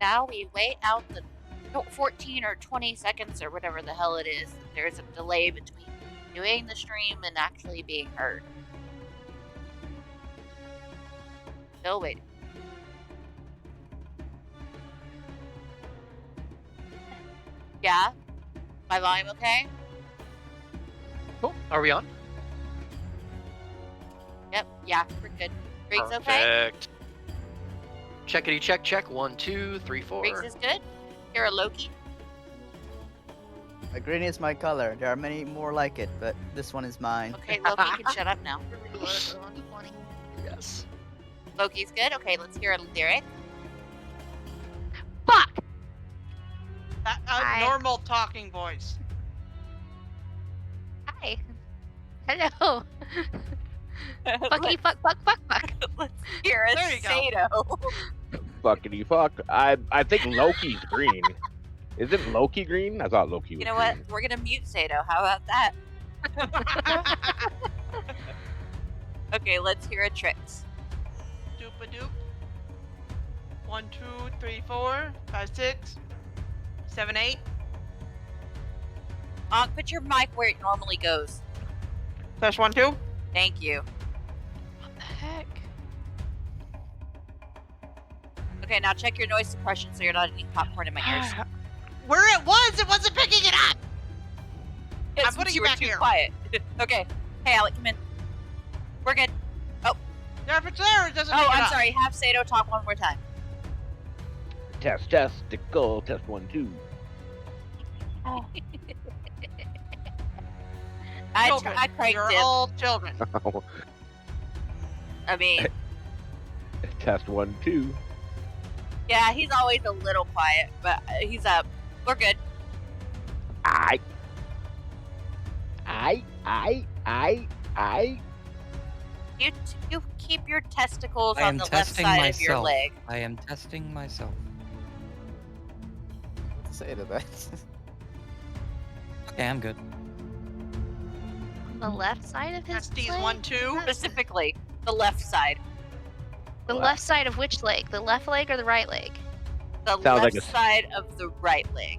Now we wait out the 14 or 20 seconds or whatever the hell it is. There's a delay between doing the stream and actually being heard. Still waiting. Yeah? My volume okay? Oh, are we on? Yep, yeah, we're good. Riggs okay? Perfect. Checkity check check. 1, 2, 3, 4. Riggs is good? You're a Loki? Green is my color. There are many more like it, but this one is mine. Okay, Loki can shut up now. Yes. Loki's good? Okay, let's hear a lyric. Fuck! A normal talking voice. Hi. Hello. Fucky fuck fuck fuck fuck. Let's hear a There you go. Sato. Fuckity fuck. I think Loki's green. Isn't Loki green? I thought Loki was You know what? green. We're gonna mute Sato. How about that? Okay, let's hear a Trix. Doop a doop. 1, 2, 3, 4, 5, 6, 7, 8. Put your mic where it normally goes. Test 1, 2. Thank you. What the heck? Okay, now check your noise suppression so you're not eating popcorn in my ears. Where it wasn't picking it up. Yeah, I'm putting you it were back too here. quiet. Okay. Hey, Alec, come in. We're good. Yeah, if it's there, it doesn't Oh, pick it I'm up. sorry. Have Sato talk one more time. Testicle. Test 1, 2. Children. I cranked You're him. all children. I mean, Test 1, 2. yeah, he's always a little quiet, but he's up. We're good. I. You keep your testicles I on am the left testing side of your myself. leg. I am testing myself. What to say to that? Okay, I'm good. The left side of his Testes leg? 1, 2. Specifically, the left side. The left side of which leg? The left leg or the right leg? The Sounds left like a- side of the right leg.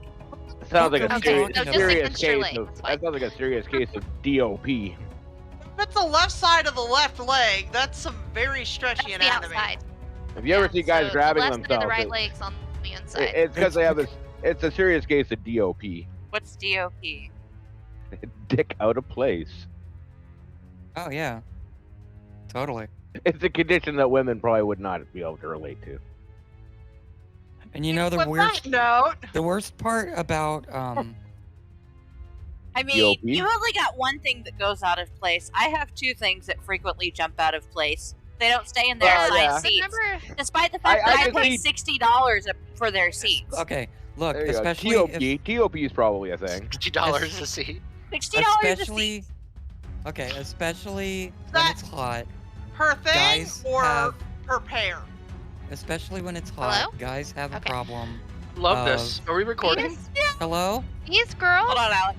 Sounds like a Okay, serious, so just serious against your case leg, of. that's That fine. sounds like a serious case of DOP. If it's the left side of the left leg, that's some very stretchy That's the anatomy. outside. Have you ever Yeah, seen guys so grabbing the left side of themselves? the right leg's on the inside. It's because they have this. It's a serious case of DOP. What's DOP? Dick out of place. Oh yeah. Totally. It's a condition that women probably would not be able to relate to. And you know the With worst that note, the worst part about I mean, DOP? you only got one thing that goes out of place. I have two things that frequently jump out of place. They don't stay in their Well, assigned yeah. seats, Remember, despite the fact I that I can pay see- $60 for their seats. okay, look, There you go. especially TOP. TOP is probably a thing. $50 a seat. $60 a especially seat. okay, especially when That- it's hot, per thing guys or have per pair? especially when it's hot, Hello? guys have Okay. a problem. Love this. Are we recording? Hello? these girls, Hold on, Alec.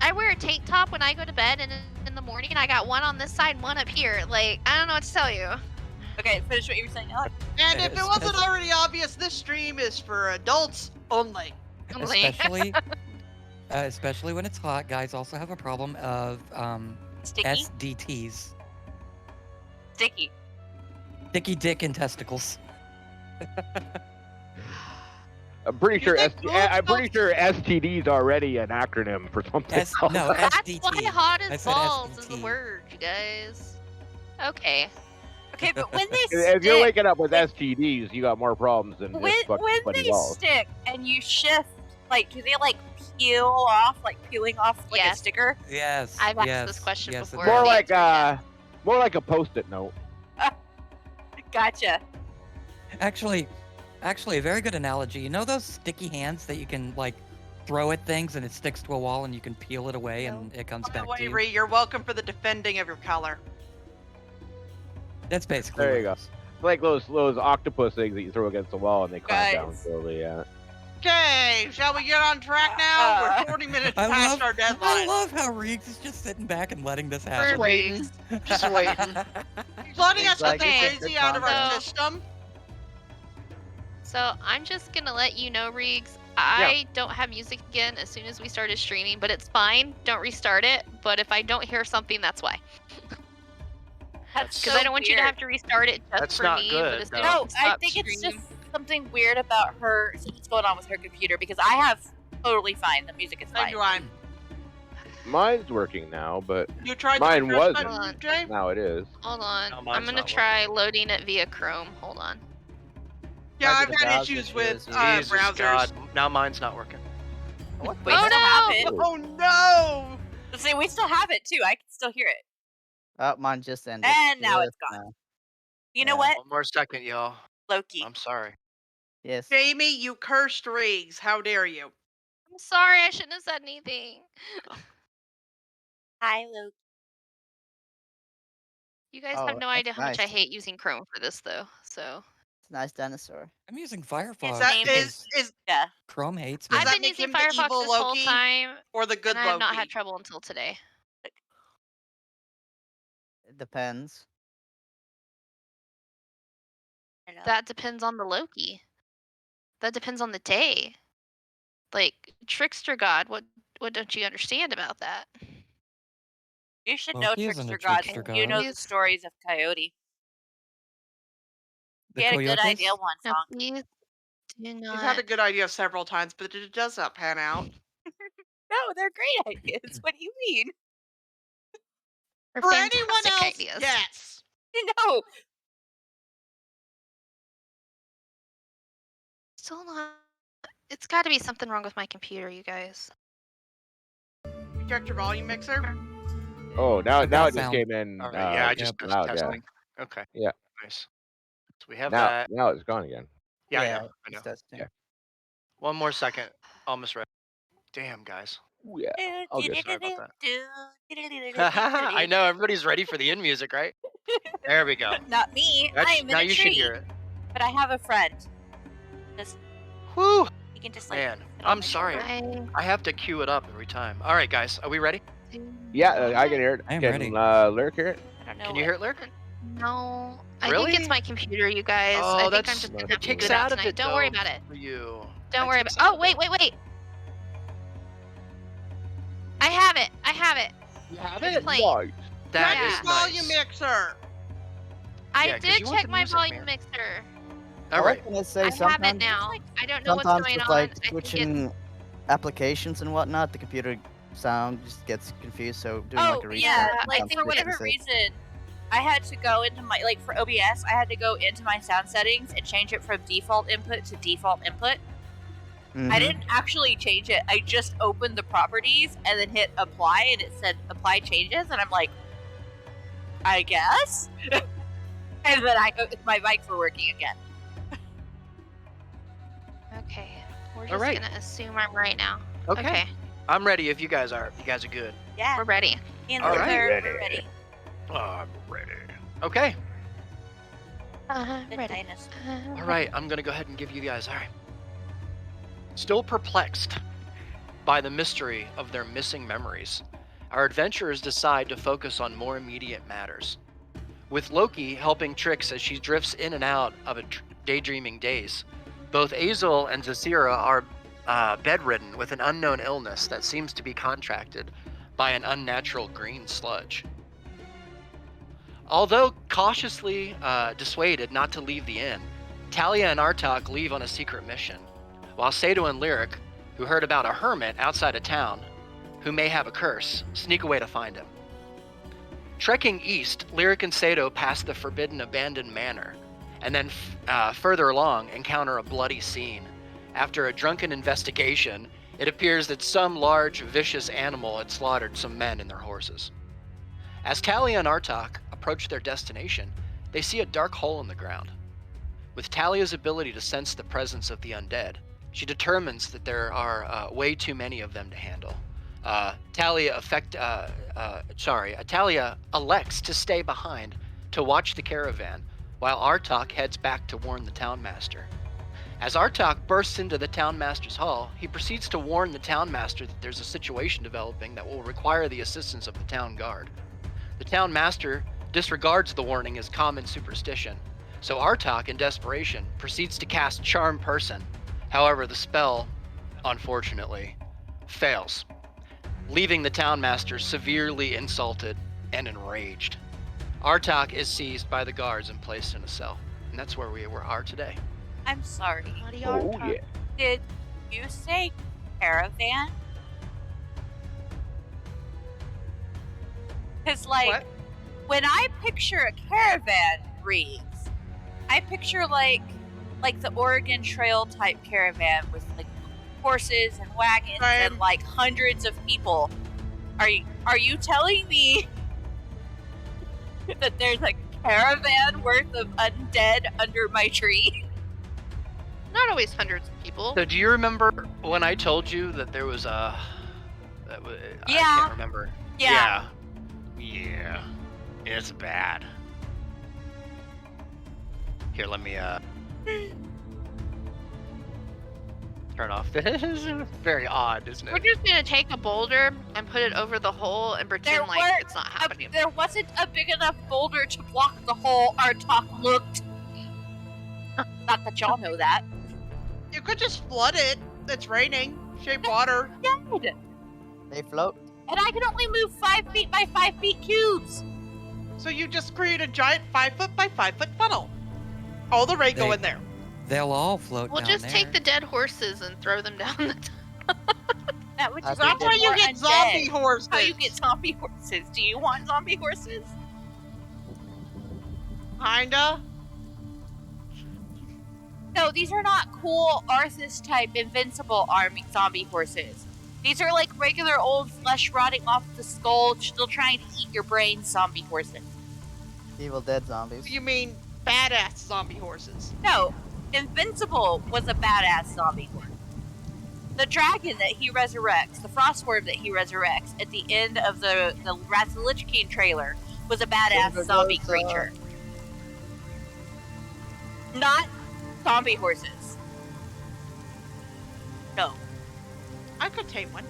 I wear a tank top when I go to bed, and in the morning I got one on this side and one up here. Like, I don't know what to tell you. Okay, finish what you were saying, Alec. And if it wasn't Especially- already obvious, this stream is for adults only. Only. Especially when it's hot, guys also have a problem of Sticky? SDTs. Sticky. Sticky dick and testicles. I'm pretty sure. think boobs I'm don't- pretty sure STD is already an acronym for something. else. No, That's SDT. why hot I as said balls is the SDT. word, you guys. Okay. Okay, but when they If you're stick, waking up with STDs, you got more problems than when, just fucking when sweaty they balls. stick and you shift, like, do they like peel off, like peeling off like a Yes. sticker? Yes. I've asked yes, this question yes, before. it More the like answer is more like a post-it note. Gotcha. Actually, a very good analogy. You know those sticky hands that you can like throw at things and it sticks to a wall and you can peel it away and it comes By the back way, to you. Ree, you're welcome for the defending of your color. That's basically. There what you it go. is. It's like those octopus things that you throw against the wall and they climb down Guys. slowly. Yeah. Okay, shall we get on track now? We're 40 minutes I past love, our I deadline. love how Reeks is just sitting back and letting this Just happen. waiting. Just waiting. He's letting us It's like get it's a crazy good out of our combo. system. So I'm just gonna let you know, Riggs. I don't have music again as soon as we started streaming, but it's fine. Don't restart it. But if I don't hear something, that's why. That's Because so I don't want you to have to restart it just That's for not me. good, But as soon though. as No, we I stop think it's streaming, just something weird about her. Something's going on with her computer because I have totally fine. The music is So fine. do I. Mine's working now, but You tried Mine the refresh wasn't. button, Hold on. Jay? now it is. hold on. No, I'm mine's gonna not try loading it via Chrome. Hold on. Yeah, Might I've be the had browser issues she with was using. Jesus browsers. God, now mine's not working. We Oh, still have no! it. Oh no! See, we still have it too. I can still hear it. Oh, mine just ended. And now it's Just gone. now. You know Yeah. what, One more second, y'all. Loki? I'm sorry. Yes. Jamie, you cursed Riggs. How dare you? I'm sorry. I shouldn't have said anything. Hi, Loki. You guys Oh, have no that's idea how much I nice. hate using Chrome for this, though. So It's a nice dinosaur. I'm using His Firefox. That name because is Yeah. Chrome hates me. Does I've that been make using him the Firefox evil this whole Loki? time, or the good and I have Loki. not had trouble until today. It depends. I know. That depends on the Loki. That depends on the day. Like Trickster God, what don't you understand about that? You should Well, know he isn't a Trickster God. trickster You god. know the stories of Coyote. The He had a good coyotes? idea one No, song. please do He's not. had a good idea several times, but it does not pan out. No, they're great ideas. What do you mean? They're For anyone fantastic else, ideas. yes. No. Still not. It's got to be something wrong with my computer, you guys. You checked your volume mixer? Oh, now I've got it just sound. came in. All right, yeah, I just loud, yeah. testing. Okay. Yeah. Nice. So we have Now that. it's gone again. Yeah, yeah, I know. it's testing. Yeah. One more second. Almost ready. Damn, guys. Ooh, yeah. I'll get Sorry about that. I know everybody's ready for the end music, right? There we go. Not me. I am in Now a you tree. should hear it. But I have a friend. Just Whew. you can just like. Man, sit on I'm my sorry. shoulder. I have to cue it up every time. All right, guys, are we ready? Yeah, I can hear it. I am Can ready. Lyric hear it? I don't know. Can you hear it, Lyric? No, I Really? think it's my computer, you guys. Oh, I think that's I'm just gonna it have to do kicks that out of tonight. it. Don't worry though, about it. For you. Don't That worry kicks about. out Oh, of wait. it. I have it. I have it. You have It's it? playing. Nice. That Yeah. is Check your volume nice. mixer. I Yeah, 'cause did you want check the my music, volume man. mixer. All I right. was gonna say I have it sometimes, now. I don't know what's going with on. like I think it's switching applications and whatnot, the computer sound just gets confused. So doing Oh like a restart. yeah, Yeah, like sometimes for whatever fixes it. reason, I had to go into my for OBS. I had to go into my sound settings and change it from default input to default input. I Mhm. didn't actually change it. I just opened the properties and then hit apply, and it said apply changes, and I'm like, I guess. And then my mics were working again. Okay. We're All just right. gonna assume I'm right now. Okay. Okay. I'm ready if you guys are. You guys are good. Yeah, We're ready. in All the right. third, Ready. we're ready. I'm ready. Okay. The Ready. dinosaur. All right. I'm gonna go ahead and give you guys. All right. Still perplexed by the mystery of their missing memories, our adventurers decide to focus on more immediate matters. With Loki helping Trix as she drifts in and out of a daydreaming daze, both Azel and Zasira are bedridden with an unknown illness that seems to be contracted by an unnatural green sludge. Although cautiously dissuaded not to leave the inn, Talia and Artak leave on a secret mission, while Sato and Lyric, who heard about a hermit outside of town who may have a curse, sneak away to find him. Trekking east, Lyric and Sato pass the forbidden abandoned manor, and then further along encounter a bloody scene. After a drunken investigation, it appears that some large, vicious animal had slaughtered some men and their horses. As Talia and Artak approach their destination, they see a dark hole in the ground. With Talia's ability to sense the presence of the undead, she determines that there are way too many of them to handle. Talia elects to stay behind to watch the caravan, while Artak heads back to warn the townmaster. As Artak bursts into the townmaster's hall, he proceeds to warn the townmaster that there's a situation developing that will require the assistance of the town guard. The townmaster disregards the warning as common superstition, So Artok, in desperation, proceeds to cast Charm Person. However, the spell, unfortunately, fails, leaving the townmaster severely insulted and enraged. Artok is seized by the guards and placed in a cell. And that's where we are today. I'm sorry. Bloody Oh Artok. yeah. Did you say caravan? Because, like, What? when I picture a caravan, Reeves, I picture, like the Oregon Trail type caravan with, like, horses and wagons and, Same. like, hundreds of people. Are you telling me that there's a caravan worth of undead under my tree? Not always hundreds of people. So do you remember when I told you that there was a... I Yeah. can't remember. Yeah. Yeah. It's bad. Here, let me turn off. This is very odd, isn't We're it? just gonna take a boulder and put it over the hole and pretend like weren't it's not happening. There wasn't a big enough boulder to block the hole Artok looked. Not that y'all know that. You could just flood it. It's raining. Shape water. Dead. They float. And I can only move 5 feet by 5 feet cubes. So you just create a giant 5 foot by 5 foot funnel. All the rain go They- in there. They'll all float We'll down just there. take the dead horses and throw them down the That would just That's make That's how them you more get undead. zombie horses. How you get zombie horses? Do you want zombie horses? Kinda. No, these are not cool Arthas type invincible army zombie horses. These are like regular old flesh rotting off the skull, still trying to eat your brain zombie horses. Evil Dead zombies. You mean badass zombie horses? No, Invincible was a badass zombie horse. The dragon that he resurrects, the frostworm that he resurrects at the end of the Wrath of the Lich King trailer was a badass Silver zombie goes, creature. Not zombie horses. No. I could tame one.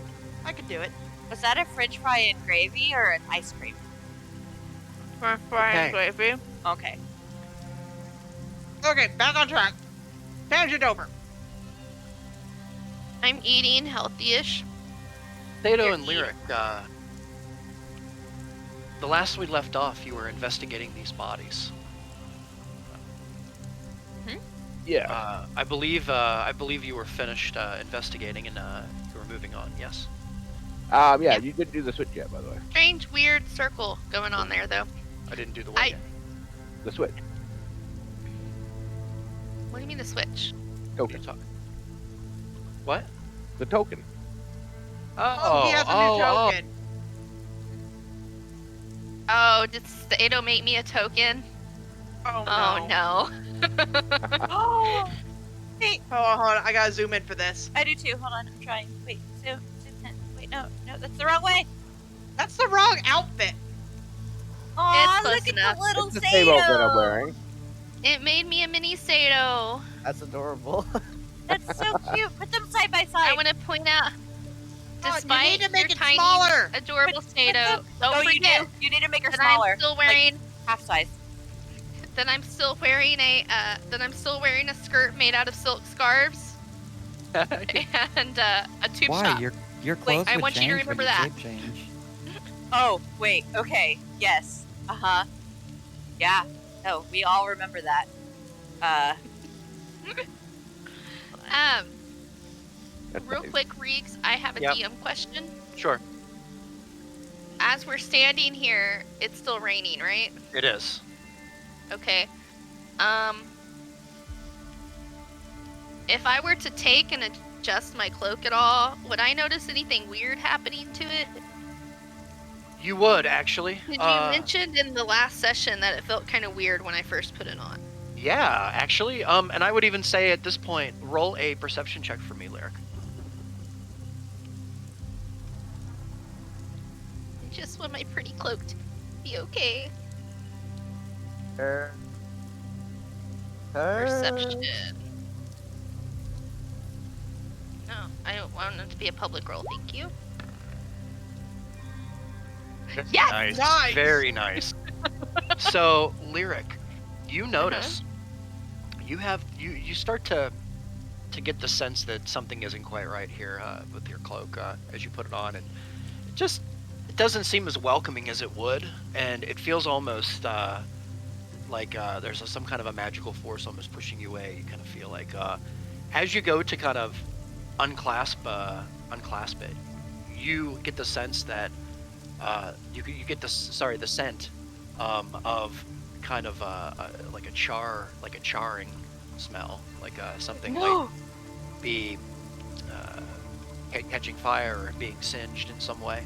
I could do it. Was that a french fry and gravy or an ice cream? French fry and gravy. Okay. Okay, back on track. Tangent over. I'm eating healthy-ish. Thedo and Lyric, the last we left off, you were investigating these bodies. Yeah. I believe you were finished investigating and you were moving on. Yes. Yeah, you didn't do the switch yet, by the way. Strange, weird circle going on there, though. I didn't do the way yet. The switch. What do you mean the switch? Token. What? The token. Oh, he has a new token. Oh, did Thedo make me a token? Oh, Oh no. Oh, hey, Hold on. I gotta zoom in for this. I do too. Hold on, I'm trying. Wait, zoom in. Wait, no, that's the wrong way. That's the wrong outfit. Aw, close look enough. at the little It's the same outfit I'm Zato. wearing. It made me a mini Sato. That's adorable. That's so cute. Put them side by I side. want to point out, Oh, despite you need to make your it tiny, smaller. adorable Sato, Oh, don't you forget do. You need to make her that smaller. I'm still wearing half size. that I'm still wearing a skirt made out of silk scarves and a tube Why? top. Your clothes I would want you to change remember when that. you shape change. Oh, wait. Okay. Yes. Uh-huh. Yeah. No, we all remember that. That's Real nice. quick, Reeks, I have a Yep. DM question. Sure. As we're standing here, it's still raining, right? It is. Okay. If I were to take and adjust my cloak at all, would I notice anything weird happening to it? You would actually. Did you mentioned in the last session that it felt kind of weird when I first put it on? Yeah, actually. And I would even say at this point, roll a perception check for me, Lyric. I just want my pretty cloak to be okay. Perception. No, I don't want it to be a public roll, thank you. Yes! Nice. Nice. Very nice. So, Lyric, you notice you start to get the sense that something isn't quite right here with your cloak as you put it on, and it doesn't seem as welcoming as it would, and it feels almost like there's some kind of a magical force almost pushing you away. You kind of feel like as you go to kind of unclasp it, you get the sense that you get the scent of kind of like a charring smell, like something might be catching fire or being singed in some way.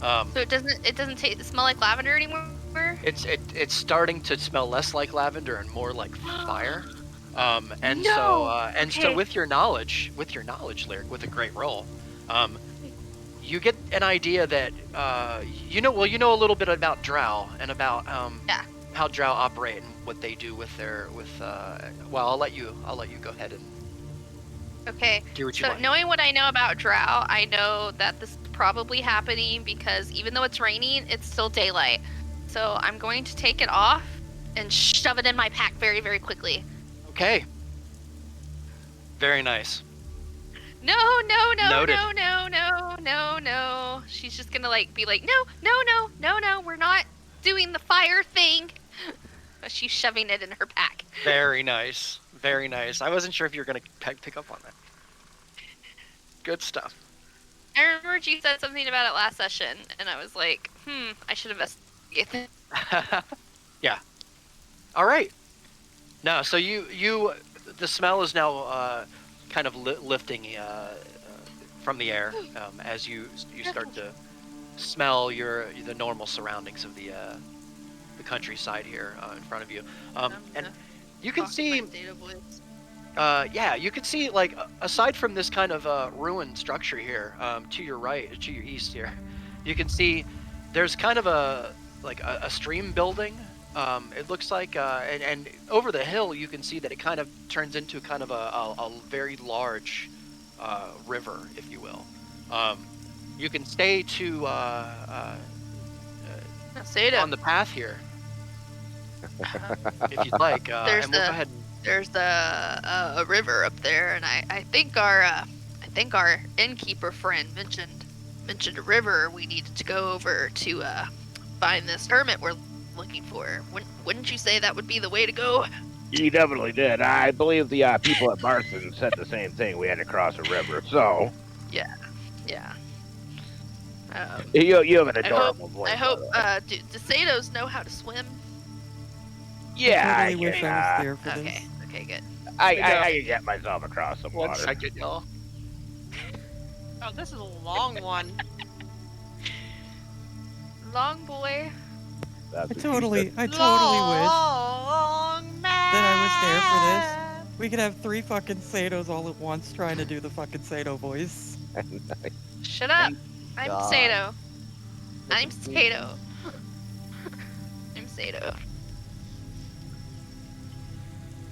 So it doesn't smell like lavender anymore? It's starting to smell less like lavender and more like fire. And No! so Okay. with your knowledge, Lyric, with a great roll, you get an idea that you know a little bit about drow and about how drow operate and what they do with well, I'll let you go ahead and Okay. do what you So like. knowing what I know about drow, I know that this is probably happening because even though it's raining, it's still daylight. So I'm going to take it off and shove it in my pack very, very quickly. Okay. Very nice. No. Noted. No. She's just gonna be like, no, we're not doing the fire thing. But she's shoving it in her pack. Very nice. Very nice. I wasn't sure if you were gonna pick up on that. Good stuff. I remembered you said something about it last session, and I was like, I should investigate that. Yeah. All right. No, so the smell is now kind of lifting from the air as you start to smell the normal surroundings of the countryside here in front of you, and you can see. You can see, like, aside from this kind of ruined structure here, to your right, to your east here, you can see there's kind of a stream building. It looks like, and over the hill you can see that it kind of turns into kind of a very large river, if you will. You can stay to on the path here if you'd like, and we'll go ahead and There's a river up there, and I think our innkeeper friend mentioned a river we needed to go over to find this hermit we're looking for. Wouldn't you say that would be the way to go? You definitely did. I believe the people at Marston said the same thing. We had to cross a river, so Yeah. you have an adorable voice. I hope by the way. do Sados know how to swim? Yeah, I totally wish I was there for this. Okay, good. I can get myself across some one water. second, y'all. Oh, this is a long one. Long boy. That's I what she totally said. wish Long that I was there for this. We could have 3 fucking Sados all at once trying to do the fucking Sado voice. Shut up. I'm God. Sado. I'm Sado. I'm Sado.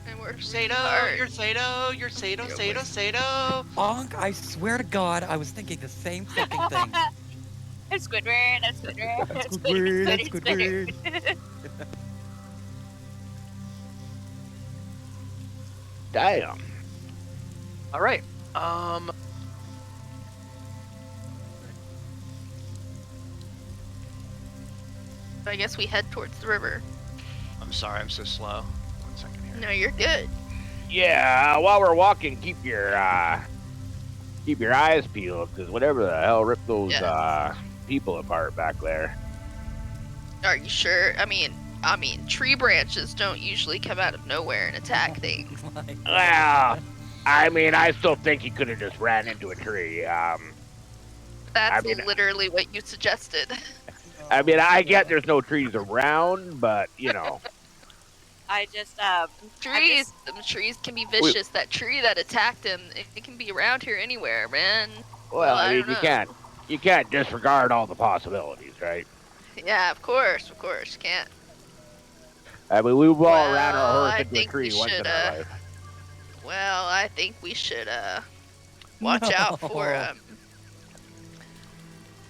And we're Sado, you're Sado, you're Sado, Sado, Sado. Bonk, I swear to God, I was thinking the same fucking thing. I'm Squidward. I'm Squidward. That's I'm Squidward, that's Squidward. Damn. All right. I guess we head towards the river. I'm sorry, I'm so slow. 1 second here. No, you're good. Yeah, while we're walking, keep your eyes peeled, because whatever the hell ripped those people apart back there. Are you sure? I mean, tree branches don't usually come out of nowhere and attack things. Well, I mean, I still think he could have just ran into a tree. That's I mean- literally what you suggested. I mean, I get there's no trees around, but, you know. I just Trees can be vicious. That tree that attacked him, it can be around here anywhere, man. Well, I I mean, don't know. you can't disregard all the possibilities, right? Yeah, of course, you can't. I mean, we've all Well, ran our I horse into a think tree we once in should, our life. Well, I think we should watch out for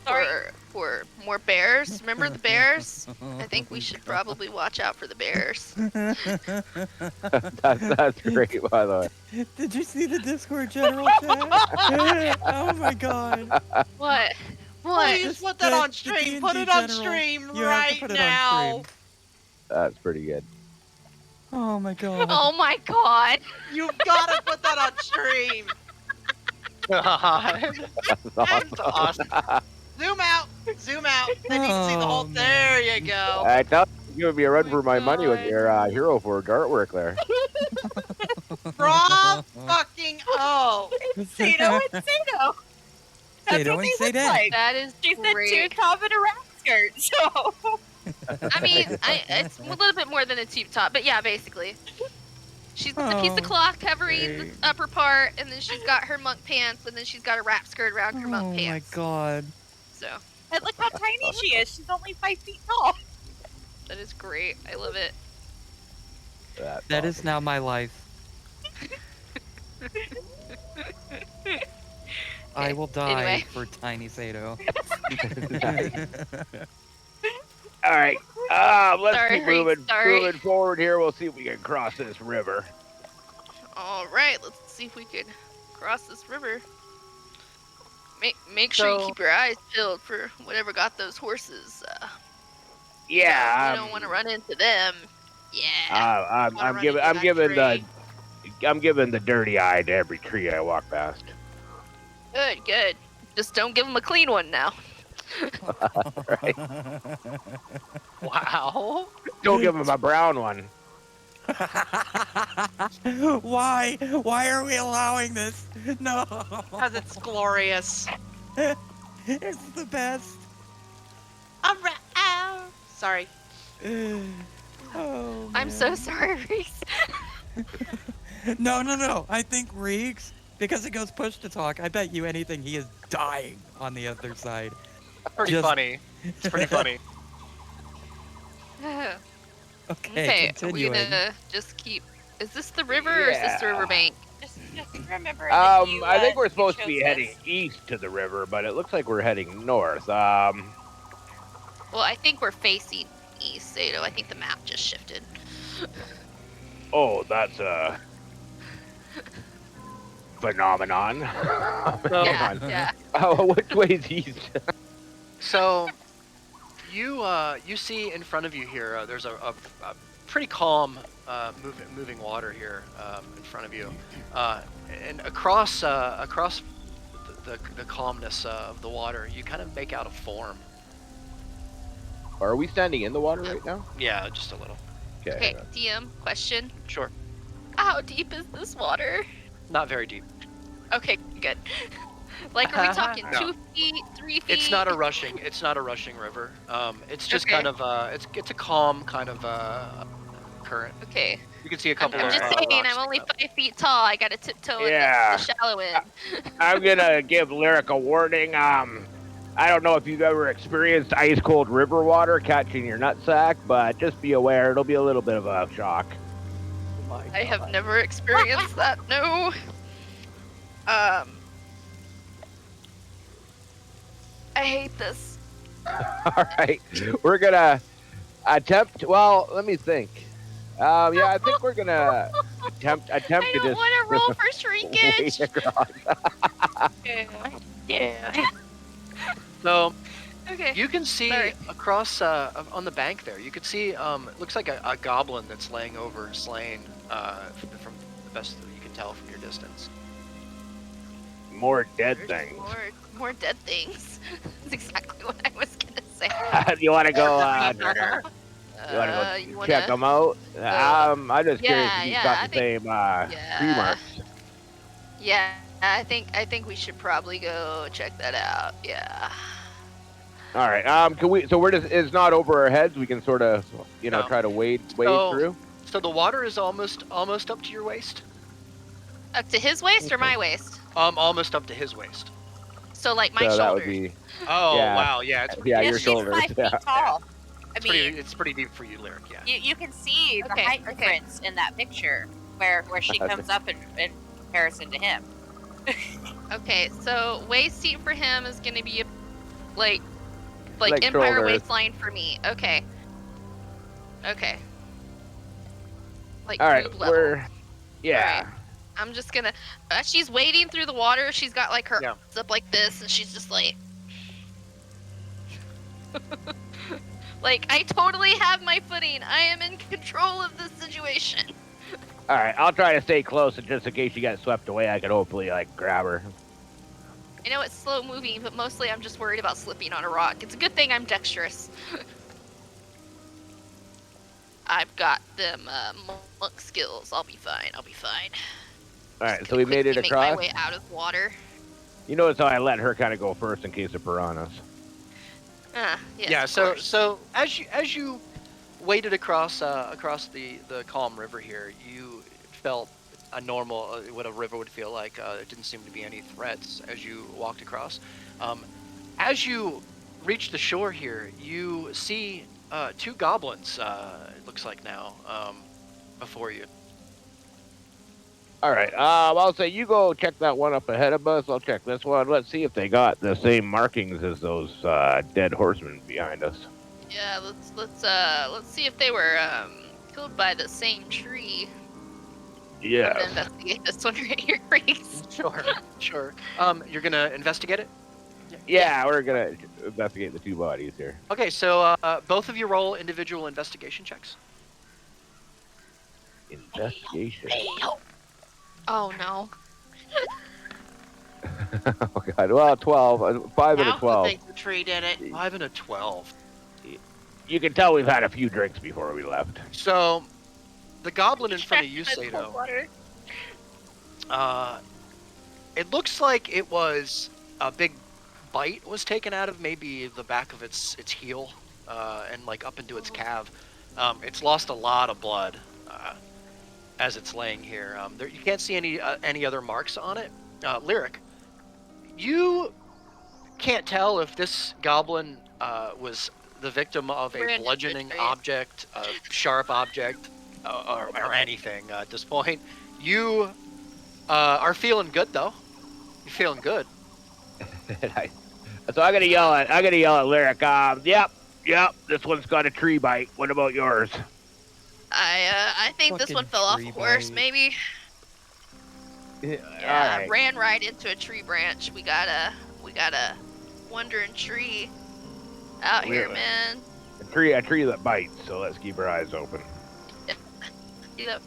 Sorry. for more bears. Remember the bears? I think we should probably watch out for the bears. That's great, by the way. Did you see the Discord general chat? Oh my god. What? What? Please put that on stream. Put it on stream You have to right put it now. on stream. That's pretty good. Oh my god. Oh my god. You've got to put that on stream. God. That's awesome. That's awesome. Zoom out. Zoom out. Then you can see the whole. Oh, man. There you go. I tell you, giving me a run Oh for my my money with God. your Hero Forge artwork there. From fucking oh. Sato and Sato. That's Sato what and they look Sato. like. That is She said two great. top and a wrap skirt, so. I mean, it's a little bit more than a tube top, but yeah, basically. She's got the piece Oh, of cloth covering the great. upper part, and then she's got her monk pants, and then she's got a wrap skirt around her Oh monk my pants. god. So And look how tiny she is. She's only 5 feet tall. that is great. I love it. That's That is now my life. I will die anyway. for tiny Sato. All right. Let's Sorry, keep Reese, moving, sorry. moving forward here. We'll see if we can cross this river. All right, let's see if we can cross this river. Make sure you So- keep your eyes peeled for whatever got those horses. Yeah. you don't want to run into them. Yeah. I'm Wanna run giving into I'm that giving tree. I'm giving the dirty eye to every tree I walk past. Good, good. Just don't give them a clean one now. Wow. Don't give him a brown one. Why? Why are we allowing this? No. Because it's glorious. It's the best. Alright. Ow. Sorry. Oh, I'm so man. sorry, Reese. No. I think Reeks, because it goes push to talk, I bet you anything he is dying on the other side. Pretty Just- funny. It's pretty funny. Okay, Okay, are we continuing. gonna just keep... Is this the river or is this the Yeah. riverbank? Just remember that you, I think we're you supposed to chose be this. heading east to the river, but it looks like we're heading north. Well, I think we're facing east, Sato. I think the map just shifted. Oh, that's a phenomenon. So, Yeah, yeah. Oh, which way's east? So, you see in front of you here, there's a pretty calm moving water here in front of you, and across the calmness of the water, you kind of make out a form. Are we standing in the water right now? Yeah, just a little. Okay, DM, question. Sure. How deep is this water? Not very deep. Okay, good. Like, are we talking No. 2 feet, 3 feet? It's not a rushing river. It's just Okay. kind of it's a calm kind of current. Okay. You can see a I'm couple. just of, saying, rocks I'm only sticking 5 feet tall. I gotta tiptoe Yeah. in the shallow end. I'm gonna give Lyric a warning. I don't know if you've ever experienced ice cold river water catching your nutsack, but just be aware it'll be a little bit of a shock. I have never experienced that. No. I hate this. All right, we're gonna attempt. Well, let me think. Yeah, I think we're gonna attempt I to don't just want to roll for wade shrinkage. across. Yeah. So Okay. you can see Sorry. across on the bank there. You can see it looks like a goblin that's laying over slain from the best that you can tell from your distance. More dead There's things. More dead things. That's exactly what I was gonna say. You want to go? You Check them out. I'm just curious yeah, if he's yeah, got I the same tree yeah. marks. Yeah, I think we should probably go check that out. Yeah. All right. Can we? So we're just. It's not over our heads. We can sort of, No. try to wade So- through. So the water is almost up to your waist. Up to his waist or my waist? Almost up to his waist. So like my So that would shoulders. be. Oh Yeah. wow, yeah, it's Yeah, Yeah, your she's shoulders. 5 feet Yeah. tall. I mean, it's pretty deep for you, Lyric. Yeah. you can see the Okay, height okay. difference in that picture where she comes up in comparison to him. Okay, so waist deep for him is gonna be like Like Empire shoulders. waistline for me. Okay. Okay. Like All right, boob level. yeah. Alright. I'm just gonna. As she's wading through the water, she's got like her Yeah. arms up like this, and she's just like. Like, I totally have my footing. I am in control of this situation. All right, I'll try to stay close, and just in case she got swept away, I could hopefully like grab her. I know it's slow moving, but mostly I'm just worried about slipping on a rock. It's a good thing I'm dexterous. I've got them monk skills. I'll be fine. I'll be fine. All right, Just so we gonna made it quickly make my across. way out of the water. You notice how I let her kind of go first in case of piranhas. Yes, Yeah. of So course. so as you waded across the calm river here, you felt a normal what a river would feel like. There didn't seem to be any threats as you walked across. As you reach the shore here, you see two goblins. It looks like now before you. All right, I'll say you go check that one up ahead of us. I'll check this one. Let's see if they got the same markings as those dead horsemen behind us. Yeah, let's see if they were killed by the same tree. I'm gonna Yeah. investigate this one right here, Reese. Sure. Sure. You're gonna investigate it. Yeah, we're gonna investigate the two bodies here. Okay. So both of you roll individual investigation checks. Investigation. Oh no. Oh god. Well, 12, 5 and Now a who 12. thinks the tree did it? 5 and a 12. You can tell we've had a few drinks before we left. So, the goblin in front of you, Sato, Water. it looks like it was a big bite was taken out of maybe the back of its heel and like up into its calf. It's lost a lot of blood as it's laying here. You can't see any other marks on it. Lyric, you can't tell if this goblin was the victim of a Random bludgeoning betrayed. object, a sharp object, or anything at this point. You are feeling good though. You're feeling good. So I gotta yell at Lyric. Yep. This one's got a tree bite. What about yours? I think this one Fucking fell off a tree horse, bite. maybe. Yeah, I Alright. ran right into a tree branch. We got a wandering tree out here, Really? man. A tree that bites. So let's keep our eyes open. Yep.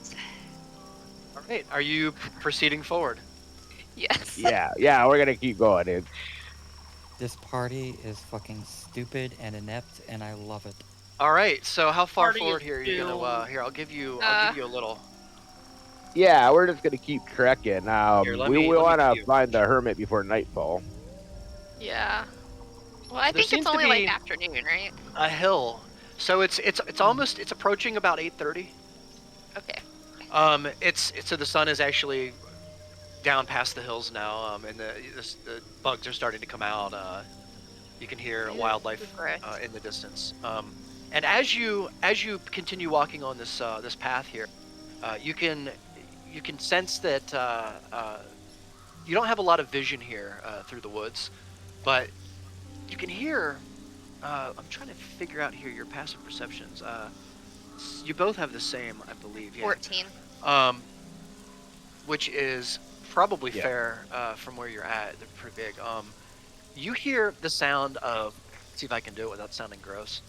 All right. Are you proceeding forward? Yes. Yeah. We're gonna keep going, dude. This party is fucking stupid and inept, and I love it. All right. So how far Party forward is here are you gonna? doomed. Here, I'll give you a little. Yeah, we're just gonna keep trekking. Here, let We me want give to you- find the hermit before nightfall. Yeah. Well, I There think seems it's to only be- like afternoon, right? A hill. So it's almost approaching about 8:30. Okay. It's so the sun is actually down past the hills now, and the bugs are starting to come out. You can hear wildlife Correct. in the distance. And as you continue walking on this path here, you can sense that you don't have a lot of vision here through the woods, but you can hear. I'm trying to figure out here your passive perceptions. You both have the same, I believe. Yeah. 14. Which is probably Yeah. fair from where you're at. They're pretty big. You hear the sound of. Let's see if I can do it without sounding gross.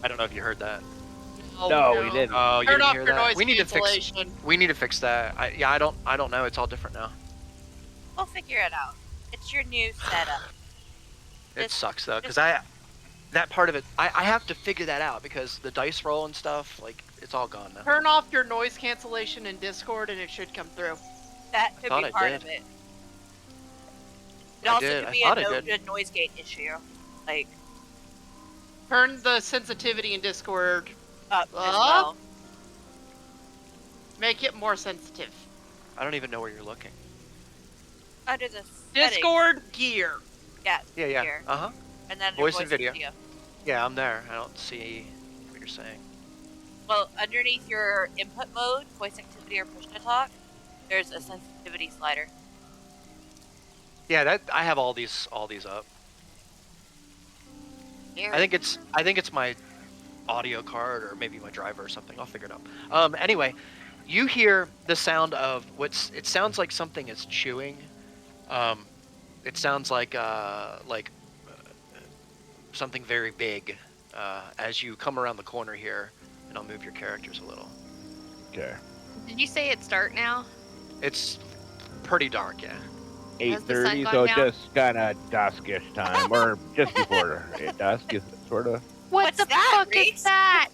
I don't know if you heard that. No, we didn't. Oh, you Turn didn't off hear your that. noise We need to fix. cancellation. We need to fix that. I don't know. It's all different now. We'll figure it out. It's your new setup. It Just- sucks though, because that part of it, I have to figure that out because the dice roll and stuff, like it's all gone now. Turn off your noise cancellation in Discord and it should come through. That could thought be I part did. of it. It I also did. could I be thought a I no did. good noise gate issue. Like, Turn the sensitivity in Discord. up as Up? well. Make it more sensitive. I don't even know where you're looking. Under the settings. Discord gear. Yeah. Yeah. Here. Uh huh. And then Voice and video. Yeah, I'm there. I don't see what you're saying. Well, underneath your input mode, voice activity or push to talk, there's a sensitivity slider. Yeah, that I have all these up. I think it's my audio card or maybe my driver or something. I'll figure it out. Anyway, you hear the sound of it sounds like something is chewing. It sounds like something very big as you come around the corner here, and I'll move your characters a little. Okay. Did you say it's dark now? It's pretty dark, yeah. Has the sun 8:30, gone so down? just kind of duskish time, or just before dusk, sort of. What the that, fuck Reese? is that?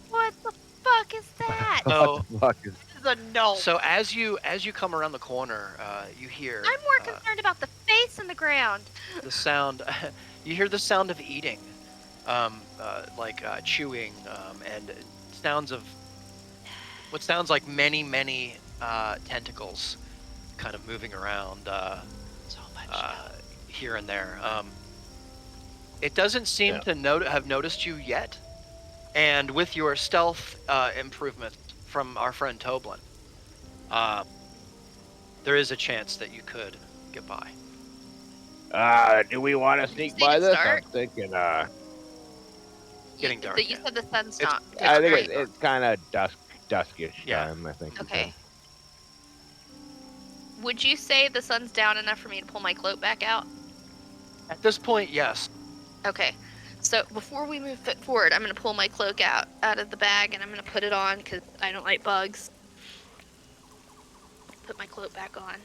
What the fuck is that? So, What the fuck is? This is a no. so as you come around the corner, you hear I'm more concerned about the face in the ground. the sound. You hear the sound of eating, chewing, and sounds of what sounds like many tentacles, kind of moving around So much. here and there. It doesn't seem to have noticed you yet, and with your stealth improvement from our friend Toblin, there is a chance that you could get by. Do we want to Did you sneak say by to this? start? I'm thinking, Getting dark, You yeah. said the sun's It's- not. I think right? it's kind of duskish Yeah. time, I think. Okay. Would you say the sun's down enough for me to pull my cloak back out? At this point, yes. Okay. So before we move forward, I'm gonna pull my cloak out of the bag and I'm gonna put it on because I don't like bugs. Put my cloak back on.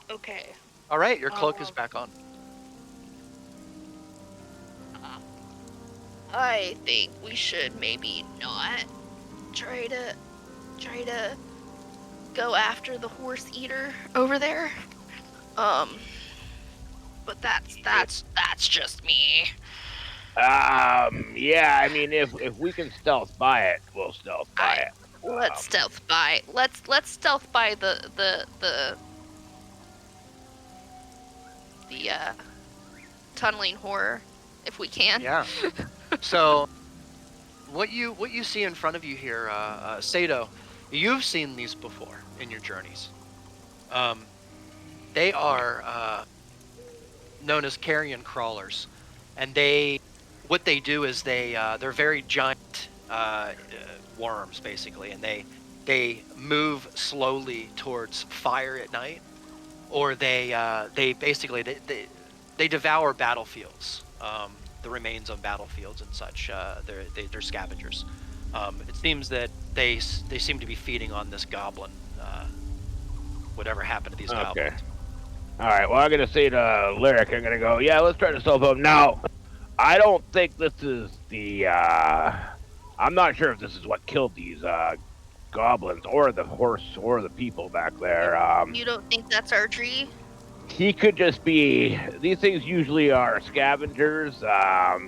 Okay. All right, your cloak is back on. I think we should maybe not try to go after the horse eater over there. But that's just me. Yeah. I mean, if we can stealth by it, we'll stealth by it. Let's stealth by. Let's stealth by the tunneling horror if we can. Yeah. So, what you see in front of you here, Sato, you've seen these before in your journeys. They are known as carrion crawlers, and what they do is they're very giant worms basically, and they move slowly towards fire at night, or they basically they devour battlefields. The remains of battlefields and such. They're scavengers. It seems that they seem to be feeding on this goblin. Whatever happened to these goblins? All right. Well, I'm gonna say to Lyric, I'm gonna go. Yeah, let's try to stealth them. Now, I don't think this is the. I'm not sure if this is what killed these goblins or the horse or the people back there. You don't think that's our tree? He could just be. These things usually are scavengers.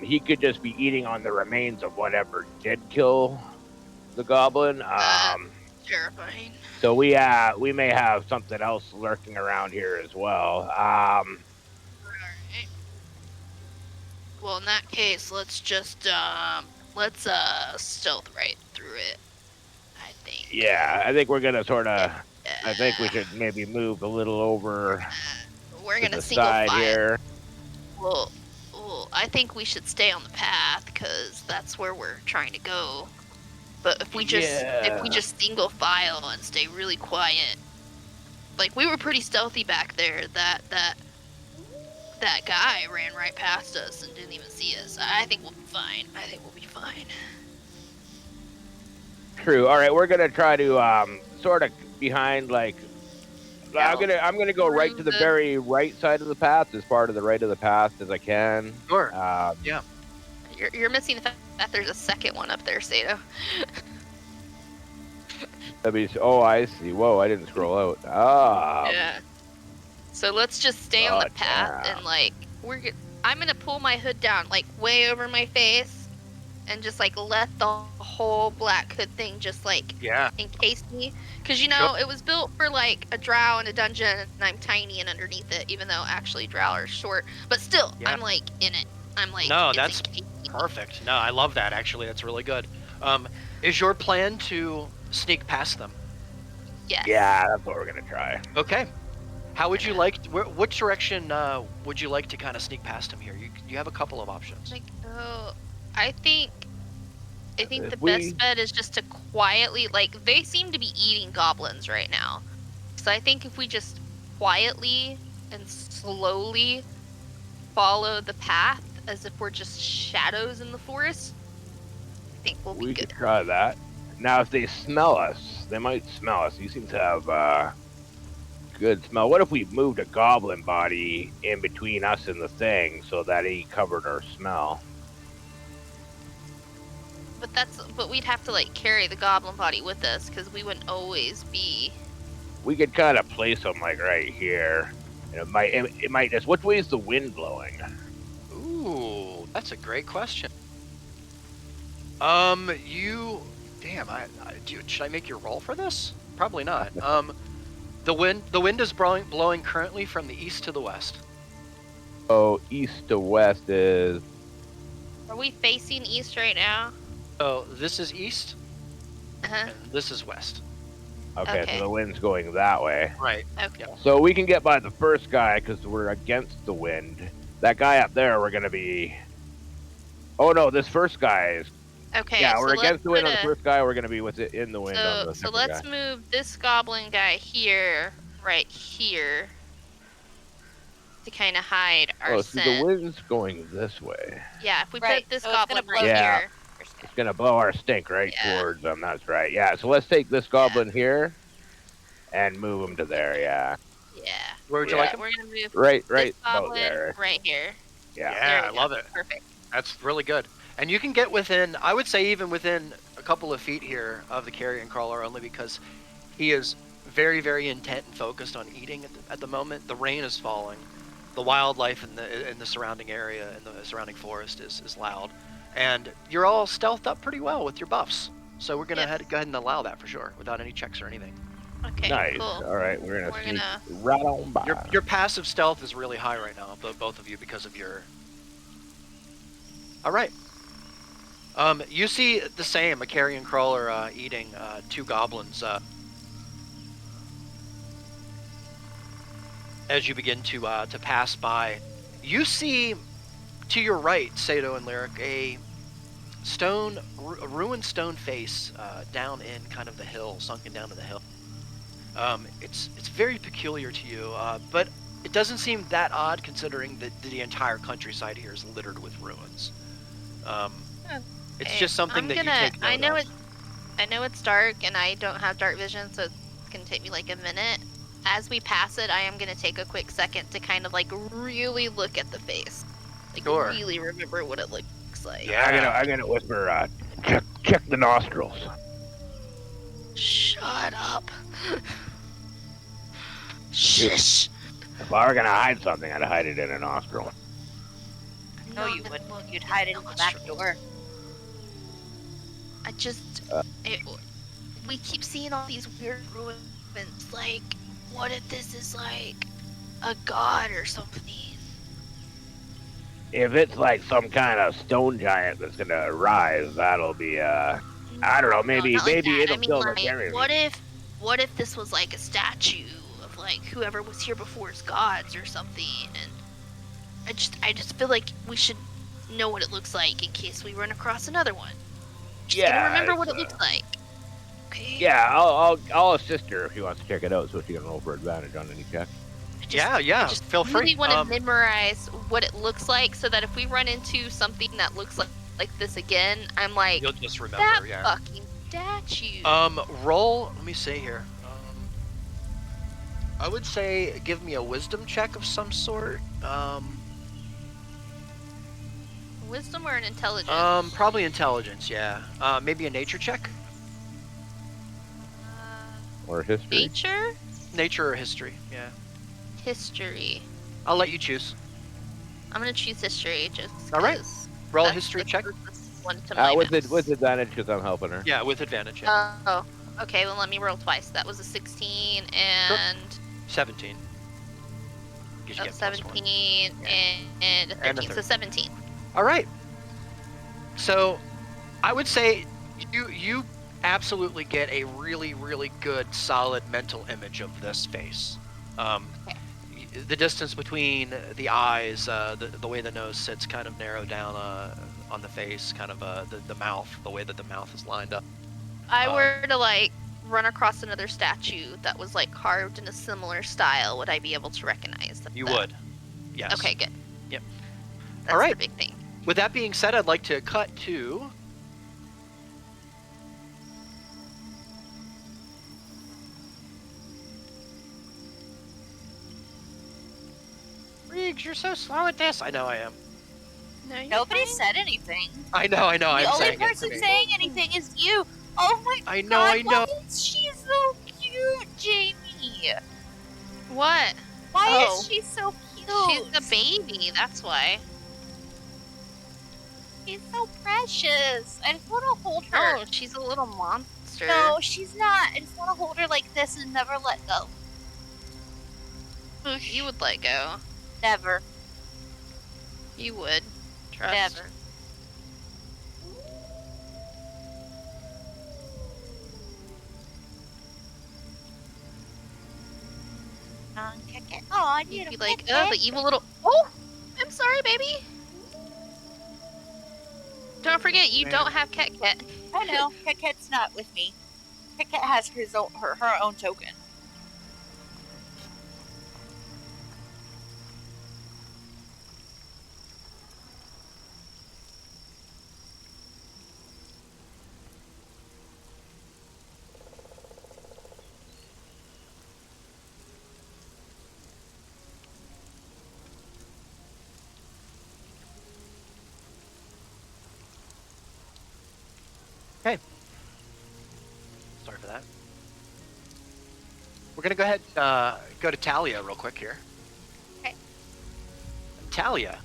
He could just be eating on the remains of whatever did kill the goblin. Terrifying. So we may have something else lurking around here as well. Alright. Well, in that case, let's just stealth right through it. I think. Yeah, I think we're gonna sort of. I think we should maybe move a little over We're to gonna the single side file. here. Well, I think we should stay on the path because that's where we're trying to go. But if we just single file and stay really quiet, like we were pretty stealthy back there. That guy ran right past us and didn't even see us. I think we'll be fine. True. All right, we're gonna try to sort of behind like. I'm gonna go right to the very right side of the path, as part of the right of the path as I can. Sure. Yeah. You're missing the fact that there's a second one up there, Sato. Oh, I see. Whoa, I didn't scroll out. Yeah. So let's just stay on the Oh, path damn. and like I'm gonna pull my hood down like way over my face and just like let the whole black hood thing just like encase me, because it was built for like a drow in a dungeon and I'm tiny and underneath it, even though actually drow are short, but still I'm like in it. I'm like No, it's that's encased me. perfect. No, I love that actually. That's really good. Is your plan to sneak past them? Yes. Yeah, that's what we're gonna try. Okay. How would you like? Which direction would you like to kind of sneak past them here? You have a couple of options. Like, I think If the we- best bet is just to quietly, like, they seem to be eating goblins right now. So I think if we just quietly and slowly follow the path as if we're just shadows in the forest, I think we'll be We good. could try that. Now, if they smell us, they might smell us. You seem to have good smell. What if we moved a goblin body in between us and the thing so that he covered our smell? But we'd have to like carry the goblin body with us because we wouldn't always be. We could kind of place them like right here. And it might just. Which way is the wind blowing? Ooh, that's a great question. Should I make your roll for this? Probably not. The wind is blowing currently from the east to the west. Oh, east to west is. Are we facing east right now? So this is east, Uh-huh. and this is west. Okay, Okay. so the wind's going that way. Right. Okay. Yeah. So we can get by the first guy because we're against the wind. That guy up there, we're gonna be. Oh no, this first guy is. Okay. Yeah, so we're let's against the wind on the put a- first guy. We're gonna be with it in the wind on the So second let's guy. move this goblin guy here, right here, to kind of hide our Oh, see, the scent. wind's going this way. Yeah, if we Right, put this so it's gonna goblin blow right Yeah. here. It's gonna blow our stink right Yeah. towards them. That's right. Yeah. So let's take this goblin here, and move him to there. Yeah. Yeah. Where would you Yeah. like him? We're gonna move Right. this Right. About goblin there. right here. Yeah. Yeah, There I we love go. it. Perfect. That's really good. And you can get within, I would say even within a couple of feet here of the carrion crawler, only because he is very, very intent and focused on eating at the moment. The rain is falling. The wildlife in the surrounding area, in the surrounding forest is loud. And you're all stealthed up pretty well with your buffs. So we're going to Yep. go ahead and allow that for sure, without any checks or anything. Okay. Nice. Cool. All right. We're We're gonna sneak gonna- right on by. Your passive stealth is really high right now, both of you, because of your... All right. You see the same, a carrion crawler eating two goblins as you begin to pass by. You see to your right, Sato and Lyric, a ruined stone face down in kind of the hill, sunken down to the hill. It's very peculiar to you, but it doesn't seem that odd considering that the entire countryside here is littered with ruins. It's just something that you take note I know of. I know it's dark and I don't have dark vision, so it's gonna take me like a minute. As we pass it, I am gonna take a quick second to kind of like really look at the face, like Sure. really remember what it looks like. Yeah. I'm gonna whisper. Check the nostrils. Shut up. Shush. If I were gonna hide something, I'd hide it in a nostril. No, you wouldn't. You'd hide it in the back door. I just, we keep seeing all these weird ruins. Like, what if this is like a god or something? If it's like some kind of stone giant that's gonna rise, that'll be I don't know. Maybe not like that. it'll I mean, kill the like, carrion. what if this was like a statue of like whoever was here before as gods or something? And I just feel like we should know what it looks like in case we run across another one. Just gotta remember what it looks like. Okay. Yeah, I'll assist her if she wants to check it out, so she can roll for advantage on any check. I Yeah, just feel free. really want to memorize what it looks like so that if we run into something that looks like this again, I'm like, You'll just remember, that yeah. fucking statue. Roll, let me see here. I would say give me a wisdom check of some sort. Wisdom or an intelligence? Probably intelligence, yeah. Maybe a nature check? Or history. Nature? Nature or history, yeah. History. I'll let you choose. I'm gonna choose history just All right. 'cause Roll a that's history the check. closest one to my With mouse. advantage because I'm helping her. Yeah, with advantage, yeah. Oh, okay. Well, let me roll twice. That was a 16 and 17. Gives you oh, get plus 17 Yeah. and a 13. And a So 13. 17. All right. So, I would say You absolutely get a really, really good, solid mental image of this face. Okay. The distance between the eyes, the way the nose sits, kind of narrowed down on the face, kind of the mouth, the way that the mouth is lined up. I were to like run across another statue that was like carved in a similar style, would I be able to recognize that? You would, yes. Okay, good. Yep. That's All right. the big thing. With that being said, I'd like to cut to Riggs, you're so slow at this. I know I am. No, you're Nobody fine. said anything. I know. I'm The only saying it for person me. saying anything is you. Oh my I know, god, I know. why is she so cute, Jamie? What? Why Oh. is she so cute? She's a baby, that's why. She's so precious. I just want to hold her. Oh, she's a little monster. No, she's not. I just want to hold her like this and never let go. You would let go. Never. You would. Trust. Never. Kick it. Oh, You'd be like, oh, the evil little. Oh, I'm sorry, baby. Don't forget, you don't have Ket Ket. I know. Kit Kat's not with me. Kit Kat has her own token. Sorry for that. We're gonna go ahead go to Talia real quick here. Okay. Talia,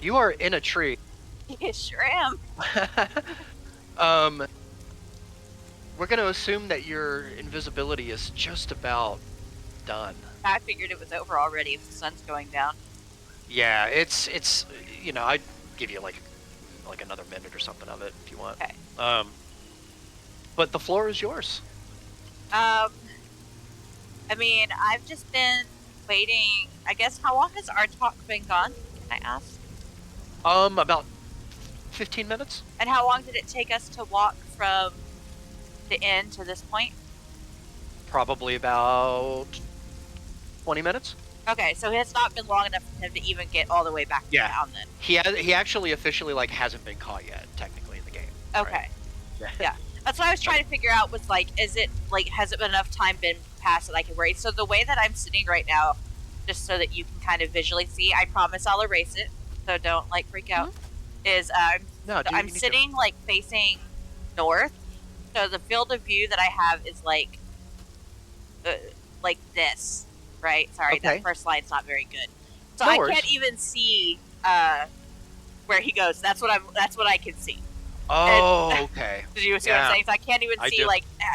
you are in a tree. You sure am. We're gonna assume that your invisibility is just about done. I figured it was over already if the sun's going down. Yeah, it's I'd give you like another minute or something of it if you want. Okay. But the floor is yours. I mean, I've just been waiting. I guess, how long has our talk been gone? Can I ask? About 15 minutes. And how long did it take us to walk from the inn to this point? Probably about 20 minutes. Okay, so it's not been long enough for him to even get all the way back Yeah. down then. He actually officially hasn't been caught yet, technically in the game. Okay. Right? Yeah. That's what I was trying to figure out was has it been enough time been passed that I can erase? So the way that I'm sitting right now, just so that you can kind of visually see, I promise I'll erase it, so don't freak out, is No, dude, I'm you need sitting facing north, so the field of view that I have is like this, right? Sorry, Okay. that first line's not very good. So No I worries. can't even see where he goes. That's what I can see. Oh, okay. Did you see what Yeah. I'm saying? So I can't even I see do.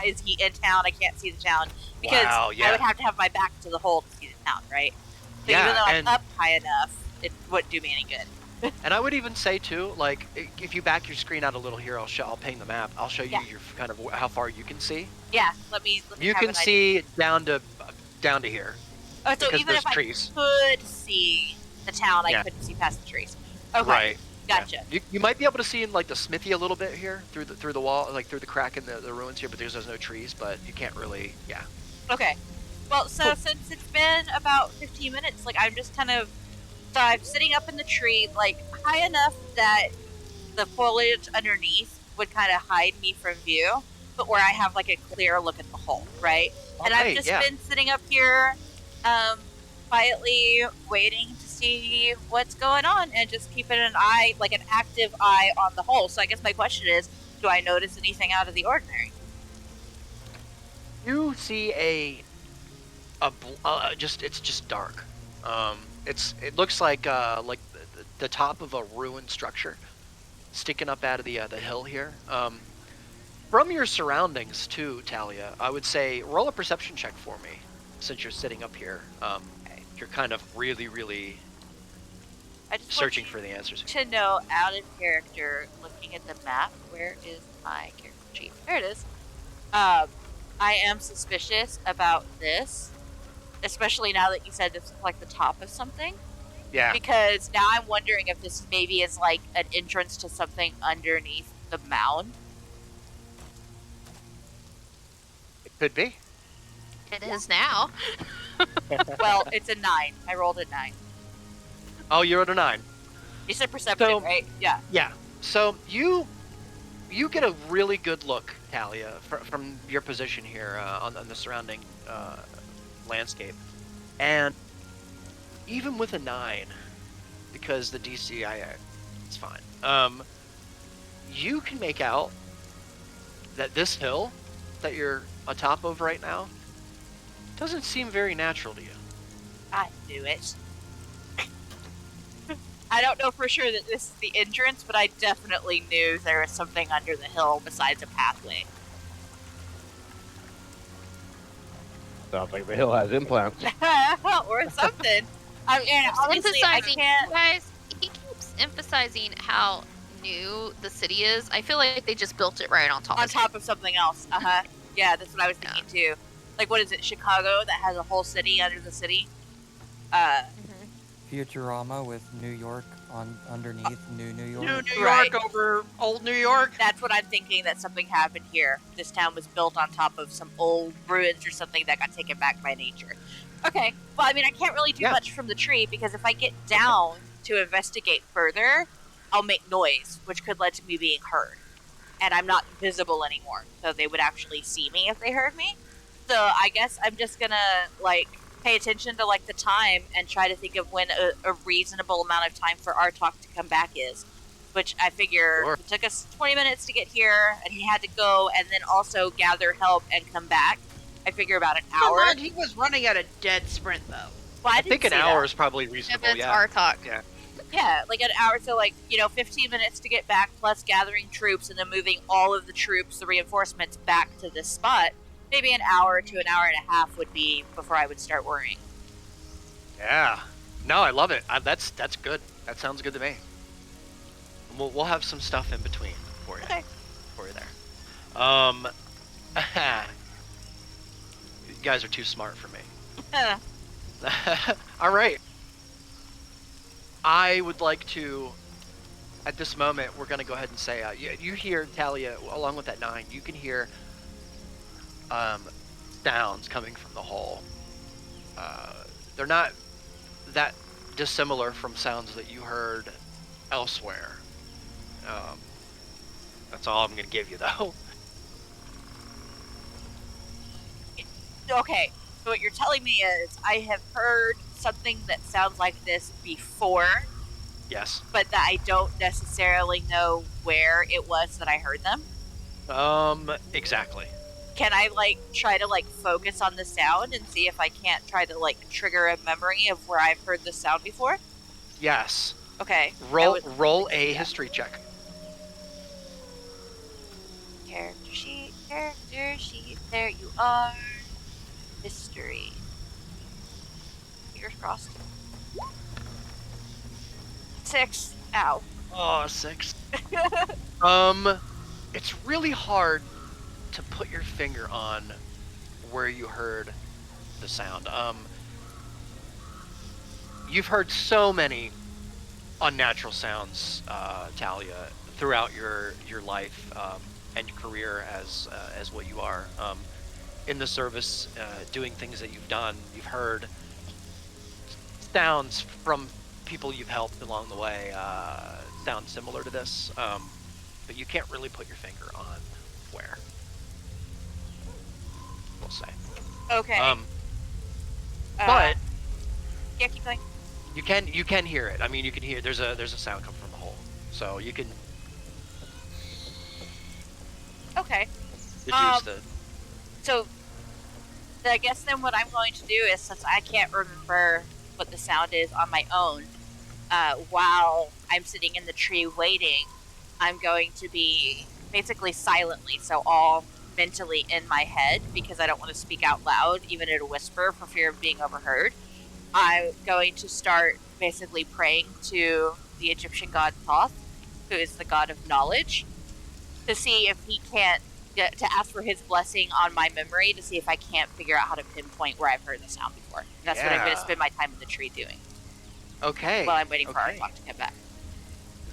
is he in town? I can't see the town because Wow, yeah. I would have to have my back to the hole to see the town, right? So Yeah, even though I'm and- up high enough, it wouldn't do me any good. And I would even say too, if you back your screen out a little here, I'll ping the map. I'll show you Yeah. your kind of how far you can see. Yeah, let me You have can an see down to here. idea. Oh, so because even there's if trees. I could see the town, I Yeah. couldn't see past the trees. Okay, Right. gotcha. Yeah. You might be able to see in the smithy a little bit here through the wall, through the crack in the ruins here, but there's no trees, but you can't really. Yeah. Okay. Well, so since it's been about 15 minutes, I'm just kind of, so I'm sitting up in the tree, high enough that the foliage underneath would kind of hide me from view, but where I have a clear look at the hole, right? And I've Okay, just yeah. been sitting up here, quietly waiting to see what's going on and just keeping an eye, an active eye on the hole. So I guess my question is, do I notice anything out of the ordinary? You see it's just dark. It looks like the top of a ruined structure sticking up out of the hill here. From your surroundings too, Talia, I would say roll a perception check for me since you're sitting up here. You're kind of really I just searching want for the answers. to know, out of character, looking at the map, where is my character sheet? There it is. I am suspicious about this, especially now that you said this is like the top of something. Yeah. Because now I'm wondering if this maybe is like an entrance to something underneath the mound. It could be. It is now. Well, it's a 9. I rolled a 9. Oh, you're at a 9. You said perception, So- right? Yeah. Yeah. So you get a really good look, Talia, from your position here on the surrounding landscape, and even with a 9, because the DC, it's fine. You can make out that this hill that you're on top of right now doesn't seem very natural to you. I knew it. I don't know for sure that this is the entrance, but I definitely knew there was something under the hill besides a pathway. Sounds like the hill has implants. Or something. I mean, honestly, I Emphasizing, can't. guys, he keeps emphasizing how new the city is. I feel like they just built it right on top. On of top of something else. Yeah, that's what I was thinking too. Like, what is it, Chicago, that has a whole city under the city? Futurama with New York on underneath New York. New York Right. over old New York. That's what I'm thinking, that something happened here. This town was built on top of some old ruins or something that got taken back by nature. Okay, well, I mean, I can't really do much from the tree, because if I get down to investigate further, I'll make noise, which could lead to me being heard. And I'm not visible anymore, so they would actually see me if they heard me. So I guess I'm just gonna, like, pay attention to, like, the time and try to think of when a reasonable amount of time for our talk to come back is. Which I figure Sure. it took us 20 minutes to get here, and he had to go and then also gather help and come back. I figure about an Come hour. on, he was running at a dead sprint though. Well, I didn't think an see hour that. is probably If reasonable. it's Yeah. our talk. Yeah, like an hour, so like, 15 minutes to get back, plus gathering troops and then moving all of the troops, the reinforcements, back to this spot. Maybe an hour to an hour and a half would be before I would start worrying. Yeah. No, I love it. That's good. That sounds good to me. We'll have some stuff in between for you. Okay. For you there. You guys are too smart for me. All right. I would like to, at this moment, we're going to go ahead and say, you hear, Talia, along with that 9, you can hear sounds coming from the hole. They're not that dissimilar from sounds that you heard elsewhere. That's all I'm going to give you, though. Okay, so what you're telling me is I have heard something that sounds like this before, Yes. but that I don't necessarily know where it was that I heard them. Exactly. Can I, like, try to, like, focus on the sound and see if I can't try to, like, trigger a memory of where I've heard the sound before? Yes. Okay. Roll a history check. Character sheet, there you are. History. Fingers crossed. 6. Ow. Oh, 6. It's really hard to put your finger on where you heard the sound. You've heard so many unnatural sounds, Talia, throughout your life and your career as what you are. In the service, doing things that you've done, you've heard sounds from people you've helped along the way, sound similar to this, but you can't really put your finger on where. We'll say. Okay. But yeah, keep going. you can hear it. I mean, you can hear there's a sound come from the hole, so you can Okay. deduce the. So, I guess then what I'm going to do is, since I can't remember what the sound is on my own, while I'm sitting in the tree waiting, I'm going to be basically silently, so all mentally in my head, because I don't want to speak out loud, even at a whisper, for fear of being overheard. I'm going to start basically praying to the Egyptian god Thoth, who is the god of knowledge, to see if he can't to ask for his blessing on my memory, to see if I can't figure out how to pinpoint where I've heard the sound before. And that's what I'm going to spend my time in the tree doing. Okay. While I'm waiting for our okay. talk to come back.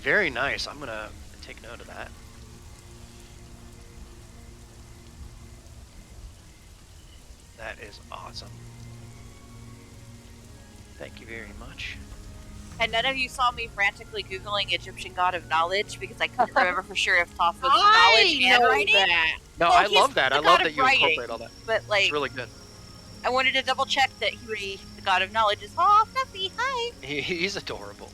Very nice. I'm gonna take note of that. That is awesome. Thank you very much. And none of you saw me frantically Googling Egyptian god of knowledge because I couldn't remember for sure if Thoth was knowledge and writing. That. No, Well, I he's love that. the I love god that of you writing. incorporate all that. But like, It's really good. I wanted to double check that he was the god of knowledge. Is oh, Fluffy, hi. He's adorable.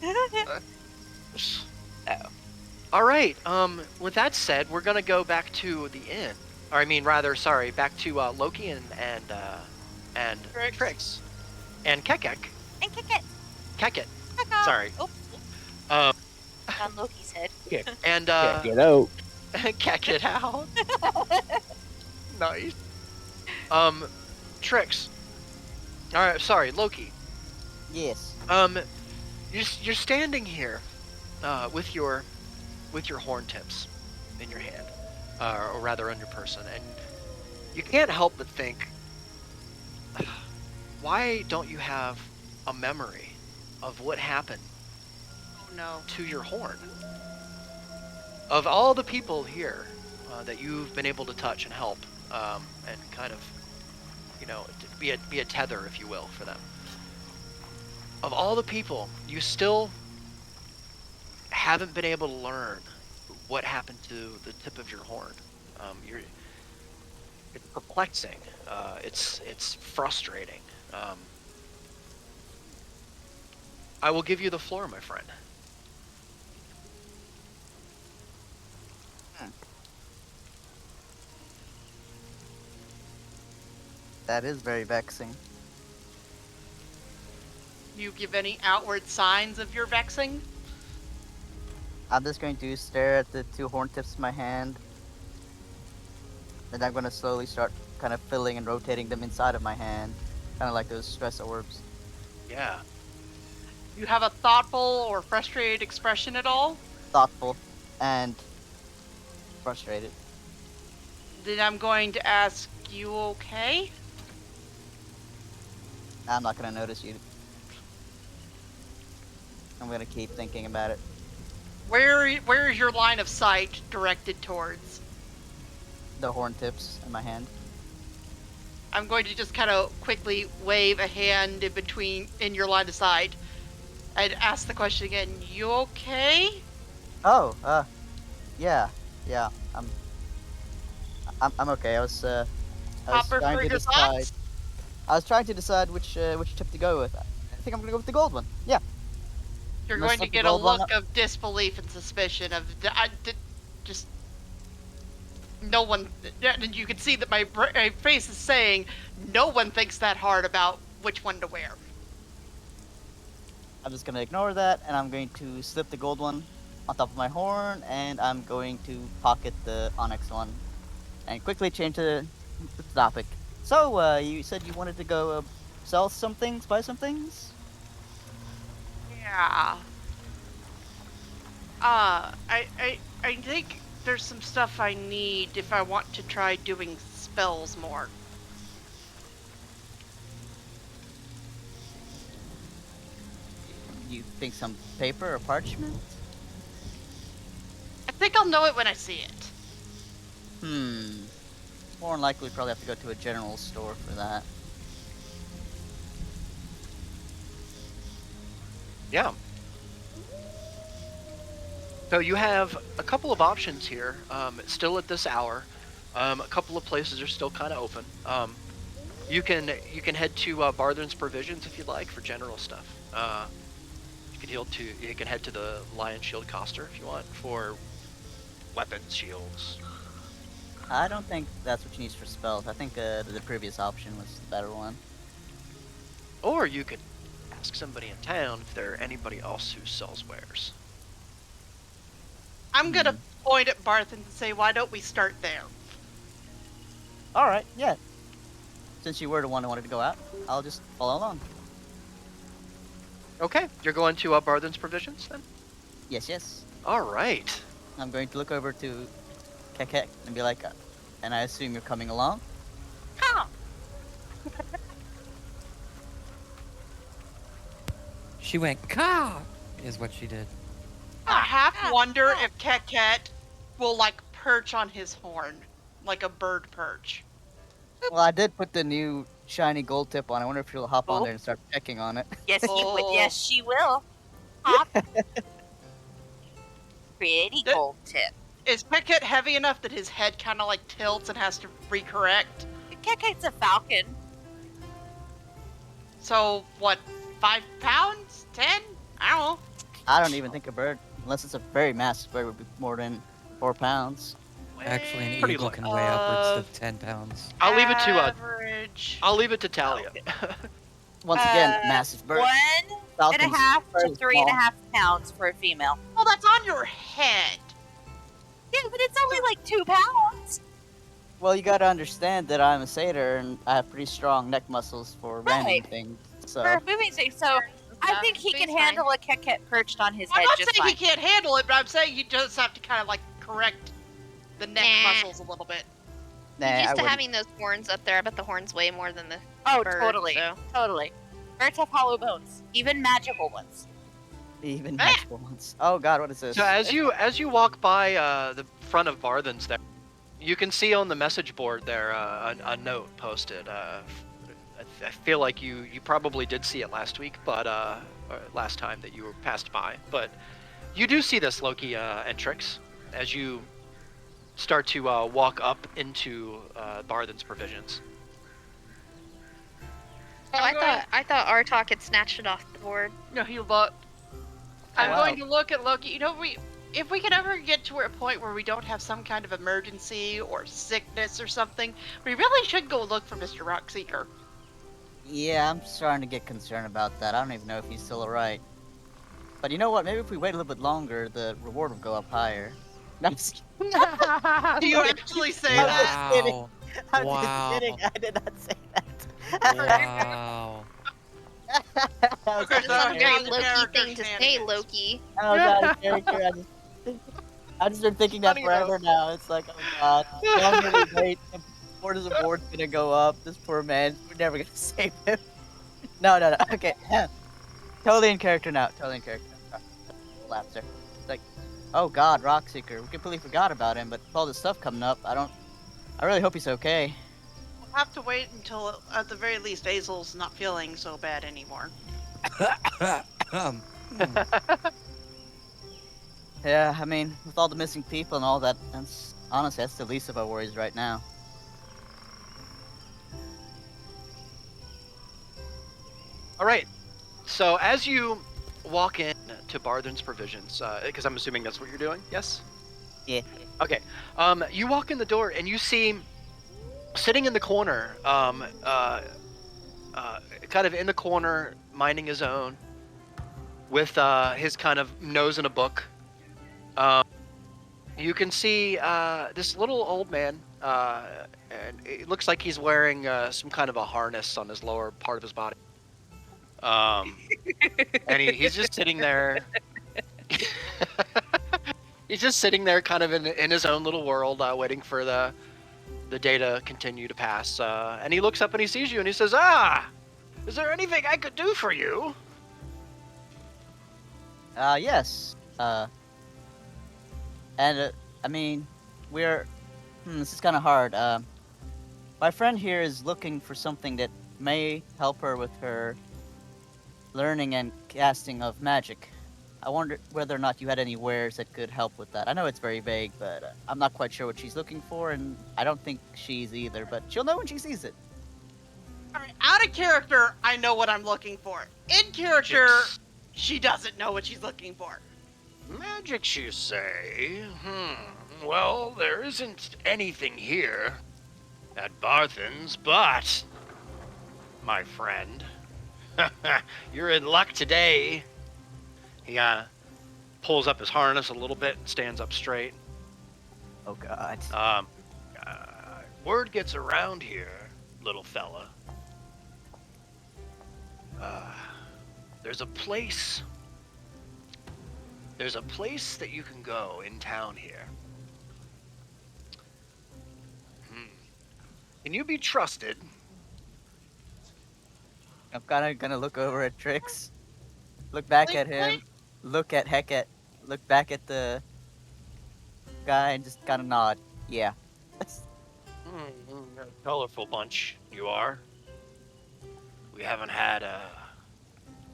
Oh. All right. With that said, we're gonna go back to the inn. Or I mean, rather, sorry, back to Loki and Trix and Kekek. And kick it. Keket. Kick off. Sorry. Oh, Um, on Loki's head. and Get out. Keket out. Nice. Trix. All right. Sorry, Loki. Yes. You're standing here, with your horn tips in your hand, or rather on your person, and you can't help but think, why don't you have a memory of what happened Oh no. to your horn? Of all the people here that you've been able to touch and help, and kind of, be a tether, if you will, for them. Of all the people, you still haven't been able to learn what happened to the tip of your horn. It's perplexing. It's frustrating. I will give you the floor, my friend. That is very vexing. You give any outward signs of your vexing? I'm just going to stare at the two horn tips in my hand. Then I'm going to slowly start kind of filling and rotating them inside of my hand. Kind of like those stress orbs. Yeah. You have a thoughtful or frustrated expression at all? Thoughtful and frustrated. Then I'm going to ask, you okay? I'm not going to notice you. I'm going to keep thinking about it. Where is your line of sight directed towards? The horn tips in my hand. I'm going to just kind of quickly wave a hand in your line of sight and ask the question again. You okay? Oh, yeah, I'm okay. I was Hopper, trying for to your decide. thoughts? I was trying to decide which tip to go with. I think I'm gonna go with the gold one. Yeah. You're Must going to have the get a gold one look up. of disbelief and suspicion of just no one. And you can see that my face is saying no one thinks that hard about which one to wear. I'm just gonna ignore that, and I'm going to slip the gold one on top of my horn, and I'm going to pocket the onyx one, and quickly change the topic. So, you said you wanted to go sell some things, buy some things? Yeah. I think there's some stuff I need if I want to try doing spells more. You think some paper or parchment? I think I'll know it when I see it. More than likely, we probably have to go to a general store for that. Yeah. So you have a couple of options here. Still at this hour, a couple of places are still kind of open. You can head to Barthen's Provisions if you'd like for general stuff. You can head to the Lion Shield Coster if you want for weapons, shields. I don't think that's what you need for spells. I think the previous option was the better one. Or you could ask somebody in town if there anybody else who sells wares. I'm gonna point at Barth and say, why don't we start there? Alright, yeah. Since you were the one who wanted to go out, I'll just follow along. Okay, you're going to Barthen's Provisions then? Yes, yes. All right. I'm going to look over to Kekek and be like, and I assume you're coming along? Come. She went, "Ka!" is what she did. I half ah, wonder ah. if Keket will like perch on his horn, like a bird perch. Well, I did put the new shiny gold tip on. I wonder if she'll hop on Oh. there and start checking on it. Yes, he would. Oh. Yes, she will. Hop. Pretty That- gold tip. Is Keket heavy enough that his head kind of like tilts and has to recorrect? Kekate's a falcon. So what? 5 pounds? 10? I don't know. I don't even think a bird, unless it's a very massive bird, would be more than 4 pounds. Actually, an Pretty eagle light. can weigh upwards to 10 pounds. I'll leave it to average. I'll leave it to Talia. Once again, Uh, massive bird. 1.5 to very 3.5 pounds for a female. Well, that's on your head. Yeah, but it's only like 2 pounds. Well, you gotta understand that I'm a satyr and I have pretty strong neck muscles for random Right. things. So, For a moving thing, so I Yeah, think he can he's fine. handle a Keket perched on his I'm head not just saying fine. he can't handle it, but I'm saying he just have to kind of like correct the neck Nah. muscles a little bit. nah, He's I used to wouldn't. having those horns up there. I bet the horns weigh more than the Oh, bird, totally. so. Totally. Birds have hollow bones, even magical ones. Even Ah! magical ones. Oh god, what is this? So as you walk by the front of Barthen's there, you can see on the message board there a note posted. I feel like you probably did see it last week, but or last time that you were passed by. But you do see this Loki Entrix as you start to walk up into Barthen's Provisions. Oh, I'm going- I thought Artok had snatched it off the board. No, he looked. I'm wow. going to look at Loki. You know, if we could ever get to a point where we don't have some kind of emergency or sickness or something, we really should go look for Mr. Rockseeker. Yeah, I'm starting to get concerned about that. I don't even know if he's still alright. But you know what? Maybe if we wait a little bit longer, the reward will go up higher. No, I'm just kidding. Do you actually say I'm that? just kidding. Wow. I'm Wow. just kidding. I did not say that. Wow. That was Okay, That's so not a I'm very getting the Loki character thing to say, shenanigans. Loki. Oh god, a character. I've just been thinking that Funny forever now. It's like, oh god, the longer we wait, the more the reward's gonna go up. This poor man, we're never gonna save him. No. Okay, totally in character now. Totally in character. Laughter. It's like, oh god, Rockseeker. We completely forgot about him, but with all this stuff coming up, I really hope he's okay. We'll have to wait until, at the very least, Azel's not feeling so bad anymore. Hmm. Yeah, I mean, with all the missing people and all that, honestly, that's the least of our worries right now. All right. So as you walk in to Barthen's Provisions, because I'm assuming that's what you're doing, yes? Yeah. Okay. You walk in the door and you see, sitting in the corner, kind of in the corner, minding his own, with his kind of nose in a book. You can see this little old man, and it looks like he's wearing some kind of a harness on his lower part of his body. And he's just sitting there. He's just sitting there, kind of in his own little world, waiting for the day to continue to pass. And he looks up and he sees you and he says, "Ah, is there anything I could do for you?" Yes. I mean, this is kind of hard. My friend here is looking for something that may help her with her learning and casting of magic. I wonder whether or not you had any wares that could help with that. I know it's very vague, but I'm not quite sure what she's looking for, and I don't think she's either, but she'll know when she sees it. Alright, out of character, I know what I'm looking for. In character, she doesn't know what she's looking for. Magic, you say? Well, there isn't anything here at Barthen's, but, my friend, you're in luck today. He pulls up his harness a little bit and stands up straight. Oh god. Word gets around here, little fella. There's a place. There's a place that you can go in town here. Can you be trusted? I'm kind of gonna look over at Trix, look back at him, look at Heket, look back at the guy, and just kind of nod. Yeah. You're a colorful bunch, you are. We haven't had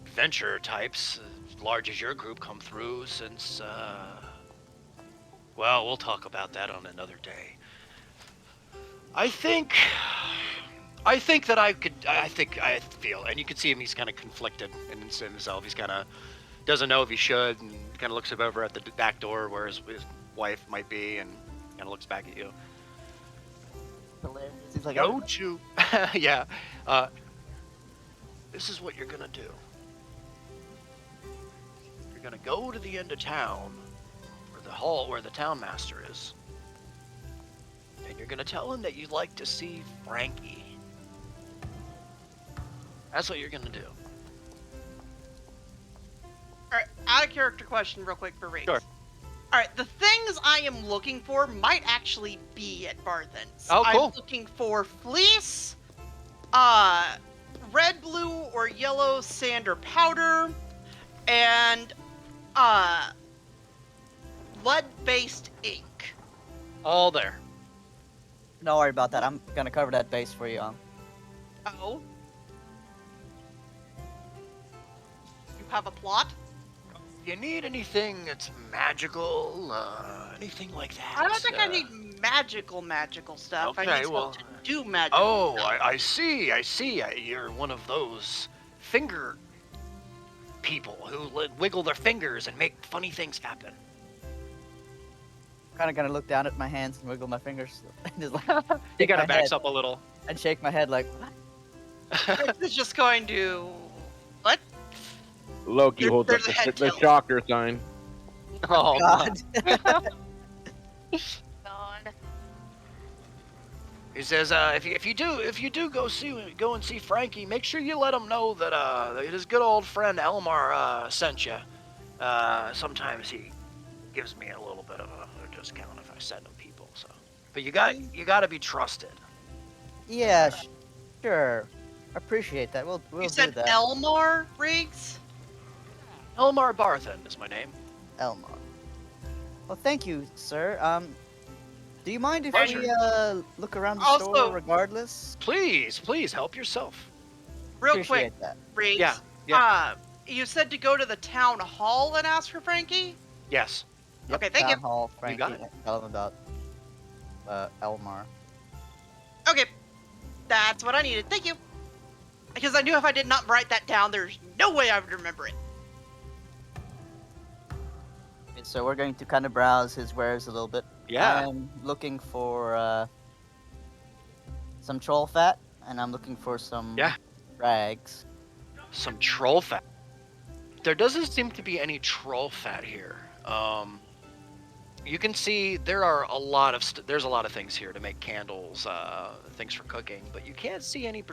adventure types as large as your group come through since, well, we'll talk about that on another day. I think that I feel, and you can see him, he's kind of conflicted in himself. He's kind of doesn't know if he should, and kind of looks over at the back door where his wife might be, and kind of looks back at you. Hilarious. He's like, Go to, yeah. This is what you're gonna do. You're gonna go to the end of town, where the hall, where the town master is, and you're gonna tell him that you'd like to see Frankie. That's what you're gonna do. Alright, out of character question real quick for Riggs. Sure. Alright, the things I am looking for might actually be at Barthen's. Oh, cool. I'm looking for fleece, red, blue, or yellow sand or powder, and lead-based ink. All there. Don't worry about that. I'm gonna cover that base for you. Oh. You have a plot? You need anything that's magical, anything like that? I don't think I need magical stuff. I okay, need well- stuff to do magical. Oh, stuff. I see. You're one of those finger people who wiggle their fingers and make funny things happen. Kind of gonna look down at my hands and wiggle my fingers, and just like You shake gotta my backs head up a little. and shake my head like, what? This is just going to... What? Loki holds there's up a head the tilt. shocker sign. Oh, God. God. He says, if you do go and see Frankie, make sure you let him know that his good old friend Elmar sent you. Sometimes he gives me a little bit of a discount if I send him people. So, but you got to be trusted. Yeah, sure. Appreciate that. We'll You do said that. Elmar Riggs? Elmar Barthen is my name. Elmar. Well, thank you, sir. Do you mind if Pleasure. we look around the Also- store regardless? Please help yourself. Real Appreciate quick, that. Riggs. Yeah. You said to go to the town hall and ask for Frankie? Yes. Okay, thank you. Town Hall, Frankie, got it. tell him about Elmar. Okay, that's what I needed. Thank you. Because I knew if I did not write that down, there's no way I would remember it. Okay, so we're going to kind of browse his wares a little bit. Yeah. I'm looking for some troll fat, and I'm looking for some Yeah. rags. Some troll fat. There doesn't seem to be any troll fat here. You can see there are a lot of there's a lot of things here to make candles, things for cooking, but you can't see any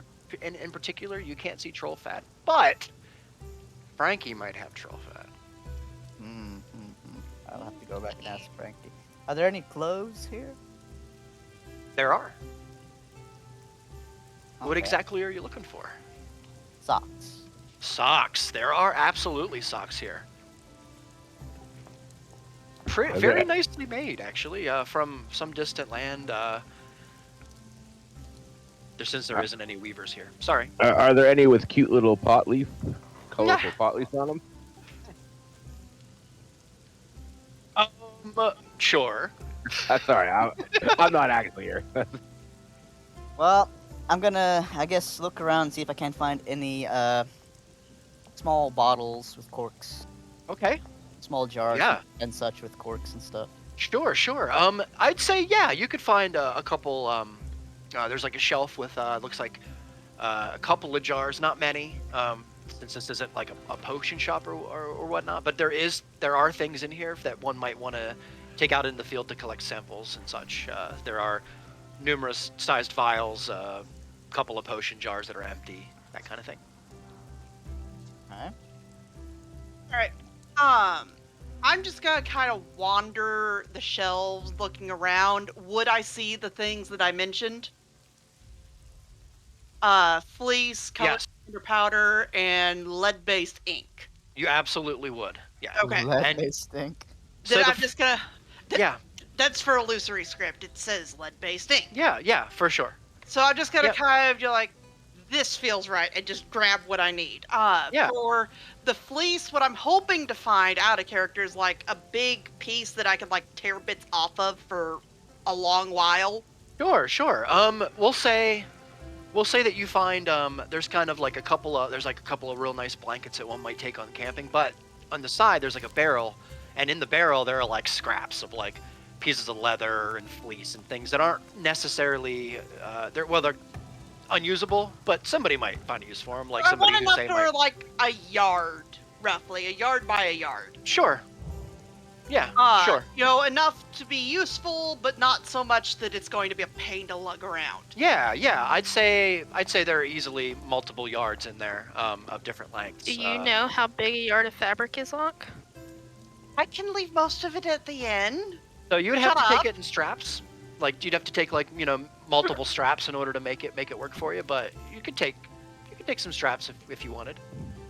in particular. You can't see troll fat, but Frankie might have troll fat. I'll have to go back and ask Frankie. Are there any clothes here? There are. What Okay. exactly are you looking for? Socks. Socks. There are absolutely socks here. Okay. Very nicely made, actually, from some distant land. Since there isn't any weavers here. Sorry. Are there any with cute little colorful pot leaves on them? Sure. Sorry, I'm not actually here. Well, I'm gonna, I guess, look around and see if I can find any small bottles with corks, Okay. small jars Yeah. and such with corks and stuff. Sure. I'd say yeah, you could find a couple. There's like a shelf with looks like a couple of jars, not many. Since this isn't like a potion shop or whatnot, but there are things in here that one might want to take out in the field to collect samples and such. There are numerous sized vials, a couple of potion jars that are empty, that kind of thing. Alright. Alright. I'm just gonna kind of wander the shelves looking around. Would I see the things that I mentioned? Fleece, colored Yes, powder, and lead-based ink. you absolutely would. Yeah. Okay. Let And me stink. so Then the I'm just gonna. yeah, That's for illusory script. It says lead-based ink. yeah, for sure. So I'm just gonna Yep. kind of just like, this feels right, and just grab what I need. Yeah. For the fleece, what I'm hoping to find out of character is like a big piece that I can like tear bits off of for a long while. Sure. We'll say that you find there's kind of like a couple of real nice blankets that one might take on camping, but on the side there's like a barrel, and in the barrel there are like scraps of like pieces of leather and fleece and things that aren't necessarily they're unusable, but somebody might find a use for them, like I somebody want who enough say for might. like a yard, roughly, a yard by a yard. Sure. Yeah. Sure. You know, enough to be useful, but not so much that it's going to be a pain to lug around. Yeah. I'd say there are easily multiple yards in there of different lengths. Do you know how big a yard of fabric is, Locke? I can leave most of it at the end. So you would have Shut to take up. it in straps. Like you'd have to take multiple straps in order to make it work for you. But you could take some straps if you wanted.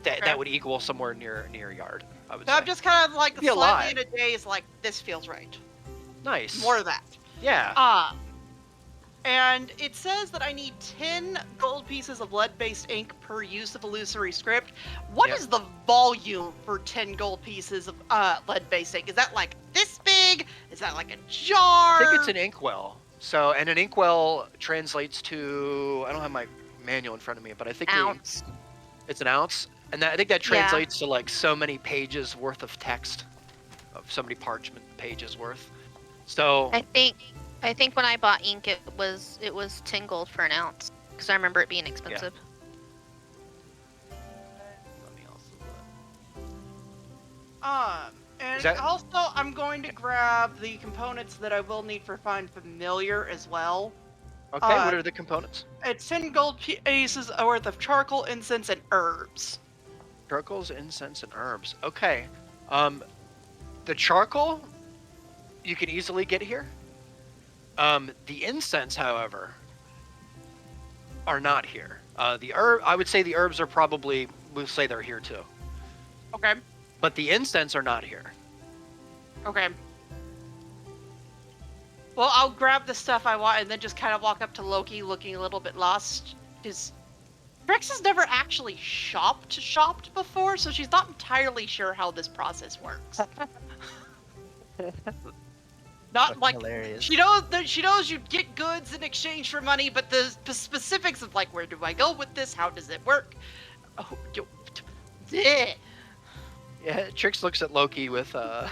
Okay. That would equal somewhere near your yard, I would So say. I'm just kind of like Be a slightly lie. in a daze, like this feels right. Nice. More of that. Yeah. And it says that I need 10 gold pieces of lead-based ink per use of illusory script. What Yeah. is the volume for 10 gold pieces of lead-based ink? Is that like this big? Is that like a jar? I think it's an inkwell. So, and an inkwell translates to, I don't have my manual in front of me, but I think Ounce. it's an ounce. And I think that Yeah. translates to like so many pages worth of text, of so many parchment pages worth. So, I think when I bought ink, it was 10 gold for an ounce because I remember it being expensive. let me also And Is that- also I'm going to grab the components that I will need for Find Familiar as well. okay, what are the components? It's 10 gold pieces worth of charcoal, incense, and herbs. Charcoals, incense, and herbs. Okay. The charcoal you can easily get here. The incense, however, are not here. The herb, I would say the herbs are probably, we'll say they're here too. Okay. But the incense are not here. Okay. Well, I'll grab the stuff I want and then just kind of walk up to Loki looking a little bit lost. Because Trix has never actually shopped before, so she's not entirely sure how this process works. Not Fucking like hilarious. she knows you get goods in exchange for money, but the specifics of like where do I go with this? How does it work? Oh, yeah. Yeah, Trix looks at Loki with a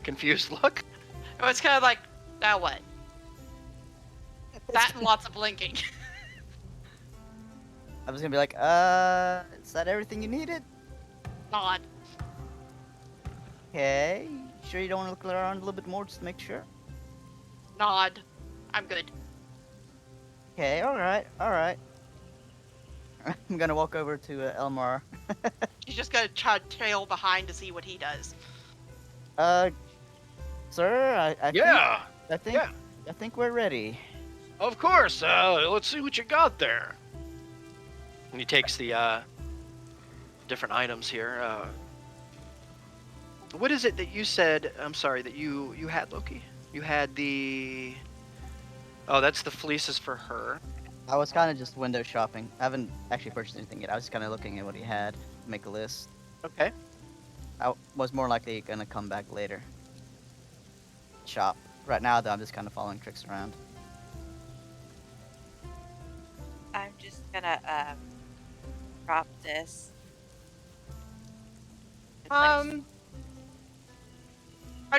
confused look. It's kind of like, now what? That and lots of blinking. I was gonna be like, is that everything you needed? Nod. Okay. Sure you don't want to look around a little bit more just to make sure? Nod. I'm good. Okay, alright. I'm gonna walk over to Elmar. She's just gonna try to trail behind to see what he does. Sir, Yeah, I think we're ready. of course. Let's see what you got there. And he takes the different items here. What is it that you said? I'm sorry, that you had, Loki. You had the. Oh, that's the fleeces for her. I was kind of just window shopping. I haven't actually purchased anything yet. I was just kind of looking at what he had, make a list. Okay. I was more likely gonna come back later. Shop. Right now, though, I'm just kind of following Trix around. I'm just gonna drop this. I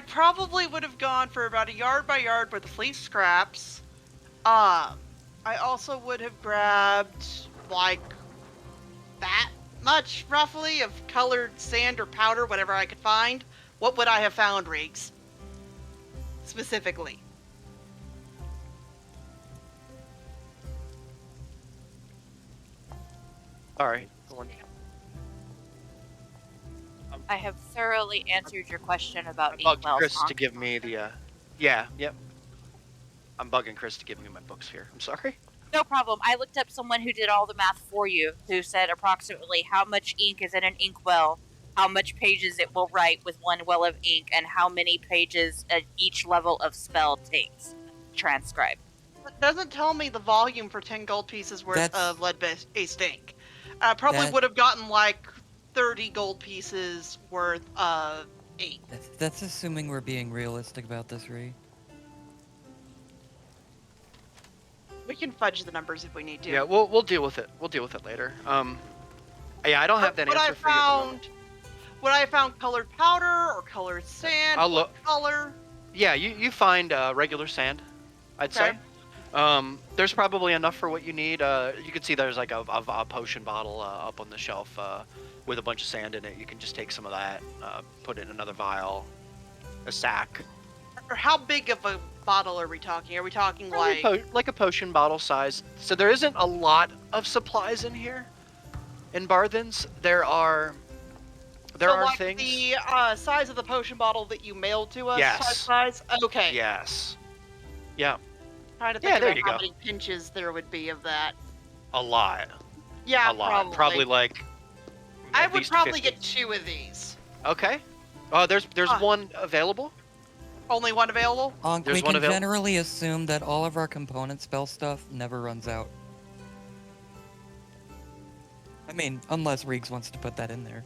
probably would have gone for about a yard by yard with the fleece scraps. I also would have grabbed like that much roughly of colored sand or powder, whatever I could find. What would I have found, Riggs? Specifically. All right. I have thoroughly answered your question about I bugged inkwells. Chris to give me the. Yep. I'm bugging Chris to give me my books here. I'm sorry. No problem. I looked up someone who did all the math for you, who said approximately how much ink is in an inkwell, how much pages it will write with one well of ink, and how many pages each level of spell takes. Transcribe. It doesn't tell me the volume for 10 gold pieces worth That's- of lead-based ink. Probably That- would have gotten like 30 gold pieces worth of ink. That's assuming we're being realistic about this, Ree. We can fudge the numbers if we need to. Yeah, we'll deal with it. We'll deal with it later. Yeah, I don't have that What answer I for you. At the moment. found, what I found colored powder or colored sand. I'll what look. color. Yeah, you find regular sand, I'd say. There's probably enough for what you need. You can see there's like a potion bottle up on the shelf with a bunch of sand in it. You can just take some of that, put it in another vial, a sack. Or how big of a bottle are we talking? Are we talking like? Like a potion bottle size. So there isn't a lot of supplies in here. In Barthens, there are like things. The size of the potion bottle that you mailed to us. Yes. Size. Okay. Yes. Yeah, Trying to think there about you how go. many pinches there would be of that. a lot. Yeah, A lot. Probably like. I at would least probably 50. get 2 of these. Okay. There's one available. Only one available. There's We one can available. generally assume that all of our component spell stuff never runs out. I mean, unless Reeks wants to put that in there.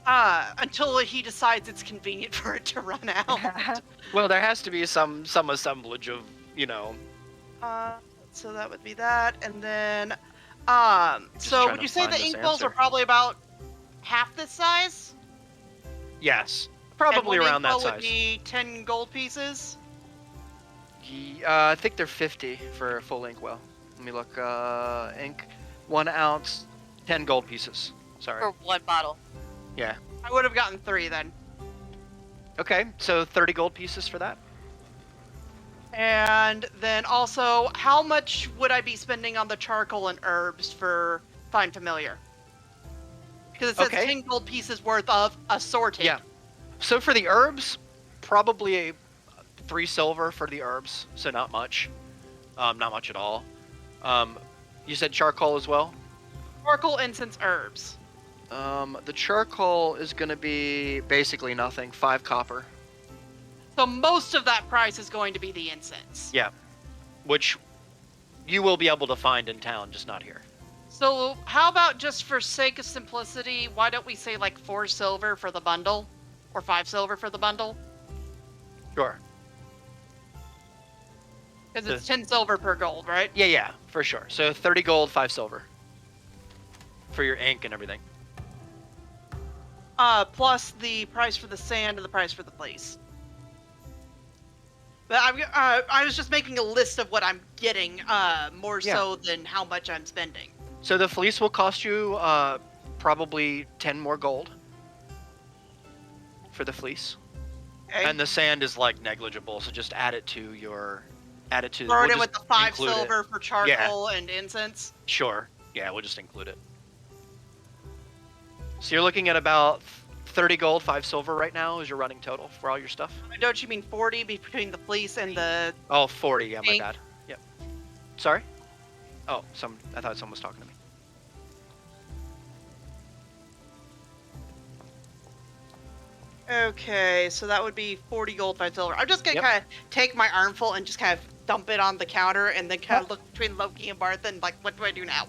Until he decides it's convenient for it to run out. Well, there has to be some assemblage of So that would be that, and then, so trying would to you say find the this inkwells answer. are probably about half this size? Yes, And probably one around that inkwell would size. be 10 gold pieces. I think they're 50 for a full inkwell. Let me look. Ink, 1 ounce, 10 gold pieces. Sorry. For one bottle. Yeah. I would have gotten 3 then. Okay, so 30 gold pieces for that. And then also, how much would I be spending on the charcoal and herbs for Find Familiar? Because it says Okay. 10 gold pieces worth of assorted. Yeah. So for the herbs, probably 3 silver for the herbs. So not much. Not much at all. You said charcoal as well? Charcoal, incense, herbs. The charcoal is going to be basically nothing. 5 copper. So most of that price is going to be the incense. Yeah. Which you will be able to find in town, just not here. So how about just for sake of simplicity, why don't we say like 4 silver for the bundle? Or 5 silver for the bundle? Sure. Because it's 10 silver per gold, right? Yeah, for sure. So 30 gold, 5 silver. For your ink and everything. Plus the price for the sand and the price for the place. But I was just making a list of what I'm getting, more so than how much I'm spending. So the fleece will cost you probably 10 more gold for the fleece. Okay. And the sand is like negligible, so just add it to your Throw it we'll in with just the 5 include it. silver for charcoal and incense. Sure. Yeah, we'll just include it. So you're looking at about 30 gold, 5 silver right now is your running total for all your stuff? Don't you mean 40 between the fleece and the... Oh, 40. Yeah, my Ink. bad. Yep. Sorry? Oh, I thought someone was talking to me. Okay, so that would be 40 gold, 5 silver. I'm just gonna Yep. kind of take my armful and just kind of dump it on the counter and then kind of look between Loki and Barth and like, what do I do now?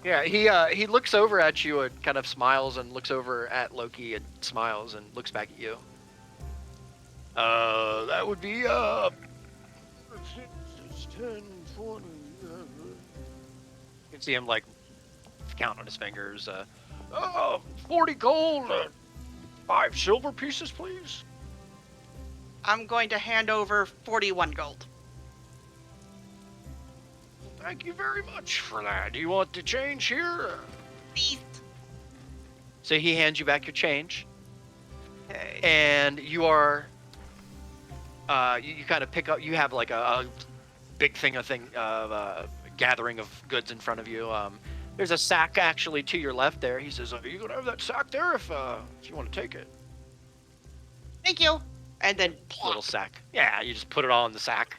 Yeah, he looks over at you and kind of smiles and looks over at Loki and smiles and looks back at you. That would be 10, 20. You can see him like count on his fingers. 40 gold, 5 silver pieces, please. I'm going to hand over 41 gold. Thank you very much for that. Do you want the change here? Please. So he hands you back your change. Okay. And you are you kind of pick up, you have like a big thing of gathering of goods in front of you. There's a sack actually to your left there. He says, "Are you gonna have that sack there if you want to take it?" Thank you. And then Little plop, sack. Yeah, you just put it all in the sack.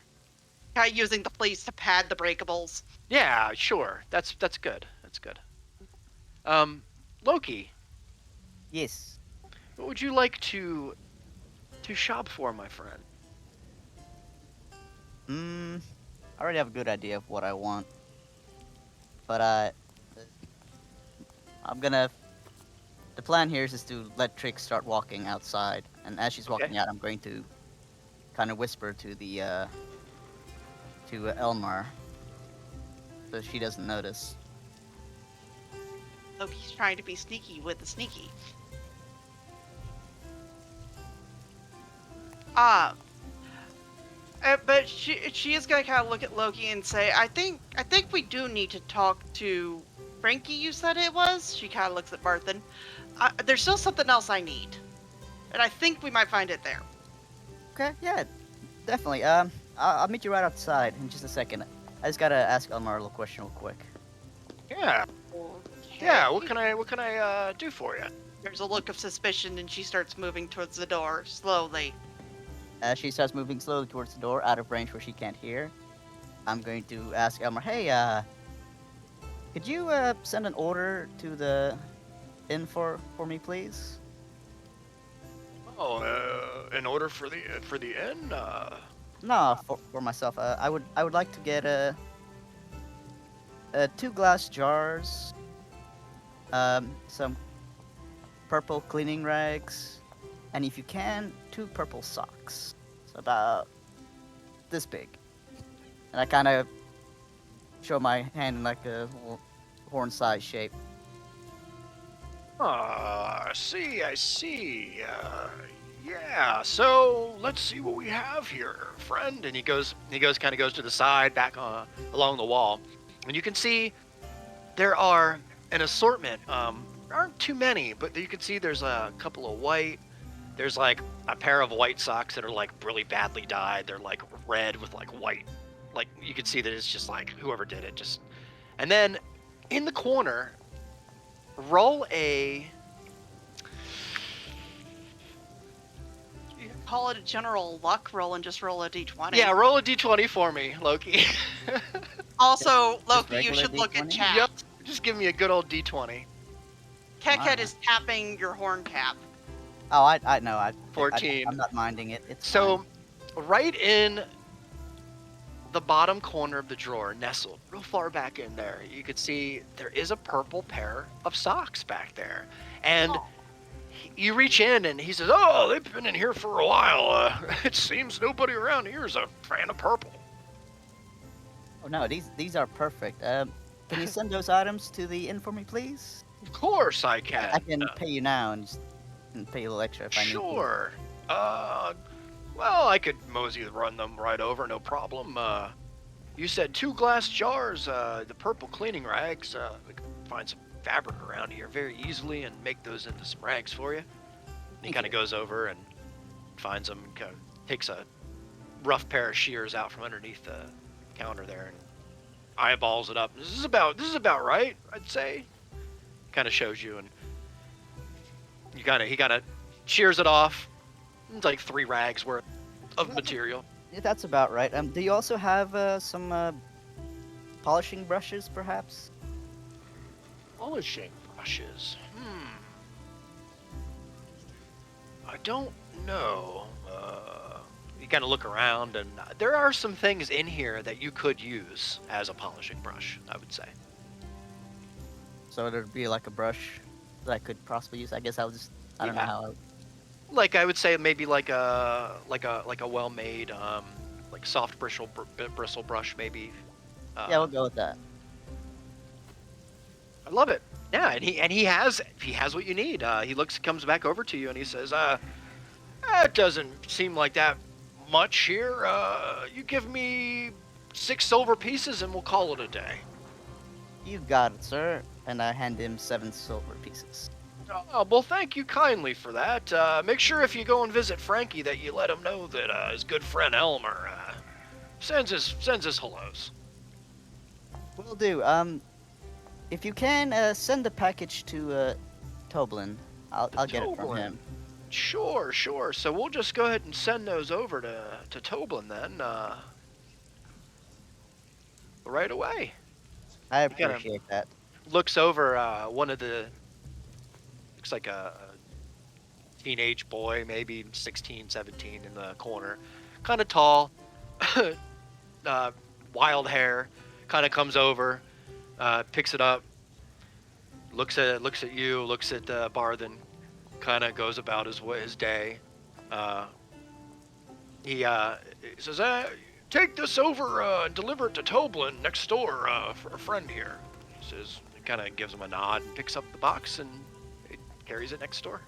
kind of using the fleece to pad the breakables. Yeah, sure. That's good. That's good. Loki, Yes. what would you like to shop for, my friend? I already have a good idea of what I want, but I'm gonna. The plan here is just to let Trix start walking outside, and as she's Okay. walking out, I'm going to kind of whisper to the to Elmar, so she doesn't notice. Loki's trying to be sneaky with the sneaky. But she is gonna kind of look at Loki and say, I think we do need to talk to Frankie. You said it was. She kind of looks at Marthin. There's still something else I need, and I think we might find it there. Okay, yeah, definitely. I'll meet you right outside in just a second. I just gotta ask Elmar a little question real quick. Yeah. Yeah. What can I do for you? There's a look of suspicion, and she starts moving towards the door slowly. As she starts moving slowly towards the door, out of range where she can't hear, I'm going to ask Elmar, hey, could you send an order to the inn for me, please? Oh, in order for the inn. No, for myself. I would like to get 2 glass jars, some purple cleaning rags, and if you can, 2 purple socks. So about this big. And I kind of show my hand in like a little horn-sized shape. I see. Yeah. So let's see what we have here, friend. And he goes to the side, back along the wall, and you can see there are an assortment. Aren't too many, but you can see there's a couple of white. There's like a pair of white socks that are like really badly dyed. They're like red with like white. Like you can see that it's just like whoever did it just. And then in the corner, roll a. You can call it a general luck roll and just roll a d20. Yeah, roll a d20 for me, Loki. Also, Just Loki, you regular should look at D20? chat. Yep. Just give me a good old d20. Kekhead Alright. is tapping your horn cap. Oh, I know. 14. I'm not minding it. It's So, right in the bottom corner of the drawer, nestled real far back in there, you could see there is a purple pair of socks back there. And Oh. you reach in and he says, "Oh, they've been in here for a while. It seems nobody around here is a fan of purple." Oh no, these are perfect. Can you send those items to the inn for me, please? Of course I can. I can pay you now and just pay you a little extra if I need to. Sure. Well, I could mosey run them right over, no problem. You said 2 glass jars, the purple cleaning rags. We can find some fabric around here very easily and make those into some rags for you. And he Thank kind of you. goes over and finds them and kind of takes a rough pair of shears out from underneath the counter there and eyeballs it up. This is about right, I'd say. Kind of shows you, and he kind of shears it off. It's like 3 rags worth of material. Yeah, that's about right. Do you also have some polishing brushes, perhaps? Polishing brushes. I don't know. You kind of look around, and there are some things in here that you could use as a polishing brush, I would say. So there'd be like a brush that I could possibly use. I guess I don't know Yeah. how. Like I would say, maybe like a well-made like soft bristle brush, maybe. Yeah, we'll go with that. I love it. Yeah, and he has what you need. He comes back over to you, and he says, "It doesn't seem like that much here. You give me 6 silver pieces, and we'll call it a day." You got it, sir. And I hand him 7 silver pieces. Oh, well, thank you kindly for that. Make sure if you go and visit Frankie that you let him know that his good friend Elmer sends his hellos. Will do. If you can, send the package to Toblin. I'll get it from Toblin. him. Sure. So we'll just go ahead and send those over to Toblin then, right away. I gotta- appreciate that. Looks over looks like a teenage boy, maybe 16, 17 in the corner. Kind of tall, wild hair, kind of comes over, picks it up, looks at you, looks at Barthen, kind of goes about his day. He says, take this over and deliver it to Toblin next door for a friend here. He says, kind of gives him a nod and picks up the box and carries it next door.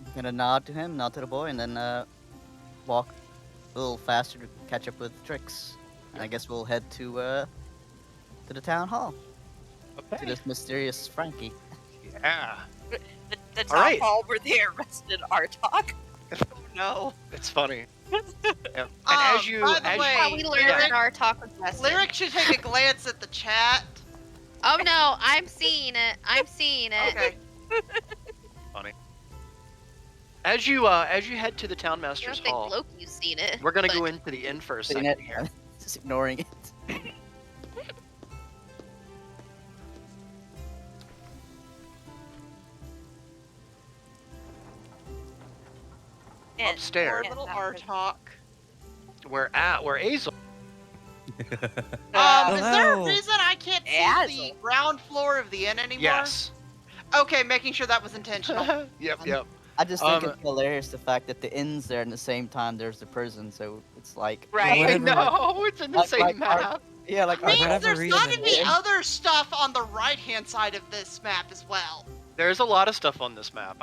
I'm gonna nod to him, nod to the boy, and then walk a little faster to catch up with Trix. And I guess we'll head to the town hall to this mysterious Frankie. Yeah. The All town right. hall where they arrested Artok. No. It's funny. Yeah. And as you, by the as way, How we learned Lyric- that our talk was best. Lyric should take a glance at the chat. Oh no, I'm seeing it. I'm seeing it. Okay. as you head to the town I don't master's think hall, Loki's seen it. we're gonna but- go into the inn for a Seen second it? here. Just ignoring it. And Upstairs. Poor little Yeah, Artok. We're Azel. Is there a Hello. reason I can't see Azel. the ground floor of the inn anymore? Yes. Okay, making sure that was intentional. Yep. I just think Um, it's hilarious the fact that the inn's there and the same time there's the prison, so it's like Right. I Whatever. know, it's in the Like- same like our- map. yeah, like Means whatever there's reason gotta it be is. other stuff on the right-hand side of this map as well. There's a lot of stuff on this map.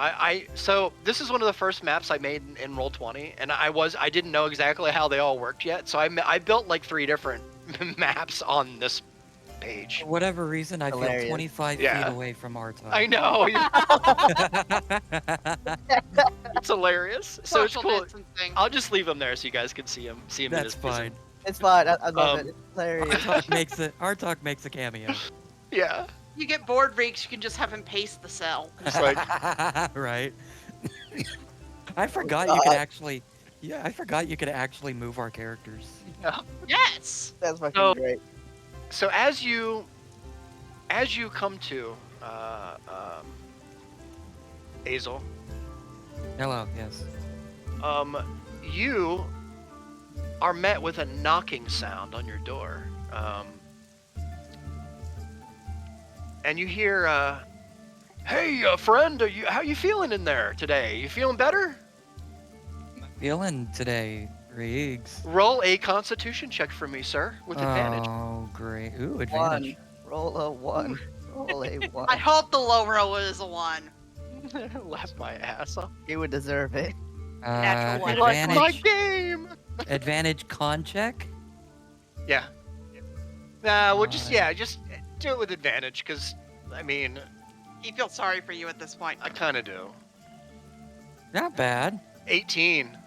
So this is one of the first maps I made in Roll20, and I didn't know exactly how they all worked yet, so I built like 3 different maps on this page. For whatever reason, I feel Hilarious. 25 Yeah. feet away from Artok. I know. It's hilarious. So it's Social cool. distancing. I'll just leave him there so you guys can see him. See him. in That's his prison. fine. it's fine. I love Um, it. It's hilarious. Artok makes a cameo. Yeah. You get bored, Reeks, you can just have him paste the cell. It's like, Right. I forgot you could actually. Yeah, I forgot you could actually move our characters. Yes! That's fucking So- great. so as you come to Azel, Hello. Yes. you are met with a knocking sound on your door. And you hear, "Hey, friend, how you feeling in there today? You feeling better? Feeling today, Riggs. Roll a Constitution check for me, sir, with advantage." Oh, great. Ooh, advantage. Roll a 1. Roll a 1. I hope the low roll is a 1. Laugh my ass off. You would deserve it. Natural one. My Advantage. game. Advantage con check. Yeah. Nah, we'll just Alright. just do it with advantage, because I mean, He feels sorry for you at this point. I kind of do. Not bad. 18.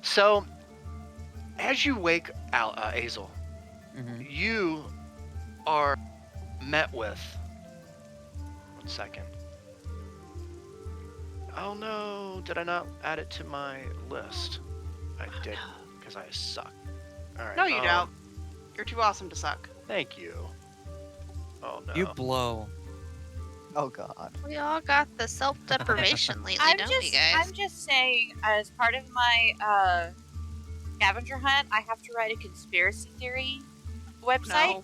So, as you wake Azel, hmm you are met with. 1 second. Oh no, did I not add it to my list? I did, because I suck. Alright. No, you don't. You're too awesome to suck. Thank you. Oh no. You blow. Oh god. We all got the self-deprivation lately, I'm don't just, we, guys? I'm just saying, as part of my scavenger hunt, I have to write a conspiracy theory website, No.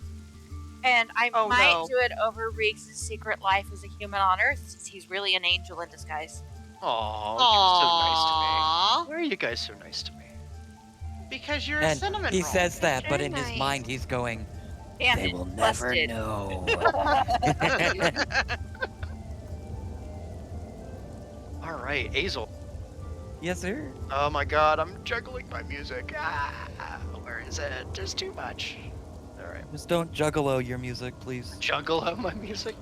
and I Oh, might no. do it over Riggs' secret life as a human on Earth, since he's really an angel in disguise. Aw, you're so nice to Aww. me. Why are you guys so nice to me? Because you're a And cinnamon he roll. says that, but Very in his nice. mind he's going, Damn they it, will never busted. know. All right, Azel. Yes, sir. Oh my god, I'm juggling my music. Where is it? There's too much. All right, Just don't juggalo your music, please. juggle up my music.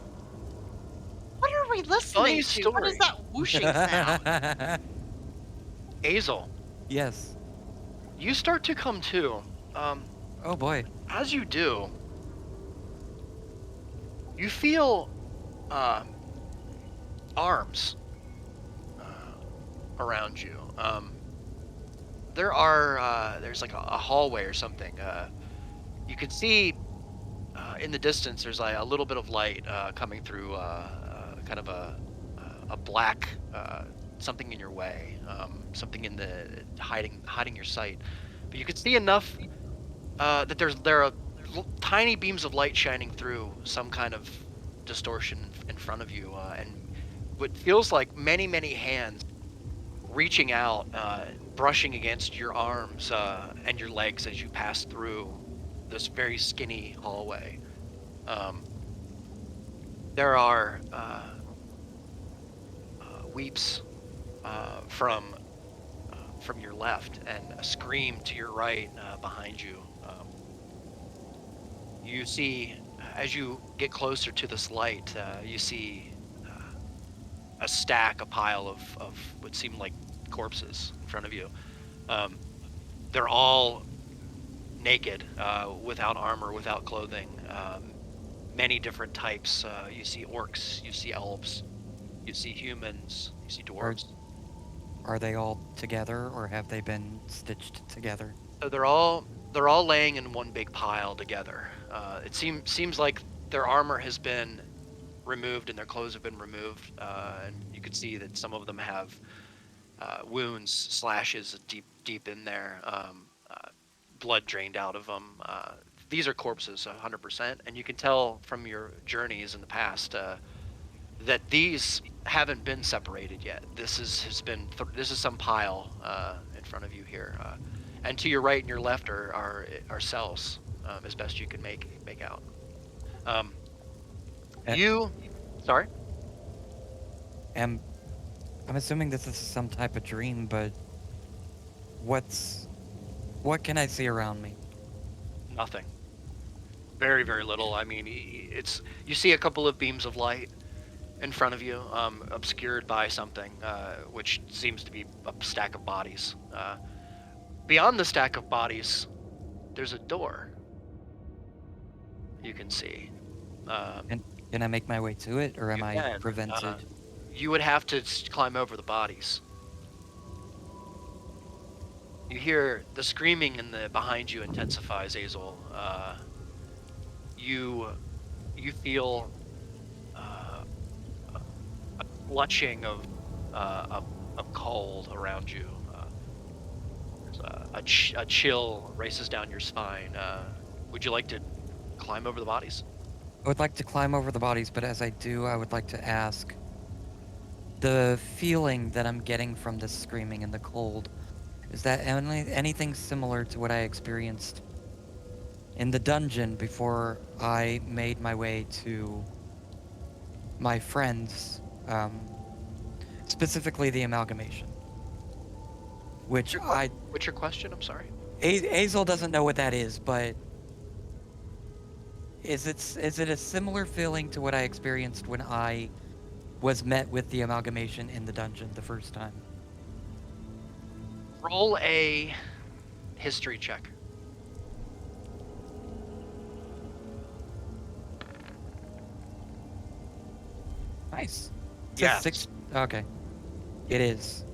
What are we listening to? What is story. that whooshing sound? Azel, Yes. you start to come to. Oh boy. As you do, You feel arms around you. There's like a hallway or something. You can see in the distance there's like a little bit of light coming through kind of a black something in your way, something in the hiding your sight. But you can see enough that there are tiny beams of light shining through some kind of distortion in front of you, and what feels like many hands reaching out, brushing against your arms and your legs as you pass through this very skinny hallway. There are weeps from your left and a scream to your right behind you. You see, as you get closer to this light, you see a pile of what seem like corpses in front of you. They're all naked, without armor, without clothing. Many different types. You see orcs, you see elves, you see humans, you see dwarves. Are they all together, or have they been stitched together? So they're all laying in one big pile together. It seems like their armor has been removed and their clothes have been removed, and you can see that some of them have wounds, slashes deep in there, blood drained out of them. These are corpses, 100%, and you can tell from your journeys in the past that these haven't been separated yet. This is some pile in front of you here, and to your right and your left are cells, as best you can make out. You, sorry. I'm assuming this is some type of dream, but what can I see around me? Nothing. Very little. I mean, you see a couple of beams of light in front of you, obscured by something, which seems to be a stack of bodies. Beyond the stack of bodies, there's a door you can see. And can I make my way to it, or am I can. prevented? You would have to climb over the bodies. You hear the screaming behind you intensifies, Azel. You feel a clutching of cold around you. There's a chill races down your spine. Would you like to climb over the bodies? I would like to climb over the bodies, but as I do, I would like to ask, the feeling that I'm getting from this screaming and the cold, is that anything similar to what I experienced in the dungeon before I made my way to my friends, specifically the amalgamation? Which What's your question? I'm sorry. Azel doesn't know what that is, but is it a similar feeling to what I experienced when I was met with the amalgamation in the dungeon the first time? Roll a history check. Nice. It says Yes. 6. Okay. It is.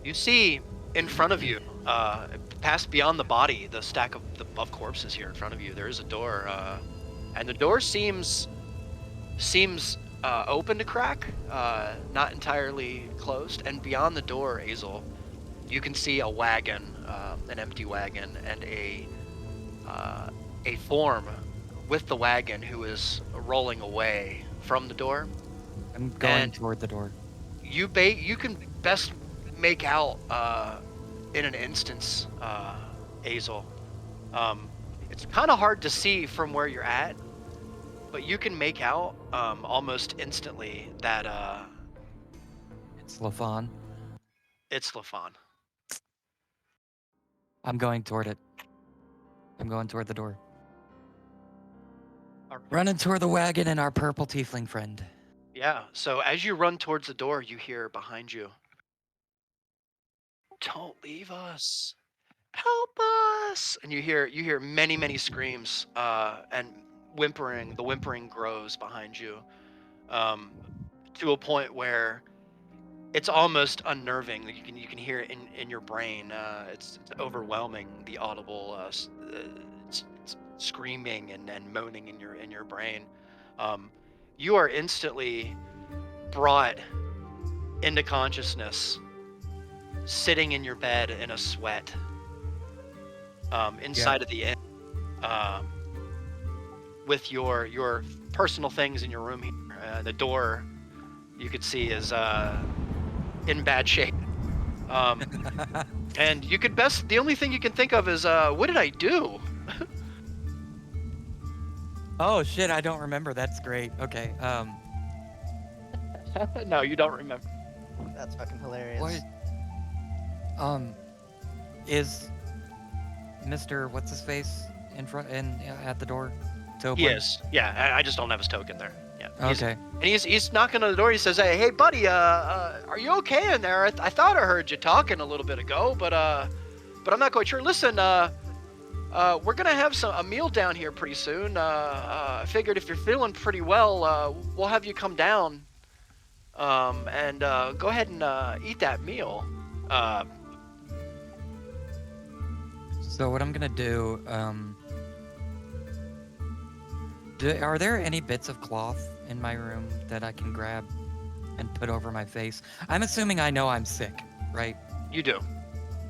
You see in front of you, past beyond the body, the stack of corpses here in front of you, there is a door, and the door seems open to crack, not entirely closed. And beyond the door, Azel, you can see a wagon, an empty wagon, and a form with the wagon who is rolling away from the door. I'm going And toward the door. You can best make out in an instance, Azel. It's kind of hard to see from where you're at, but you can make out almost instantly that It's Lafon. it's Lafon. I'm going toward it. I'm going toward the door. All right. Running toward the wagon and our purple tiefling friend. Yeah, so as you run towards the door, you hear behind you, "Don't leave us. help us! And you hear many screams, and whimpering. The whimpering grows behind you, to a point where it's almost unnerving. You can hear it in your brain. It's overwhelming. The audible it's screaming and moaning in your brain. You are instantly brought into consciousness, sitting in your bed in a sweat, inside of the inn, um, with your personal things in your room here. The door you could see is in bad shape. And you could the only thing you can think of is, what did I do? Oh shit, I don't remember. That's great. Okay. No, you don't remember. That's fucking hilarious. What? Is Mr. What's his face in front at the door to open? He is. Yeah, I just don't have his token there. Yeah. Okay. And he's knocking on the door. He says, "Hey, buddy, are you okay in there? I thought I heard you talking a little bit ago, but I'm not quite sure. Listen, we're gonna have a meal down here pretty soon. I figured if you're feeling pretty well, we'll have you come down, and go ahead and eat that meal." So what I'm gonna do, are there any bits of cloth in my room that I can grab and put over my face? I'm assuming I know I'm sick, right? You do.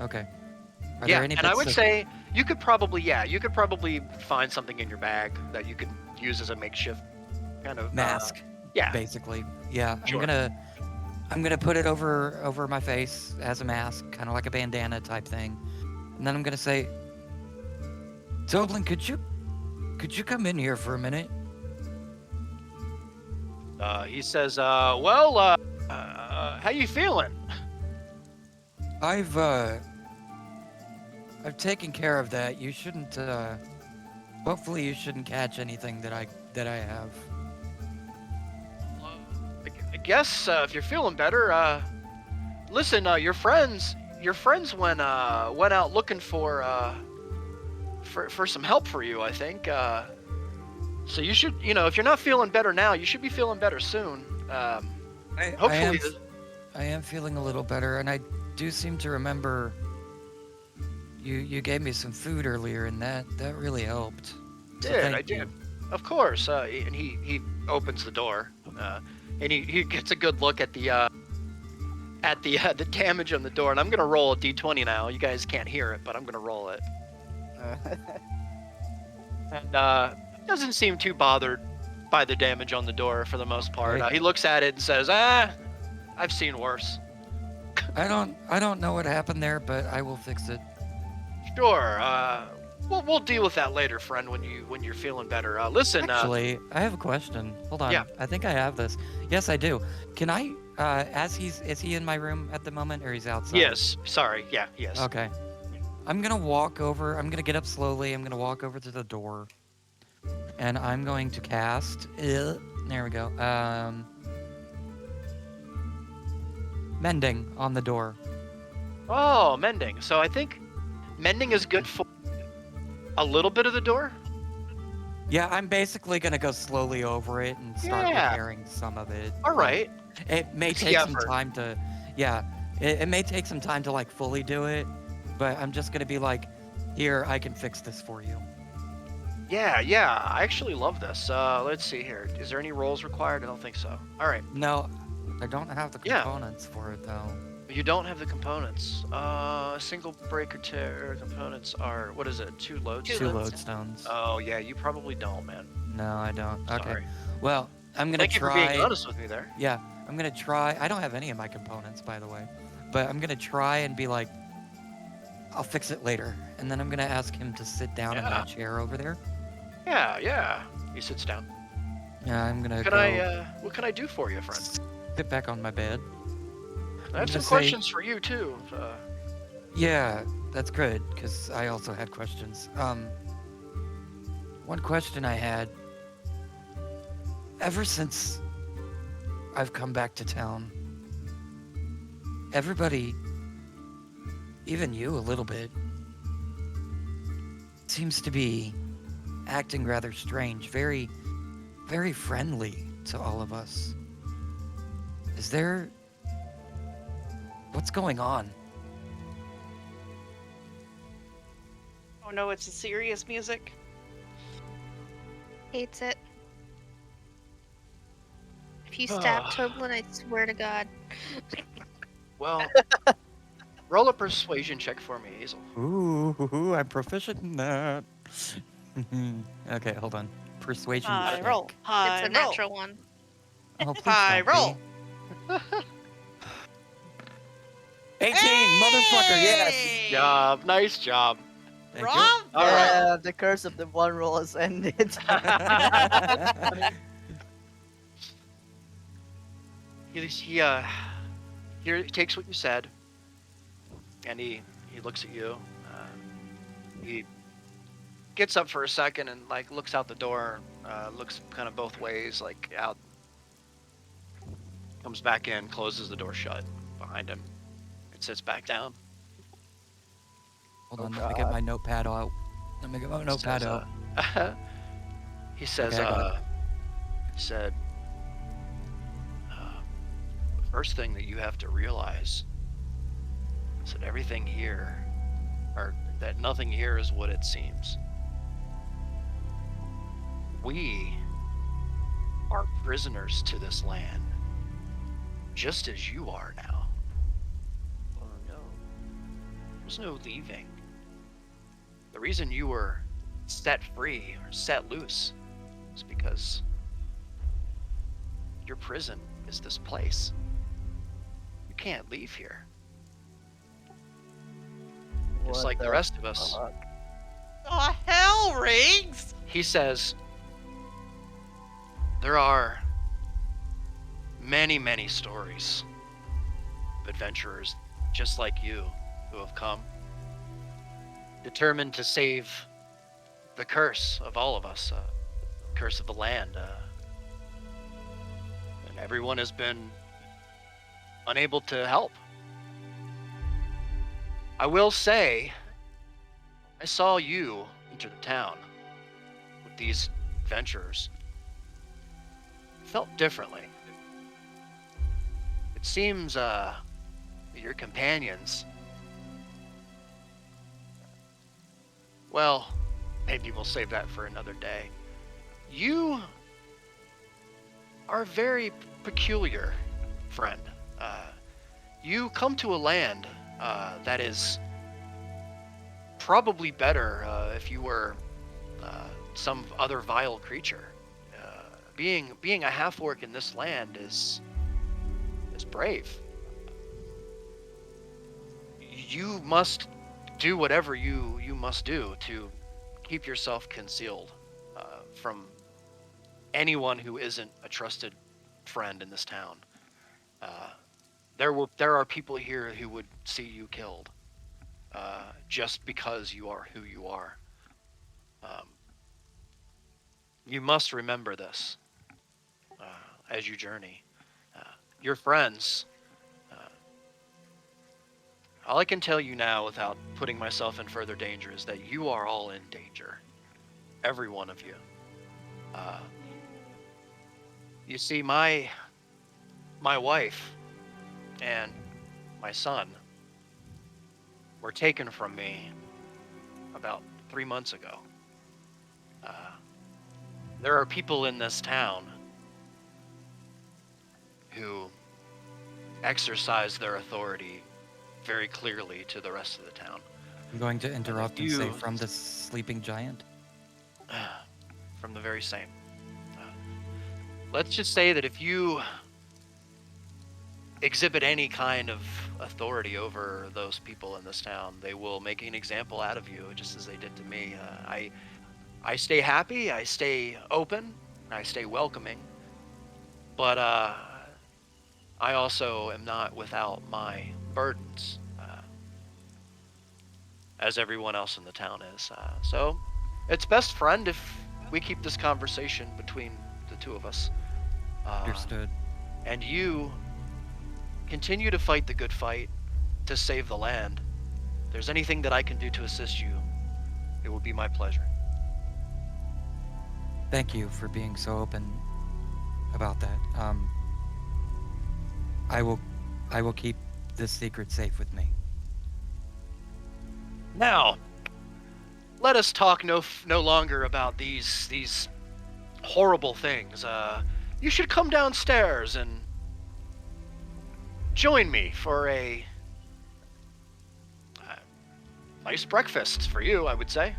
Okay. Are Yeah, there any and I bits would of- say you could probably find something in your bag that you could use as a makeshift kind of mask, yeah. basically. Yeah, Sure. I'm gonna put it over my face as a mask, kind of like a bandana type thing, and then I'm gonna say, Toblin, could you come in here for a minute? He says, well, how you feeling? I've taken care of that. You shouldn't. Hopefully, you shouldn't catch anything that I have. I guess if you're feeling better, listen, your friends went out looking for some help for you, I think. So you should, if you're not feeling better now, you should be feeling better soon. Hopefully. I am feeling a little better, and I do seem to remember you gave me some food earlier, and that really helped. So thank I you. did. Of course. And he opens the door, and he gets a good look at the damage on the door. And I'm gonna roll a d20 now. You guys can't hear it, but I'm gonna roll it. And doesn't seem too bothered by the damage on the door for the most part. Right. He looks at it and says, I've seen worse. I don't know what happened there, but I will fix it. Sure. We'll deal with that later, friend. When you're feeling better. Listen. Actually, I have a question. Hold on. Yeah. I think I have this. Yes, I do. Can I? Is he in my room at the moment, or he's outside? Yes. Sorry. Yeah. Yes. Okay. I'm gonna walk over. I'm gonna get up slowly. I'm gonna walk over to the door, and I'm going to cast. There we go. Mending on the door. Oh, mending. So I think mending is good for a little bit of the door. Yeah, I'm basically gonna go slowly over it and start Yeah. repairing some of it. All right. It may It's take the some effort. time to, yeah, it may take some time to like fully do it, but I'm just gonna be like, here, I can fix this for you. Yeah. I actually love this. Let's see here. Is there any rolls required? I don't think so. All right. No, I don't have the Yeah. components for it though. You don't have the components. Single breaker tear components are, what is it? 2 loads? Two Two loads. lodestones. Oh yeah, you probably don't, man. No, I don't. Okay. Sorry. Well, I'm gonna Thank you for try. being honest with me there. Yeah, I'm gonna try. I don't have any of my components, by the way, but I'm gonna try and be like, I'll fix it later, and then I'm gonna ask him to sit down in Yeah. that chair over there. Yeah. He sits down. Yeah, I'm gonna Can go what can I do for you, friend? sit back on my bed. I have some gonna say- questions for you too. Yeah, that's good, because I also had questions. One question I had, ever since I've come back to town, everybody, even you a little bit, seems to be acting rather strange, very, very friendly to all of us. Is there... What's going on? Oh no, it's the serious music. Hates it. If you stab Toblin, I swear to God. Well, roll a persuasion check for me, Hazel. Ooh, I'm proficient in that. Okay, hold on. Persuasion High check. roll. High It's a roll. natural one. Oh, please High don't roll. be. 18, motherfucker, yes! Hey! Job, nice job. Thank Rob? All right. Yeah, the curse of the one roll has ended. He takes what you said, and he looks at you. He gets up for a second and like looks out the door, looks kind of both ways, like out. Comes back in, closes the door shut behind him, and sits back down. Hold Oh, on, let me get God. my notepad out. Let me get my notepad Says, out. he says, Okay, I got he said, the first thing that you have to realize is that everything here, or that nothing here is what it seems. We are prisoners to this land, just as you are now. Oh no. There's no leaving. The reason you were set free or set loose is because your prison is this place. You can't leave here. Just What like the rest of us. fuck? Oh, hell rings! He says, there are many, many stories of adventurers just like you who have come, determined to save the curse of all of us, curse of the land. And everyone has been unable to help. I will say, I saw you enter the town with these adventurers. Felt differently. It seems that your companions, well, maybe we'll save that for another day. You are a very peculiar friend. You come to a land that is probably better if you were some other vile creature. Being a half-orc in this land is brave. You must do whatever you must do to keep yourself concealed from anyone who isn't a trusted friend in this town. There are people here who would see you killed just because you are who you are. You must remember this as you journey. Your friends. All I can tell you now, without putting myself in further danger, is that you are all in danger. Every one of you. You see, my wife and my son were taken from me about 3 months ago. There are people in this town who exercise their authority very clearly to the rest of the town. I'm going to interrupt and say you- from the sleeping giant. From the very same. Let's just say that if you exhibit any kind of authority over those people in this town, they will make an example out of you, just as they did to me. I stay happy, I stay open, I stay welcoming, but I also am not without my burdens, as everyone else in the town is. So it's best, friend, if we keep this conversation between the two of us. Understood. And you continue to fight the good fight to save the land. If there's anything that I can do to assist you, It will be my pleasure. Thank you for being so open about that. I will keep this secret safe with me. Now, let us talk no longer about these horrible things. You should come downstairs and join me for a nice breakfast for you, I would say.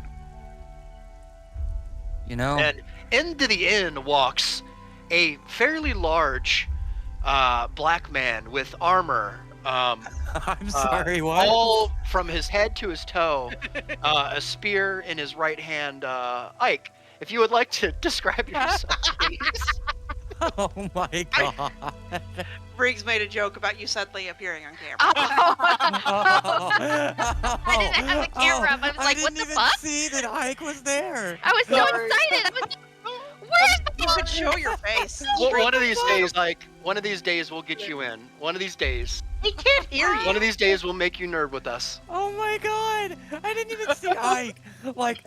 You know, And into the inn walks a fairly large black man with armor. I'm sorry, what? All from his head to his toe, a spear in his right hand. Ike, if you would like to describe yourself, please. Oh my god. Briggs made a joke about you suddenly appearing on camera. I didn't have the camera up. I was like, what didn't the even fuck? see that Ike was there. I was so Sorry. excited. I was like, where's the You could show your face. One of these days, one of these days we'll get you in. One of these days. He can't hear you. One of these days we'll make you nerd with us. Oh my god. I didn't even see Ike. Like,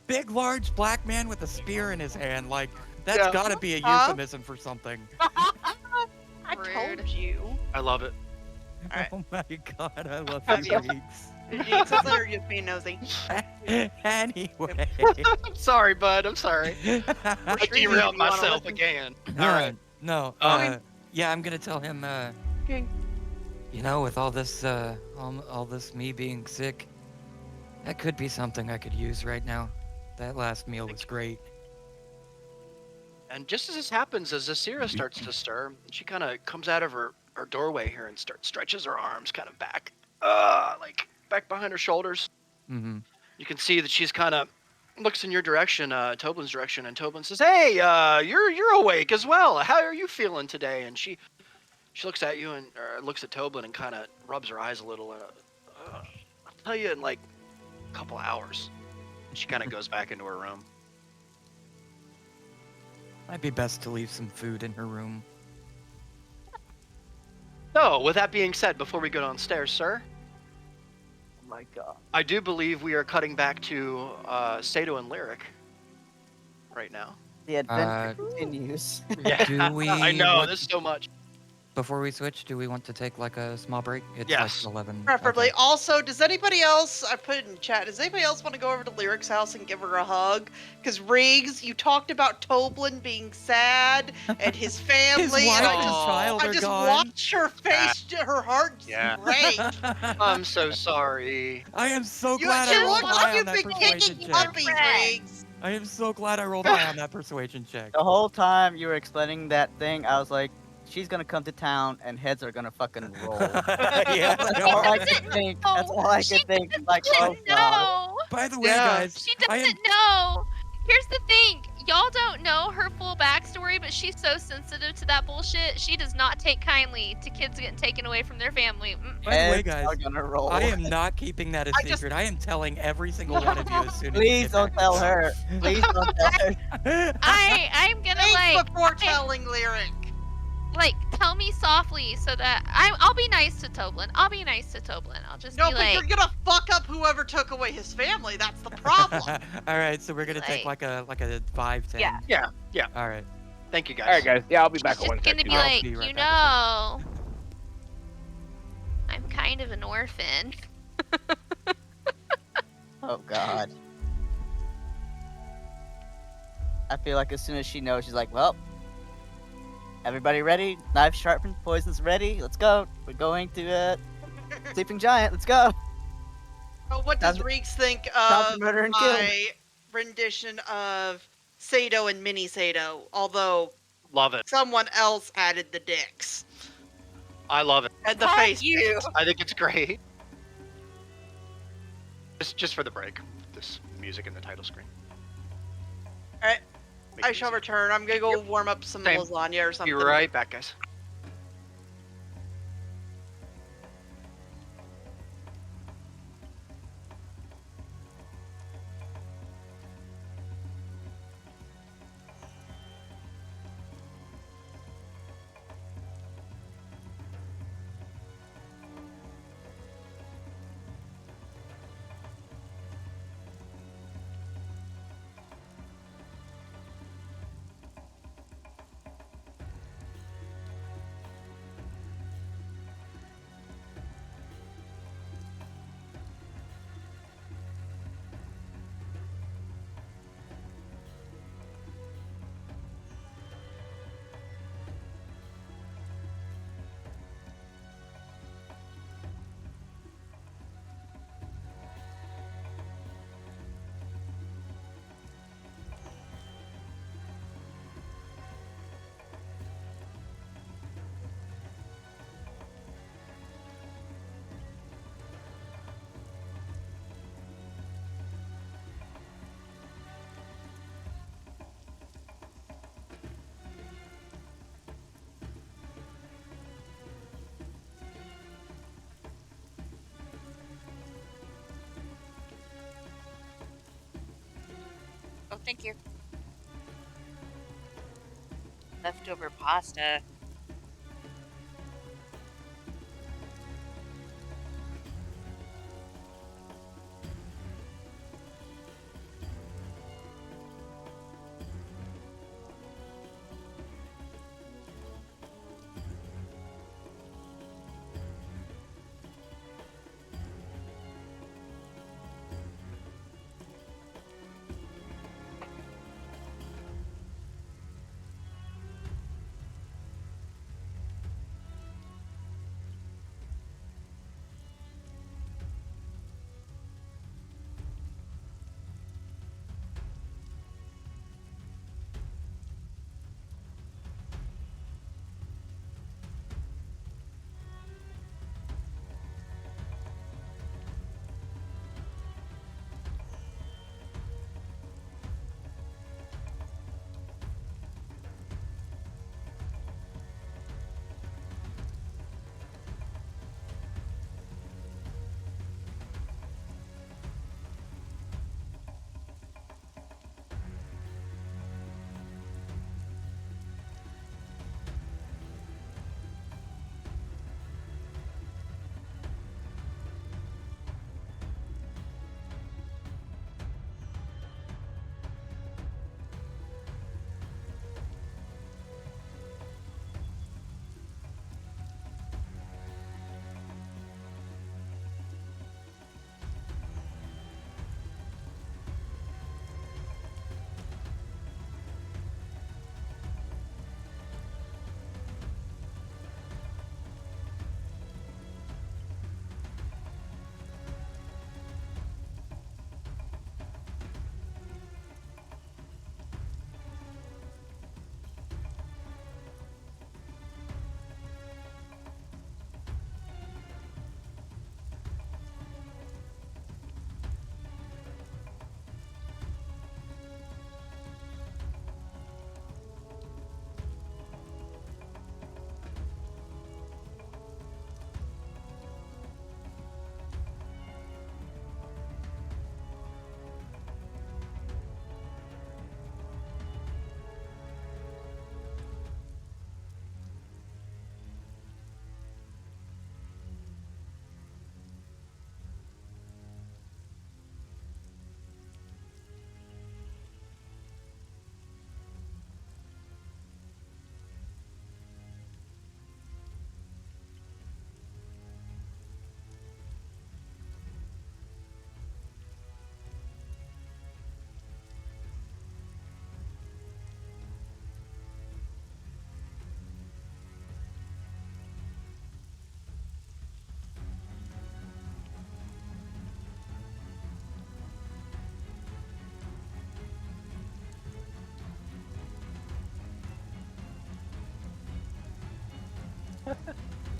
big, large black man with a spear in his hand. Like, that's Yeah. gotta be a Huh? euphemism for something. I Rude. told you. I love it. Alright. Oh my god, I love you, Reeks. Jinx, it's under you being nosy. Anyway. I'm sorry, bud. I'm sorry. I Retrieve derailed if you wanna myself listen. again. No, All right. No. Yeah, I'm gonna tell him. Okay. You know, with all this, all this me being sick, that could be something I could use right now. That last meal was great. And just as this happens, as Asira starts to stir, she kind of comes out of her doorway here and stretches her arms kind of back, like back behind her shoulders. Mm-hmm. You can see that she's kind of looks in your direction, Toblin's direction, and Toblin says, "Hey, you're awake as well. How are you feeling today?" And she looks at you and looks at Toblin and kind of rubs her eyes a little. And I'll tell you in like a couple hours. And she kind of goes back into her room. Might be best to leave some food in her room. So, with that being said, before we go downstairs, sir, Oh my god. I do believe we are cutting back to Sato and Lyric right now. The adventure continues. Yeah, Do we I know, want- there's so much. Before we switch, do we want to take like a small break? It's Yes. like 11. Preferably. Okay. Also, does anybody else, I put it in chat, does anybody else want to go over to Lyric's house and give her a hug? Because Riggs, you talked about Toblin being sad and his family. His wife and and Oh. child I are just gone. watched her face, her heart just Yeah. break. I'm so sorry. I am so You glad I just rolled look high like on you've that been persuasion kicking check. puppies, Riggs. I am so glad I rolled high on that persuasion check. The whole time you were explaining that thing, I was like, she's gonna come to town and heads are gonna fucking roll. Yeah. That's all I could think. That's all I could think. Like, oh god. no. By the way, Yeah. guys, She I am doesn't know. Here's the thing. Y'all don't know her full backstory, but she's so sensitive to that bullshit. She does not take kindly to kids getting taken away from their family. By the way, Heads guys, are gonna roll. I am not keeping that a I just- secret. I am telling every single one of you as soon as you Please get don't back tell to her. Please don't tell her. I'm gonna Think before I- telling Lyric. tell me softly so that I'll be nice to Toblin. I'll be nice to Toblin. I'll just No, be but like, you're gonna fuck up whoever took away his family. That's the problem. All right, so we're gonna take like a 5-10. Yeah. Yeah. All right. Thank you, guys. All right, guys. Yeah, I'll be back she's in just one gonna second. be I'll like, be right you back know, I'm kind of an orphan. Oh god. I feel like as soon as she knows, she's like, well, everybody ready? Knives sharpened, poisons ready. Let's go. We're going to Sleeping Giant. Let's go. Oh, what does Time to- Reeks think Time of to murder and kill. my rendition of Sato and Mini Sato? Although Love it. someone else added the dicks I love it. and the Fuck face. you. paint. I think it's great. Just for the break, this music in the title screen. Alright, Make I it shall easy. return. I'm gonna go warm up some Same. lasagna or something. Be right back, guys. Thank you. Leftover pasta.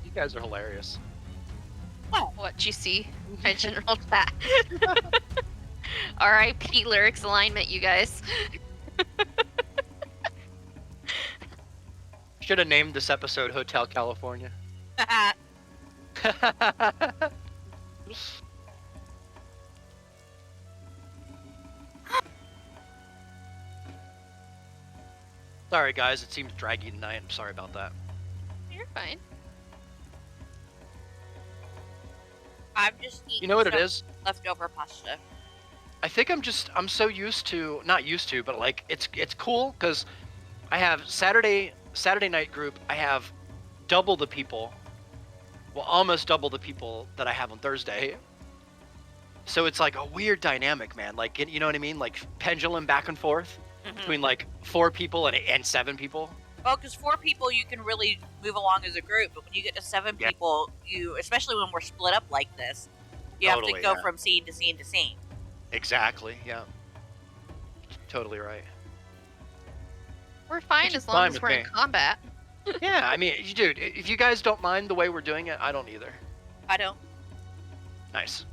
You guys are hilarious. What you see? I general chat. R.I.P. lyrics alignment, you guys. Should have named this episode Hotel California. Sorry guys, it seems draggy tonight. I'm sorry about that. You're fine. I'm just eating You know what it some is? leftover pasta. I think I'm so used to, not used to, but like it's cool because I have Saturday night group. I have double the people, well almost double the people that I have on Thursday. So it's like a weird dynamic, man. Like you know what I mean? Like pendulum back and forth between like 4 people and 7 people. Well, because 4 people you can really move along as a group, but when you get to 7 Yeah. people, you, especially when we're split up like this, you have to Totally, go yeah. from scene to scene to scene. Exactly. Yeah. Totally right. We're fine Which is as long fine as with we're in me. combat. Yeah, I mean, dude, if you guys don't mind the way we're doing it, I don't either. I don't. Nice.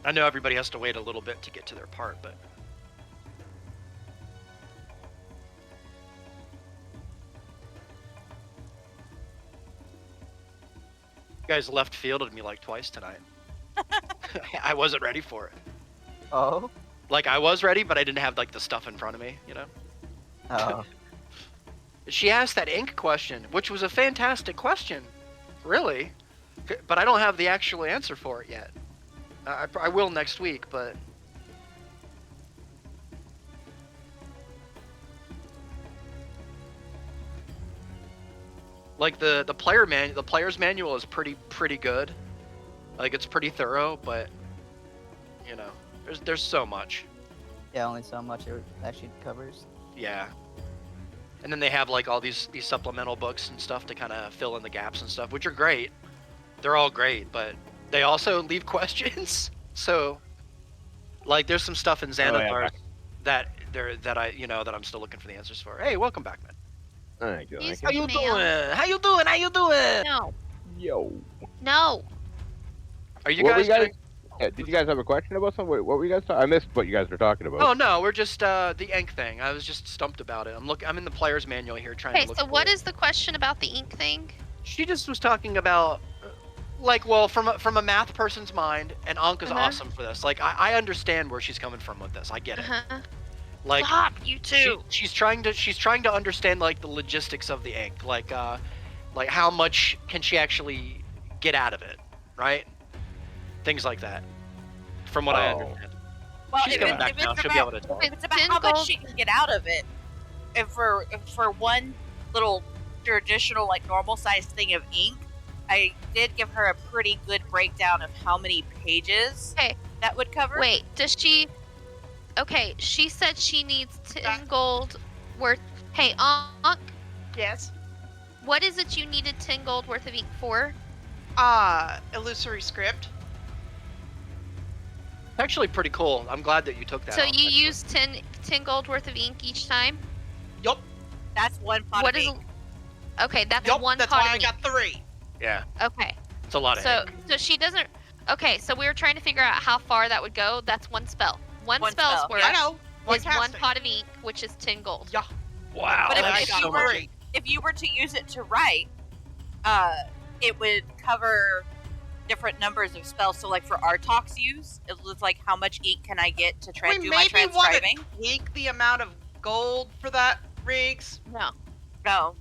I know everybody has to wait a little bit to get to their part, but you guys left fielded me like twice tonight. I wasn't ready for it. Oh, Like I was ready, but I didn't have like the stuff in front of me, you know. Oh. She asked that ink question, which was a fantastic question, really. But I don't have the actual answer for it yet. I will next week, but. Like the player's manual is pretty good. Like it's pretty thorough, but you know, there's so much. Yeah, only so much it actually covers. Yeah. And then they have like all these supplemental books and stuff to kind of fill in the gaps and stuff, which are great. They're all great, but they also leave questions. So like there's some stuff in Xanathar that I'm still looking for the answers for. Hey, welcome back, man. Thank you. He's How you Ma'am. doing? How you doing? How you doing? No. Yo. No. Are you What were guys doing? Yeah, did you guys have a question about something? What were you guys talking? I missed what you guys were talking about. Oh no, we're just the ink thing. I was just stumped about it. I'm in the player's manual here trying Okay, to look so for what it. is the question about the ink thing? She just was talking about like, well, from a math person's mind, and Ankh is Uh-huh. awesome for this. Like I understand where she's coming from with this. I get it. Uh-huh. Like Stop, you two. she's trying to understand like the logistics of the ink, like how much can she actually get out of it, right? Things like that. From what I Oh. understand. Well, She's coming back now. She'll be able to tell. If it's about 10 how much gold. she can get out of it. And for one little traditional, like normal sized thing of ink, I did give her a pretty good breakdown of how many pages Okay. that would cover. Wait, does she... Okay, she said she needs 10 gold worth... Hey, Ankh, Yes. what is it you needed 10 gold worth of ink for? Illusory script. Actually, pretty cool. I'm glad that you took that. So off, you actually. use 10 gold worth of ink each time? Yup. That's one pot What of is... ink. Okay, that's Yup. one That's pot why of I ink. got 3. Yeah, Okay, it's a lot of so ink. so she doesn't... Okay, so we were trying to figure out how far that would go. That's one spell. One One spell's spell. worth I know. is one casting. pot of ink, which is 10 gold. Yeah. Wow, But if I you got so were- much. 3. If you were to use it to write, it would cover different numbers of spells. So, like for our talks use, it was like how much ink can I get to We do my maybe want transcribing? to tweak the amount of gold for that, Riggs. No. No.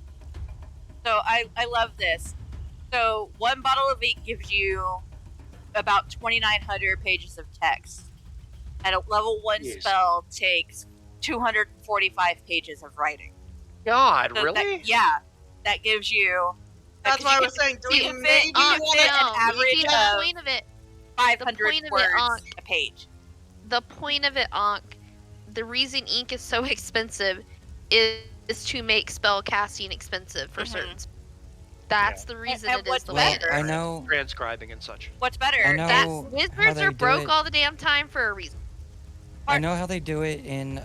So I love this. So one bottle of ink gives you about 2,900 pages of text, and a level 1 Jeez. spell takes 245 pages of writing. God, So really? that gives you. That's because why I you was saying, do you we can maybe fit- you can want fit to... an No, average see, of the point of it, 500 point of it, words a page. the point of it, Ankh, the reason ink is so expensive is to make spell casting expensive for Mhm. certain. That's the reason and it is what's the way it better- I is. know. Transcribing and such. What's better? I know That how wizards they are do broke it. all the damn time for a reason. I know how they do it in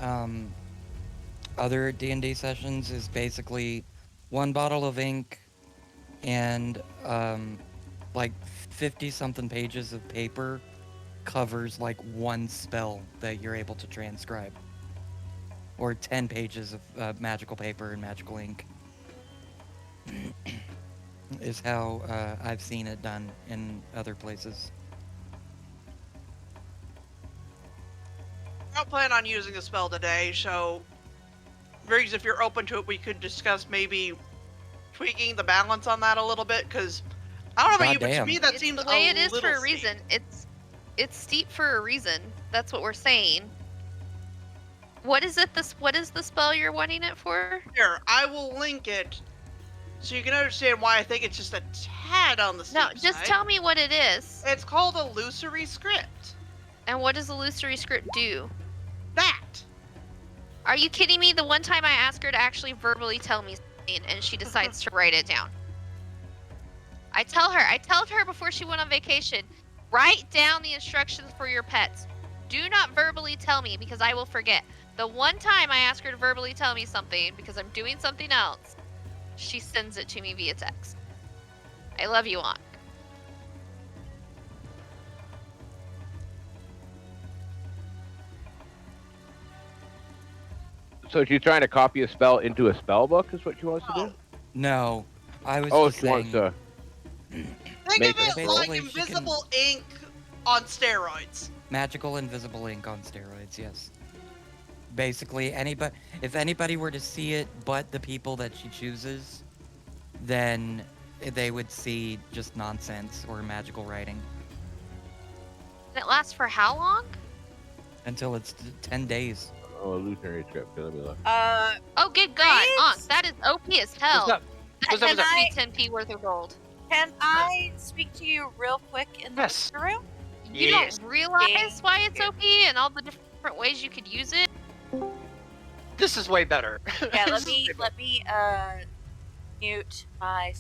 other D&D sessions is basically one bottle of ink and like 50 something pages of paper covers like one spell that you're able to transcribe, or 10 pages of magical paper and magical ink is how I've seen it done in other places. I don't plan on using the spell today, so Riggs, if you're open to it, we could discuss maybe tweaking the balance on that a little bit, because I don't know about you, but to Goddamn. me that It's seems the way a it is for little a reason. steep. It's steep for a reason. That's what we're saying. What is it? What is the spell you're wanting it for? Here, I will link it so you can understand why I think it's just a tad on the steep No, just side. tell me what it is. It's called Illusory Script. And what does illusory script do? That. Are you kidding me? The one time I asked her to actually verbally tell me something and she decides to write it down. I told her before she went on vacation, write down the instructions for your pets. Do not verbally tell me because I will forget. The one time I ask her to verbally tell me something because I'm doing something else, she sends it to me via text. I love you, Ankh. So she's trying to copy a spell into a spell book, is what she wants to do? No, I was Oh, just she wants saying. to. Think Make of it it basically like she can- invisible ink on steroids. Magical invisible ink on steroids, yes. Basically, if anybody were to see it but the people that she chooses, then they would see just nonsense or magical writing. And it lasts for how long? Until it's 10 days. Oh, illusionary script. Here, let me look. Oh, good God. Great. That is OP as hell. What's up? What's up? Can What's up? I 10p worth of gold. can I speak to you real quick in the Yes. listener room? You Yes. don't realize why it's OP and all the different ways you could use it? This is way better. Yeah, This is way better. let me mute my.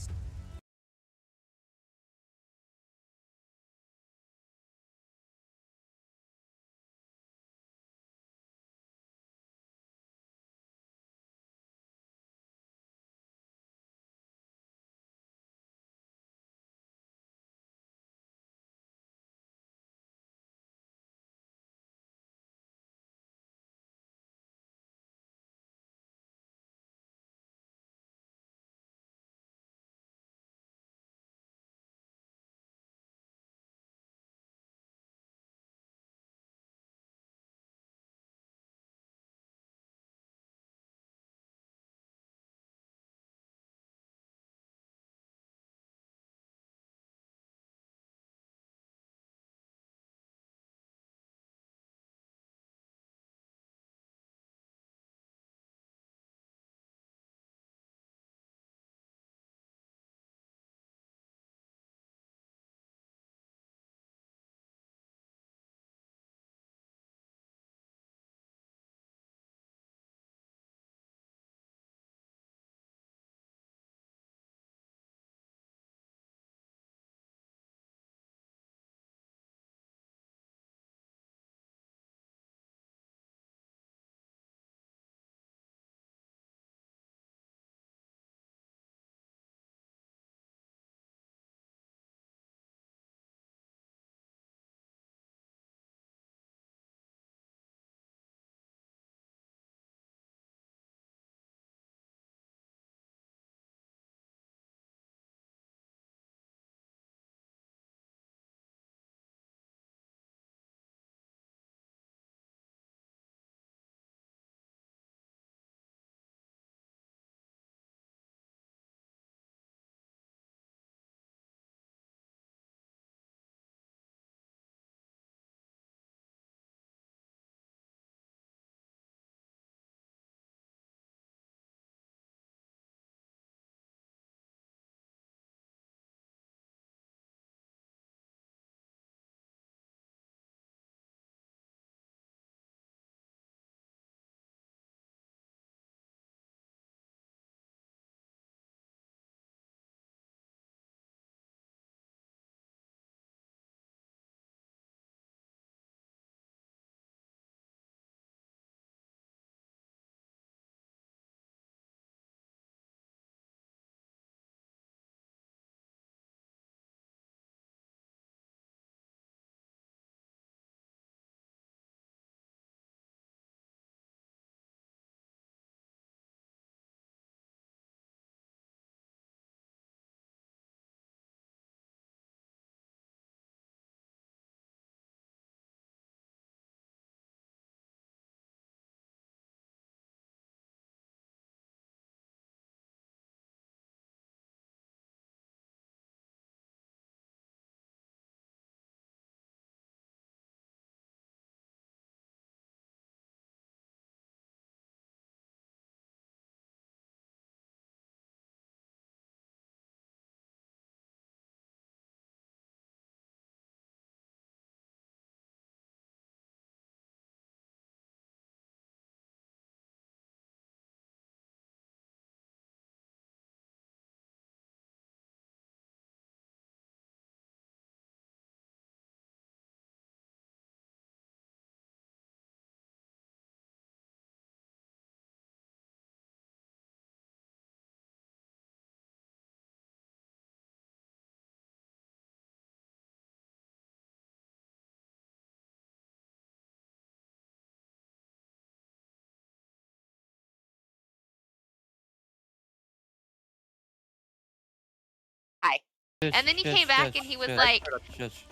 And then he came back and he was like, Shush.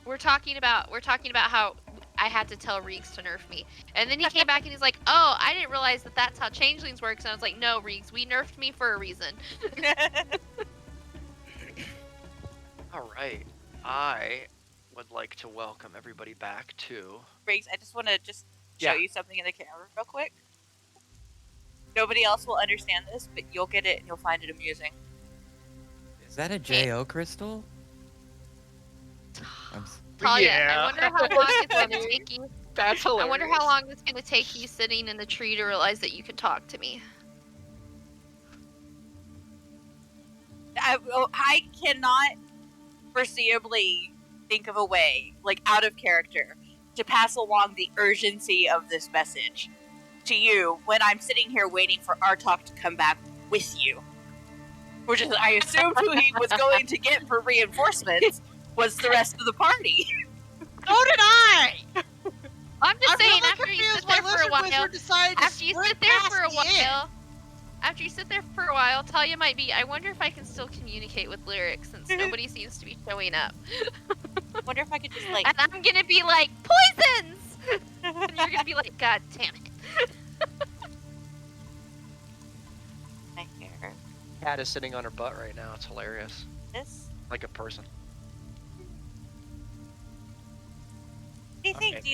we're talking about how I had to tell Reeks to nerf me, and then he came back and he's like, "Oh, I didn't realize that that's how changelings works." And I was like, "No, Reeks, we nerfed me for a reason." All right. I would like to welcome everybody back to. Briggs, I just want to show Yeah. you something in the camera real quick. Nobody else will understand this, but you'll get it and you'll find it amusing. Is that a JO crystal? Talia, Yeah. I wonder how long it's gonna take you. That's hilarious. I wonder how long it's gonna take you sitting in the tree to realize that you can talk to me. I cannot foreseeably think of a way, like out of character, to pass along the urgency of this message to you when I'm sitting here waiting for Artok to come back with you. Which is, I assumed who he was going to get for reinforcements was the rest of the party. So did I! I'm just I'm saying, really after you confused sit why there for a Lizard while, Wizard decided to after you sprint sit there past for a the inn. while, after you sit there for a while, Talia might be, I wonder if I can still communicate with Lyric since nobody seems to be showing up. I wonder if I could just like. And I'm gonna be like, poisons! And you're gonna be like, God damn it. My hair. Cat is sitting on her butt right now. It's hilarious. This. Like a person. What do you think? Okay. Do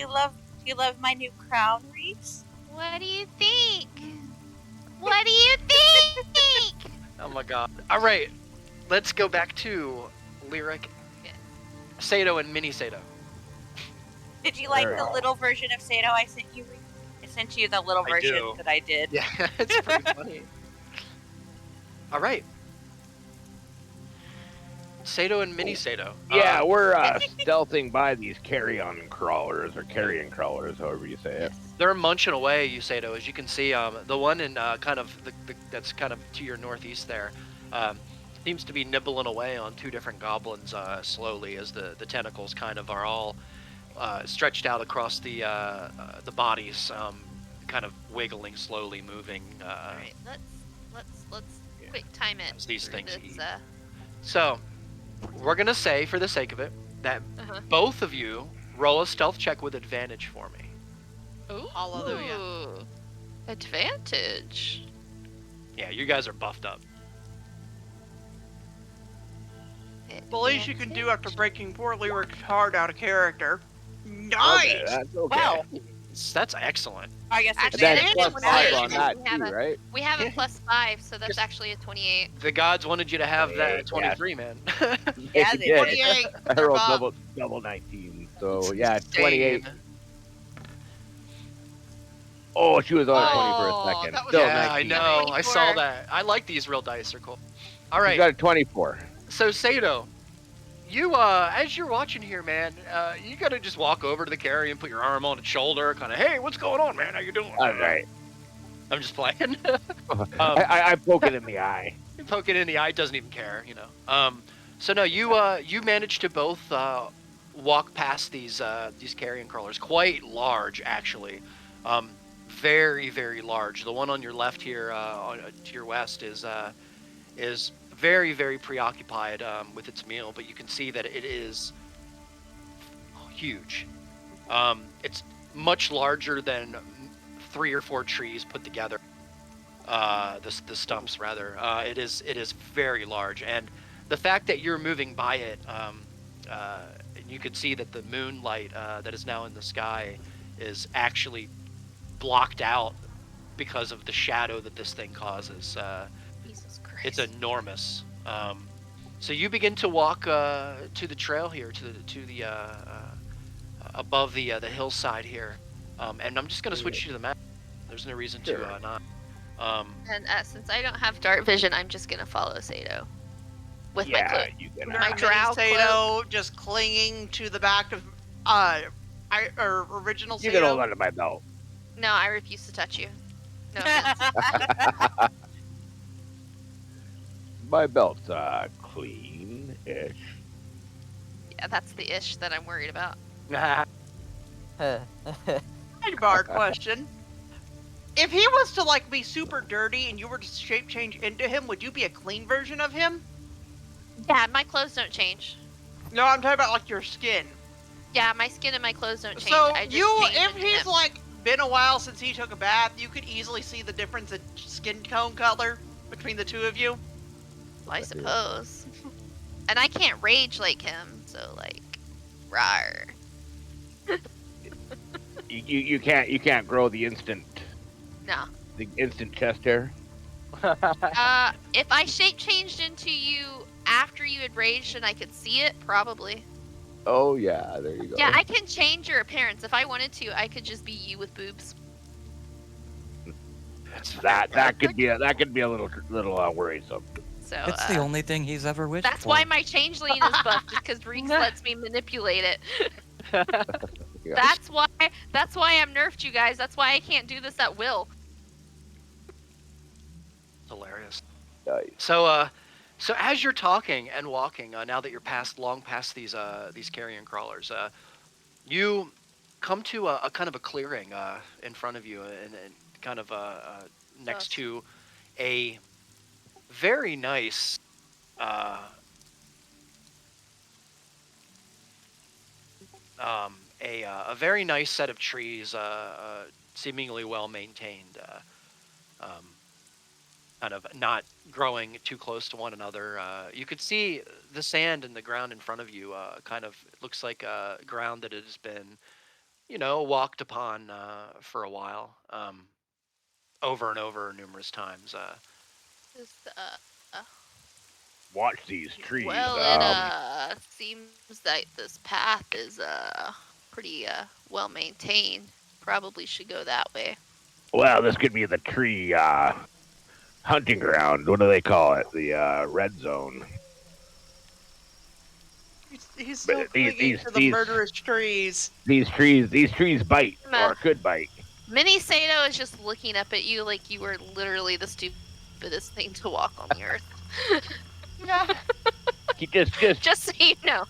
you love my new crown, Reese? What do you think? What do you think? Oh my god. All right. Let's go back to Lyric, Sato, and Mini Sato. Did you like the Girl. little version of Sato I sent you? Reese? I sent you the little I version do. that I did. Yeah, it's pretty funny. All right. Sato and Mini Sato. Yeah, we're stealthing by these carrion crawlers or carrion crawlers, however you say it. They're munching away, you Sato. As you can see, the one in kind of that's kind of to your northeast there seems to be nibbling away on two different goblins slowly, as the tentacles kind of are all stretched out across the bodies, kind of wiggling, slowly moving. Alright, let's quick time it. As these for things this, eat. So, we're gonna say, for the sake of it, that both of you roll a stealth check with advantage for me. Ooh. Hallelujah. Advantage. Yeah, you guys are buffed up. The least you can do after breaking poor Lyric's heart out of character. Okay, Nice! that's okay. Wow. That's excellent. I guess Actually, That's Advantage plus when 5 I- on that we have too, a- right? We have a +5, so that's actually a 28. The gods wanted you to have that at 23, man. Yeah, They they did. 28. I they're rolled buff. double 19, so yeah, 28. Dang. Oh, she was on Oh, 20 for a second. that was- Still Yeah, 19. I know. I saw 24. that. I like these real dice. They're cool. All She right. got a 24. So Sato, you as you're watching here, man, you gotta just walk over to the carrion, put your arm on its shoulder, kind of, hey, what's going on, man? How you doing? All right. I'm just playing. I poke it in the eye. Poke it in the eye, doesn't even care, you know. So no, you managed to both walk past these carrion crawlers, quite large actually, very very large. The one on your left here, to your west, is very very preoccupied with its meal, but you can see that it is huge. It's much larger than 3 or 4 trees put together. The stumps rather. It is very large, and the fact that you're moving by it, and you can see that the moonlight that is now in the sky is actually blocked out because of the shadow that this thing causes. Jesus Christ. It's enormous. So you begin to walk to the trail here, to the above the hillside here, and I'm just gonna switch you to the map. There's no reason Sure. to not. And since I don't have dark vision, I'm just gonna follow Sato. With my Yeah, cloak. you can. My Mini drow Sato just clinging to the back of original You can hold Sato. on to my belt. No, I refuse to touch you. No offense. My belt's clean-ish. Yeah, that's the ish that I'm worried about. Sidebar question. If he was to like be super dirty and you were to shape change into him, would you be a clean version of him? Yeah, my clothes don't change. No, I'm talking about like your skin. Yeah, my skin and my clothes don't change. So I just you, change if into he's him. like been a while since he took a bath, you could easily see the difference in skin tone color between the two of you. Well, I suppose. And I can't rage like him, so like, rawr. You can't grow the instant No. chest hair. If I shape changed into you after you had raged and I could see it, probably. Oh yeah, there you go. Yeah, I can change your appearance. If I wanted to, I could just be you with boobs. that could be a little worrisome. So It's the only thing he's ever wished that's for. why my changeling is buff, just because Reeks lets me manipulate it. Yeah. That's why I'm nerfed, you guys. That's why I can't do this at will. Hilarious. Nice. So as you're talking and walking, now that you're long past these carrion crawlers, you come to a kind of a clearing in front of you, and kind of next to a very nice a very nice set of trees, seemingly well maintained, kind of not growing too close to one another. You could see the sand in the ground in front of you. Kind of looks like ground that has been, walked upon for a while, over and over numerous times. Just, Watch these trees. well, it seems that this path is pretty well maintained. Probably should go that way. Well, this could be the tree hunting ground. What do they call it? The red zone. He's still But clinging to the murderous trees. These trees bite or could bite. Mini Sato is just looking up at you like you were literally the stupidest thing to walk on the earth. Just so you know.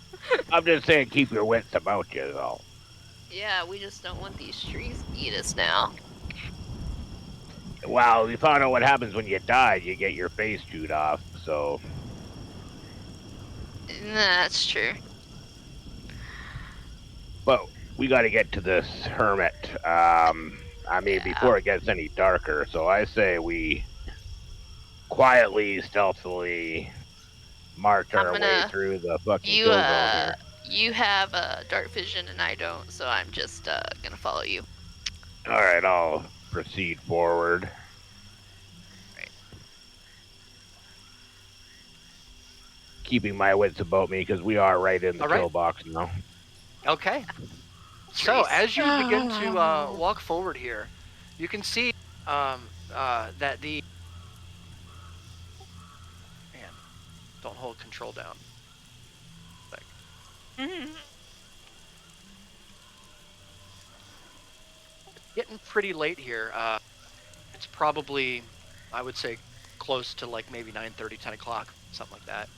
I'm just saying, keep your wits about you, though. Yeah, we just don't want these trees to eat us now. Well, you found out what happens when you die. You get your face chewed off. So That's true. but we got to get to this hermit. Before it gets any darker. So I say we quietly, stealthily march our way through the fucking kill zone here. You have dark vision and I don't, so I'm just gonna follow you. All right, I'll proceed forward. Right. Keeping my wits about me because we are right in the kill box now. Okay. So as you begin to walk forward here, you can see that the don't hold control down. Getting pretty late here. It's probably, I would say, close to like maybe 9:30, 10 o'clock, something like that.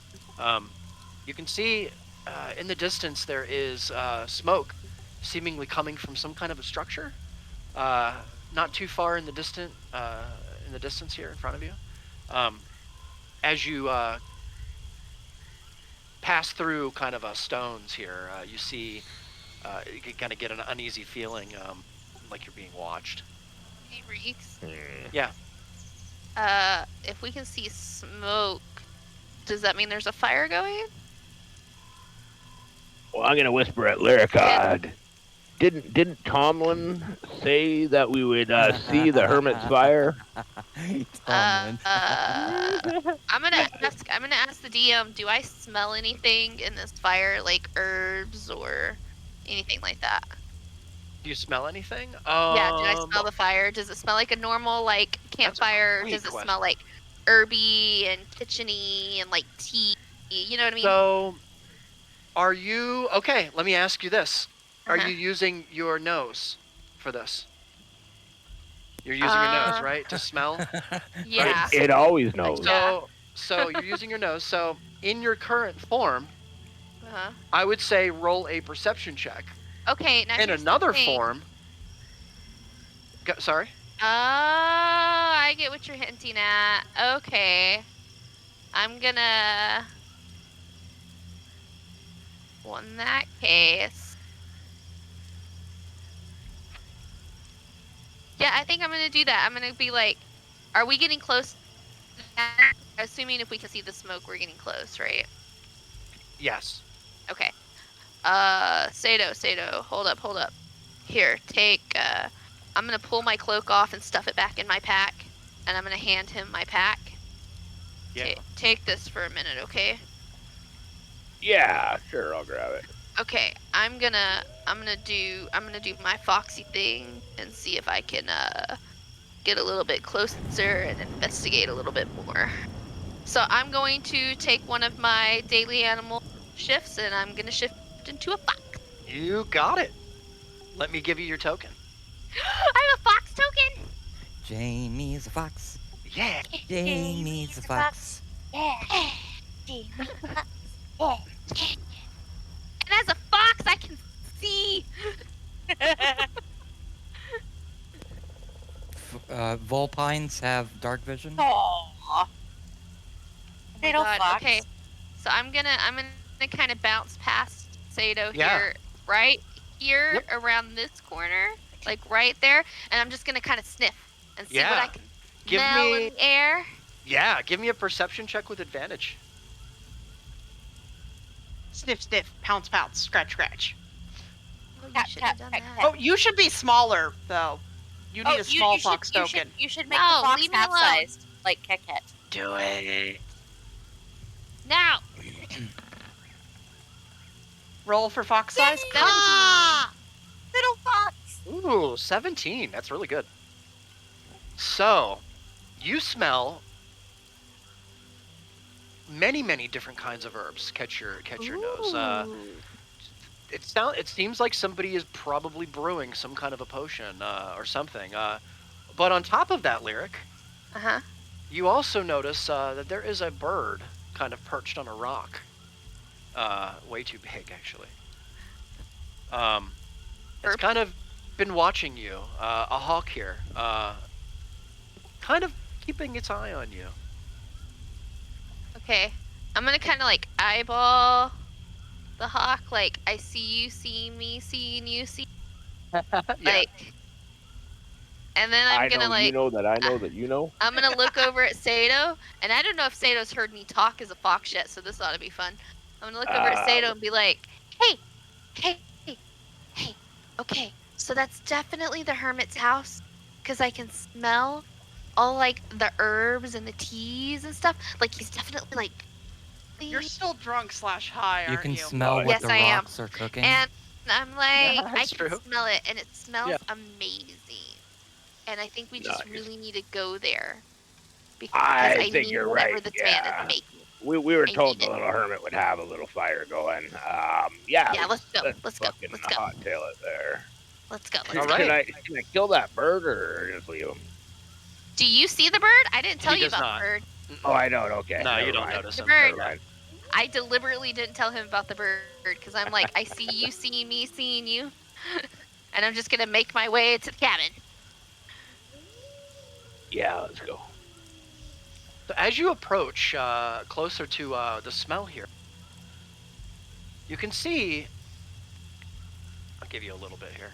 You can see in the distance there is smoke seemingly coming from some kind of a structure, not too far in the distance here in front of you. As you pass through kind of stones here, you see, you can kind of get an uneasy feeling, like you're being watched. Hey, Reeks. Yeah. If we can see smoke, does that mean there's a fire going? Well, I'm gonna whisper at Lyric. Didn't Tomlin say that we would see the hermit's fire? Tomlin. I'm gonna ask the DM. Do I smell anything in this fire, like herbs or anything like that? Do you smell anything? Yeah. Do I smell the fire? Does it smell like a normal like campfire? Or does it smell like herby and kitcheny and like tea? You know what I mean? So, are you okay? Let me ask you this. Are you using your nose for this? You're using your nose, right, to smell? Yeah. It always knows. So you're using your nose. So in your current form, Uh-huh. I would say roll a perception check. Okay. Now In here's another the thing. form. Sorry. I get what you're hinting at. Okay. I'm gonna. Well, in that case, Yeah, I think I'm gonna do that. I'm gonna be like, are we getting close? Assuming if we can see the smoke, we're getting close, right? Yes. Okay. Sato, hold up. Here, take, I'm gonna pull my cloak off and stuff it back in my pack, and I'm gonna hand him my pack. Yeah. Take this for a minute, okay? Yeah, sure, I'll grab it. Okay, I'm gonna do my foxy thing and see if I can get a little bit closer and investigate a little bit more. So I'm going to take one of my daily animal shifts and I'm gonna shift into a fox. You got it. Let me give you your token. I have a fox token. Jamie's a fox. Yeah. Jamie's a fox. Yeah. Jamie's a fox. Yeah. And as a fox, I can see. Volpines have dark vision. Aww. Oh my Little God. fox. Okay, so I'm gonna kind of bounce past Sato Yeah. here, right here Yep. around this corner, like right there, and I'm just gonna kind of sniff and see what Yeah. I can Give smell me- in the air. Yeah, give me a perception check with advantage. Sniff, sniff, pounce, pounce, scratch, scratch. Oh, you Tap, should tap, have done tap, that. tap. Oh, you should be smaller though. You need a small fox token. You should make No, the fox leave me half alone. sized, like Keket. Do it. Now, Roll for fox size. 17. Little fox. Ooh, 17. That's really good. So, you smell many different kinds of herbs catch your nose. Ooh. It seems like somebody is probably brewing some kind of a potion or something. But on top of that, Lyric, Uh-huh. you also notice that there is a bird kind of perched on a rock. Way too big, actually. It's Burp. kind of been watching you. A hawk here. Kind of keeping its eye on you. Okay, I'm gonna kind of like eyeball the hawk, like I see you, seeing me, seeing you, see, like, and then I'm I gonna know like, you know that I know that you know. I'm gonna look over at Sato, and I don't know if Sato's heard me talk as a fox yet, so this ought to be fun. I'm gonna look over at Sato and be like, hey, okay, so that's definitely the hermit's house, because I can smell all like the herbs and the teas and stuff. Like he's definitely like. You're still drunk / high, You aren't can you? smell what Yes, the I am. rocks are cooking. And I'm like, I That's can true. smell it, and it smells Yeah. amazing. And I think we just Nice. really need to go there because I I think need you're whatever right, this yeah. man is making. We were I told need the it. little hermit would have a little fire going. Yeah. Yeah, let's go. Let's go. fucking Let's go. hot tail it there. Let's go. All Let's go. right. Can I kill that bird or just leave him? Do you see the bird? I didn't tell He you does about not. the bird. Oh, I don't. Okay. No, you never don't mind. notice The him. bird. Never mind. I deliberately didn't tell him about the bird because I'm like, I see you, seeing me, seeing you, and I'm just gonna make my way to the cabin. Yeah, let's go. So as you approach closer to the smell here, you can see. I'll give you a little bit here.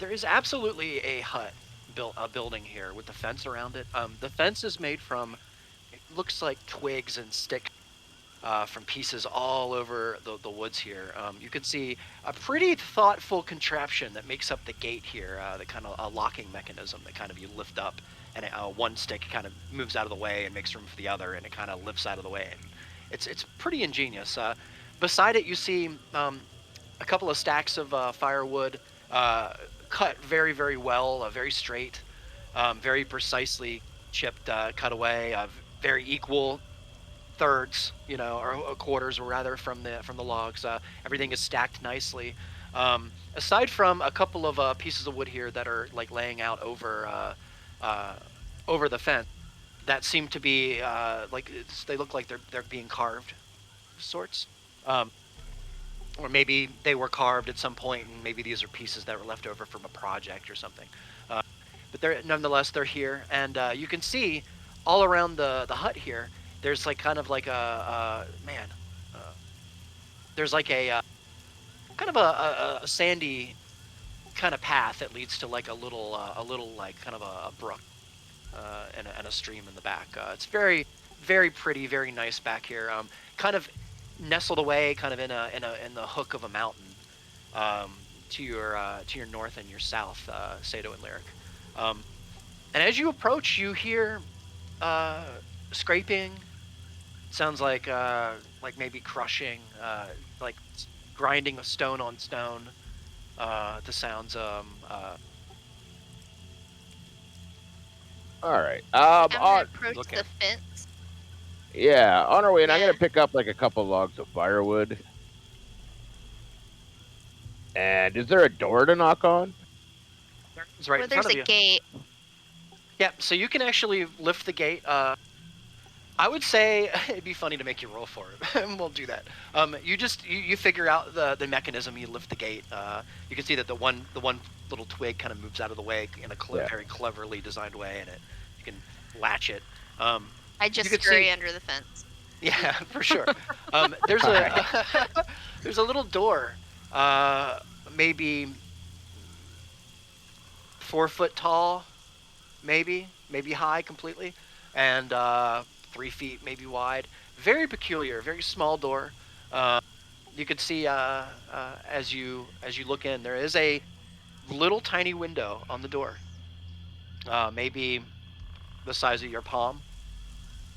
There is absolutely a hut a building here with the fence around it. The fence is made from, it looks like twigs and sticks from pieces all over the woods here. You can see a pretty thoughtful contraption that makes up the gate here, the kind of a locking mechanism that kind of you lift up, and one stick kind of moves out of the way and makes room for the other, and it kind of lifts out of the way. And it's pretty ingenious. Beside it, you see a couple of stacks of firewood, cut very well, very straight, very precisely chipped, cut away, very equal thirds, or quarters, rather, from the logs. Everything is stacked nicely. Aside from a couple of pieces of wood here that are like laying out over the fence, that seem to be they look like they're being carved, of sorts. Or maybe they were carved at some point, and maybe these are pieces that were left over from a project or something. But nonetheless, they're here, and you can see all around the hut here. There's like kind of like there's like a kind of a sandy kind of path that leads to like a little like kind of a brook and a stream in the back. It's very, very pretty, very nice back here. Kind of nestled away, kind of in the hook of a mountain, to your north and your south, Sato and Lyric. And as you approach, you hear scraping. Sounds like maybe crushing, like grinding a stone on stone. The sounds. All right. I'm gonna approach okay. the fence. Yeah, on our way, and I'm Yeah. gonna pick up like a couple logs of firewood. And is there a door to knock on? It's right Where in front there's of a you. gate. Yeah, so you can actually lift the gate. I would say it'd be funny to make you roll for it, and we'll do that. You figure out the mechanism. You lift the gate. You can see that the one little twig kind of moves out of the way in a very cleverly designed way, and you can latch it. I just could scurry see- under the fence. Yeah, for sure. There's there's a little door, maybe 4 foot tall, maybe high completely, and 3 feet maybe wide. Very peculiar, very small door. You can see as you look in, there is a little tiny window on the door, maybe the size of your palm.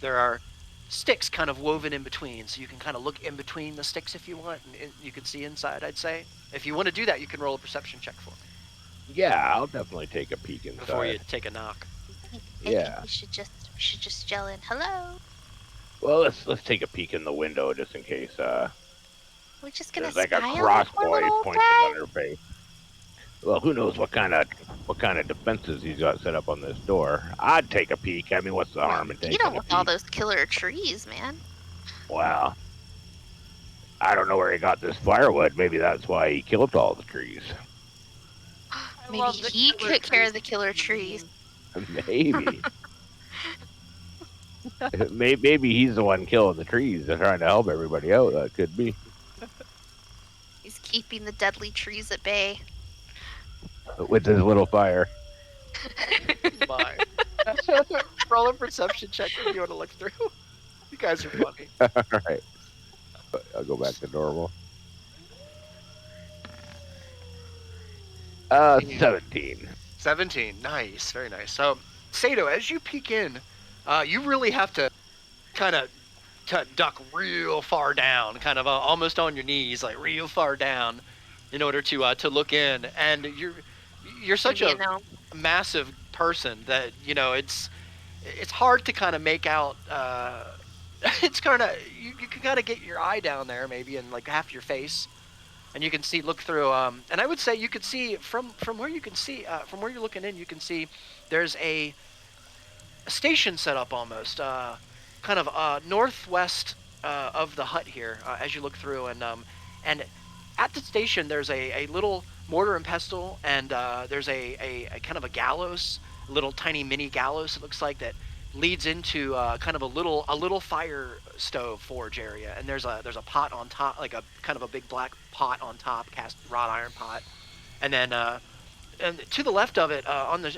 There are sticks kind of woven in between, so you can kind of look in between the sticks if you want, and you can see inside. I'd say if you want to do that, you can roll a perception check for me Yeah, I'll definitely take a peek inside. before you take a knock. I Yeah. think we should just yell in hello. Well, let's take a peek in the window just in case We're just gonna there's like a spy on the crossbow poor little pointed guy. on her face. Well, who knows what kind of defenses he's got set up on this door? I'd take a peek. I mean, what's the harm in taking You don't a want peek? all those killer trees, man. Well, I don't know where he got this firewood. Maybe that's why he killed all the trees. Maybe love the he killer took care of trees. the killer trees. Maybe. Maybe he's the one killing the trees and trying to help everybody out. That could be. He's keeping the deadly trees at bay. With his little fire. My. Roll a perception check if you want to look through. You guys are funny. All right. I'll go back to normal. 17. 17. Nice. Very nice. So, Sato, as you peek in, you really have to kind of duck real far down, kind of almost on your knees, like real far down, in order to look in. And you're such You a know, massive person that it's hard to kind of make out. It's kind of you can kind of get your eye down there maybe and like half your face, and you can look through. And I would say you could see from where you can see from where you're looking in, you can see there's a station set up almost kind of northwest of the hut here as you look through, and at the station there's a little mortar and pestle, and there's a kind of a gallows, little tiny mini gallows it looks like, that leads into kind of a little fire stove forge area, and there's a pot on top, like a kind of a big black pot on top, cast wrought iron pot, and then and to the left of it on the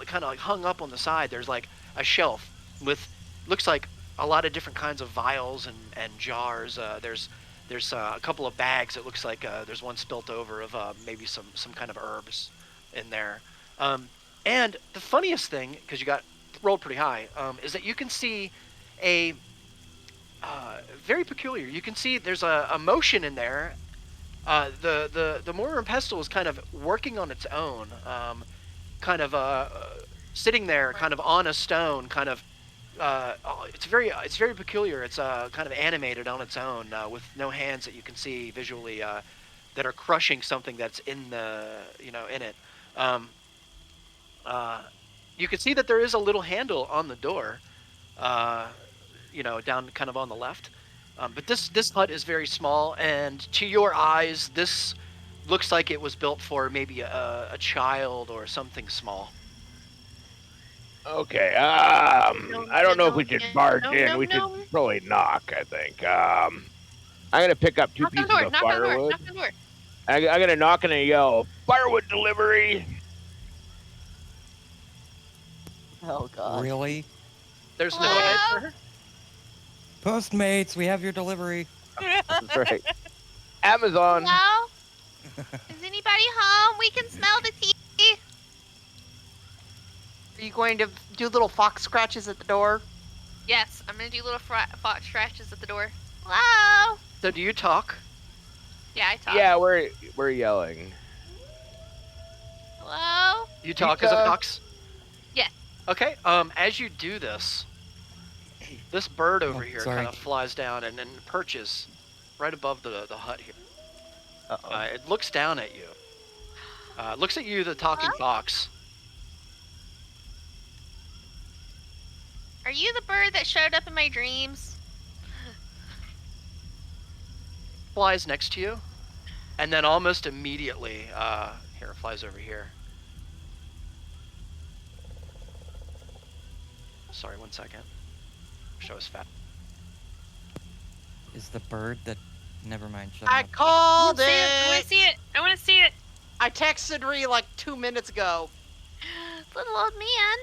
kind of like hung up on the side, there's like a shelf with looks like a lot of different kinds of vials and jars. There's a couple of bags. It looks like there's one spilt over of maybe some kind of herbs in there. And the funniest thing, because you got rolled pretty high, is that you can see a very peculiar. You can see there's a motion in there. The mortar and pestle is kind of working on its own, kind of sitting there, kind of on a stone, kind of. It's very peculiar. It's kind of animated on its own with no hands that you can see visually that are crushing something that's in in it. You can see that there is a little handle on the door, down kind of on the left. But this hut is very small, and to your eyes, this looks like it was built for maybe a child or something small. Okay. I don't know if we should barge in. We should probably knock. I think. I'm gonna pick up two knock on pieces the door. of Knock on the door. firewood. Knock on the door. I'm gonna knock and I yell, firewood delivery. Oh gosh. Really? There's no Hello? answer. Postmates, we have your delivery. That's right. Amazon. Hello? Is anybody home? We can smell the tea. Are you going to do little fox scratches at the door? Yes, I'm gonna do little fox scratches at the door. Hello? So do you talk? Yeah, I talk. Yeah, we're yelling. Hello? You talk as a Pizza. fox? Yes. Okay, as you do this, this bird over Oh, here sorry. kind of flies down and perches right above the hut here. Uh-oh. It looks down at you. Looks at you, the talking Huh? fox. Are you the bird that showed up in my dreams? Flies next to you, and then almost immediately, here, it flies over here. Sorry, 1 second. Show us fat. Is the bird that... Never mind, shut I up. called I want it. to see it. I want to see it. I texted Ree like 2 minutes ago. Little old man.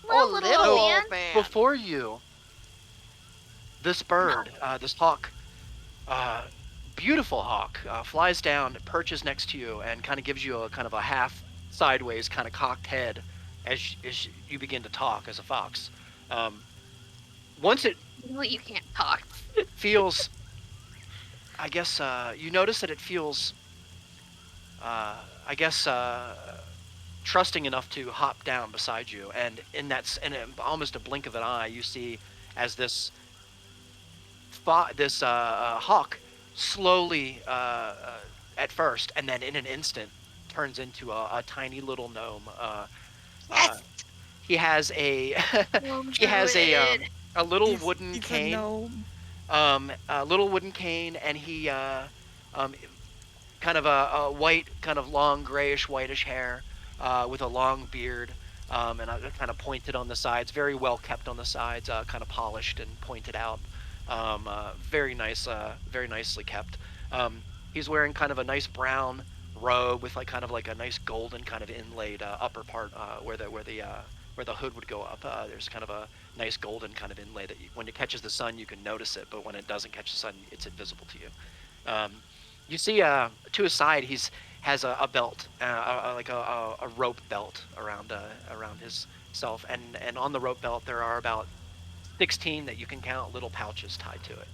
Oh, Little little old man. old man. Before you, this bird, this hawk, beautiful hawk, flies down, perches next to you, and kind of gives you a kind of a half sideways kind of cocked head as you begin to talk as a fox. Once it Well, you can't talk. feels, I guess, you notice that it feels, trusting enough to hop down beside you, and in almost a blink of an eye, you see as this hawk slowly, at first, and then in an instant, turns into a tiny little gnome. Yes. He has a he has a little wooden cane. A little wooden cane, and he kind of a white, kind of long grayish whitish hair, with a long beard, and kind of pointed on the sides, very well kept on the sides, kind of polished and pointed out, very nice, very nicely kept. He's wearing kind of a nice brown robe with like kind of like a nice golden kind of inlaid upper part, where the hood would go up. There's kind of a nice golden kind of inlay that when it catches the sun you can notice it, but when it doesn't catch the sun it's invisible to you. You see to his side has a belt, like a rope belt around his self, and on the rope belt there are about 16 that you can count little pouches tied to it.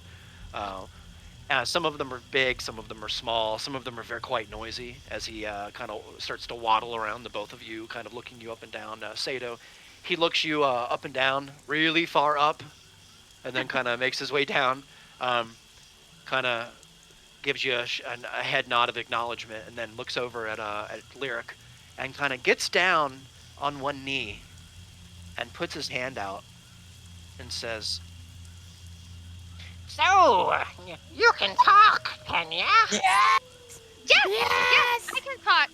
Some of them are big, some of them are small, some of them are quite noisy as he kind of starts to waddle around the both of you, kind of looking you up and down. Sato, he looks you up and down, really far up, and then kind of makes his way down, kind of gives you a head nod of acknowledgement, and then looks over at Lyric and kind of gets down on one knee and puts his hand out and says, So, you can talk, can ya? Yes. I can talk.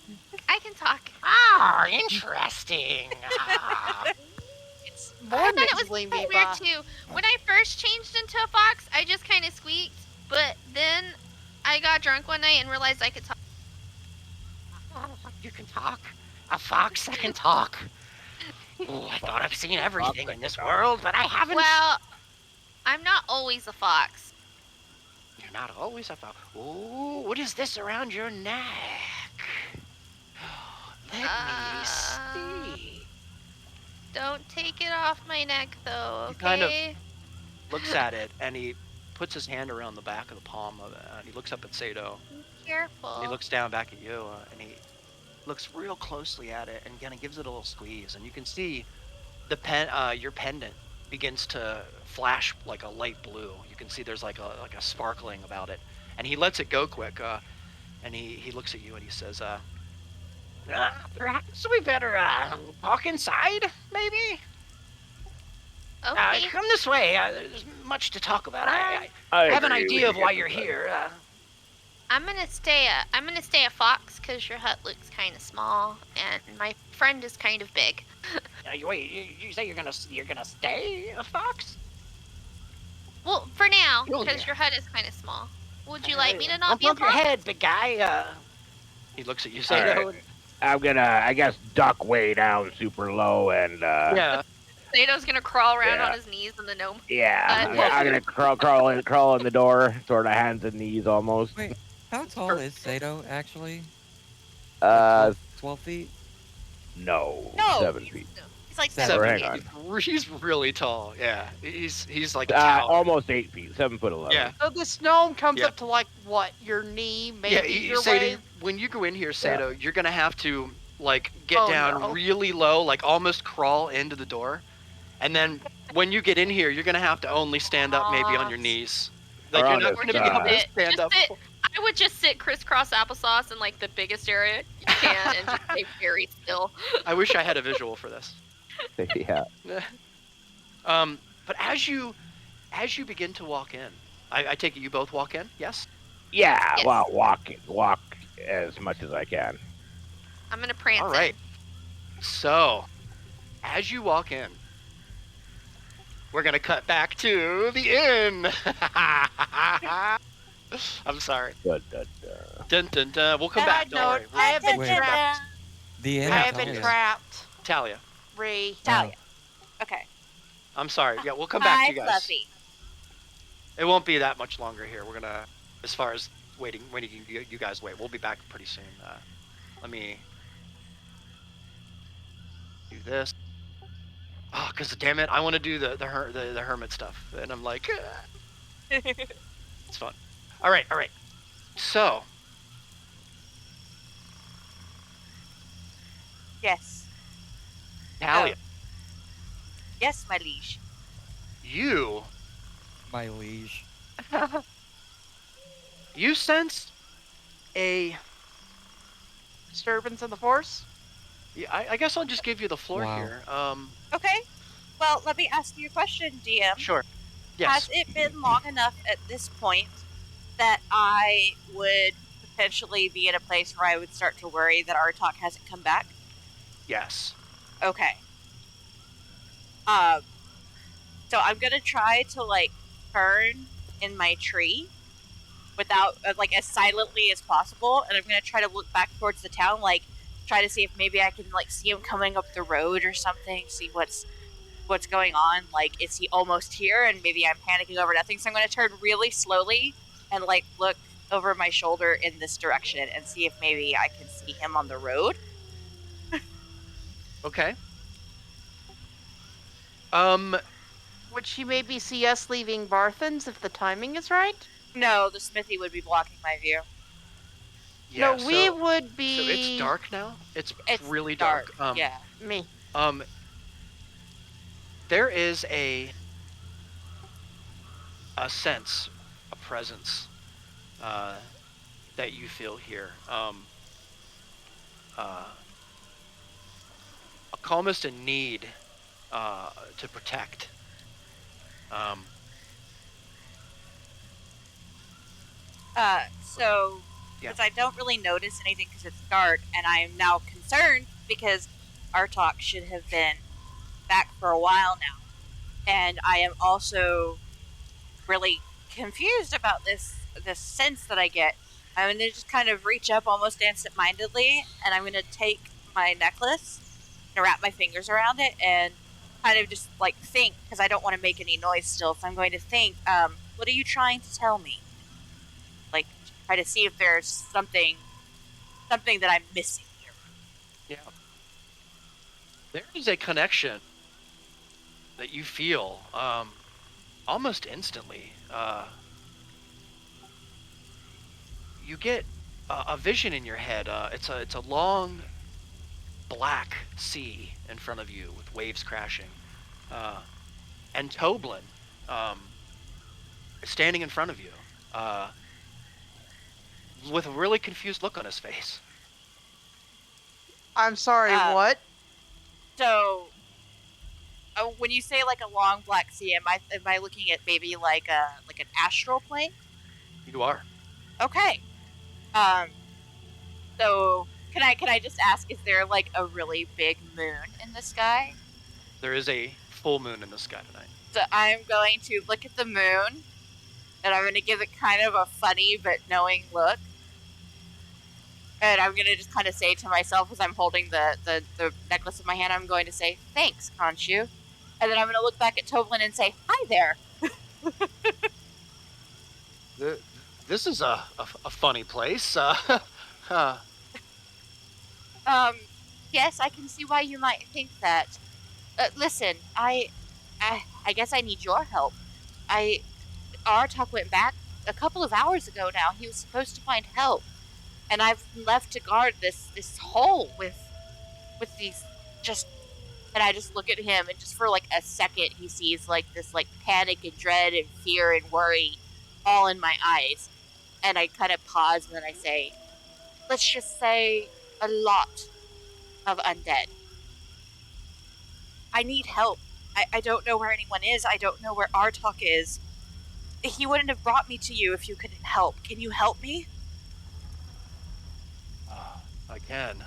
I can talk. Oh, interesting. It's I more thought it was Mixling weird Viva. too. When I first changed into a fox, I just kind of squeaked, but then I got drunk one night and realized I could talk. You can talk? A fox that can talk? Ooh, I thought I've seen everything in this world, but I haven't. Well, I'm not always a fox. You're not always a fox. Ooh, what is this around your neck? Let me see. Don't take it off my neck, though. He kind of- Okay. looks at it, and he puts his hand around the back of the palm of it, and he looks up at Sato, Careful. and he looks down back at you, and he looks real closely at it and kind of gives it a little squeeze, and you can see your pendant begins to flash like a light blue. You can see there's like a sparkling about it, and he lets it go quick, and he looks at you and he says, Perhaps we better walk inside, maybe? Okay. Come this way. There's much to talk about. I I have an agree, we idea of can why get you're to that. here. I'm gonna stay a fox because your hut looks kind of small and my friend is kind of big. Wait, you say you're gonna stay a fox? Well, for now, Oh, because yeah. your hut is kind of small. Would you like me to not Don't be a bump your fox? head, big guy. He looks at you, All Sato. right. I'm gonna, I guess, duck way down super low and, Yeah. Sato's gonna crawl around Yeah. on his knees in the gnome. yeah, But- I'm gonna crawl in the door, sort of hands and knees almost. Wait, how tall is Sato actually? Uh, 12 feet? no, No, 7 feet. He's like 7 Or 7 hang feet. on. He's really tall. Yeah. He's like a tower. Almost 8 feet, 7'11". Yeah. So this gnome comes Yeah. up to like what, your knee, maybe Yeah, your Sato, way. when you go in here, Sato, you're gonna have to like get Oh, down no. really low, like almost crawl into the door, and then when you get in here, you're gonna have to only stand up maybe on your knees. Like Or you're on not his gonna be able to side. stand Just up. sit. I would just sit crisscross applesauce in like the biggest area you can and just stay very still. I wish I had a visual for this. Yeah. But as you begin to walk in, I take it you both walk in. Yes. Yeah, Yes. well, walk as much as I can. I'm gonna prance All right. So, as you walk in, we're gonna cut back to the inn. I'm sorry. Dun. Dun dun dun. We'll come back. Side Don't worry. note, I have been Wait. trapped. The inn I is have been Talia. trapped. Talia. Ree. Talia. Okay. I'm sorry. Yeah, we'll come back Hi, to you guys. Fluffy. It won't be that much longer here. We're gonna, as far as waiting you guys wait. We'll be back pretty soon. Let me do this. Oh, cause damn it, I want to do the hermit stuff, and I'm like, it's fun. All right. So, Yes. Talia, Yes, my liege. you My liege. sense a. Disturbance in the force? Yeah, I guess I'll just give you the floor Wow. here. Okay. Well, let me ask you a question, DM. Sure. Yes. Has it been long enough at this point that I would potentially be in a place where I would start to worry that Artok hasn't come back? Yes. Okay. So I'm gonna try to like turn in my tree without like as silently as possible, and I'm gonna try to look back towards the town, like try to see if maybe I can like see him coming up the road or something, see what's going on. Like, is he almost here? And maybe I'm panicking over nothing. So I'm gonna turn really slowly and like look over my shoulder in this direction and see if maybe I can see him on the road. Okay. Would she maybe see us leaving Barthen's if the timing is right? No, the smithy would be blocking my view. Yeah. No, we would So be. it's dark now. It's It's really dark. Yeah. Me. There is a sense, a presence, that you feel here. Almost a need to protect. So, Yeah. because I don't really notice anything because it's dark, and I am now concerned because Artok should have been back for a while now. And I am also really confused about this sense that I get. I'm going to just kind of reach up almost absent-mindedly, and I'm going to take my necklace and wrap my fingers around it and kind of just like think, because I don't want to make any noise still, so I'm going to think, what are you trying to tell me? Like, try to see if there's something that I'm missing here. Yeah. There is a connection that you feel almost instantly. You get a vision in your head. It's a long black sea in front of you with waves crashing, and Toblin standing in front of you with a really confused look on his face. I'm sorry, what? So, when you say like a long black sea, am I looking at maybe like an astral plane? You are. Okay. So can I just ask, is there like a really big moon in the sky? There is a full moon in the sky tonight. So I'm going to look at the moon and I'm gonna give it kind of a funny but knowing look. And I'm gonna just kind of say to myself as I'm holding the necklace in my hand, I'm going to say, "Thanks, Khonshu." And then I'm gonna look back at Toblin and say, "Hi there." This is a funny place. Yes, I can see why you might think that. Listen, I guess I need your help. Artok went back a couple of hours ago now. He was supposed to find help, and I've left to guard this hole with these just. And I just look at him, and just for like a second, he sees like this like panic and dread and fear and worry, all in my eyes. And I kind of pause, and then I say, "Let's just say a lot of undead. I need help. I don't know where anyone is. I don't know where Artok is. He wouldn't have brought me to you if you couldn't help. Can you help me?" I can.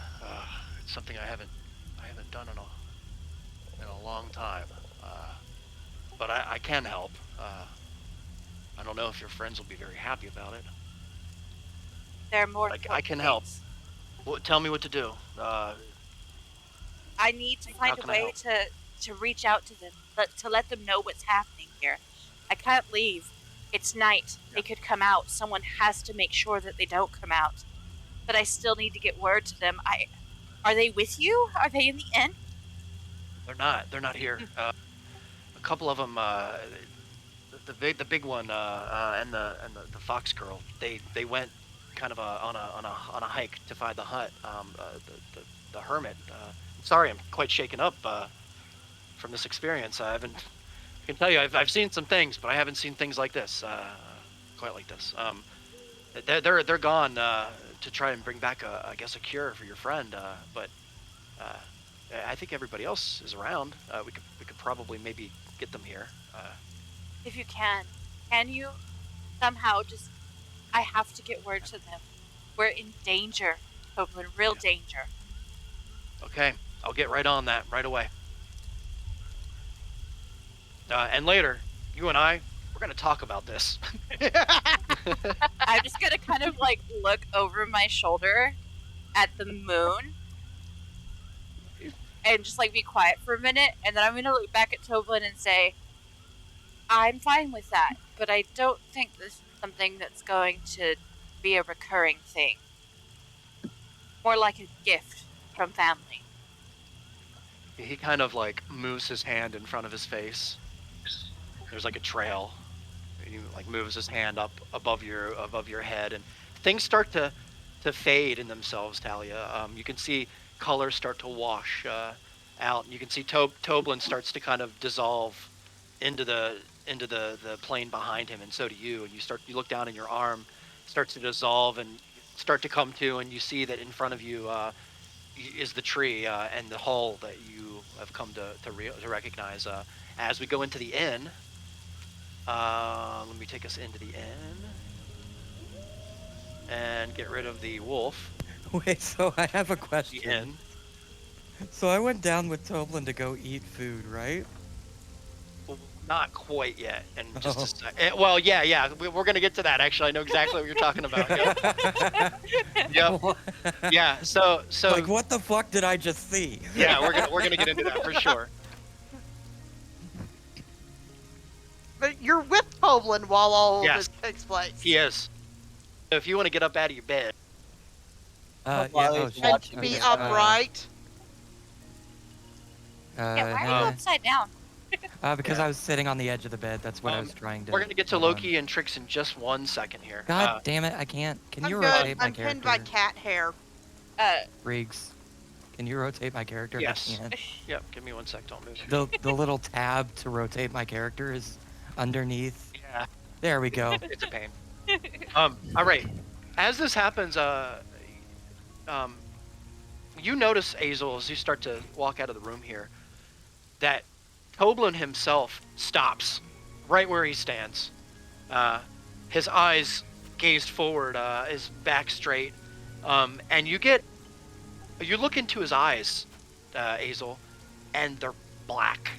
It's something I haven't done in a long time. But I can help. I don't know if your friends will be very happy about it. There are more. I can help. Well, tell me what to do. I need to find a way to reach out to them, but to let them know what's happening here. I can't leave. It's night. Yeah. They could come out. Someone has to make sure that they don't come out. But I still need to get word to them. Are they with you? Are they in the inn? They're not. They're not here. A couple of them. The big one and the fox girl. They went kind of on a hike to find the hut. The hermit. Sorry, I'm quite shaken up from this experience. I can tell you, I've seen some things, but I haven't seen things like this, quite like this. They're gone to try and bring back I guess a cure for your friend. But I think everybody else is around. We could probably maybe get them here. If you can you somehow just? I have to get word to them. We're in danger, Copeland. Real danger. Okay, I'll get right on that right away. And later, you and we're gonna talk about this. I'm just gonna kind of like look over my shoulder at the moon and just like be quiet for a minute, and then I'm gonna look back at Toblin and say, "I'm fine with that, but I don't think this is something that's going to be a recurring thing. More like a gift from family." He kind of like moves his hand in front of his face. There's like a trail. He like moves his hand up above your head, and things start to fade in themselves, Talia. You can see colors start to wash out. You can see Toblin starts to kind of dissolve into the plane behind him, and so do you. And you look down, and your arm starts to dissolve and start to come to, and you see that in front of you is the tree and the hall that you have come to recognize. As we go into the inn, let me take us into the inn and get rid of the wolf. Wait, so I have a The question. inn. So I went down with Toblin to go eat food, right? Well, not quite yet. And just a sec. Well, yeah. We're gonna get to that. Actually, I know exactly what you're talking about. Yep. Yeah. So. Like, what the fuck did I just see? Yeah, we're gonna get into that for sure. But you're with Toblin while all Yes. this takes place. He is. So if you want to get up out of your bed. Yeah, While oh, he's shit. And watching be Okay, upright. Yeah, why are you hang upside down? on. Because I was sitting on the edge of the bed. That's what I Um, was trying to. We're gonna get to hold on. Loki and Trix in just 1 second here. God damn it! I can't. Can I'm you good. rotate my I'm pinned character? by cat hair. Riggs, can you rotate my character? if I Yes. can? Yep. Give me 1 sec. Don't move. The little tab to rotate my character is underneath. Yeah. There we go. It's a pain. All right. As this happens, you notice, Azel, as you start to walk out of the room here, that Toblin himself stops right where he stands. His eyes gazed forward, his back straight, and you look into his eyes, Azel, and they're black,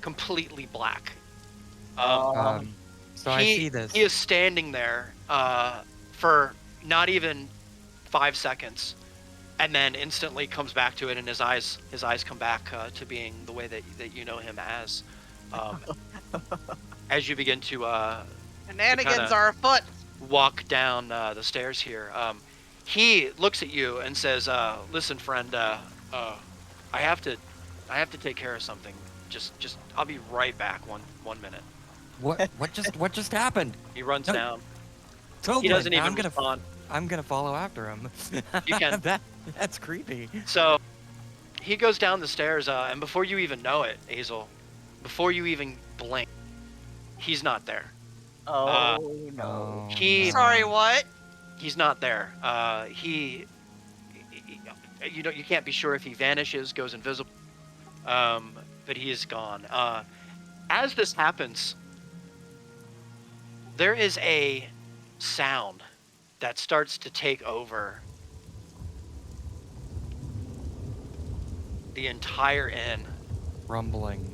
completely black. Um, So I see this. He is standing there for not even 5 seconds, and then instantly comes back to it, and his eyes come back to being the way that you know him as you begin to Shenanigans are afoot. walk down the stairs here. He looks at you and says, "Listen, friend, I have to take care of something. Just I'll be right back. One minute." What just happened? He runs No. down. Totally. He doesn't even respond. I'm gonna follow after him. You can. That's creepy. So he goes down the stairs, and before you even know it, Hazel, before you even blink, he's not there. Oh Oh, no. He- Sorry, what? He's not there. You can't be sure if he vanishes, goes invisible, but he is gone. As this happens, there is a sound that starts to take over the entire inn. Rumbling.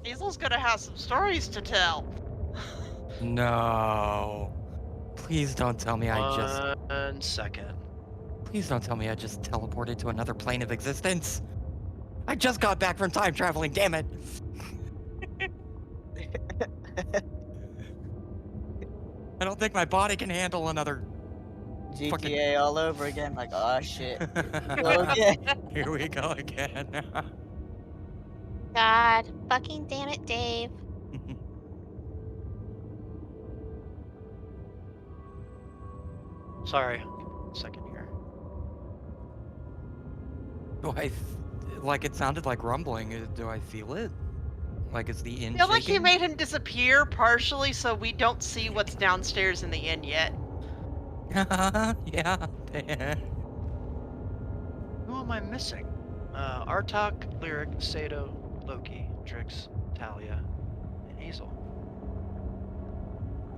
Hazel's gonna have some stories to tell. No. Please don't tell me One second. Please don't tell me I just teleported to another plane of existence. I just got back from time traveling, damn it. I don't think my body can handle another. GTA all over again. Like, oh shit. Go again. Here we go again. God, fucking damn it, Dave. Sorry. Second here. Like it sounded like rumbling. Do I feel it? Like it's the inn I feel like you shaking? made him disappear partially so we don't see what's downstairs in the inn yet. Yeah. Who am I missing? Artok, Lyric, Sato, Loki, Trix, Talia, and Hazel.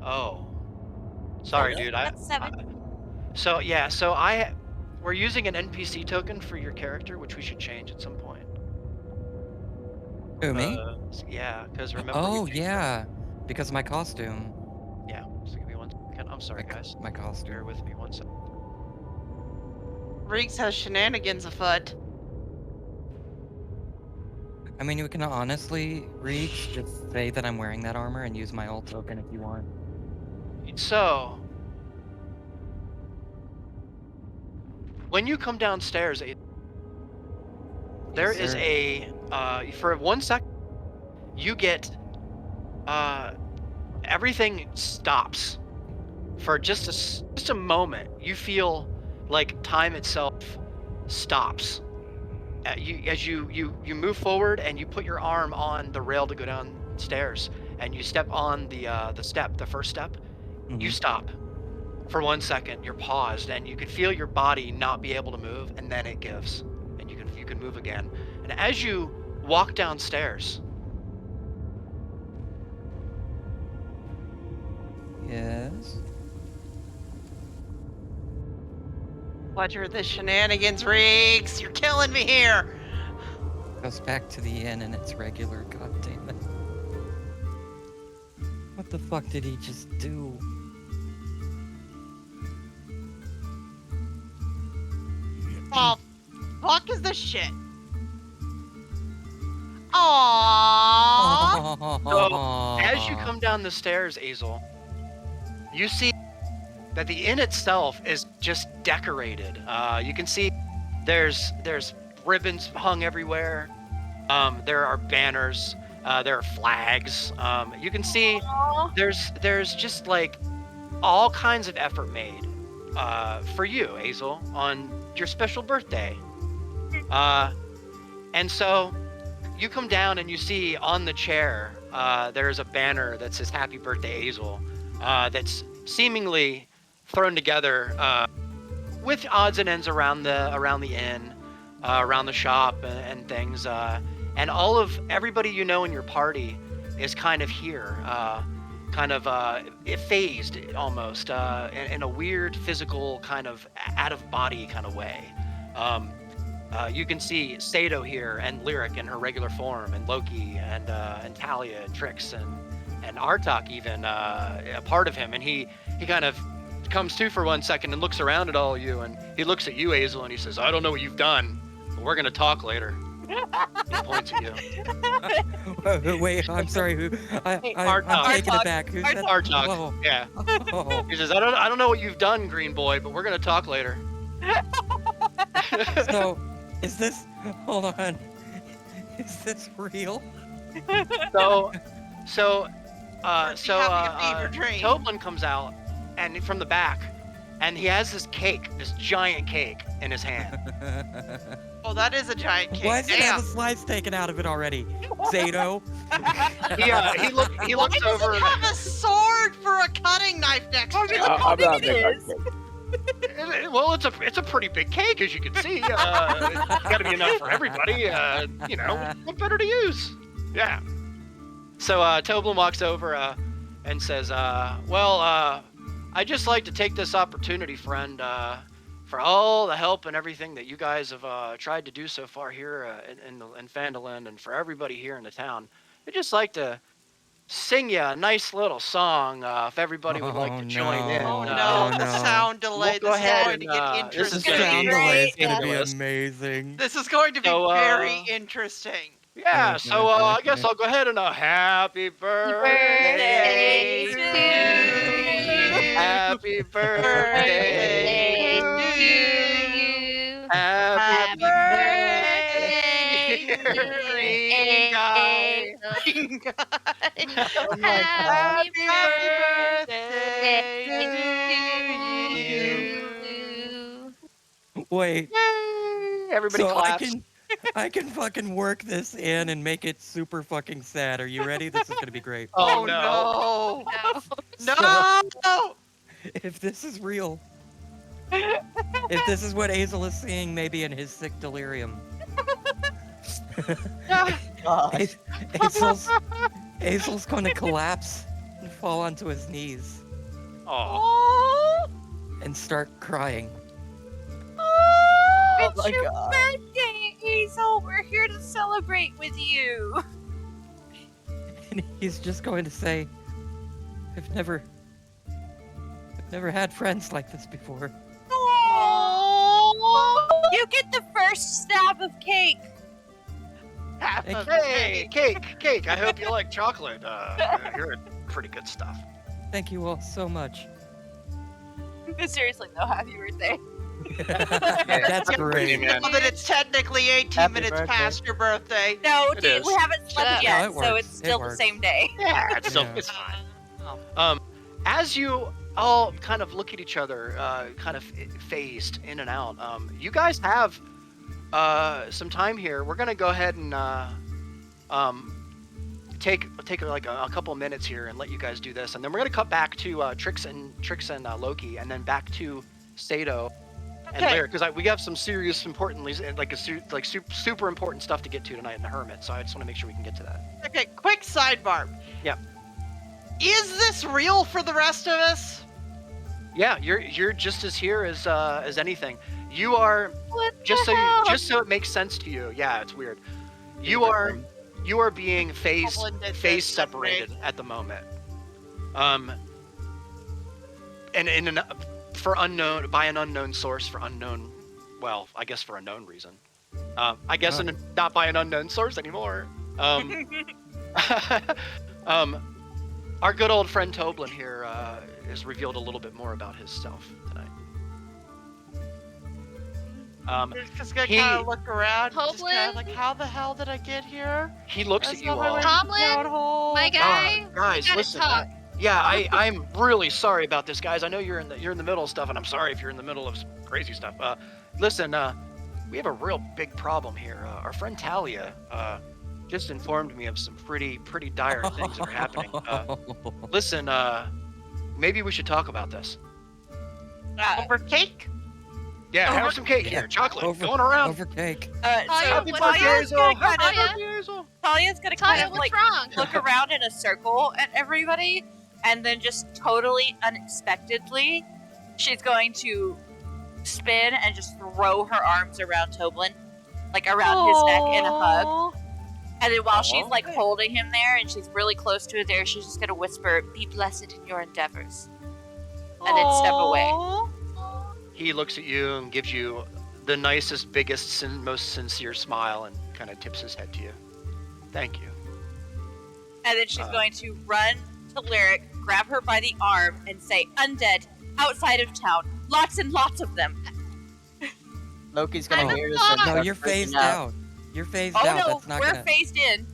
Oh. Sorry, dude. That's 7. We're using an NPC token for your character, which we should change at some point. Who, me? Yeah, because remember. Oh, yeah. Because of my costume. Yeah. So give me 1 second. I'm sorry, guys. My costume. Bear with me 1 second. Reeks has shenanigans afoot. I mean, you can honestly, reach, just say that I'm wearing that armor and use my ult token if you want. So, when you come downstairs, there is sir. for 1 second, you get, everything stops. For just a moment, you feel like time itself stops. As you move forward and you put your arm on the rail to go downstairs, and you step on the first step, you stop for 1 second. You're paused, and you can feel your body not be able to move, and then it gives, and you can move again. And as you walk downstairs, Yes. Pleasure the shenanigans, Reeks. You're killing me here. Goes back to the inn and it's regular, god damn it. What the fuck did he just do? Oh, fuck is this shit? Aww. So, as you come down the stairs, Azel, you see that the inn itself is just decorated. You can see there's ribbons hung everywhere. There are banners. There are flags. You can see there's just like all kinds of effort made for you, Azel, on your special birthday. And so you come down and you see on the chair there's a banner that says "Happy Birthday, Azel," that's seemingly thrown together with odds and ends around the inn, around the shop and things, and everybody you know in your party is kind of here, phased almost in a weird physical kind of out of body kind of way. You can see Sato here and Lyric in her regular form, and Loki and Talia and Trix and Artok even a part of him, and he kind of comes to for 1 second and looks around at all of you, and he looks at you, Hazel, and he says, "I don't know what you've done, but we're gonna talk later." He points at you. Wait, I'm sorry. I'm Artok. taking it back. Who's that? Artok. Oh. Yeah. Oh. He says, I don't know what you've done, Green Boy, but we're gonna talk later. So, is this? Hold on. Is this real? Toblin comes out, and from the back, and he has this giant cake in his hand. Oh, that is a giant cake. Why does it Damn. have a slice taken out of it already? Zato? He looks Why over. does it have a sword for a cutting knife next to it? I'm not big on is. cake. Well, it's a pretty big cake, as you can see. It's got to be enough for everybody. What better to use? Yeah. So Toblin walks over and says, I'd just like to take this opportunity, friend, for all the help and everything that you guys have tried to do so far here in Phandelver, and for everybody here in the town. I'd just like to sing you a nice little song if everybody would like to join in. Oh Oh, no, no. the sound delay. We'll go This is ahead going to and, get this is The interesting. gonna sound be delay is great. gonna be Yes. amazing. This is going to be So, very interesting. Yeah, so I guess I'll go ahead and happy birthday birthday to to you. Happy birthday to you. Happy birthday, dear green guy. Happy birthday to you. Wait, Yay! Everybody so claps. I can fucking work this in and make it super fucking sad. Are you ready? This is gonna be great. Oh no. No! No! If this is real, if this is what Hazel is seeing, maybe in his sick delirium, Gosh. Hazel's going to collapse and fall onto his knees Oh. and start crying. Oh It's my your god. birthday, Hazel. We're here to celebrate with you. And he's just going to say, I've never had friends like this before. You get the first stab of cake. Hey, cake. I hope you like chocolate. You're pretty good stuff. Thank you all so much. Seriously, though, happy birthday. That's great. man. Now that it's technically 18 Happy minutes birthday. past your birthday. No, It dude, is. we haven't slept Yeah, yet, it so works. it's It still the works. same day. Yeah, it's Yeah. it's fine. As you all kind of look at each other, kind of phased in and out, you guys have some time here. We're gonna go ahead and take like a couple of minutes here and let you guys do this, and then we're gonna cut back to Trix and Loki, and then back to Sato and Okay. Lyric, because we have some serious, importantly, super important stuff to get to tonight in the Hermit. So I just want to make sure we can get to that. Okay, quick sidebar. Yeah. Is this real for the rest of us? Yeah, you're just as here as anything. You are What just the hell? just so it makes sense to you. Yeah, it's weird. You are being phase Goblin did phase this, separated at the moment. And for unknown by an unknown source for unknown, well, I guess for a known reason. I guess not by an unknown source anymore. Our good old friend Toblin here has revealed a little bit more about himself tonight. We're just gonna he- kind of look around. Just kind of Toblin? like, how the hell did I get here? He looks That's at you not my all. way to the Tomlin? town hall. My guy, Guys, we gotta listen. talk. Yeah, I'm really sorry about this, guys. I know you're in the middle of stuff, and I'm sorry if you're in the middle of some crazy stuff. Listen, we have a real big problem here. Our friend Talia just informed me of some pretty dire things that are happening. Listen, maybe we should talk about this. Over cake? Yeah, Over- have some cake here, chocolate Over- going around. Over cake. So Happy what's birthday, Talia's Hazel. gonna kind of Talia? Birthday, Hazel. Talia's gonna kind Talia, of what's like wrong? look around in a circle at everybody, and then just totally unexpectedly, she's going to spin and just throw her arms around Toblin, like around his neck in a hug. And then while she's like Okay. holding him there and she's really close to it there, she's just gonna whisper, "Be blessed in your endeavors." And then step away. Aw. He looks at you and gives you the nicest, biggest, most sincere smile and kind of tips his head to you. Thank you. And then she's going to run to Lyric, grab her by the arm, and say, "Undead, outside of town. Lots and lots of them." Loki's gonna I'm hear a this and fox. No, start you're freaking phased out. out. You're phased Oh out. no, That's not we're gonna phased in.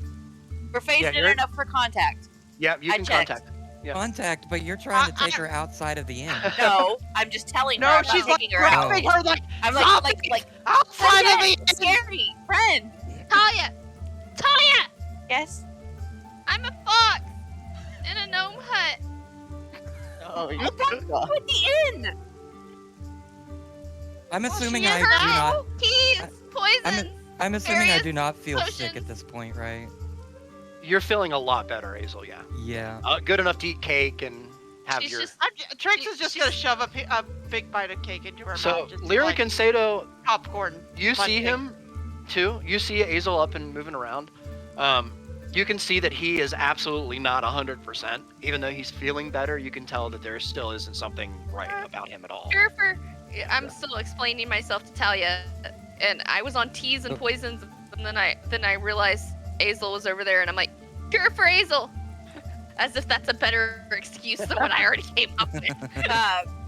We're phased Yeah, in you're- enough for contact. Yeah, you I can checked. contact. Yeah. contact, but you're trying to take her outside of the inn. No, I'm just telling her. No, I'm she's not like taking her out. grabbing her like I'm zombies like outside of me. "Undead, scary friend." Talia! Talia! Yes. I'm a fox in a gnome hut. Oh, you What the God. with the inn? I'm assuming She I has do not. keys, poisons. I'm assuming I various do not feel sick potions. at this point, right? You're feeling a lot better, Hazel, yeah. Yeah. Good enough to eat cake and have She's your... just Trix is just gonna shove a big bite of cake into her So, mouth. Just Lyric like and Sato, popcorn. you Fun see cake. him, too. You see Hazel up and moving around. You can see that he is absolutely not 100%. Even though he's feeling better, you can tell that there still isn't something right about him at all. I'm still explaining myself to Talia, and I was on teas and poisons, and then I realized Azel was over there, and I'm like, cure for Azel, as if that's a better excuse than what I already came up with.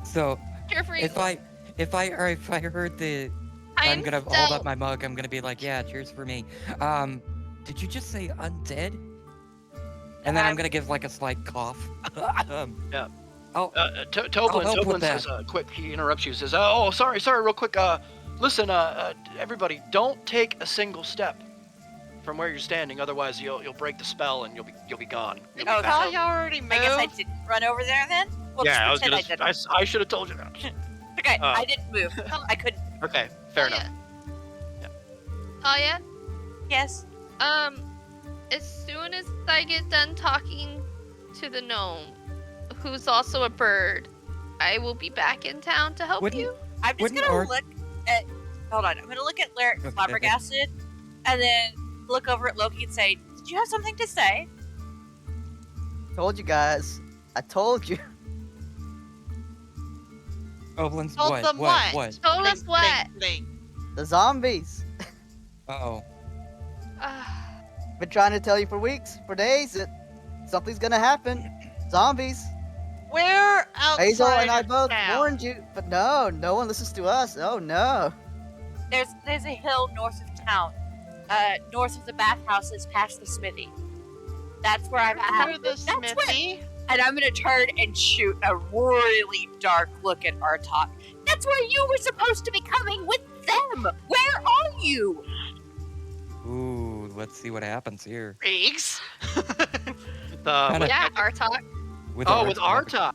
So Cure for if Azel. I heard the I'm gonna hold up my mug, I'm gonna be like, yeah, cheers for me. Did you just say undead? And then I'm gonna give like a slight cough. Yeah. Oh, Toblin says, quick, he interrupts you, says, oh, sorry, real quick, listen, everybody, don't take a single step from where you're standing, otherwise you'll break the spell and you'll be gone. You'll be Oh, back. Talia already moved. I guess I didn't run over there then. Well, Yeah, I was just gonna. pretend I didn't. I should have told you that. Okay, I didn't move. I couldn't. Okay, fair enough. Talia, Yes. as soon as I get done talking to the gnome, who's also a bird, I will be back in town to help Wouldn't- you. I'm just Wouldn't gonna Art- look at. Hold on. I'm gonna look at Lyric Okay. flabbergasted, and then look over at Loki and say, "Did you have something to say?" Told you guys. I told you. Oblin's Told what? them What? what? What? Told us Think, what? think. The zombies. Oh. Been trying to tell you for weeks, for days, that something's gonna happen. Zombies. Where outside Hazel and I of both town? warned you, but no one listens to us. Oh no. There's a hill north of town, north of the bathhouses, past the smithy. That's where I'm at. Near the That's where- smithy. And I'm gonna turn and shoot a really dark look at Artok. That's where you were supposed to be coming with them. Where are you? Ooh, let's see what happens here. Riggs. Kinda- Yeah, Artok. With with Artok. Arta.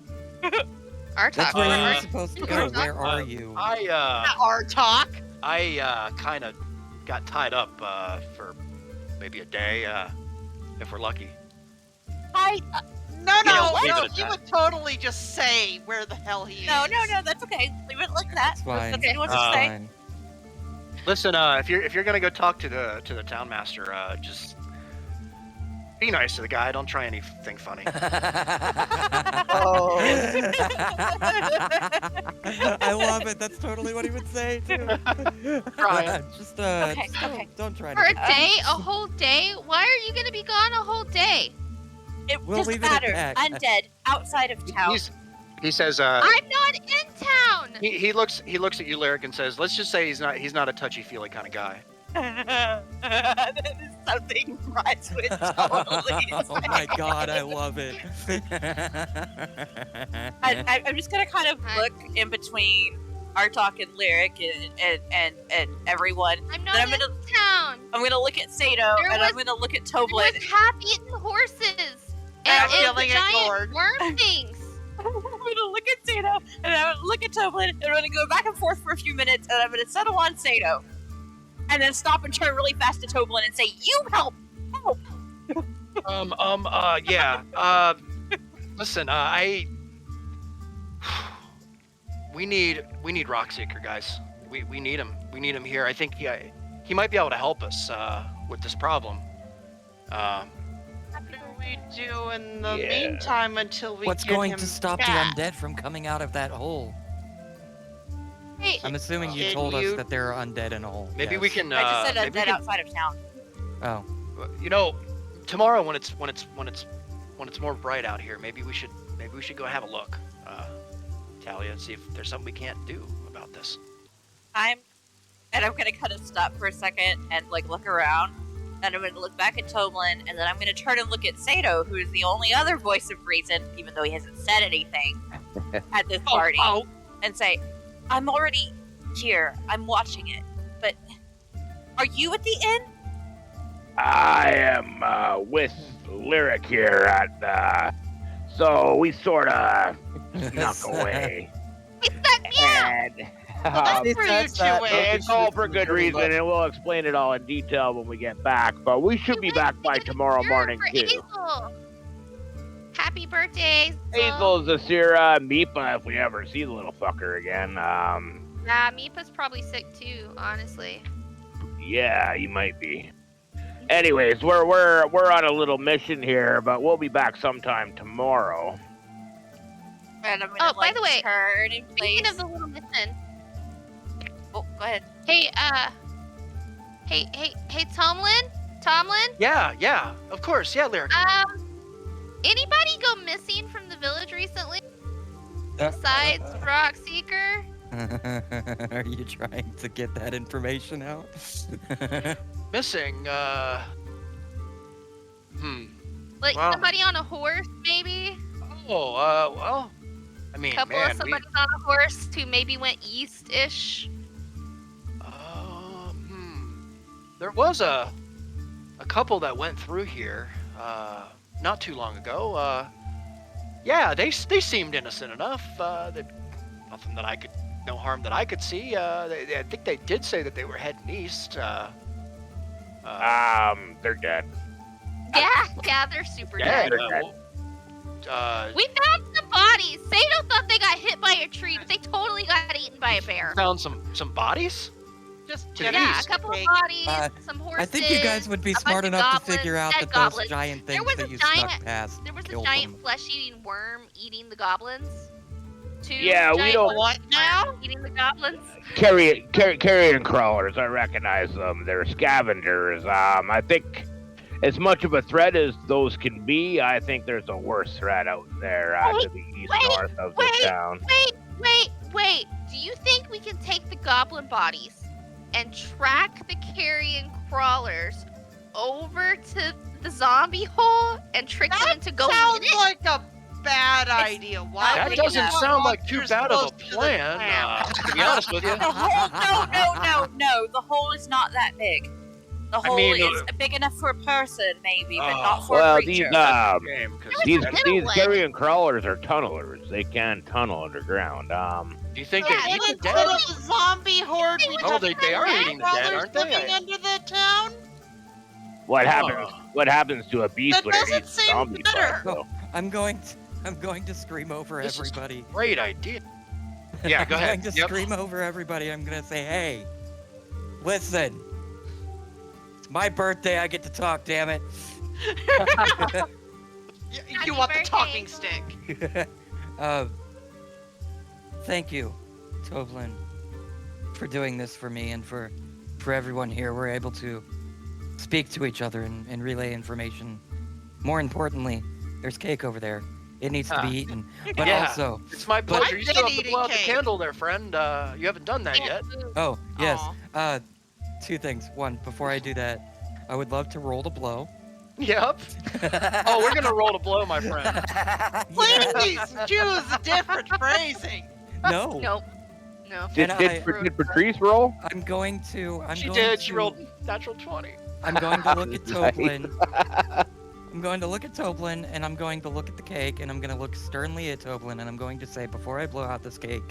Artok. That's where Uh, you're supposed to go. Artok. Where are you? Our talk. I kind of got tied up for maybe a day, if we're lucky. Hi. No, leave it at you that. would totally just say where the hell he No, is. no, that's okay. Leave it like that. It's fine. That's what It's you say. fine. Listen, if you're gonna go talk to the town master, just be nice to the guy. Don't try anything funny. Oh. I love it. That's totally what he would say too. Trying. Just Okay, just okay. don't try For a to. day? A whole day? Why are you gonna be gone a whole day? It We'll doesn't leave it at matter. that. Undead, outside of town. He says, I'm not in town! he looks at you, Lyric, and says, let's just say he's not a touchy feely kind of guy. That is something Bryce would totally Oh my god, I love it. I'm just gonna kind of Hi. look in between Artok and Lyric and everyone. I'm Then not I'm in gonna town! I'm gonna look at Sato There and I'm was- gonna look at There was Toblin. half-eaten horses! I'm And feeling giant ignored. worm things! I'm gonna look at Sato and I'm gonna look at Toblin and I'm gonna go back and forth for a few minutes and I'm gonna settle on Sato. And then stop and turn really fast to Toblin and say, "You help! Help!" Yeah. Listen, we need Rockseeker, guys. We need him. We need him here. I think he might be able to help us with this problem. What do we do in the Yeah. meantime until we What's get going him to stop back? the undead from coming out of that hole? Hey, I'm assuming you Can told us you- that there are undead in a hole. Maybe yes. we can. I just said maybe we undead can. outside of town. Oh, You know, tomorrow when it's more bright out here, maybe we should go have a look, Talia, and see if there's something we can't do about this. I'm gonna kind of stop for a second and like look around, and I'm gonna look back at Tomlin, and then I'm gonna turn and look at Sato, who is the only other voice of reason, even though he hasn't said anything at this party, and say, "I'm already here. I'm watching it. But are you at the inn?" I am with Lyric here at so we sorta snuck away. And Good for you two, it's all for good reason, and we'll explain it all in detail when we get back. But we should be back by tomorrow morning for too. Hazel. Happy birthday, Hazel, Zasira, Meepa, if we ever see the little fucker again. Yeah, Meepa's probably sick too, honestly. Yeah, you might be. Anyways, we're on a little mission here, but we'll be back sometime tomorrow. And I'm gonna Oh, by like the way, turn in Speaking place. of the little mission, Oh, go ahead. hey, Tomlin, Yeah, of course, yeah, Lyric. anybody go missing from the village recently? Besides Rockseeker? Are you trying to get that information out? Missing, Like Wow. somebody on a horse, maybe? Oh, well, I mean, Couple man, of somebody on a horse who maybe went east-ish. There was a couple that went through here, not too long ago. Yeah, they seemed innocent enough. Nothing that no harm that I could see. I think they did say that they were heading east. They're dead. Yeah, they're super Yeah, dead. We found some bodies. Sato thought they got hit by a tree, but they totally got eaten by a bear. Found some bodies. Just To the Yeah, east. a couple of bodies, some horses. I think you guys would be a bunch smart of enough to goblins, figure out dead that goblins. those giant There things was that a you giant- snuck past There was a killed giant them. flesh-eating worm eating the goblins. Two Yeah, we giant don't- worms What now? eating the goblins. Carrion crawlers, I recognize them. They're scavengers. I think as much of a threat as those can be, I think there's a worse threat out there to the east north of the town. Wait. Do you think we can take the goblin bodies and track the carrion crawlers over to the zombie hole and trick them into going in Sounds it? like a bad idea. Why That would doesn't you want sound like too monsters bad of close a to the plan. town? To be honest with you. The hole? No. The hole is not that big. The hole mean, is big enough for a person, maybe, but Oh. not for Well, a these creature. Game, 'cause these little these one. carrion crawlers are tunnelers. They can tunnel underground. do you think So they eat the instead dead? of the zombie horde, we Oh, have they are eating the dead, aren't they? living under the town? What Oh. happens? What happens to a beast That when it doesn't eats seem zombie better. flesh, though? I'm going to scream over This is- everybody. Great idea. Yeah, go I'm ahead. going to Yep. scream over everybody. I'm going to say, hey, listen. It's my birthday. I get to talk, damn it. You want the birthday. talking stick. Thank you, Toblin, for doing this for me and for everyone here. We're able to speak to each other and relay information. More importantly, there's cake over there. It needs to be eaten. But Yeah. also, It's my pleasure. I've You still been have to eating blow out the cake. candle there, friend. You haven't done that yet. oh, yes. Aw. Two things. One, before I do that, I would love to roll to blow. Yep. Oh, we're gonna roll to blow, my friend. Please choose a different phrasing. No. Nope. No. Did And Patrice roll? I'm going to. She going did. To, She rolled natural 20. I'm going to look at Nice. Toblin. I'm going to look at Toblin, and I'm going to look at the cake, and I'm going to look sternly at Toblin, and I'm going to say, before I blow out this cake,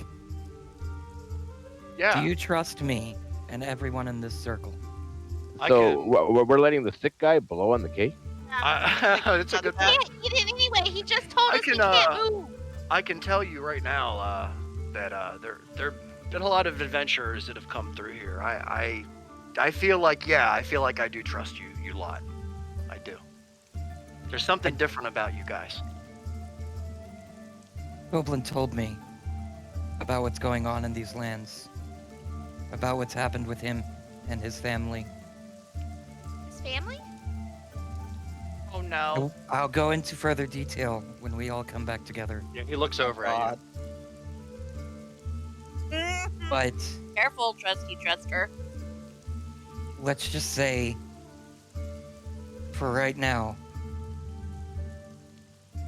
Yeah. do you trust me and everyone in this circle? I So we're letting the sick guy blow on the cake. it's a good He point. anyway, he just told I us we can, can't move. I can tell you right now that there been a lot of adventurers that have come through here. I feel like I do trust you lot. I do. There's something different about you guys. Goblin told me about what's going on in these lands, about what's happened with him and his family. His family? Oh no. I'll go into further detail when we all come back together. Yeah, he looks over at God. But Careful, trusty Truster. let's just say, for right now,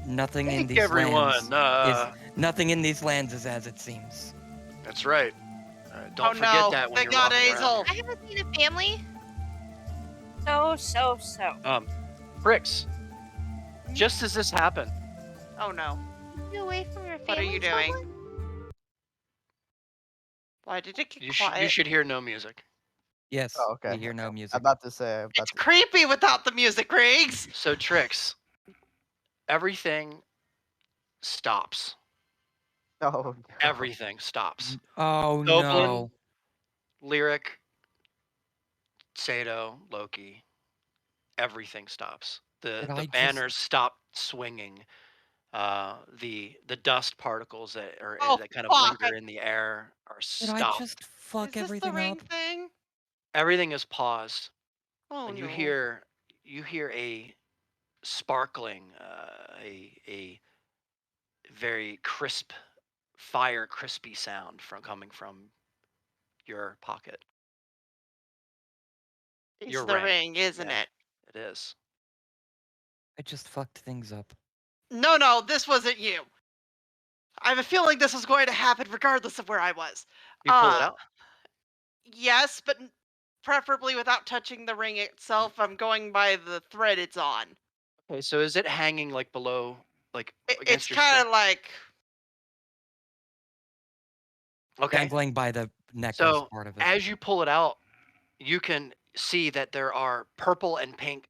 nothing in Thank these everyone. lands nothing in these lands is as it seems. That's right. Don't Oh, forget no. that when They you're got walking around Hazel. I haven't seen a family. So. here. Bricks, just as this happened, Oh no. You away from your family. What are you doing? Why did it get you quiet? should hear no music. Yes, Oh, okay. we hear no music. I'm about to say. It's creepy without the music, Riggs. So Trix, everything stops. Oh, no. Everything stops. Oh Goblin, no. Lyric, Sato, Loki, everything stops. Did I The just- banners stop swinging. The dust particles that are Oh, that kind of fuck. linger in the air are Did I stopped. just fuck Is this everything the ring up? thing? Everything is paused, Oh and no. you hear a sparkling, a very crisp, fire crispy sound coming from your pocket. It's your the ring. ring, isn't Yeah. it? It is. I just fucked things up. No, this wasn't you. I have a feeling this was going to happen regardless of where I was. You pull it out. Yes, but preferably without touching the ring itself. I'm going by the thread it's on. Okay, so is it hanging like below, like It's against your kind skin? of like Okay. Dangling by the necklace So part of it. as you pull it out, you can see that there are purple and pink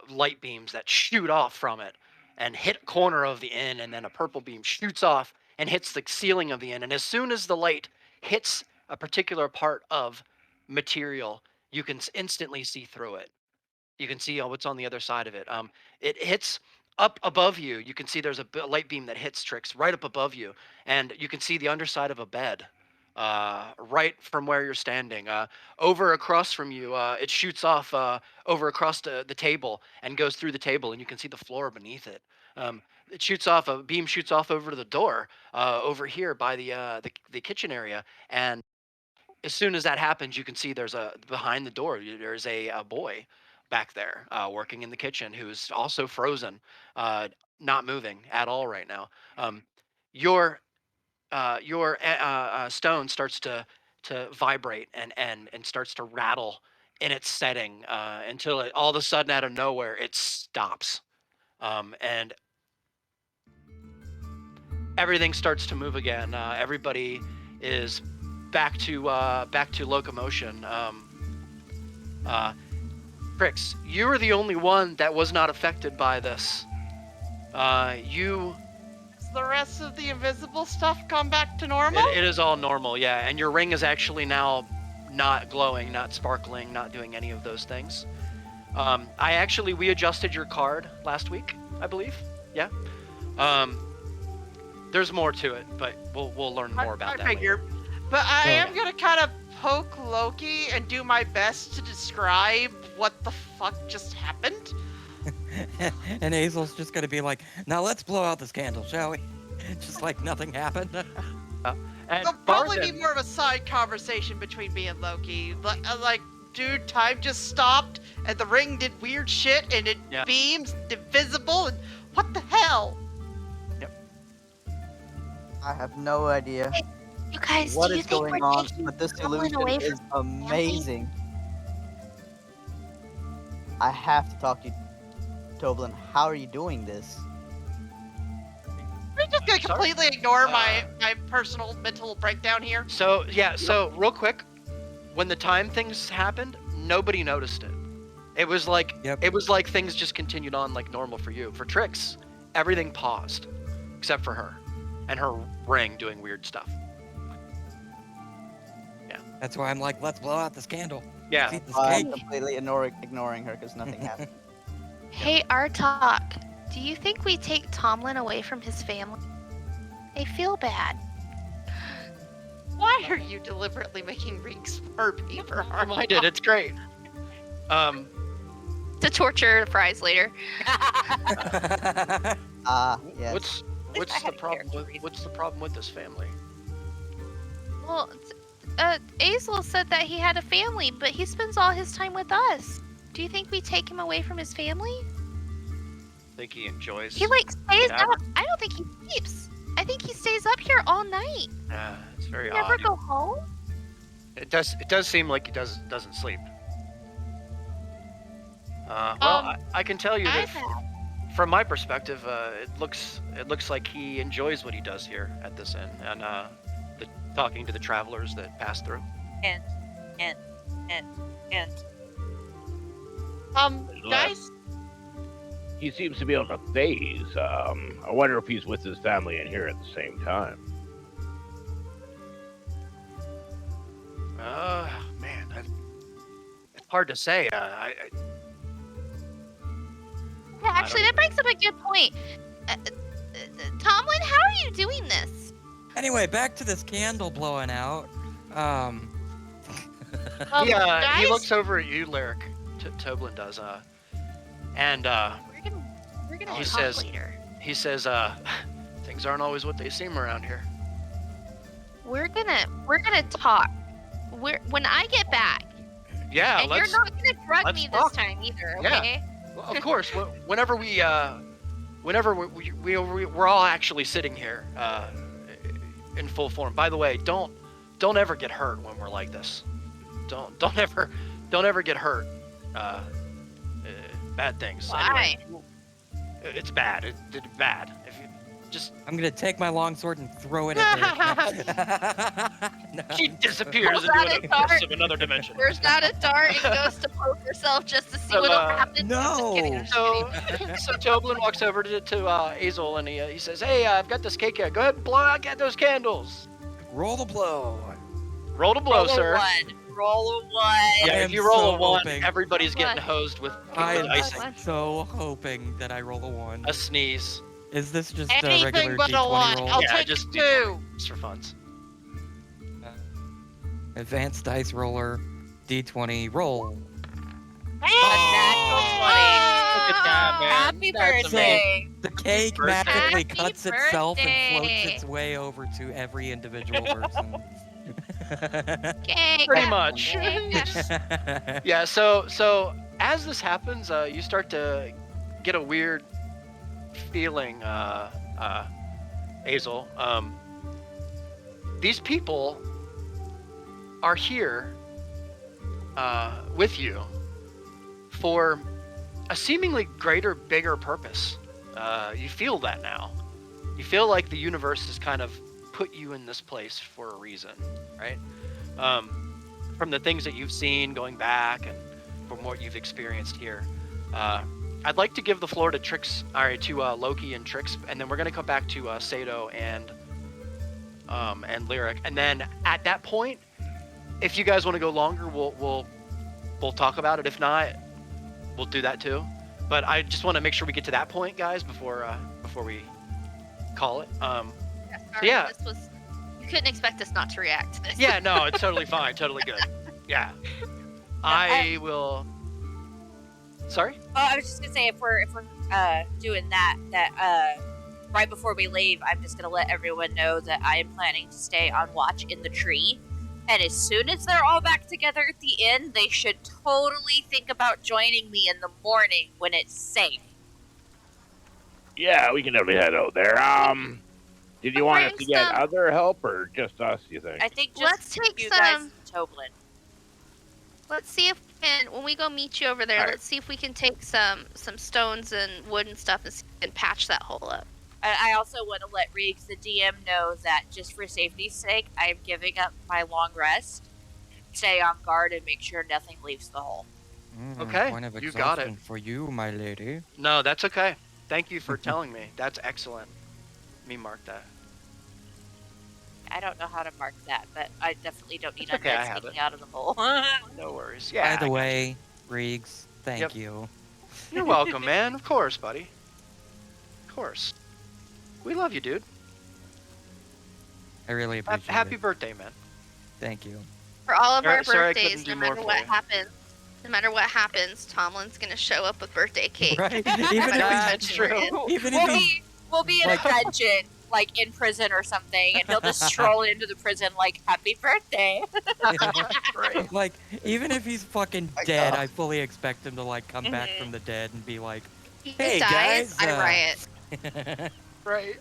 light beams that shoot off from it and hit a corner of the inn, and then a purple beam shoots off and hits the ceiling of the inn. And as soon as the light hits a particular part of material, you can instantly see through it. You can see what's on the other side of it. It hits up above you. You can see there's a light beam that hits Trix right up above you, and you can see the underside of a bed, right from where you're standing. Over across from you, it shoots off over across the table and goes through the table, and you can see the floor beneath it. It shoots off a beam shoots off over to the door over here by the kitchen area, and as soon as that happens, you can see there's behind the door. There's a boy back there working in the kitchen who's also frozen, not moving at all right now. Your stone starts to vibrate and starts to rattle in its setting until it all of a sudden out of nowhere it stops, and everything starts to move again. Everybody is back to locomotion. Trix, you are the only one that was not affected by this. You Has the rest of the invisible stuff come back to normal? it is all normal, yeah. And your ring is actually now not glowing, not sparkling, not doing any of those things. We adjusted your card last week, I believe. Yeah. There's more to it, but we'll learn more about that I figure. later. But I So- am gonna kind of poke Loki and do my best to describe what the fuck just happened. And Hazel's just gonna be like, now let's blow out this candle, shall we? Just like nothing happened. And It'll probably be Barden- more of a side conversation between me and Loki. Like, dude, time just stopped, and the ring did weird shit, and it Yeah. beams invisible, and what the hell? I have no idea You guys, what do you is think going we're on, taking but this Goblin illusion away is from amazing. I have to talk to you, Toblin. How are you doing this? We're just gonna Sorry? completely ignore my Uh, personal mental breakdown here. So real quick, when the time things happened, nobody noticed it. It was like Yep. it was like things just continued on like normal for you. For Trix, everything paused, except for her, and her ring doing weird stuff. That's why I'm like, let's blow out this candle. Yeah. Let's eat this I'm cake. completely ignoring her because nothing happened. Hey, Artok, do you think we take Tomlin away from his family? I feel bad. Why are you deliberately making Reeks more paper? I did. It's great. To torture Fries later. Yes. What's I the had a problem character with reason. what's the problem with this family? Well, Azel said that he had a family, but he spends all his time with us. Do you think we take him away from his family? Think he enjoys. He like stays Yeah. up. I don't think he sleeps. I think he stays up here all night. It's very He never odd. go home. It does seem like he doesn't sleep. Well, I can tell you that from my perspective, it looks like he enjoys what he does here at this inn, and talking to the travelers that pass through. And Guys, He seems to be able to phase. I wonder if he's with his family in here at the same time. Man, it's hard to say. Actually, that brings up a good point. Tomlin, how are you doing this? Anyway, back to this candle blowing out. He guys? looks over at you, Lyric. Toblin does. And We're gonna He talk says- later. he says, things aren't always what they seem around here. We're gonna talk. When I get back, Yeah, and you're not gonna drug let's me talk. this time either, Yeah. okay? Well, of course. Whenever we're all actually sitting here in full form. By the way, don't ever get hurt when we're like this. Don't ever get hurt. Bad things. Why? Anyway, it's bad. It's bad. If you just I'm gonna take my longsword and throw it at No. she disappears Pulls out into a an dart. abyss of another dimension. There's not a dart and goes to poke herself just to see So, what'll happen. no. I'm just kidding, I'm just kidding. So Toblin walks over to Azel and he says, "Hey, I've got this cake here. Go ahead and blow out those candles. Roll the blow. Roll to blow, roll sir." a one. Roll a one. Yeah, I if am you roll so a one, hoping. everybody's getting What? hosed with I liquid icing. am so hoping that I roll a 1. A sneeze. Is this just a anything regular but a D20 one. roll? I'll Yeah, take just two. Just for funs. Advanced dice roller, D20 roll. A natural 20. Look at that, man. Happy That's birthday. The cake Birthday. magically Happy cuts itself and floats birthday. its way over to every individual person. Cake. Pretty much. Cake. Yeah. So as this happens, you start to get a weird feeling, Azel. These people are here with you for a seemingly greater, bigger purpose. You feel that now. You feel like the universe has kind of put you in this place for a reason, right? From the things that you've seen going back and from what you've experienced here. I'd like to give the floor to Loki and Trix, and then we're gonna come back to Sato and Lyric, and then at that point, if you guys want to go longer, we'll talk about it. If not, we'll do that too. But I just want to make sure we get to that point, guys, before we call it. Sorry, yeah. This was. You couldn't expect us not to react to this. Yeah, no, it's totally fine, totally good. Yeah, I will. Sorry. Oh, I was just gonna say if we're doing that right before we leave, I'm just gonna let everyone know that I am planning to stay on watch in the tree, and as soon as they're all back together at the inn, they should totally think about joining me in the morning when it's safe. Yeah, we can definitely head out there. Did you want us to get other help or just us, you think? I think just Let's take you some- guys and Toblin. Let's see if we can, when we go meet you over there, Alright. let's see if we can take some stones and wood and stuff and patch that hole up. I also want to let Riggs, the DM, know that just for safety's sake, I am giving up my long rest. Stay on guard and make sure nothing leaves the hole. Okay, Point of you got it. exhaustion for you, my lady. No, that's okay. Thank you for telling me. That's excellent. Let me mark that. I don't know how to mark that, but I definitely don't need It's okay, I undead have sneaking it. out of the hole. No worries. Yeah. By the I got way, Riggs, thank Yep. you. You're welcome, man. Of course, buddy. Of course. We love you, dude. I really appreciate Happy it. birthday, man. Thank you. For all of our Sorry I birthdays, couldn't do no more matter for what you. happens, no matter what happens, Tomlin's gonna show up with birthday cake. Right? Even if That's he's, true. even if he's We'll be in a dungeon, like in prison or something, and he'll just stroll into the prison like, "Happy birthday!" Right. like, even if he's fucking My dead, God. I fully expect him to like come back from the dead and be like, He Hey, dies, guys, I riot. Right.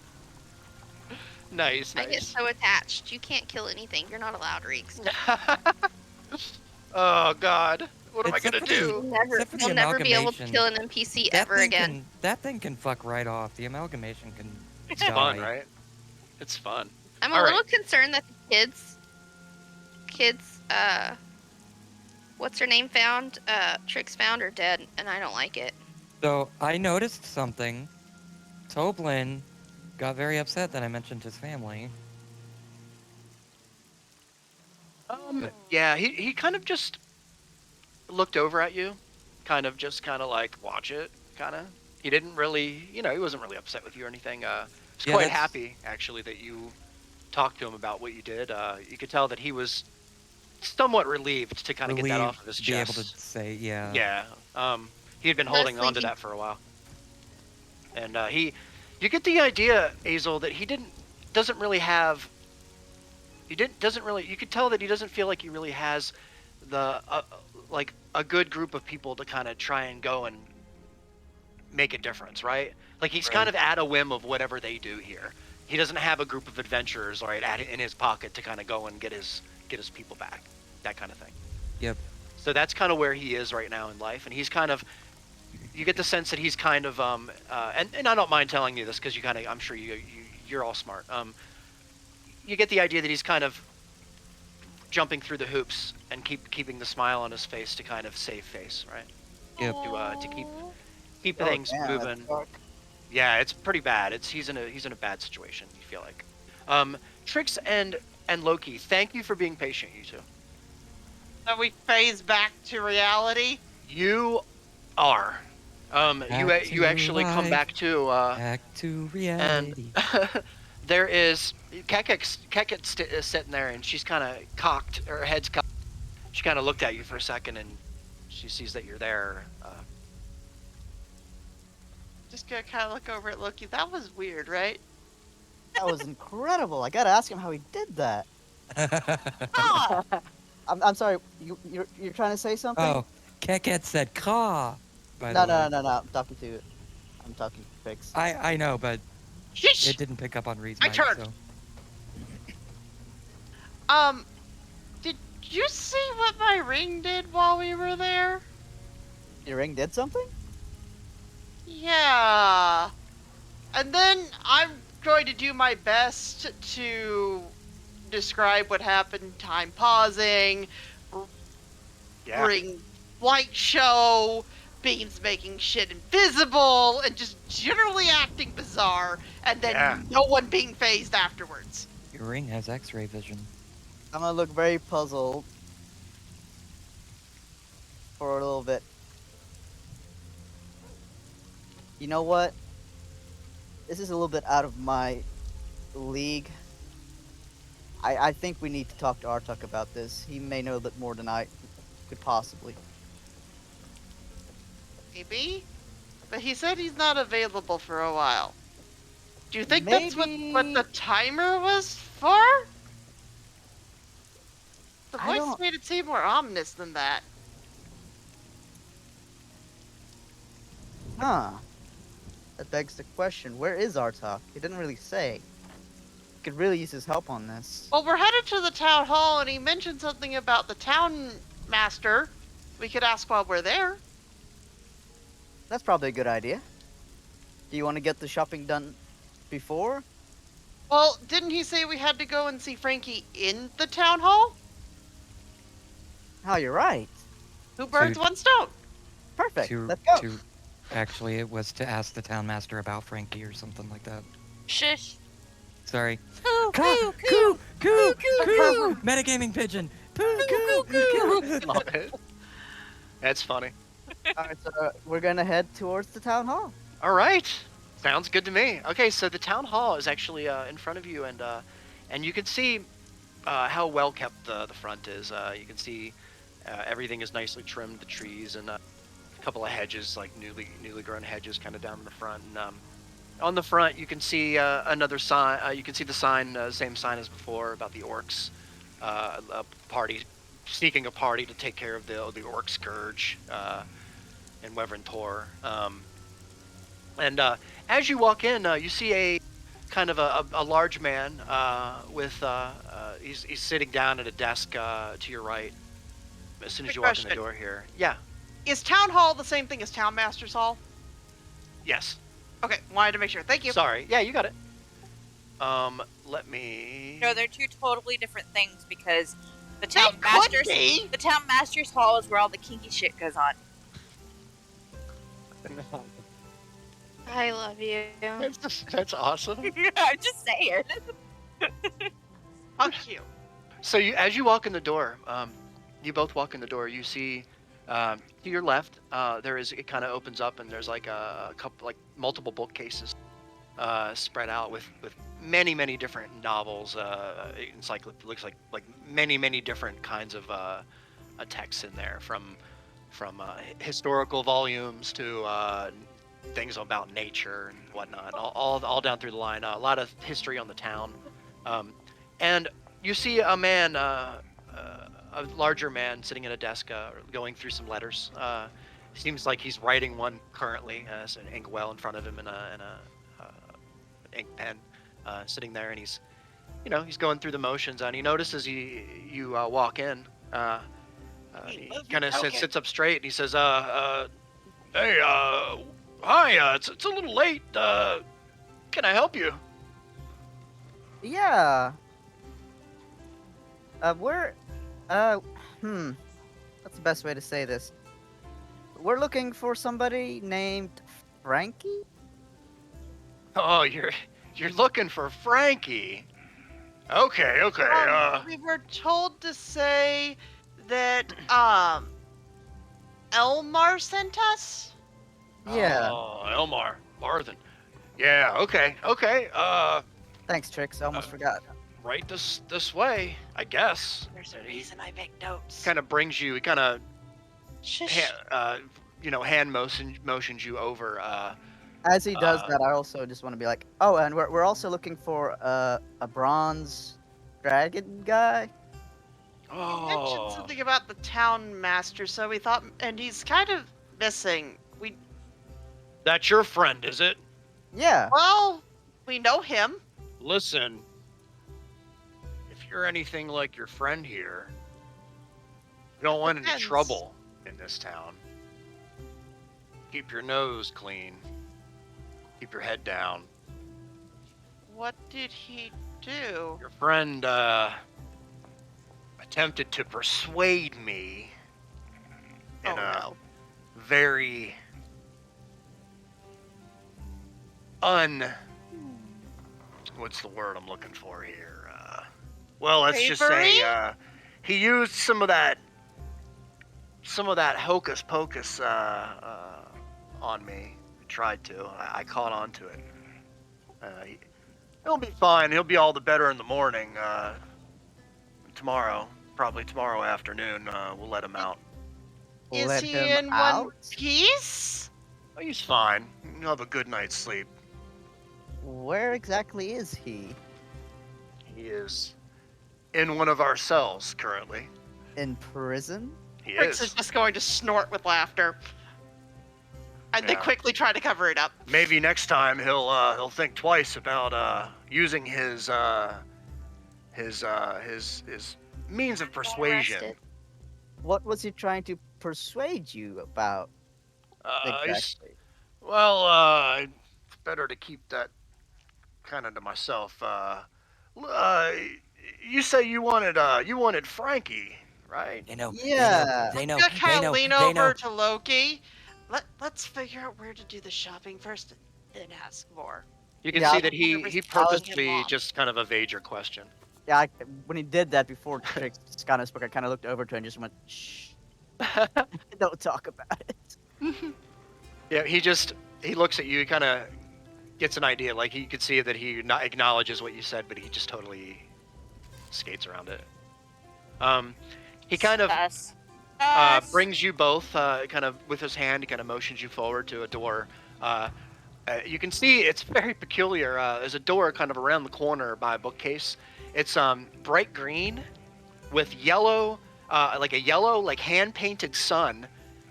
Nice, I get nice. so attached. You can't kill anything. You're not allowed, Reeks. Oh God. What am I Except gonna for the- do? Except for the You'll never be able to amalgamation. kill an NPC that ever thing again. that thing can fuck right off. The amalgamation can It's die. fun, right? It's fun. I'm a All little right. concerned that the kids, what's her name found? Trix found are dead, and I don't like it. So I noticed something. Toblin got very upset that I mentioned his family. Yeah, he kind of just looked over at you, kind of like watch it, kind of. He didn't really, he wasn't really upset with you or anything. He's Yeah, quite that's- happy actually that you talked to him about what you did. You could tell that he was somewhat relieved to kind of get that off of his be able chest. to say, yeah. Yeah. He had been holding on to Mostly that for a while. And you get the idea, Azel, that he doesn't really have. You could tell that he doesn't feel like he really has the like a good group of people to kind of try and go and make a difference, right? Like he's kind of at a whim of whatever they do here. He doesn't have a group of adventurers, right, in his pocket to kind of go and get his people back, that kind of thing. Yep. So that's kind of where he is right now in life, and he's kind of. You get the sense that he's kind of and I don't mind telling you this because I'm sure you're all smart. You get the idea that he's kind of jumping through the hoops and keeping the smile on his face to kind of save face, right? Yep. To keep Oh, things damn, that's moving. dark. Yeah, it's pretty bad. He's in a bad situation. You feel like. Trix and Loki, thank you for being patient, you two. So we phase back to reality. You are. Back You to actually come life. back to. Back to reality. There is Keket's is sitting there, and she's kind of cocked. Her head's cocked. She kind of looked at you for a second, and she sees that you're there. Just gonna kind of look over at Loki. That was weird, right? That was incredible. I gotta ask him how he did that. Ah, I'm sorry. You're trying to say something? Oh, Keket said "caw." By No, the way. no. I'm talking to Fix. I know, but Sheesh. it didn't pick up on Reed's My mic, turn. so. Did you see what my ring did while we were there? Your ring did something? Yeah. And then I'm going to do my best to describe what happened. Time pausing, Yeah. ring light show, beams making shit invisible, and just generally acting bizarre, and then Yeah. no one being phased afterwards. Your ring has X-ray vision. I'm gonna look very puzzled for a little bit. You know what? This is a little bit out of my league. I think we need to talk to Artuk about this. He may know a bit more than I could possibly. Maybe? But he said he's not available for a while. Do you think that's what Maybe- the timer was for? The I voice don't- made it seem more ominous than that. Huh. That begs the question, where is Artuk? He didn't really say. Could really use his help on this. Well, we're headed to the town hall, and he mentioned something about the town master. We could ask while we're there. That's probably a good idea. Do you want to get the shopping done before? Well, didn't he say we had to go and see Frankie in the town hall? Oh, you're right. Two birds, Dude. one stone. Perfect. To, Let's go. Actually, it was to ask the town master about Frankie or something like that. shush. Sorry. Coo, Caw, coo, coo, coo, coo. coo. Metagaming pigeon. Coo, coo, coo, coo. Love it. That's funny. Alright, so we're gonna head towards the town hall. All right, sounds good to me. Okay, so the town hall is actually in front of you, and you can see how well kept the front is. You can see everything is nicely trimmed, the trees and a couple of hedges, like newly grown hedges, kind of down in the front. And on the front, you can see another sign. You can see the sign, same sign as before, about the orcs, a party seeking a party to take care of the orc scourge in Wyvern Tor. And as you walk in, you see a kind of a large man with he's sitting down at a desk to your right. As soon as Quick you walk in the question. door here, yeah, Is town hall the same thing as town master's hall? yes. Okay, wanted to make sure. Thank you. Sorry, yeah, you got it. Let me. No, they're two totally different things because the They town could masters be. the town masters hall is where all the kinky shit goes on. I love you. That's awesome. I'm just saying. Fuck you. So as you walk in the door, you both walk in the door. You see to your left, it kind of opens up, and there's like a couple, like multiple bookcases spread out with many different novels. It's like it looks like many different kinds of texts in there, from historical volumes to things about nature and whatnot, all down through the line. A lot of history on the town, and you see a man, a larger man, sitting at a desk, going through some letters. Seems like he's writing one currently. Has an inkwell in front of him and an ink pen, sitting there, and he's going through the motions. And he notices you walk in. He kind of sits up straight, and he says, "Hey, hi. It's a little late. Can I help you?" Yeah. We're, what's the best way to say this? We're looking for somebody named Frankie? Oh, you're looking for Frankie. Okay. We were told to say that Elmar sent us. Yeah. Oh, Elmar Barthen. Yeah. Okay. Thanks, Trix. I almost forgot. Right this way, I guess. There's a reason I make notes. Kind of brings you. He kind of Shush. hand motions you over. As he does that, I also just want to be like, oh, and we're also looking for a bronze dragon guy. He mentioned Oh. something about the town master, so we thought, and he's kind of missing. That's your friend, is it? Yeah. Well, we know him. Listen. If you're anything like your friend here, you don't want any Depends. trouble in this town. Keep your nose clean. Keep your head down. What did he do? Your friend attempted to persuade me in Oh, a no. very what's the word I'm looking for here? Well, let's just say Bravery? he used some of that hocus pocus on me. He tried to. I caught on to it. He'll be fine. He'll be all the better in the morning. Probably tomorrow afternoon, we'll let him out. Is Let he him in out? one piece? Oh, he's fine. He'll have a good night's sleep. Where exactly is he? He is in one of our cells currently. In prison? He Trix is. is just going to snort with laughter. And they Yeah. quickly try to cover it up. Maybe next time he'll think twice about using his means of persuasion. Arrested. What was he trying to persuade you about He's- exactly? Well, it's better to keep that kind of to myself. You say you wanted Frankie, right? They know. Yeah. They know. I'm gonna They kind know. of lean They over know. to Loki. Let's figure out where to do the shopping first, and then ask more. You can Yeah, see I'll- that he I'll just purposely him off. just kind of evades your question. Yeah, when he did that before Trix kind of spoke, I kind of looked over to him and just went, shh. Don't talk about it. Yeah, he looks at you. He kind of gets an idea. Like you could see that he not acknowledges what you said, but he just totally skates around it. He kind of brings you both, kind of with his hand. He kind of motions you forward to a door. You can see it's very peculiar. There's a door kind of around the corner by a bookcase. It's bright green with yellow, like a yellow, like hand-painted sun,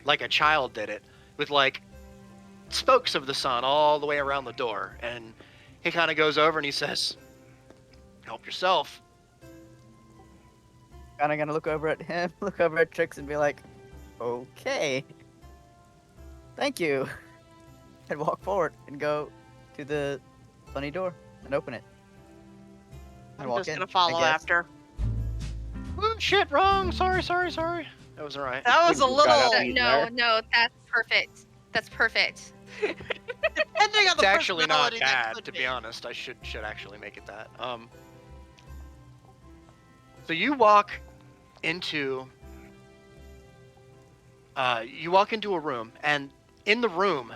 like a child did it, with like spokes of the sun all the way around the door. And he kind of goes over and he says, "Help yourself." Kind of gonna look over at him, look over at Trix, and be like, "Okay, thank you," and walk forward and go to the funny door and open it. And I'm walk just in, gonna I follow guess. after. Ooh, shit, wrong. Sorry. That wasn't right. That was a Wouldn't you got little. up eating No, there? no, that's perfect. That's perfect. Depending on It's the actually not personality, that bad, could to be honest. I should actually make it that. So you walk into a room, and in the room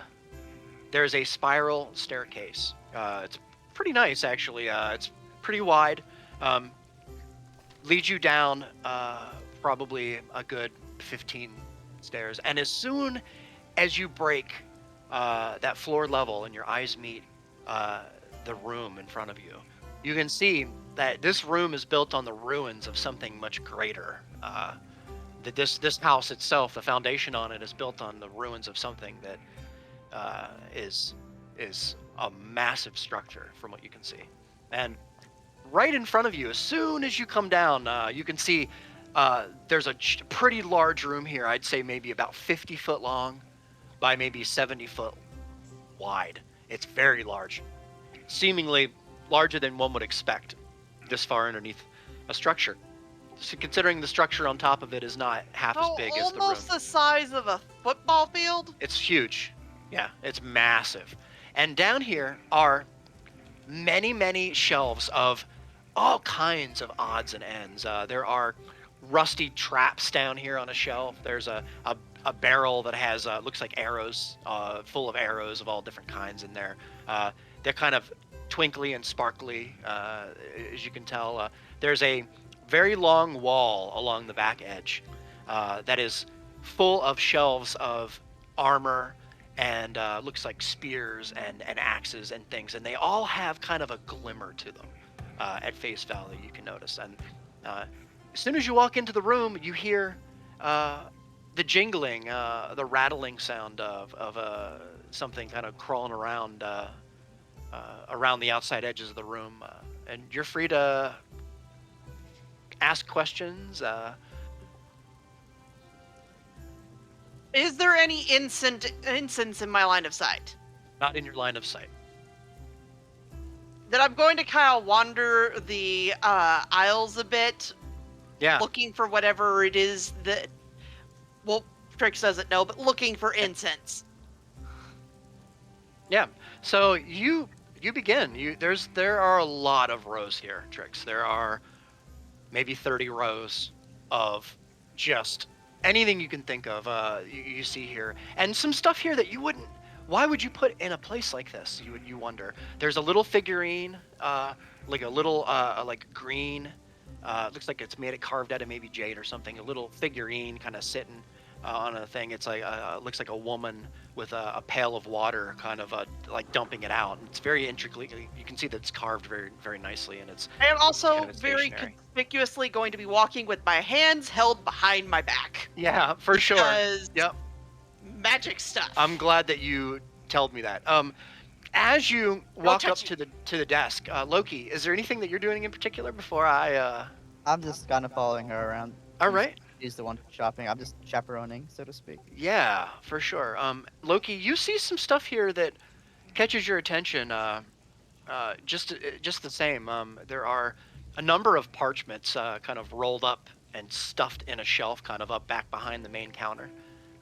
there's a spiral staircase. It's pretty nice, actually. It's pretty wide. Leads you down probably a good 15 stairs, and as soon as you break that floor level and your eyes meet the room in front of you, you can see that this room is built on the ruins of something much greater. That this house itself, the foundation on it, is built on the ruins of something that is a massive structure, from what you can see. And right in front of you, as soon as you come down, you can see there's a pretty large room here. I'd say maybe about 50 foot long by maybe 70 foot wide. It's very large, seemingly larger than one would expect this far underneath a structure. So considering the structure on top of it is not half as big as the room. Almost the size of a football field. It's huge. Yeah, it's massive. And down here are many shelves of all kinds of odds and ends. There are rusty traps down here on a shelf. There's a barrel that has looks like arrows, full of arrows of all different kinds in there. They're kind of twinkly and sparkly, as you can tell. There's a very long wall along the back edge that is full of shelves of armor and looks like spears and axes and things, and they all have kind of a glimmer to them at face value, you can notice. And as soon as you walk into the room, you hear the jingling, the rattling sound of something kind of crawling around the outside edges of the room, and you're free to ask questions. Is there any incense in my line of sight? Not in your line of sight. Then I'm going to kind of wander the aisles a bit, Yeah. looking for whatever it is that. Well, Trix doesn't know, but looking for incense. Yeah. So you begin. There are a lot of rows here, Trix. There are maybe 30 rows of just anything you can think of. You see here, and some stuff here that you wouldn't. Why would you put in a place like this? You wonder. There's a little figurine, like a little like green. Looks like it's carved out of maybe jade or something. A little figurine kind of sitting on a thing. It's like looks like a woman with a pail of water, kind of like dumping it out. It's very intricately. You can see that it's carved very very nicely, and it's. I am also kind of very stationary. conspicuously going to be walking with my hands held behind my back. Yeah, for sure. Because Yep. magic stuff. I'm glad that you told me that. As you walk up touch to the desk, Loki, is there anything that you're doing in particular before I? I'm just kind of following her around. All right. She's the one shopping. I'm just chaperoning, so to speak. Yeah, for sure. Loki, you see some stuff here that catches your attention. Just the same. There are a number of parchments kind of rolled up and stuffed in a shelf, kind of up back behind the main counter.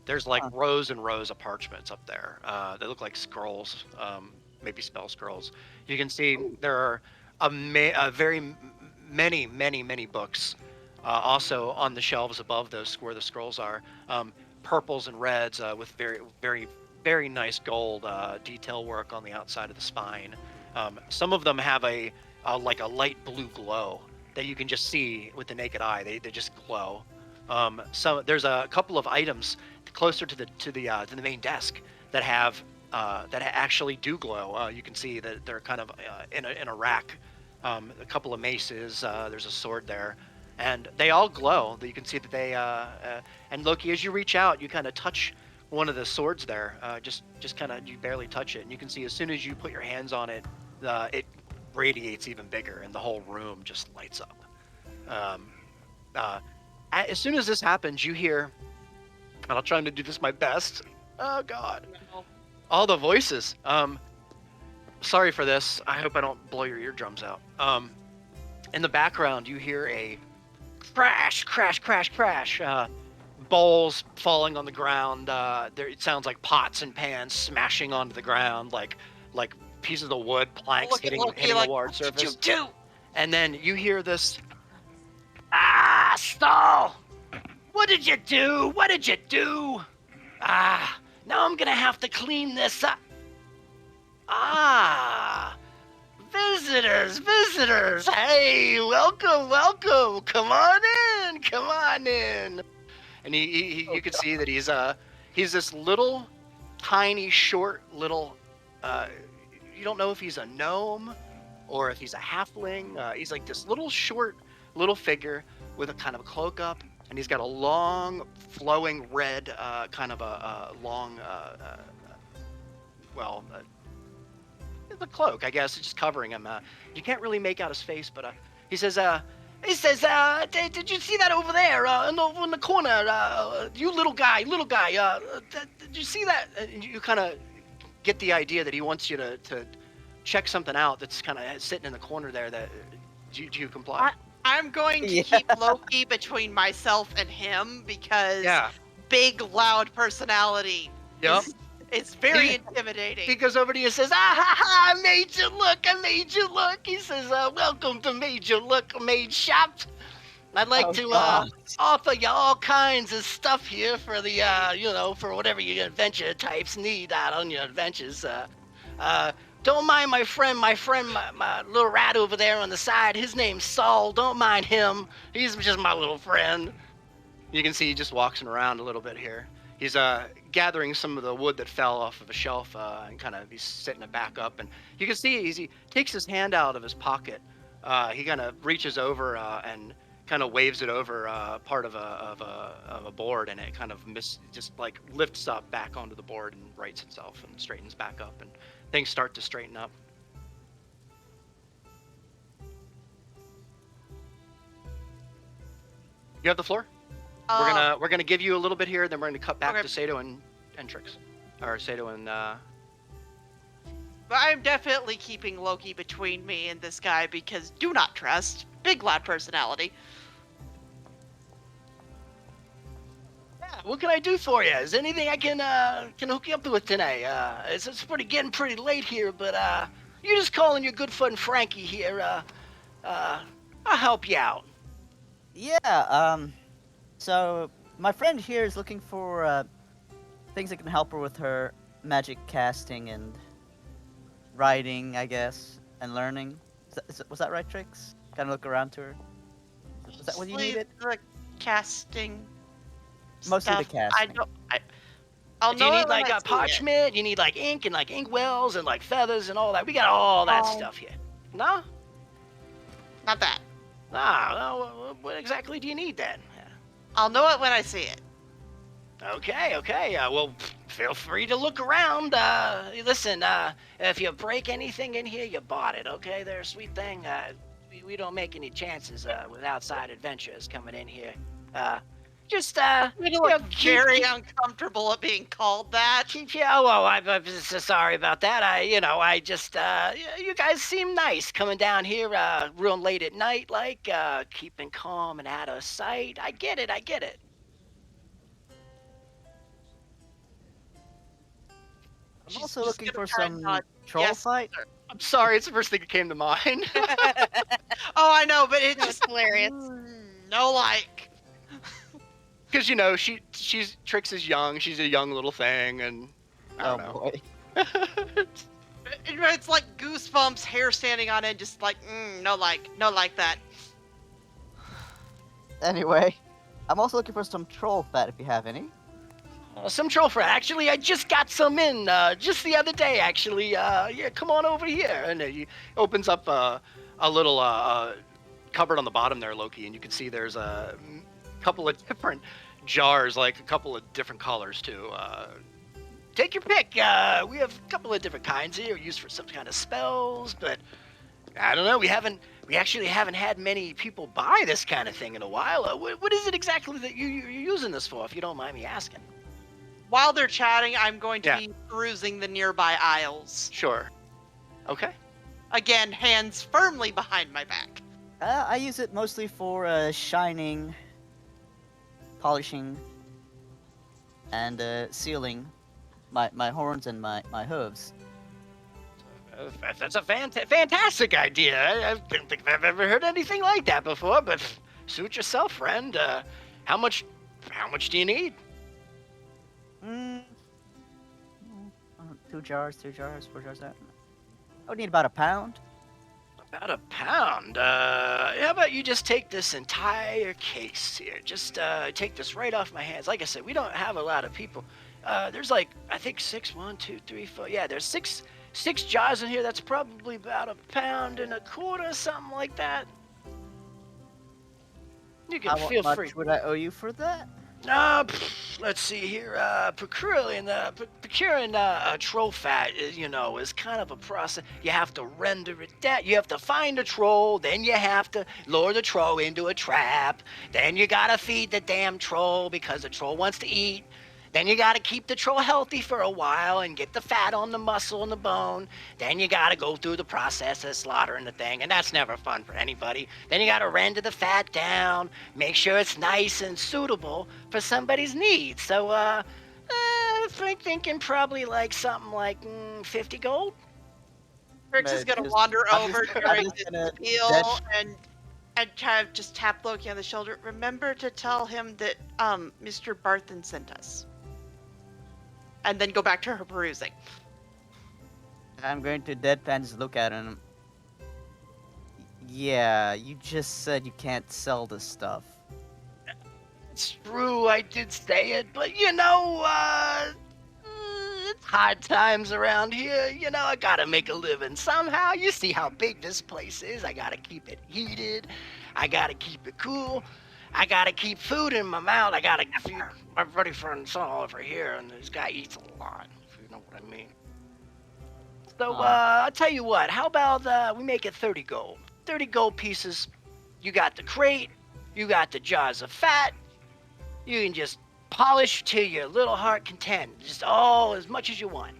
There's like rows and rows of parchments up there. They look like scrolls, maybe spell scrolls. You can see there are very many books also on the shelves above those where the scrolls are. purples and reds with very, very, very nice gold detail work on the outside of the spine. Some of them have a like a light blue glow that you can just see with the naked eye. They just glow. So there's a couple of items closer to the main desk that have that actually do glow. You can see that they're kind of in a rack. A couple of maces. There's a sword there, and they all glow. You can see that they. And Loki, as you reach out, you kind of touch one of the swords there. Just kind of you barely touch it, and you can see as soon as you put your hands on it, it radiates even bigger, and the whole room just lights up. As soon as this happens, you hear. And I'll try to do this my best. Oh God. No. All the voices. Sorry for this. I hope I don't blow your eardrums out. In the background, you hear a crash, crash, crash, crash. Bowls falling on the ground. It sounds like pots and pans smashing onto the ground, like pieces of wood, planks hitting the hard surface. What did you do? And then you hear this. Ah, Stall! What did you do? What did you do? Ah, now I'm gonna have to clean this up. Ah, visitors. Hey, welcome. Come on in. And you can see that he's this little, tiny, short little. You don't know if he's a gnome or if he's a halfling. He's like this little short little figure with a kind of a cloak up, and he's got a long, flowing red kind of a long, the cloak, I guess, it's just covering him. You can't really make out his face, but he says, did you see that over there in the corner? You little guy, did you see that? And you kind of get the idea that he wants you to check something out that's kind of sitting in the corner there. Do you comply? I'm going to keep Loki between myself and him because big, loud personality. Yep. It's very intimidating. He goes over to you and says, I made you look. He says, welcome to Made You Look Made Shop. I'd like to offer you all kinds of stuff here for the, for whatever your adventure types need out on your adventures. Don't mind my friend, my little rat over there on the side. His name's Saul. Don't mind him. He's just my little friend. You can see he just walks around a little bit here. He's gathering some of the wood that fell off of a shelf and kind of he's setting it back up. And you can see he takes his hand out of his pocket. He kind of reaches over and kind of waves it over part of a board, and it kind of just like lifts up back onto the board and rights itself and straightens back up, and things start to straighten up. You have the floor. We're gonna give you a little bit here, then we're gonna cut back to Sato and Trix, or Sato and. But I'm definitely keeping Loki between me and this guy because do not trust. Big, loud personality. Yeah, what can I do for you? Is there anything I can hook you up with today? It's getting pretty late here, but you just calling your good friend Frankie here. I'll help you out. Yeah, so my friend here is looking for things that can help her with her magic casting and writing, I guess, and learning. Was that right, Trix? Kind of look around to her. Was that what you needed? The casting. Mostly stuff. the casting. I'll Do you know need it when like I a see parchment? You need like ink and like ink wells and like feathers and all that. We got all that stuff here. No? it. Not that. No. What exactly do you need then? I'll know it when I see it. Okay. Well, feel free to look around. Listen, if you break anything in here, you bought it, okay? There, sweet thing. We don't make any chances with outside adventurers coming in here. Just, I'm very uncomfortable at being called that. I'm so sorry about that. I just, you guys seem nice coming down here real late at night, like, keeping calm and out of sight. I get it. I'm also looking for some troll fight. I'm sorry, it's the first thing that came to mind. Oh, I know, but it That was just hilarious. no like. Because she Trix is young. She's a young little thing, and I don't know. boy. It's like Goosebumps, hair standing on end, just like, no like that. Anyway, I'm also looking for some troll fat if you have any. Some troll fat. Actually, I just got some in just the other day. Actually, yeah, come on over here. And he opens up a little cupboard on the bottom there, Loki, and you can see there's a couple of different jars, like a couple of different colors too. Take your pick. We have a couple of different kinds here, used for some kind of spells, but I don't know. We actually haven't had many people buy this kind of thing in a while. What is it exactly that you're using this for, if you don't mind me asking? While they're chatting, I'm going to be perusing the nearby aisles. Sure. Okay. Again, hands firmly behind my back. I use it mostly for shining, polishing, and sealing my horns and my hooves. That's a fantastic idea. I don't think I've ever heard anything like that before, but suit yourself, friend. How much do you need? 2 jars, 4 jars. I would need about a pound. About a pound. How about you just take this entire case here? Just take this right off my hands. Like I said, we don't have a lot of people. There's like, I think 6, 1, 2, 3, 4. Yeah, there's six jars in here. That's probably about 1.25 pounds, something like that. You can feel How free. much would I owe you for that? Let's see here. Procuring troll fat is kind of a process. You have to render it down. You have to find a troll, then you have to lure the troll into a trap. Then you gotta feed the damn troll because the troll wants to eat. Then you gotta keep the troll healthy for a while and get the fat on the muscle and the bone. Then you gotta go through the process of slaughtering the thing, and that's never fun for anybody. Then you gotta render the fat down, make sure it's nice and suitable for somebody's needs. So, I'm thinking probably like something like 50 gold. Trix is gonna wander over during this meal and kind of just tap Loki on the shoulder. Remember to tell him that Mr. Barthen sent us. And then go back to her perusing. I'm going to deadpan just look at him. Yeah, you just said you can't sell this stuff. It's true, I did say it, but it's hard times around here. I gotta make a living somehow. You see how big this place is. I gotta keep it heated. I gotta keep it cool. I gotta keep food in my mouth. I gotta feed my buddy friend Saul over here, and this guy eats a lot, if you know what I mean. So, I'll tell you what, how about we make it 30 gold? 30 gold pieces. You got the crate, you got the jars of fat. You can just polish till your little heart content. Just all as much as you want.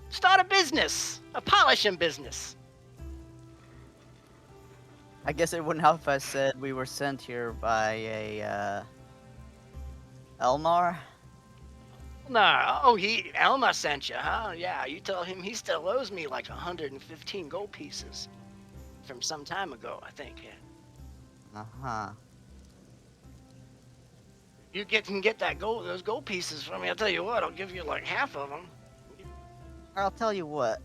Start a business, a polishing business. I guess it wouldn't help if I said we were sent here by a Elmar. No, Elma sent you, huh? Yeah, you tell him he still owes me like 115 gold pieces from some time ago, I think. Yeah. Uh-huh. You can get those gold pieces from me. I'll tell you what, I'll give you like half of them. I'll tell you what.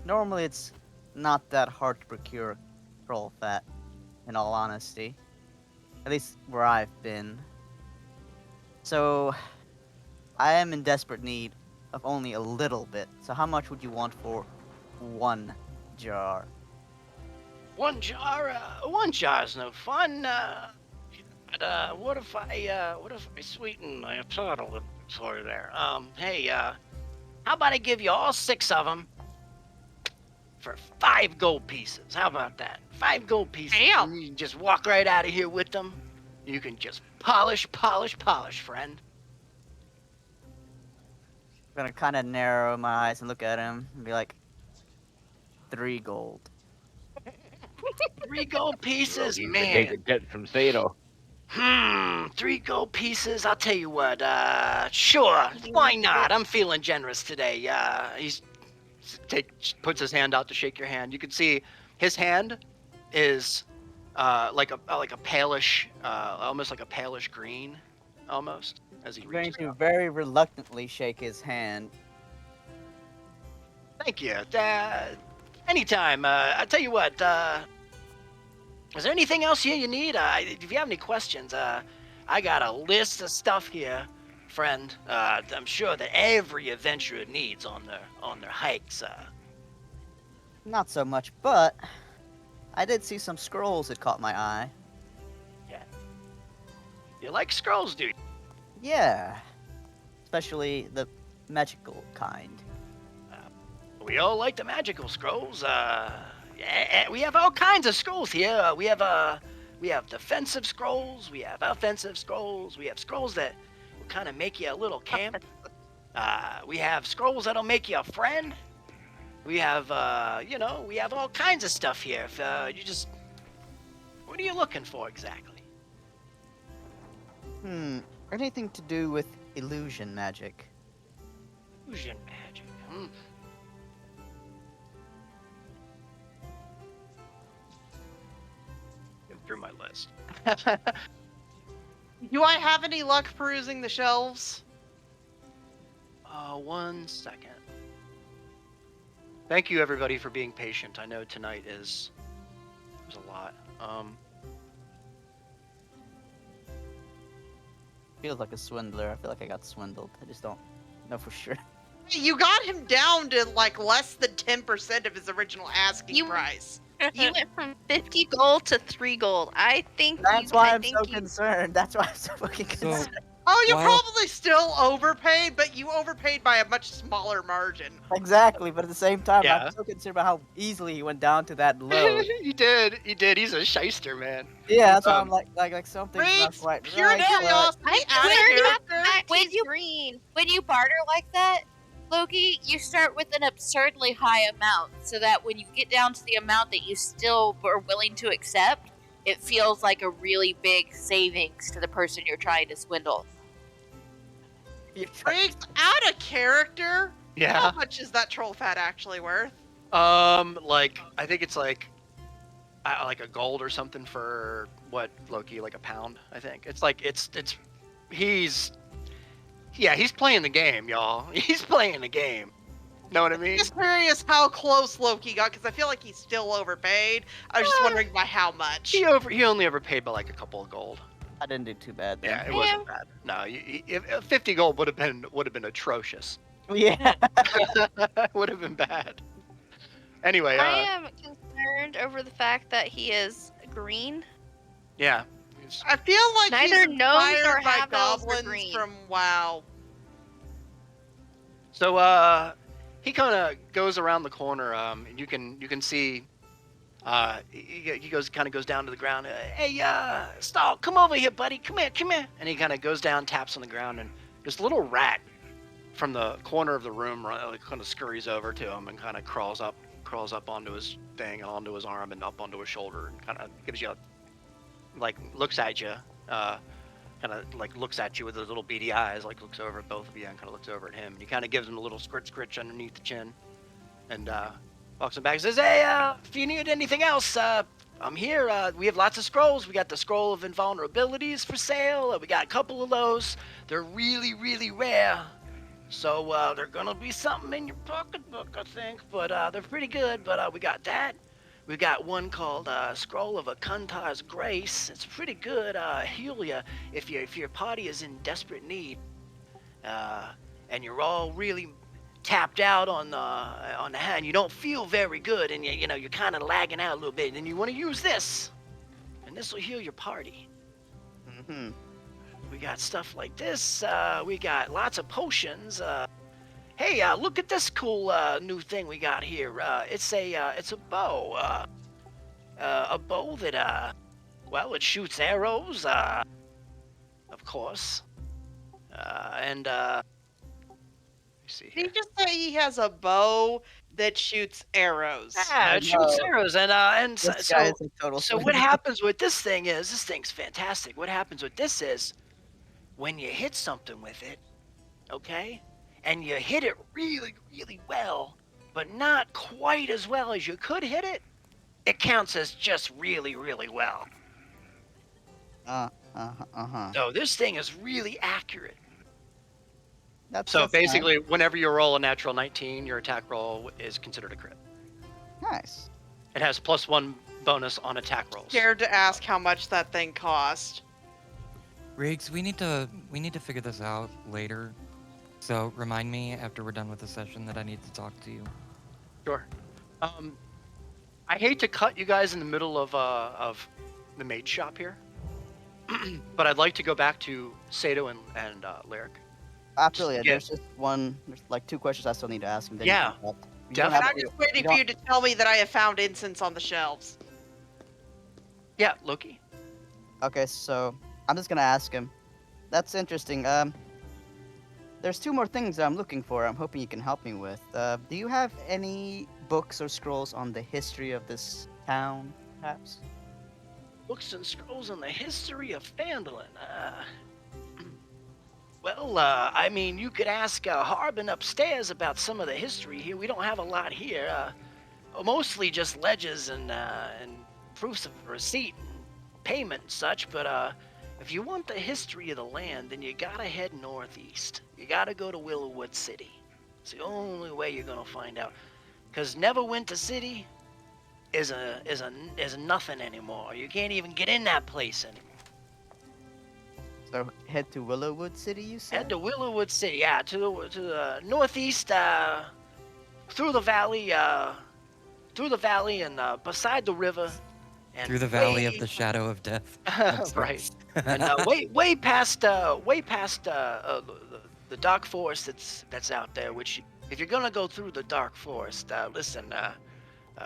Normally it's not that hard to procure troll fat, in all honesty. At least where I've been. So, I am in desperate need of only a little bit. So how much would you want for 1 jar? 1 jar? 1 jar's no fun. What if I sweeten my apple a little for you there? Hey, how about I give you all 6 of them for 5 gold pieces? How about that? 5 gold pieces. Damn. And you can just walk right out of here with them. You can just polish, friend. I'm gonna kind of narrow my eyes and look at him and be like, 3 gold. 3 gold pieces, You can man. take a tip from Sato. 3 gold pieces. I'll tell you what. Sure. Why not? I'm feeling generous today. Puts his hand out to shake your hand. You can see his hand is like a palish, almost like a palish green. almost, as he I'm going reaches to out. very reluctantly shake his hand. Thank you. Anytime. I tell you what. Is there anything else here you need? If you have any questions, I got a list of stuff here, friend. I'm sure that every adventurer needs on their hikes. Not so much, but I did see some scrolls that caught my eye. You like scrolls, dude? Yeah, especially the magical kind. We all like the magical scrolls. We have all kinds of scrolls here. We have defensive scrolls. We have offensive scrolls. We have scrolls that will kind of make you a little camp. We have scrolls that'll make you a friend. We have, we have all kinds of stuff here. If what are you looking for exactly? Anything to do with illusion magic? Illusion magic. Get through my list. Do I have any luck perusing the shelves? 1 second. Thank you, everybody, for being patient. I know tonight there's a lot. Feels like a swindler. I feel like I got swindled. I just don't know for sure. You got him down to like less than 10% of his original asking You- price. You went from 50 gold to 3 gold. I think That's you, why I I'm think so you, concerned. That's why I'm so fucking So- concerned. Oh, you're Wow. probably still overpaid, but you overpaid by a much smaller margin. Exactly, but at the same time, Yeah. I'm so concerned about how easily he went down to that low. He did. He's a shyster, man. Yeah, that's why Um, I'm like something's not Reeds, quite pure right. but- curiosity, I out of swear to character. God, When he's you- green. When you barter like that, Loki, you start with an absurdly high amount so that when you get down to the amount that you still are willing to accept, it feels like a really big savings to the person you're trying to swindle. You're trying- Reeds, out of character. Yeah. How much is that troll fat actually worth? Like I think it's like a gold or something for what, Loki, like a pound. I think it's like he's playing the game, y'all. He's playing the game. Know what I mean? Just curious how close Loki got, because I feel like he's still overpaid. I was just wondering by how much. He only ever paid by like a couple of gold. I didn't do too bad then. Yeah, it wasn't bad. No, if 50 gold would have been atrocious. Yeah. Would have been bad. Anyway, I am concerned over the fact that he is green. yeah. I feel like Neither he's gnomes inspired nor by half-elves are goblins green. from WoW. So he kind of goes around the corner. And you can see. He goes down to the ground. Hey, Stall, come over here, buddy. Come here. And he kind of goes down, taps on the ground, and this little rat from the corner of the room kind of scurries over to him and kind of crawls up onto his thing, onto his arm, and up onto his shoulder, and kind of gives you looks at you, looks at you with his little beady eyes, looks over at both of you and kind of looks over at him, and he kind of gives him a little scritch underneath the chin, and walks him back and says, hey, if you need anything else, I'm here. We have lots of scrolls. We got the scroll of invulnerabilities for sale. We got a couple of those. They're really, really rare. So they're gonna be something in your pocketbook, I think. But they're pretty good. But we got that. We got one called Scroll of a Kuntar's Grace. It's pretty good. Heal ya if your party is in desperate need, and you're all really tapped out on the hand. You don't feel very good, and you're kind of lagging out a little bit, and you want to use this, and this will heal your party. Mm-hmm. We got stuff like this. We got lots of potions. Hey, look at this cool new thing we got here. It's a bow. A bow that it shoots arrows. Of course. And let me see Did here. he just say he has a bow that shoots arrows? Yeah, it shoots No. arrows, and This so guy is a total so what swindler. happens with this thing's fantastic. What happens with this is when you hit something with it, okay, and you hit it really, really well, but not quite as well as you could hit it, it counts as just really, really well. Uh-huh. So this thing is really accurate. That's So nice. basically, whenever you roll a natural 19, your attack roll is considered a crit. Nice. It has +1 bonus on attack rolls. Scared to ask how much that thing cost. Riggs, we need to figure this out later. So remind me after we're done with the session that I need to talk to you. Sure. I hate to cut you guys in the middle of the maid shop here, but I'd like to go back to Sato and Lyric. Absolutely. Yeah. There's just there's like 2 questions I still need to ask him. Then Yeah, you can And definitely. I'm just waiting for you to tell me that I have found incense on the shelves. Yeah, Loki. Okay, so I'm just gonna ask him. That's interesting. There's 2 more things I'm looking for. I'm hoping you can help me with. Do you have any books or scrolls on the history of this town, perhaps? Books and scrolls on the history of Phandelver. I mean, you could ask Harbin upstairs about some of the history here. We don't have a lot here. Mostly just ledges and proofs of receipt and payment and such. But if you want the history of the land, then you gotta head northeast. You gotta go to Willowwood City. It's the only way you're gonna find out. 'Cause Neverwinter City is nothing anymore. You can't even get in that place anymore. So head to Willowwood City, you said? Head to Willowwood City, yeah, to the northeast, through the valley, and beside the river, and Through the valley of the shadow of death. right, and way past the dark forest that's out there. Which, if you're gonna go through the dark forest, listen,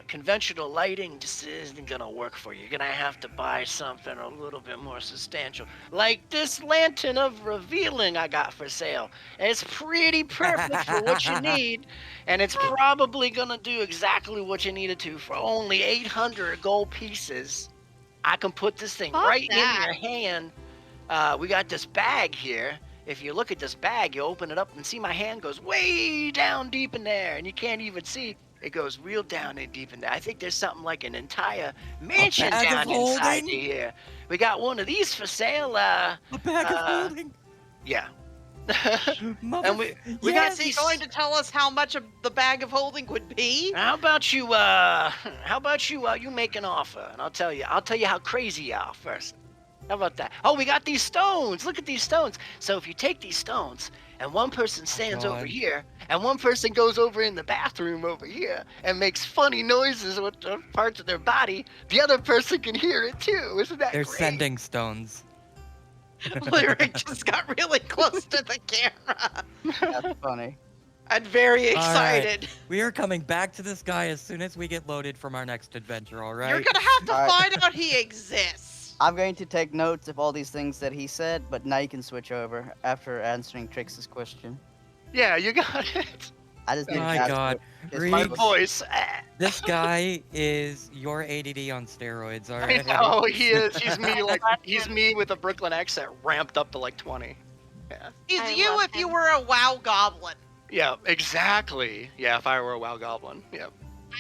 conventional lighting just isn't gonna work for you. You're gonna have to buy something a little bit more substantial, like this lantern of revealing I got for sale. It's pretty perfect for what you need, and it's probably gonna do exactly what you need it to for only 800 gold pieces. I can put this thing Fuck right that. in your hand. We got this bag here. If you look at this bag, you open it up and see my hand goes way down deep in there, and you can't even see. It goes real down and deep in there. I think there's something like an entire mansion bag of down inside holding? here. We got one of these for sale. A bag of holding. Yeah. Mother- And we Is got he these. going to tell us how much of the bag of holding would be? How about you? You make an offer, and I'll tell you how crazy you are first. How about that? Oh, we got these stones. Look at these stones. So if you take these stones, and one person stands over God. here, and one person goes over in the bathroom over here, and makes funny noises with the parts of their body, the other person can hear it too. Isn't that They're great? sending stones. Lyric just got really close to the camera. That's funny. I'm very All right. excited. We are coming back to this guy as soon as we get loaded from our next adventure, all right? You're gonna have to All right. find out he exists. I'm going to take notes of all these things that he said, but now you can switch over after answering Trix's question. Yeah, you got it. I just Oh need to my ask God. his Reed. My purpose. voice. This guy is your ADD on steroids, all I right? know he is. He's me with a Brooklyn accent ramped up to like 20. Yeah. He's I you love if you him. were a WoW goblin. Yeah, exactly. Yeah, if I were a WoW goblin. Yeah.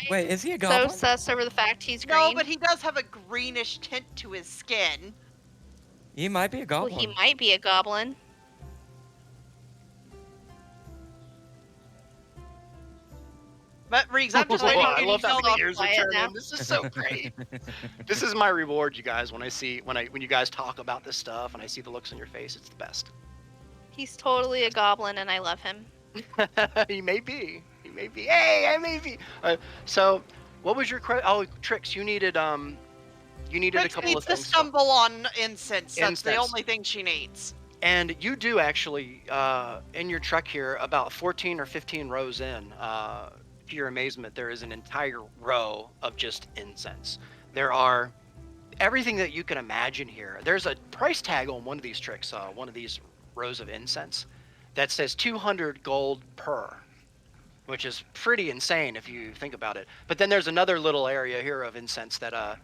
Wait, is he a So goblin? sus over the fact he's green. No, but he does have a greenish tint to his skin. He might be a Well, goblin. he might be a goblin. But Riggs, I'm just Oh, waiting I for you love to how tell the gears are quiet turning. now. This is so great. This is my reward, you guys. When you guys talk about this stuff and I see the looks on your face, it's the best. He's totally a goblin, and I love him. He may be. Hey, I may be. So, what was your Trix? You needed a Trix couple needs of to things. stumble on incense. That's the Incense. only thing she needs. And you do actually, in your truck here, about 14 or 15 rows in, to your amazement, there is an entire row of just incense. There are everything that you can imagine here. There's a price tag on one of these tricks, one of these rows of incense, that says 200 gold per, which is pretty insane if you think about it. But then there's another little area here of incense that are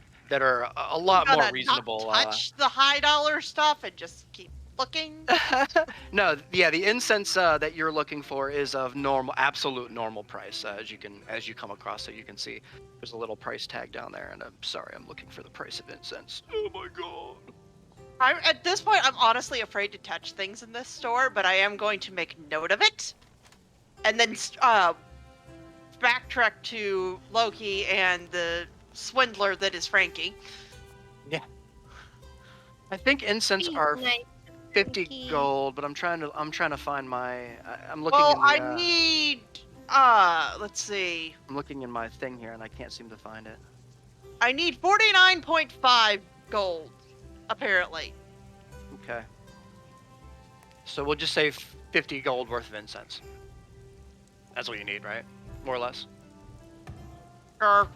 a lot more Gotta reasonable. Not touch the high dollar stuff and just keep looking. No, yeah, the incense that you're looking for is of absolute normal price, as you come across it. You can see there's a little price tag down there, and I'm sorry, I'm looking for the price of incense. Oh my god. At this point, I'm honestly afraid to touch things in this store, but I am going to make note of it, and then backtrack to Loki and the swindler that is Frankie. I think incense are Nice, 50 Frankie. gold, but I'm trying to find my. I'm looking Well, in the. I need. Let's see. I'm looking in my thing here, and I can't seem to find it. I need 49.5 gold, apparently. Okay. So we'll just say 50 gold worth of incense. That's what you need, right? More or less. Sure.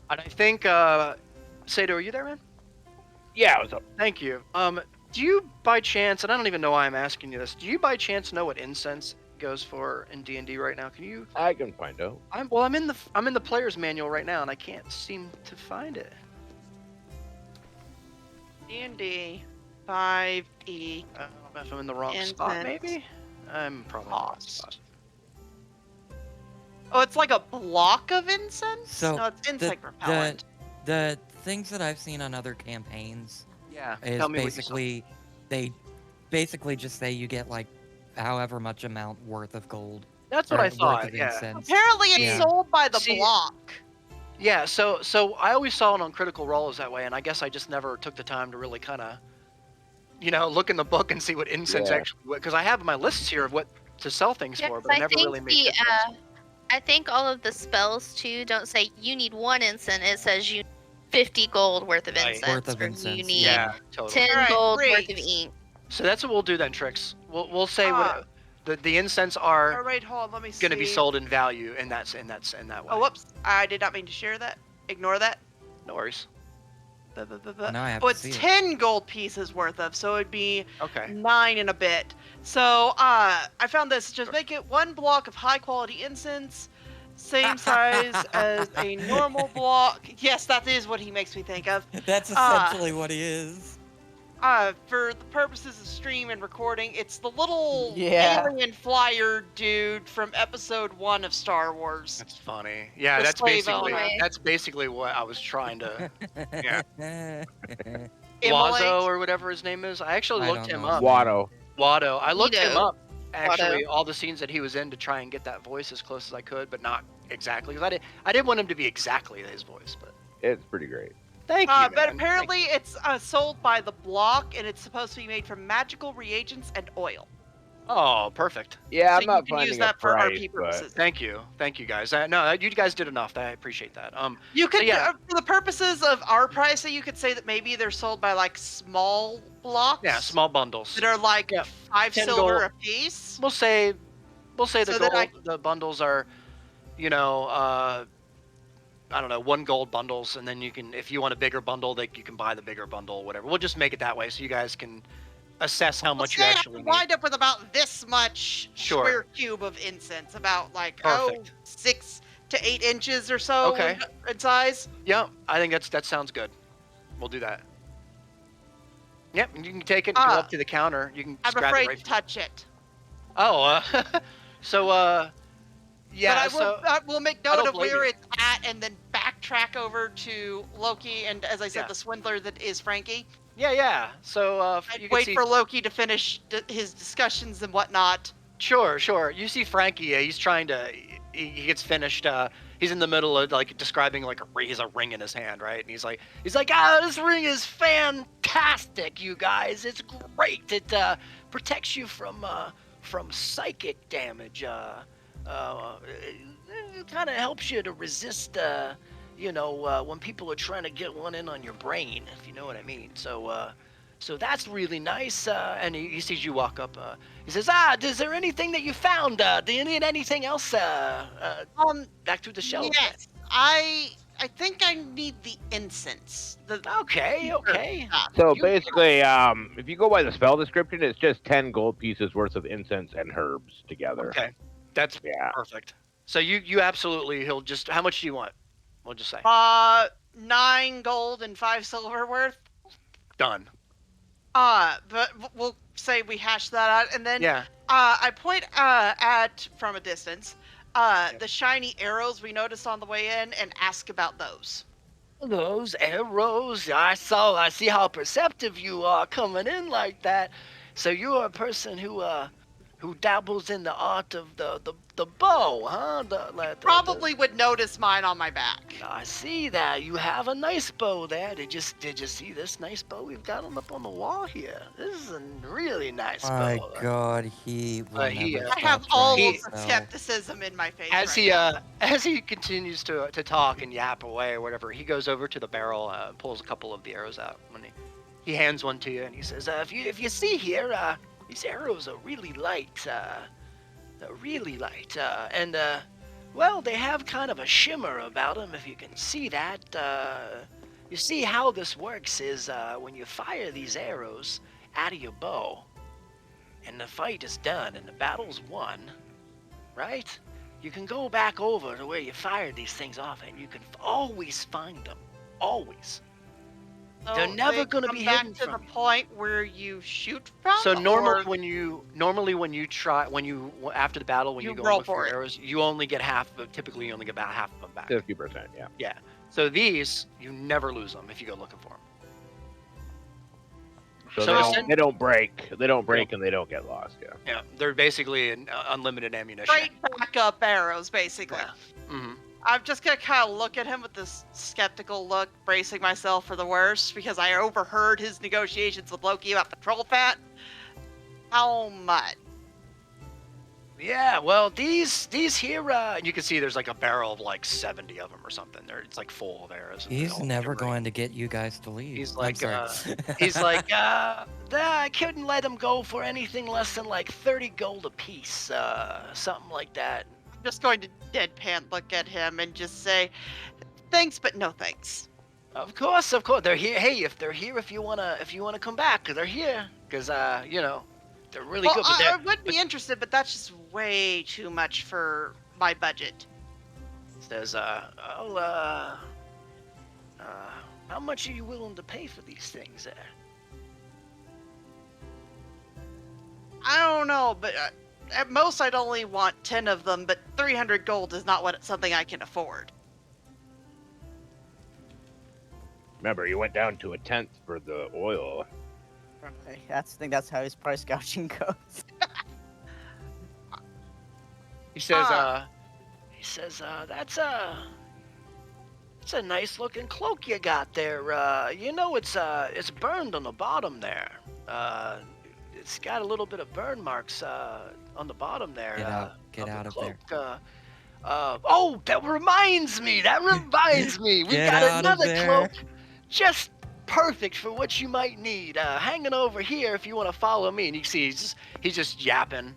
And I think, Sato, are you there, man? Yeah, what's up? Thank you. Do you by chance, and I don't even know why I'm asking you this, do you by chance know what incense goes for in D&D right now? Can you? I can find out. I'm in the player's manual right now, and I can't seem to find it. D&D 5E. I don't know if I'm in the wrong spot, maybe? I'm probably in the wrong spot. Oh, it's like a block of incense? So, no, it's insect repellent. The things that I've seen on other campaigns Yeah. is Tell me what you saw. they basically just say you get like however much amount worth of gold. That's what or I worth thought. of Yeah. incense. Apparently it's Yeah. sold by the See- block. Yeah. So I always saw it on Critical Role as that way, and I guess I just never took the time to really kind of, look in the book and see what incense Yeah. actually. Because I have my lists here of what to sell things Yeah, for, 'cause but I never really made difference. I think all of the spells too don't say you need 1 incense. It says you 50 gold worth of Right. incense. Worth of or incense, you need Yeah, totally. 10 Alright, gold great. worth of ink. So that's what we'll do then, Trix. We'll say Ah. what the incense are Alright, hold on, let me see. going to be sold in value in that way. Oh, whoops. I did not mean to share that. Ignore that. No worries. Now I have Oh, to it's see it. 10 gold pieces worth of, so it'd be Okay. 9 and a bit. So, I found this. Just make it 1 block of high quality incense, same size as a normal block. Yes, that is what he makes me think of. That's essentially what he is. For the purposes of stream and recording, it's the little Yeah. alien flyer dude from episode 1 of Star Wars. That's funny. Yeah, The that's slave basically owner. what I was trying to. Yeah. Immolate. Wazo or whatever his name is. I actually I looked don't him know. up. Watto. Watto. I looked him Watto. up. Actually, all the scenes that he was in to try and get that voice as close as I could, but not exactly. Because I didn't want him to be exactly his voice, but It's pretty great. thank you. But man. apparently it's sold by the block, and it's supposed to be made from magical reagents and oil. Oh, perfect. Yeah, So I'm not you can finding use a that for price, RP but purposes. Thank you, guys. No, you guys did enough. I appreciate that. You could, yeah. for the purposes of our pricing, you could say that maybe they're sold by like small blocks. Yeah, small bundles. That are like Yeah, 5 10 silver gold. a piece. We'll say the So that the bundles are, I don't know, 1 gold bundles, and then you can, if you want a bigger bundle, you can buy the bigger bundle, whatever. We'll just make it that way so you guys can assess how much you Say I actually need. wind up with about this much Sure. square cube of incense, about like Perfect. 6 to 8 inches or so Okay. in size. Yeah, I think that sounds good. We'll do that. Yep, and you can take it and go up to the counter. You can just I'm grab it afraid right to touch it. Oh, yeah. But I will make I note don't of blame where you. it's at and then backtrack over to Loki and, as I said, Yeah. the swindler that is Frankie. Yeah. So I'd you can wait see. for Loki to finish his discussions and whatnot. Sure. You see Frankie. He's trying to. He gets finished. He's in the middle of like describing like he has a ring in his hand, right? And he's like, this ring is fantastic, you guys. It's great. It protects you from psychic damage. It kind of helps you to resist. When people are trying to get one in on your brain, if you know what I mean. So that's really nice. And he sees you walk up. He says, is there anything that you found? Do you need anything else? Back through the shelf. Yes, I think I need the incense. Okay. so You- basically, if you go by the spell description, it's just 10 gold pieces worth of incense and herbs together. Okay. That's Yeah. perfect. So you absolutely, he'll just, how much do you want? We'll just say. 9 gold and 5 silver worth. Done. But we'll say we hash that out, and then Yeah. I point at from a distance the shiny arrows we noticed on the way in, and ask about those. Those arrows. I see how perceptive you are coming in like that. So you're a person who dabbles in the art of the bow, huh? Probably would notice mine on my back. I see that. You have a nice bow there. Did you see this nice bow we've got up on the wall here? This is a really nice My bow. God, he will he, never I I stop have trying all to of the sell. skepticism in my face As right he now. as he continues to talk and yap away or whatever, he goes over to the barrel, pulls a couple of the arrows out. When he hands one to you and he says, if you see here, these arrows are really light, and well, they have kind of a shimmer about them. If you can see that, you see how this works is when you fire these arrows out of your bow, and the fight is done and the battle's won, right? You can go back over to where you fired these things off, and you can always find them. Always. So They're never they gonna come be back hidden to from the you. point where you shoot from. So normally or when you try after the battle when you You go roll look for for your it. arrows, you only get half of. Typically, you only get about half of them back. 50%, yeah. Yeah. So these you never lose them if you go looking for them. So, So they don't break. They don't break and they don't get lost, yeah. Yeah, they're basically an unlimited ammunition. straight backup arrows, basically. Yeah. Mm-hmm. I'm just gonna kind of look at him with this skeptical look, bracing myself for the worst because I overheard his negotiations with Loki about the troll fat. How much? Yeah, well, these here, you can see there's like a barrel of like 70 of them or something. It's like full of arrows. and they He's all never get ring. going to get you guys to leave. He's I'm like, sorry. he's like, I couldn't let them go for anything less than like 30 gold apiece, something like that. I'm just going to deadpan look at him and just say, thanks, but no thanks. Of course, they're here. Hey, if they're here, if you wanna come back, they're here, cause you know, they're really Well, good. But I would be interested, but that's just way too much for my budget. says, how much are you willing to pay for these things there? I don't know, but at most I'd only want 10 of them, but 300 gold is not something I can afford. Remember, you went down to a tenth for the oil. I think that's how his price gouging goes. He says, Ah. that's a nice looking cloak you got there. You know, it's burned on the bottom there. It's got a little bit of burn marks on the bottom there. Get out of there. cloak. Oh, that reminds me. We've Get got out of another there. cloak, just perfect for what you might need. Hanging over here if you want to follow me. And you see, he's just yapping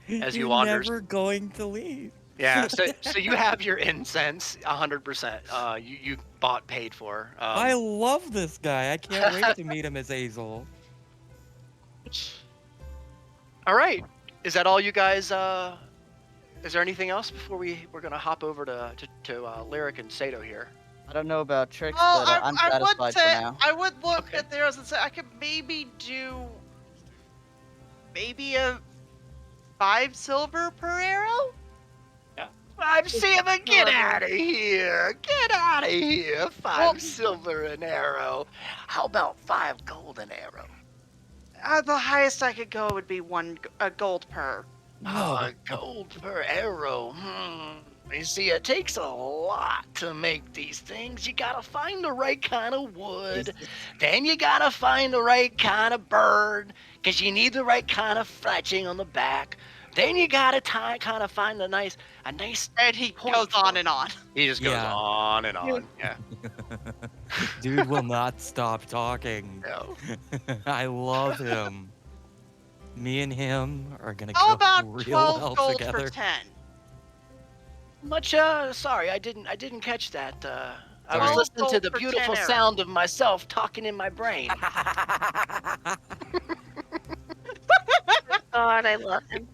as he You're wanders. never going to leave. Yeah. So you have your incense 100%. You paid for. I love this guy. I can't wait to meet him as Azel. All right. Is that all you guys? Is there anything else before we're gonna hop over to Lyric and Sato here? I don't know about tricks, Well, but I'm I would satisfied for say now. I would look Okay. at the arrows and say I could maybe do a 5 silver per arrow. 5 silver, get out of here! Get out of here! 5 Well- silver an arrow. How about 5 gold an arrow? The highest I could go would be a gold per. Oh, gold per arrow. You see, it takes a lot to make these things. You gotta find the right kind of wood. Then you gotta find the right kind of bird, because you need the right kind of fletching on the back. Then you gotta kind of find a nice. And he point goes for on it. and on. He just goes Yeah. on and on. Yeah. Dude will not stop talking. No. I love him. Me and him are gonna How go about real 12 well gold together. for 10? Much. Sorry, I didn't catch that. I was Sorry. listening to 12 the for 10 beautiful arrows. sound of myself talking in my brain. God, I love him.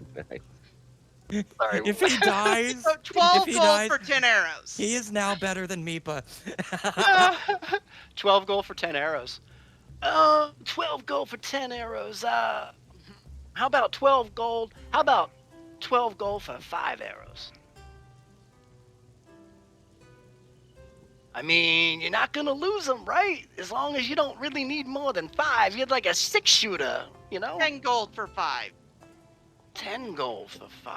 Sorry. If he dies, So 12 he gold dies- for 10 arrows. he is now better than Meepa. 12 gold for 10 arrows. 12 gold for 10 arrows. How about 12 gold? How about 12 gold for 5 arrows? I mean, you're not gonna lose them, right? As long as you don't really need more than 5. You're like a 6-shooter, you know? 10 gold for 5. 10 gold for 5.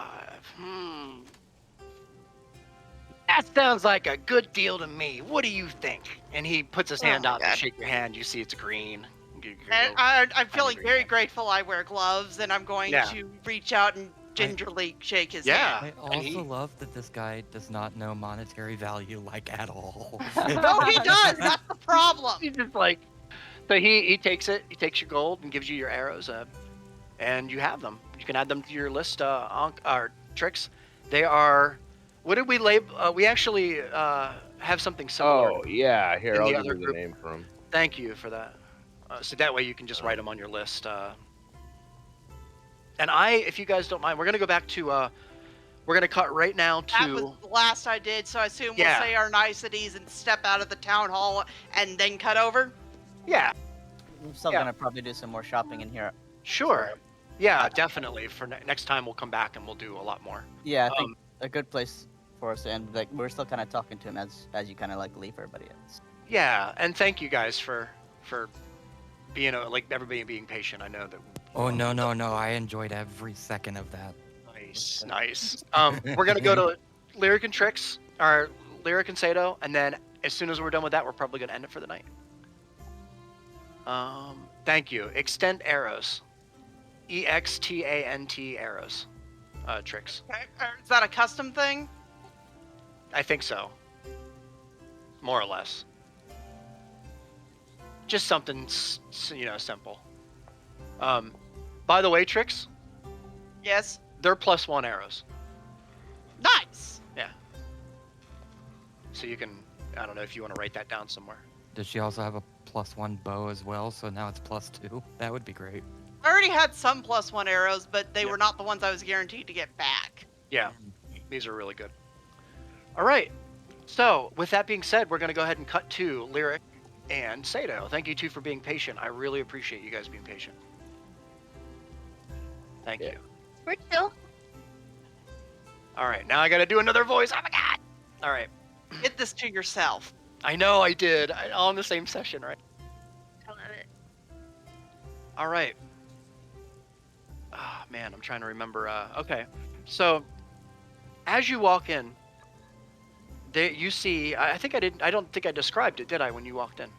That sounds like a good deal to me. What do you think? And he puts his hand my out to God. shake your hand. You see it's green. And I'm feeling very grateful I wear gloves, and I'm going Yeah. to reach out and gingerly shake his hand. I also love that this guy does not know monetary value like at all. No, he does. That's the problem. He's just like, so he takes it. He takes your gold and gives you your arrows, and you have them. You can add them to your list. Our tricks. They are. What did we label? We actually have something similar. Oh yeah, here in I'll the give other you the group. name from. Thank you for that. So that way you can just write them on your list. And if you guys don't mind, we're gonna go back to. We're gonna cut right now to. That was the last I did, so I assume we'll say our niceties and step out of the town hall and then cut over. Yeah. I'm still gonna probably do some more shopping in here. Sure. Yeah, definitely. For next time, we'll come back and we'll do a lot more. Yeah, I think a good place for us to end. Like we're still kind of talking to him as you kind of like leave everybody else. Yeah, and thank you guys for being like everybody being patient. I know that. Oh no. I enjoyed every second of that. Nice. We're gonna go to Lyric and Trix, or Lyric and Sato, and then as soon as we're done with that, we're probably gonna end it for the night. Thank you. Extend arrows. EXTANT arrows. Tricks. Okay. Is that a custom thing? I think so. More or less. Just something, simple. By the way, Tricks, Yes. they're +1 arrows. Nice. Yeah. So you can, I don't know if you want to write that down somewhere. Does she also have a +1 bow as well? So now it's +2. That would be great. I already had some +1 arrows, but they were not the ones I was guaranteed to get back. Yeah, these are really good. All right. So with that being said, we're going to go ahead and cut to Lyric and Sato. Thank you two for being patient. I really appreciate you guys being patient. Thank you. We're chill. All right, now I got to do another voice. Oh my god! All right. Get this to yourself. I know I did. All in the same session, right? I love it. All right. Oh, man, I'm trying to remember. Okay, so as you walk in, you see. I think I didn't. I don't think I described it, did I? When you walked in.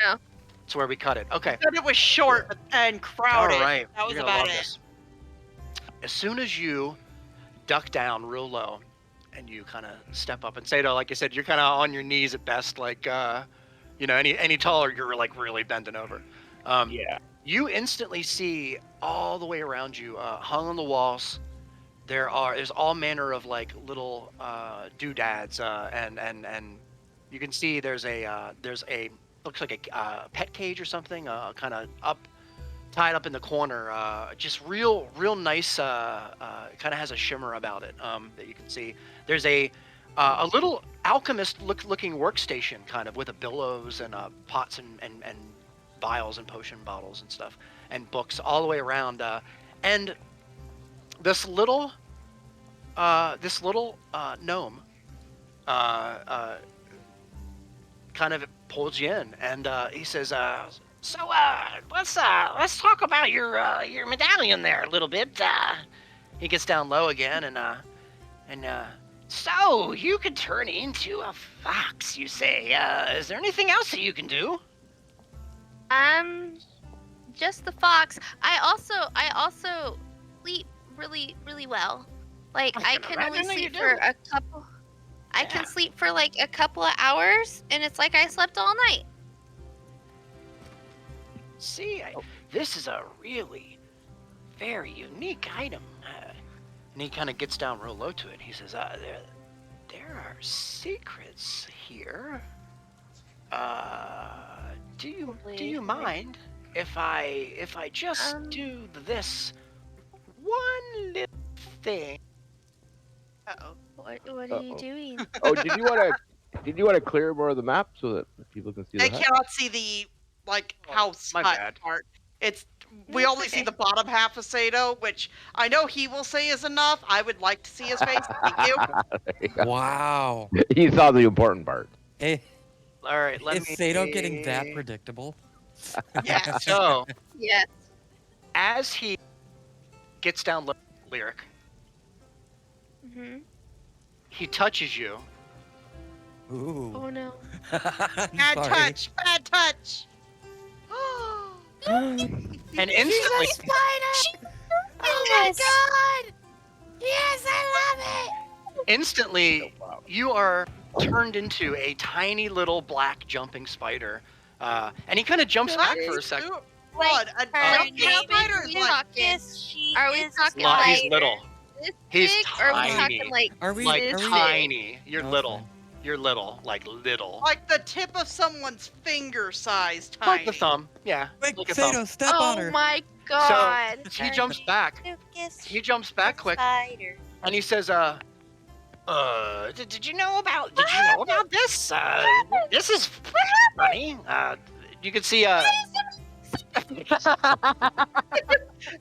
No. It's where we cut it. Okay. Said it was short and crowded. All right. That was You're gonna about love it. this. As soon as you duck down real low and you kind of step up and Sato, like I said, you're kind of on your knees at best. Like, any taller, you're like really bending over. Yeah. You instantly see all the way around you, hung on the walls. There's all manner of like little doodads, and you can see there's a looks like a pet cage or something, kind of tied up in the corner. Just real nice. Kind of has a shimmer about it that you can see. There's a little alchemist looking workstation, kind of with a billows and pots and vials and potion bottles and stuff, and books all the way around. And this little gnome kind of pulls you in, and he says, "So let's talk about your medallion there a little bit." He gets down low again, and so you could turn into a fox, you say? Is there anything else that you can do? Just the fox. I also sleep really, really well. Like I can only sleep for a couple. I can sleep for like a couple of hours, and it's like I slept all night. See, this is a really very unique item. And he kind of gets down real low to it. He says, there are secrets here. Do you mind if I just do this one little thing? Uh-oh. What are you doing? Oh, did you want to clear more of the map so that people can see They the hut? cannot see the house my hut bad. part. We only see the bottom half of Sato, which I know he will say is enough. I would like to see his face. Thank you. There you go. Wow. He saw the important part. Eh, All right, let Is me. Sato getting that predictable? Yes. So, Yes. as he gets down Lyric, Mm-hmm. he touches you. Ooh. Oh no. I'm Bad sorry. touch. Bad touch. And instantly, Oh my god! Yes, I love it! instantly, you are turned into a tiny little black jumping spider. And he kind of jumps back for a second. Rod, a Her jumping name spider is is like Lucas. She Are we is talking He's like little. this He's big, or are we tiny. talking like Are we? Like Are we? tiny. You're No, it's little. fine. You're little. Like little. like the tip of someone's finger size tiny. Like the thumb. Yeah. Quick, Like a Sato, thumb. step on oh her. my god! He jumps back. Lucas. He jumps back quick, Spider. and he says, did you know about this? This is funny. You can see,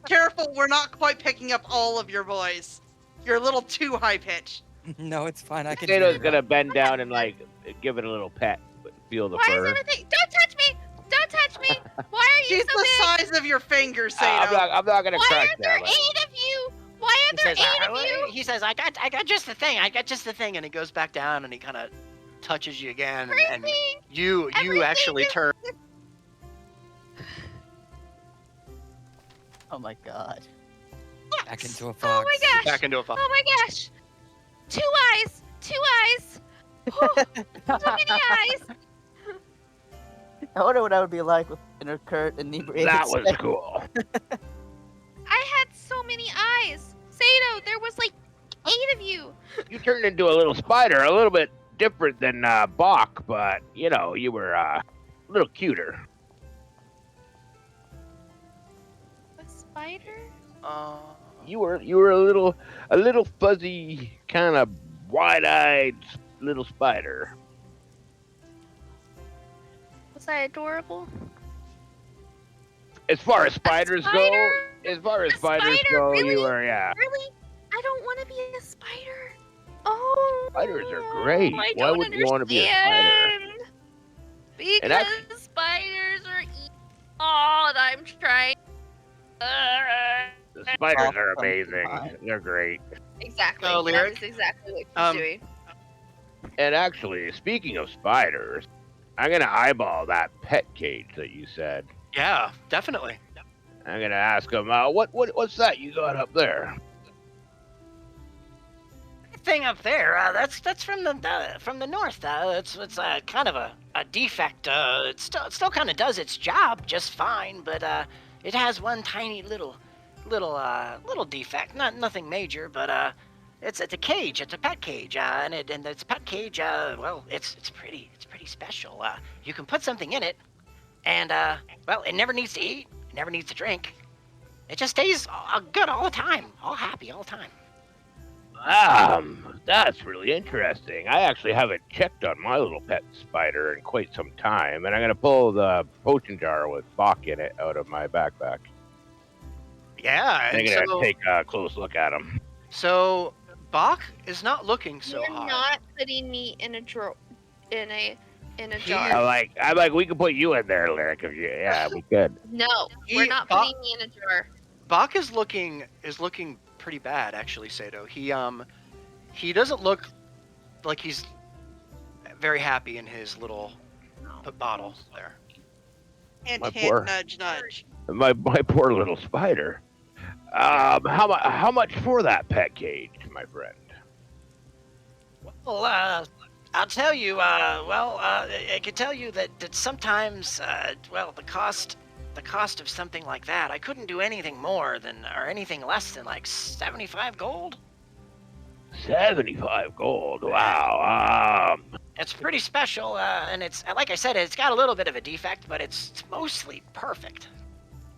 Careful, we're not quite picking up all of your voice. You're a little too high pitched. No, it's fine. I can. Potato's figure it gonna out. bend down and like give it a little pet, feel the Why is fur. everything? Don't touch me! Don't touch me! Why are you She's so the big? size of your finger, Sato. I'm not gonna Why crack are there that. 8 of you? Why are there 8 of you? He says, I got just the thing. I got just the thing, and he goes back down and he kind of touches you again, and Everything. you Everything actually is- turn. Oh my god. Back into a Oh fox. my gosh! Back into a fox. Oh my gosh! 2 eyes! 2 eyes! Oh, so many eyes! I wonder what that would be like with inner Kurt inebriated. That was state. cool. I had so many eyes! Sato, there was like 8 of you! You turned into a little spider, a little bit different than Bach, but you know you were a little cuter. A spider? You were a little fuzzy, kind of wide-eyed little spider. Was I adorable? As far as spiders spider? go, as far as A spiders spider? go, you Really? were Really? I don't want to be a spider. Oh. Spiders are great. I Why don't would you want to be a spider? understand. Because And act- spiders are evil, and I'm trying. The spiders Off are from amazing. behind. They're great. Exactly. So, That Lyric, is exactly what um, she's doing. And actually, speaking of spiders, I'm gonna eyeball that pet cage that you said. Yeah, definitely. I'm gonna ask him, what's that you got up there? Thing up there, that's from the north. It's kind of a defect. It still kind of does its job just fine, but it has one tiny little defect. Nothing major, but it's a cage. It's a pet cage, and its pet cage. Well, it's pretty special. You can put something in it, and well, it never needs to eat. It never needs to drink. It just stays good all the time, all happy all the time. That's really interesting. I actually haven't checked on my little pet spider in quite some time, and I'm gonna pull the potion jar with Bach in it out of my backpack. Yeah, I'm and gonna so, take a close look at him. so Bach is not looking so You're hot. not putting me in a drawer, in a jar. I'm like, we could put you in there, Lyric. If you, yeah, we could. No, He- we're not Bob- putting me in a jar. Bach is looking pretty bad, actually, Sato. He doesn't look like he's very happy in his little bottle there. Hint, My hint, poor- nudge, nudge. My poor little spider. How much for that pet cage, my friend? Well, I'll tell you. I can tell you that sometimes, well, the cost of something like that, I couldn't do anything more than or anything less than like 75 gold. 75 gold. Wow. It's pretty special, and it's like I said, it's got a little bit of a defect, but it's mostly perfect.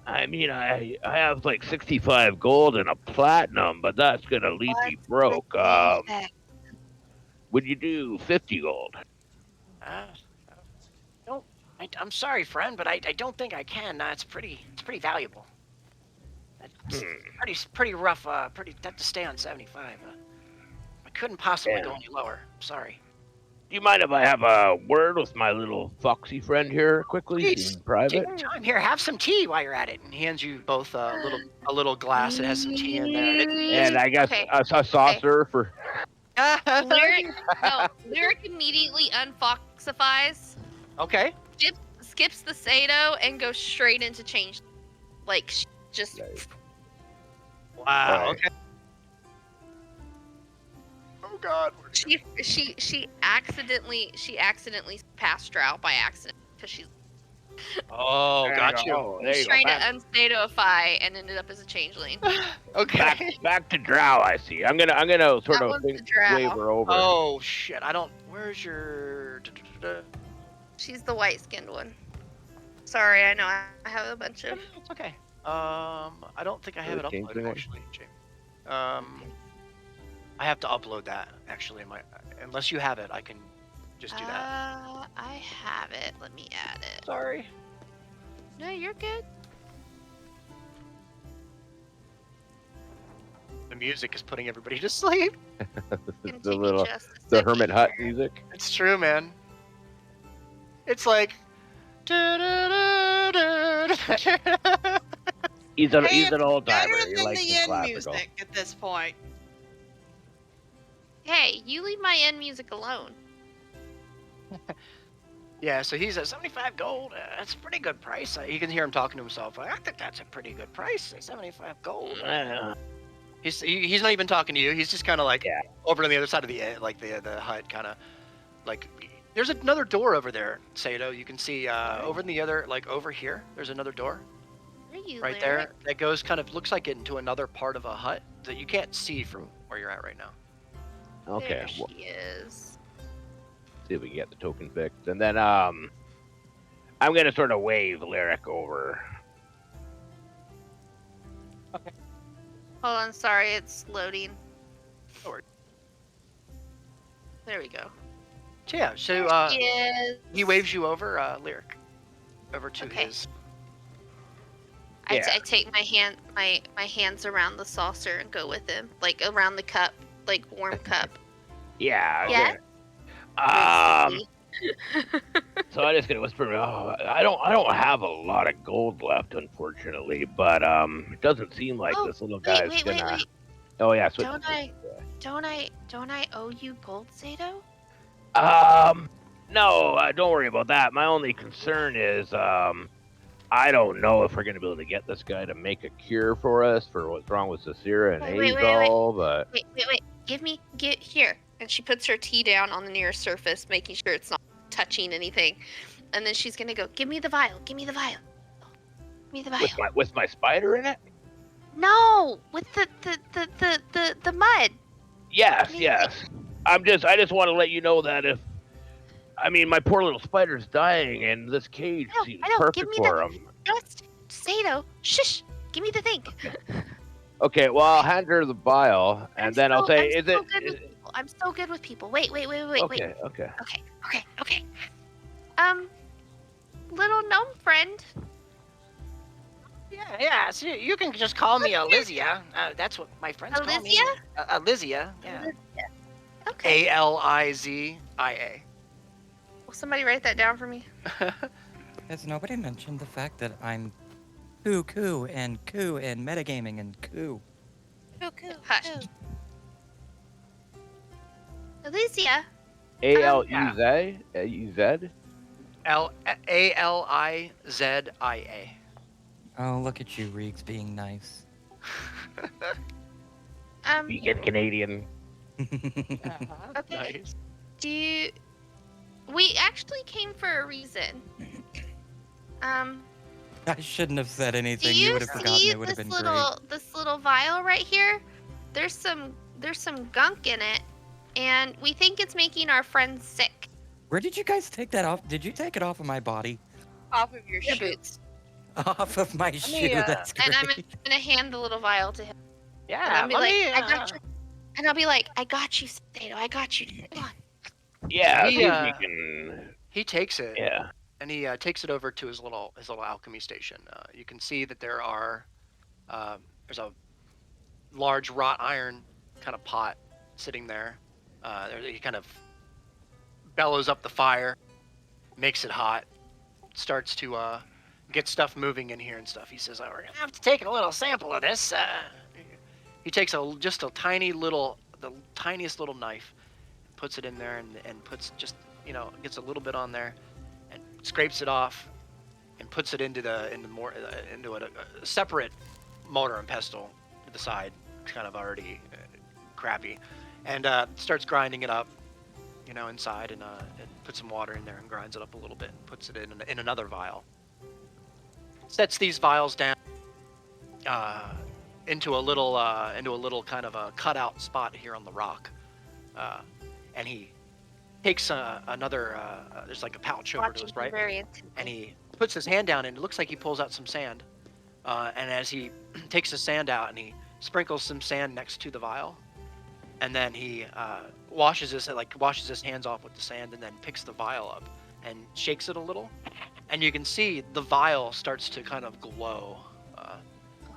I mean, I have like 65 gold and a platinum, but that's gonna leave me broke. Would you do 50 gold? I'm sorry, friend, but I don't think I can. It's pretty valuable. It's pretty rough. Pretty have to stay on 75. I couldn't possibly Yeah. go any lower. I'm sorry. Do you mind if I have a word with my little foxy friend here quickly, Please, in private? take your time. Here, have some tea while you're at it. And he hands you both a little glass that has some tea in there. And it's And I guess Okay. a saucer for. Lyric, no, Lyric immediately unfoxifies, okay. skips the Sado, and goes straight into change. Like, just. Nice. Wow. Alright. Okay. Oh God. She accidentally passed Drow by accident because she's Oh, There got you. Oh, there you go. trying Back, to unstadoify and ended up as a changeling. Okay. back to Drow. I see. I'm gonna sort That of one's the Drow. wave her over. Oh shit! I don't. Where's your? She's the white-skinned one. Sorry, I know I have a bunch of. It's okay. I don't think I have it Okay, uploaded one. actually, Jamie. I have to upload that actually. Unless you have it, I can just do that. I have it. Let me add it. Sorry. No, you're good. The music is putting everybody to sleep. the hermit hut music. It's true, man. It's like. He's Hey, an old timer. Better He than likes the the end classical. music at this point. Hey, you leave my end music alone. Yeah, so he's at 75 gold. That's a pretty good price. You can hear him talking to himself. I think that's a pretty good price. 75 gold. He's not even talking to you. He's just kind of like over on the other side of the hut, kind of like. There's another door over there, Sado. You can see over in the other, like over here. There's another door Where are you, right Lyric? there that goes kind of looks like it into another part of a hut that you can't see from where you're at right now. Okay. There Well, she is. see if we can get the token fixed, and then I'm gonna sort of wave Lyric over. Hold on, sorry, it's loading. No worries. There we go. So yeah, so There she is. he waves you over, Lyric, over to Okay. his. I Yeah. take my hands around the saucer and go with him, like around the cup, like warm cup. Yeah. Yes? Okay. So I'm just gonna whisper. Oh, I don't have a lot of gold left, unfortunately, but it doesn't seem like Oh, this little guy's wait. gonna. Oh yeah. Switch. Don't I owe you gold, Sado? No, don't worry about that. My only concern is, I don't know if we're gonna be able to get this guy to make a cure for us for what's wrong with Sasira and Wait. Azal, but Wait. Get here. And she puts her tea down on the nearest surface, making sure it's not touching anything. And then she's gonna go, give me the vial. Give me the vial. with my spider in it. No, with the mud. Yes, Give me the yes. I just want to let you know that my poor little spider's dying, and this cage seems I know, give perfect me for the- him. Just Sado. Shush. Give me the thing. Okay, well, I'll hand her the vial, and then I'll say, I'm so good with people. Wait. Okay. Okay. Little gnome friend. Yeah. So you can just call me Alizia. That's what my friends call me. Alizia? Yeah. Okay. Alizia. Will somebody write that down for me? Has nobody mentioned the fact that I'm Coo and metagaming and Coo? Hush. Alicia. Alizia. Alizia. Oh, look at you, Reeks, being nice. Vegan Canadian. Okay. Nice. We actually came for a reason. I shouldn't have said anything. Do You you would have forgotten. see It would have this been this little vial right here? There's some gunk in it, and we think it's making our friends sick. great. Where did you guys take that off? Did you take it off of my body? Off of your Your shoe. boots. Off of my shoe. That's great. And I'm gonna hand the little vial to him. Yeah. And I'll be let like, me, I got you. And I'll be like, I got you, Sado. I got you. Come on. Yeah, He, see if we can. He takes it. Yeah. And he takes it over to his little alchemy station. You can see that there's a large wrought iron kind of pot sitting there. He kind of bellows up the fire, makes it hot, starts to get stuff moving in here and stuff. He says, "We're gonna have to take a little sample of this." He takes just a tiny little, the tiniest little knife, puts it in there, and puts just, gets a little bit on there, and scrapes it off, and puts it into a separate mortar and pestle to the side. It's kind of already crappy, and starts grinding it up, inside, and puts some water in there and grinds it up a little bit, and puts it in another vial. Sets these vials down into a little kind of a cutout spot here on the rock, and he takes another. There's like a pouch over to his right, and he puts his hand down, and it looks like he pulls out some sand. And as he takes the sand out, and he sprinkles some sand next to the vial, and then he washes his hands off with the sand, and then picks the vial up and shakes it a little, and you can see the vial starts to kind of glow.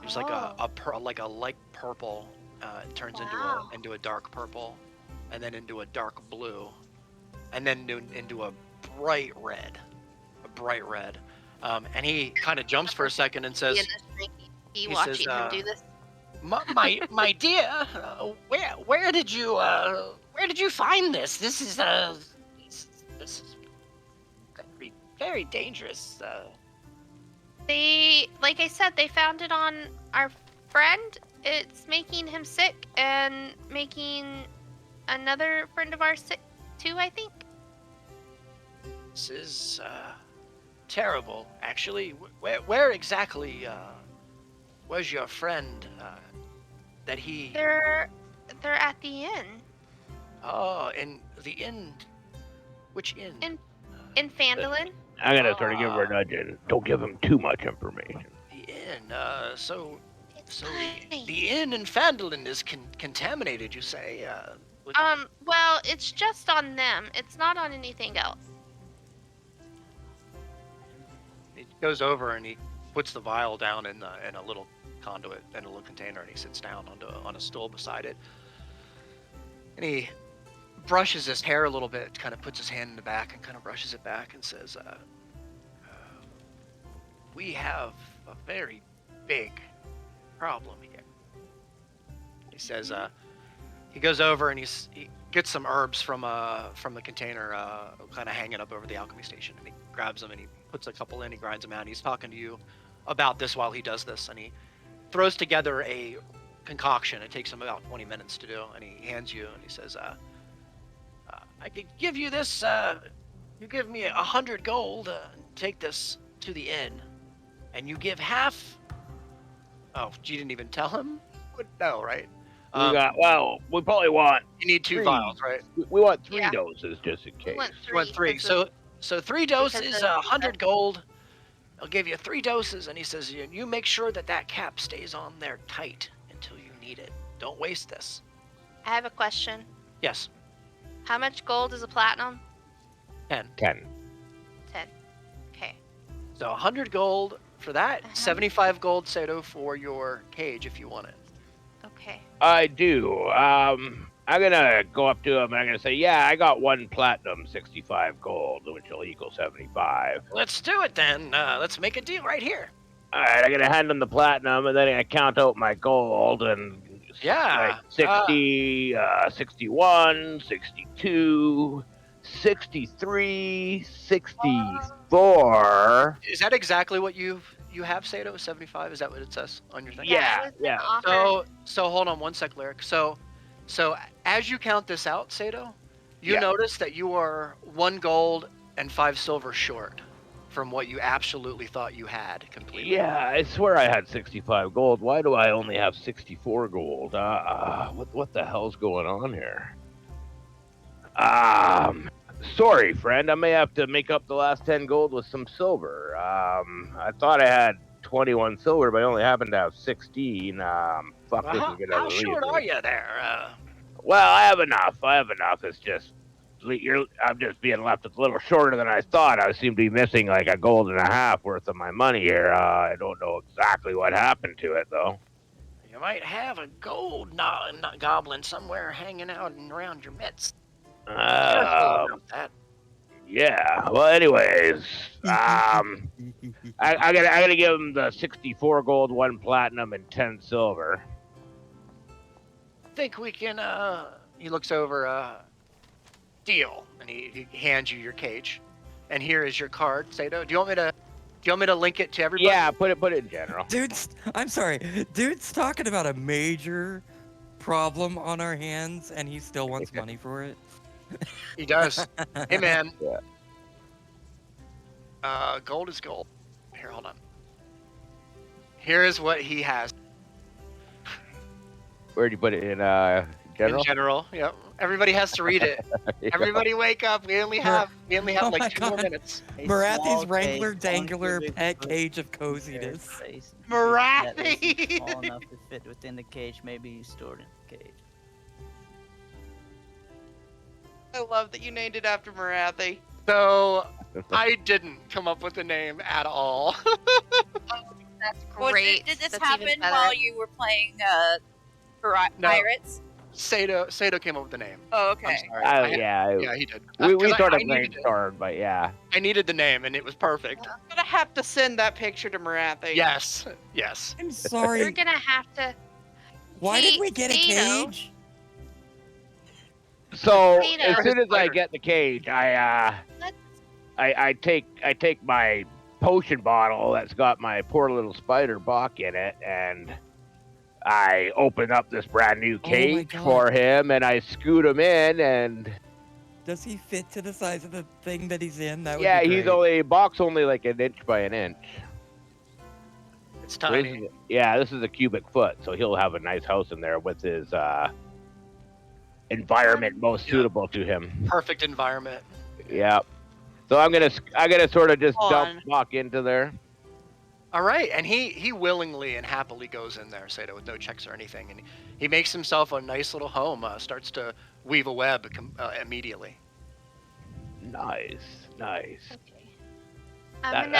There's like a light purple. It turns into a dark purple, and then into a dark blue, and then into a bright red. And he kind of jumps for a second and says, "You watching him do this?" My dear, where did you find this? This is very, very dangerous. Like I said, they found it on our friend. It's making him sick and making another friend of ours sick too, I think. This is terrible, actually. Where exactly was your friend that he... They're at the inn. Oh, in the inn? Which inn? In Phandelver. I'm gonna sort of give her a nudge and don't give him too much information. The inn, so the inn in Phandelver is contaminated, you say? Well, it's just on them. It's not on anything else. He goes over and he puts the vial down in a little conduit, in a little container, and he sits down on a stool beside it. And he brushes his hair a little bit, kind of puts his hand in the back and kind of brushes it back and says, we have a very big problem here. He says, he goes over and he gets some herbs from the container, kind of hanging up over the alchemy station, and he grabs them and he puts a couple in, he grinds them out, and he's talking to you about this while he does this, and he throws together a concoction. It takes him about 20 minutes to do, and he hands you, and he says, I could give you this, you give me 100 gold, take this to the inn, and you give half. Oh, you didn't even tell him? No, right? We probably want... You need 2 vials, right? We want 3 doses, just in case. You want 3. So 3 doses, 100 gold. I'll give you 3 doses, and he says, you make sure that cap stays on there tight until you need it. Don't waste this. I have a question. Yes. How much gold is a platinum? 10. 10. Okay. So 100 gold for that. 75 gold, Sato, for your cage if you want it. Okay. I do. I'm gonna go up to him and I'm gonna say, yeah, I got 1 platinum, 65 gold, which will equal 75. Let's do it then. Let's make a deal right here. Alright, I'm gonna hand him the platinum and then I count out my gold and... Yeah. Like 60, 61, 62, 63, 64. Is that exactly what you have, Sato? 75? Is that what it says on your thing? Yeah. So hold on one sec, Lyric. So as you count this out, Sato, you notice that you are 1 gold and 5 silver short from what you absolutely thought you had completely. Yeah, I swear I had 65 gold. Why do I only have 64 gold? What the hell's going on here? Sorry, friend. I may have to make up the last 10 gold with some silver. I thought I had 21 silver, but I only happen to have 16. This is gonna how short are you there? Well, I have enough. It's just... I'm just being left a little shorter than I thought. I seem to be missing like a gold and a half worth of my money here. I don't know exactly what happened to it, though. You might have a gold goblin somewhere hanging out and around your midst. Careful about that. Yeah. Well, anyways, I gotta give him the 64 gold, 1 platinum, and 10 silver. Think we can, he looks over, deal, and he hands you your cage. And here is your card, Sato. Do you want me to link it to everybody? Yeah, put it in general. I'm sorry. Dude's talking about a major problem on our hands, and he still wants money for it. He does. Hey, man. Yeah. Gold is gold. Here, hold on. Here is what he has. Where'd you put it in general? In general, yep. Everybody has to read it. Yeah. Everybody wake up. We only have Oh my like 2 more God. minutes. A Marathi's small Wrangler cage, Dangler 1 cubic Pet foot Cage of square Coziness. space Marathi! that isn't small enough to fit within the cage, may be stored in the cage. I love that you named it after Marathi. So I didn't come up with the name at all. That's Was great. it, did this That's happen even better. while you were playing No. Pirates? Sato came up with the name. Oh, I'm okay. sorry. Yeah, Yeah, he did. we 'Cause sort I of needed it. brainstormed, but yeah. I needed the name, and it was perfect. I'm gonna have to send that picture to Marathi. Yes. I'm You're sorry. gonna have to. Why did we get a Sato. cage? So Sato. as soon as I Spider. get the cage, Let's- I take my potion bottle that's got my poor little spider Bach in it, and I open up this brand new Oh my cage God. for him, and I scoot him in, and Does he fit to the size of the thing that he's in? That would yeah, be he's great. Bach's only like an inch by an inch. It's So this tiny. this is a cubic foot, so he'll have a nice house in there with his environment most Yeah. suitable to him. Perfect environment. Yeah. So I'm gonna sort of just Hold dump on. Bach into there. All right, and he willingly and happily goes in there, Sato, with no checks or anything, and he makes himself a nice little home. Starts to weave a web immediately. Nice. Okay. I'm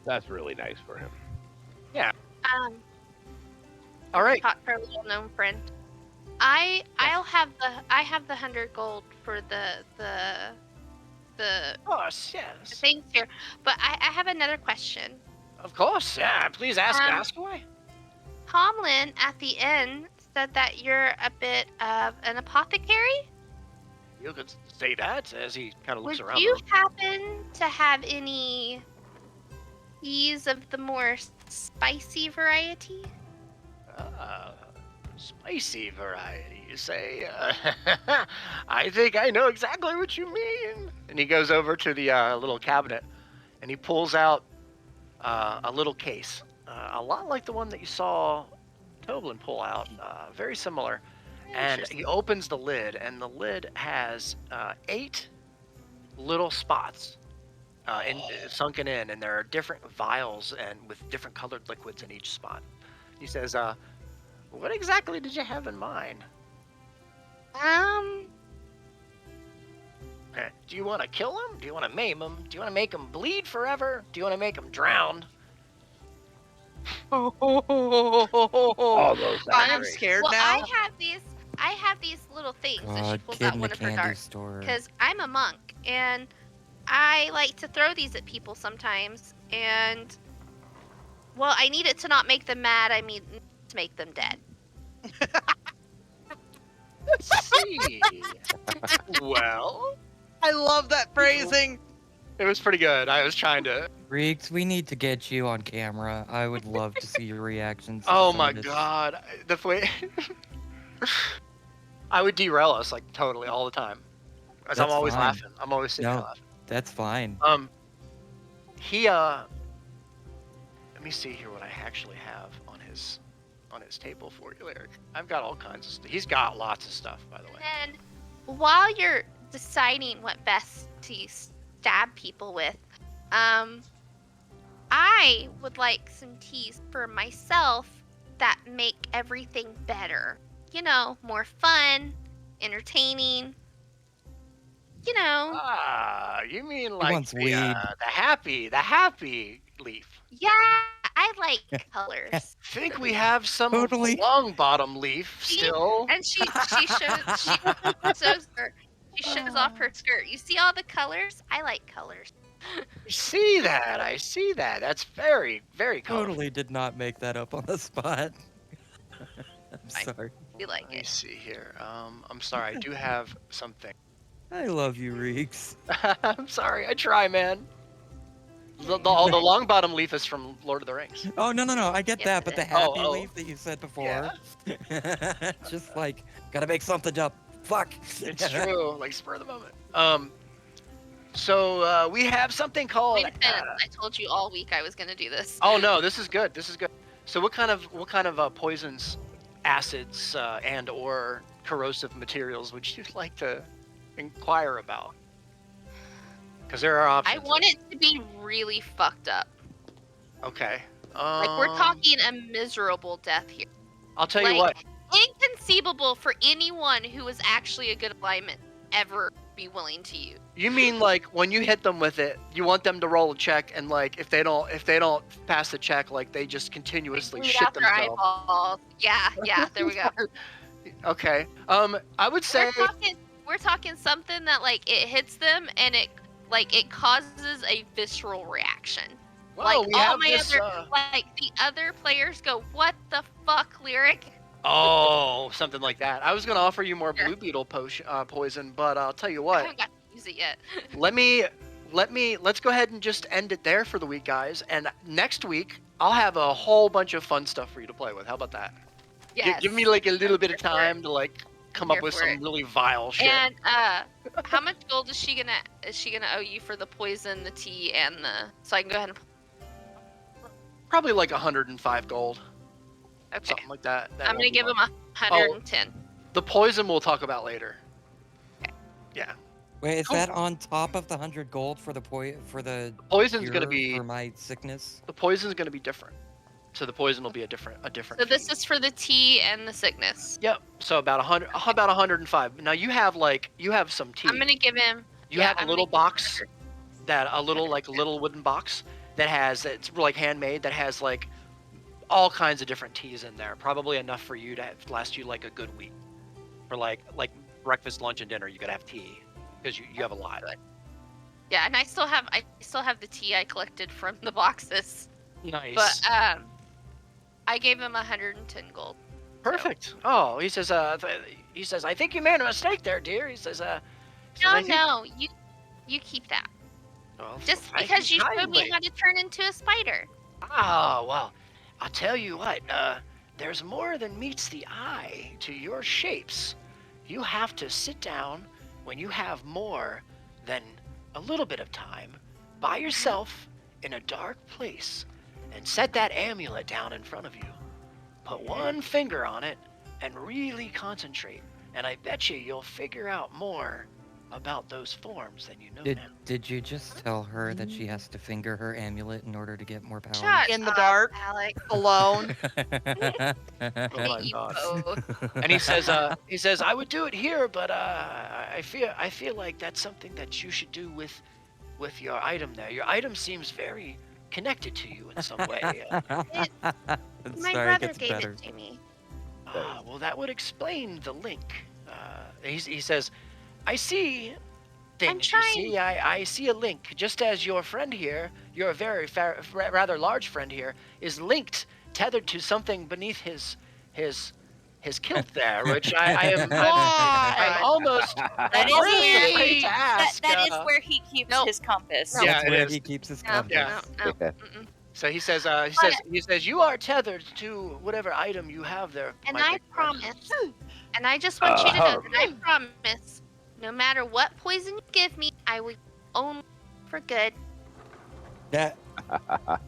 That's really nice for him. um All right. talk for a little gnome friend. I have the 100 gold for the Of course, yes. things here, but I have another question. Of course, yeah. Please ask Um, ask away. Tomlin at the end said that you're a bit of an apothecary. You could say that as he kind of looks Would around. you the room. happen to have any teas of the more spicy variety? Spicy variety, you say? I think I know exactly what you mean. And he goes over to the little cabinet, and he pulls out a little case, a lot like the one that you saw Toblin pull out, very similar. And he opens the lid, and the lid has 8 little spots sunken in, and there are different vials and with different colored liquids in each spot. He says, "What exactly did you have in mind? Do you want to kill him? Do you want to maim him? Do you want to make him bleed forever? Do you want to make him drown?" All those sound I am great. scared Well, now. I have these little things. So she God, pulls kid out in one the of her candy darts. store. Because I'm a monk and I like to throw these at people sometimes. And, well, I need it to not make them mad. I mean, to make them dead. Let's see. Well, I love that phrasing. it was pretty good. I was trying to. Reeks, we need to get you on camera. I would love to see your reactions. to Oh some my of this. god, the way I would derail us like totally all the time, as I'm That's always fine. laughing. I'm always sitting there No. laughing. That's fine. He let me see here what I actually have on his table for you, Lyric. I've got all kinds of stuff. He's got lots of stuff, by the way. And while you're deciding what best to stab people with, I would like some teas for myself that make everything better. You know, more fun, entertaining. You know, Ah, you mean like wants the, weed. the happy leaf. yeah, I like colors. Think we have some Totally. long bottom leaf See? still. And she shows her She shows off her skirt. You see all the colors? I like colors. I see that. I see that. That's very, very colorful. Totally did not make that up on the spot. I'm Fine. sorry. We like Let me it. see here. I'm sorry. I do have something. I love you, Reeks. I'm sorry. I try, man. The long bottom leaf is from Lord of the Rings. Oh, no. I get Yes, that, it but the is. happy Oh. leaf that you said before. Yeah. Just like, gotta make something up. Fuck. It's true. Like spur of the moment. So we have something called. Wait a minute. I told you all week I was gonna do this. Oh no, this is good. This is good. So what kind of poisons, acids, and or corrosive materials would you like to inquire about? Because there are options. I want it to be really fucked up. Okay. Like we're talking a miserable death here. I'll tell you what. Inconceivable for anyone who is actually a good alignment ever be willing to use. You mean like when you hit them with it, you want them to roll a check, and like if they don't pass the check, like they just continuously Bleed shit out their themselves. eyeballs. Yeah, there we go. Okay. I would say. We're talking something that like it hits them and it causes a visceral reaction. Well, like we all have my this, other like the other players go, what the fuck, Lyric? Oh, something like that. I was gonna offer you more blue beetle poison, but I'll tell you I what. haven't got to use it yet. Let's go ahead and just end it there for the week, guys. And next week I'll have a whole bunch of fun stuff for you to play with. How about that? Yes. Give me like a little bit of Here for it. time to like come up with for some it. really vile shit. And how much gold is she gonna owe you for the poison, the tea, and the? So I can go ahead and. Probably like 105 gold, Okay. something like that. That I'm won't gonna be give him much. 110. The poison we'll talk about later. Okay. Yeah. Wait, is Cool. that on top of the 100 gold for the Poison's gonna cure be for my sickness? the poison's gonna be different. So the poison will be a different. So this fee. is for the tea and the sickness. Yep. So about 100. How about 105? Now you have some tea. I'm gonna give him. You have a little box, a little wooden box that has, it's like handmade, that has like all kinds of different teas in there. Probably enough for you to last you like a good week. For like breakfast, lunch, and dinner, you gotta have tea because you have a lot. Yeah, and I still have the tea I collected from the boxes. Nice. But I gave him 110 gold. Perfect. Oh, he says. I think you made a mistake there, dear. He says. No, you keep that. Well, Just thank because you showed kindly. me how to turn into a spider. Ah, well, I'll tell you what, there's more than meets the eye to your shapes. You have to sit down when you have more than a little bit of time by yourself in a dark place and set that amulet down in front of you. Put one finger on it and really concentrate, and I bet you'll figure out more about those forms than you know now. Did you just tell her that she has to finger her amulet in order to get more power? Shut In the up, dark. Alex. Alone. Oh I my hate you God. both. And he says, I would do it here, but I feel like that's something that you should do with your item there. Your item seems very connected to you in some way. I'm My sorry, it brother gets gave better. it to me. Well, that would explain the link. He says, I see things. trying. You see, I see a link. Just as your friend here, your very rather large friend here, is linked, tethered to something beneath his kilt there, which I'm almost That is afraid where to ask. that is where he keeps Nope. his compass. Yeah, That's it where is. he keeps his No, compass. Yeah. no. Mm-mm. So he says, you are tethered to whatever item you have there. And my I big friend." promise, and I just want you to know that I promise, no matter what poison you give me, I will only for good. That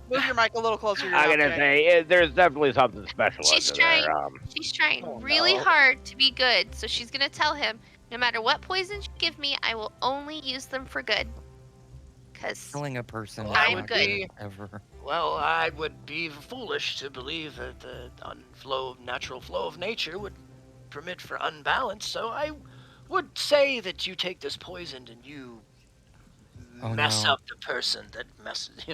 Move your mic a little closer to your I'm mouth, gonna Jay. say there's definitely something special She's under there. She's trying Oh, really no. hard to be good, so she's gonna tell him, no matter what poisons you give me, I will only use them for good. Cause killing a person Well, is I'm not good. good ever. Well, I would be foolish to believe that the natural flow of nature would permit for unbalance, so I would say that you take this poison and you Oh, mess no. up the person that messes.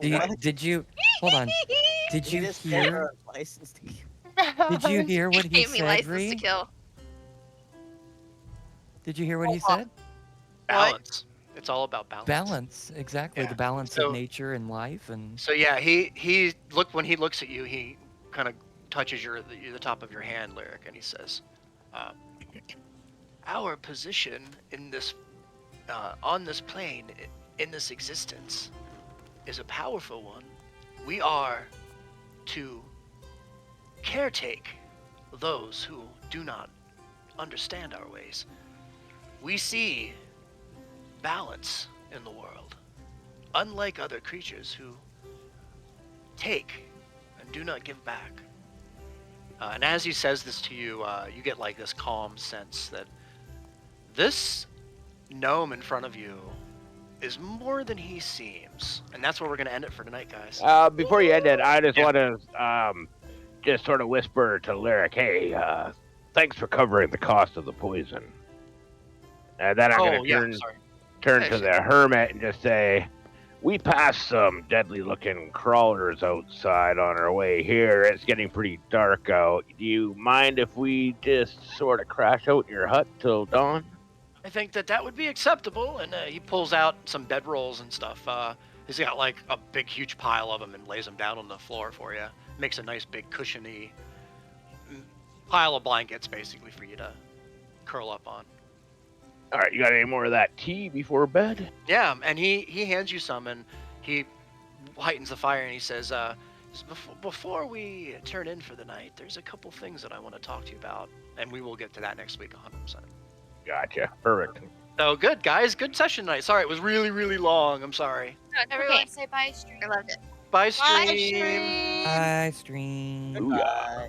Did you hold on? Did you just hear? her license to kill. Did you hear what he gave me said, license Ree? to kill. Did you hear what he said? Balance. It's all about balance. Balance, exactly. Yeah. The balance So- of nature and life, and So yeah, when he looks at you, he kind of touches the top of your hand, Lyric, and he says, "Our position in this, on this plane, in this existence, is a powerful one. We are to caretake those who do not understand our ways. We see balance in the world, unlike other creatures who take and do not give back." And as he says this to you, you get like this calm sense that this gnome in front of you is more than he seems. And that's where we're going to end it for tonight, guys. Before you end it, I just Yeah. want to just sort of whisper to Lyric, hey, thanks for covering the cost of the poison. And then I'm going to turn to the hermit and just say, we passed some deadly-looking crawlers outside on our way here. It's getting pretty dark out. Do you mind if we just sort of crash out in your hut till dawn? I think that would be acceptable. And he pulls out some bedrolls and stuff. He's got like a big, huge pile of them and lays them down on the floor for you. Makes a nice, big, cushiony pile of blankets, basically, for you to curl up on. All right, you got any more of that tea before bed? Yeah, and he hands you some, and he heightens the fire, and he says, before we turn in for the night, there's a couple things that I want to talk to you about, and we will get to that next week 100%. Gotcha. Perfect. So good, guys. Good session tonight. Sorry, it was really, really long. I'm sorry. No, it's Everyone okay. say bye, stream. I loved it. Bye, Bye, stream. Bye, stream. Booyah.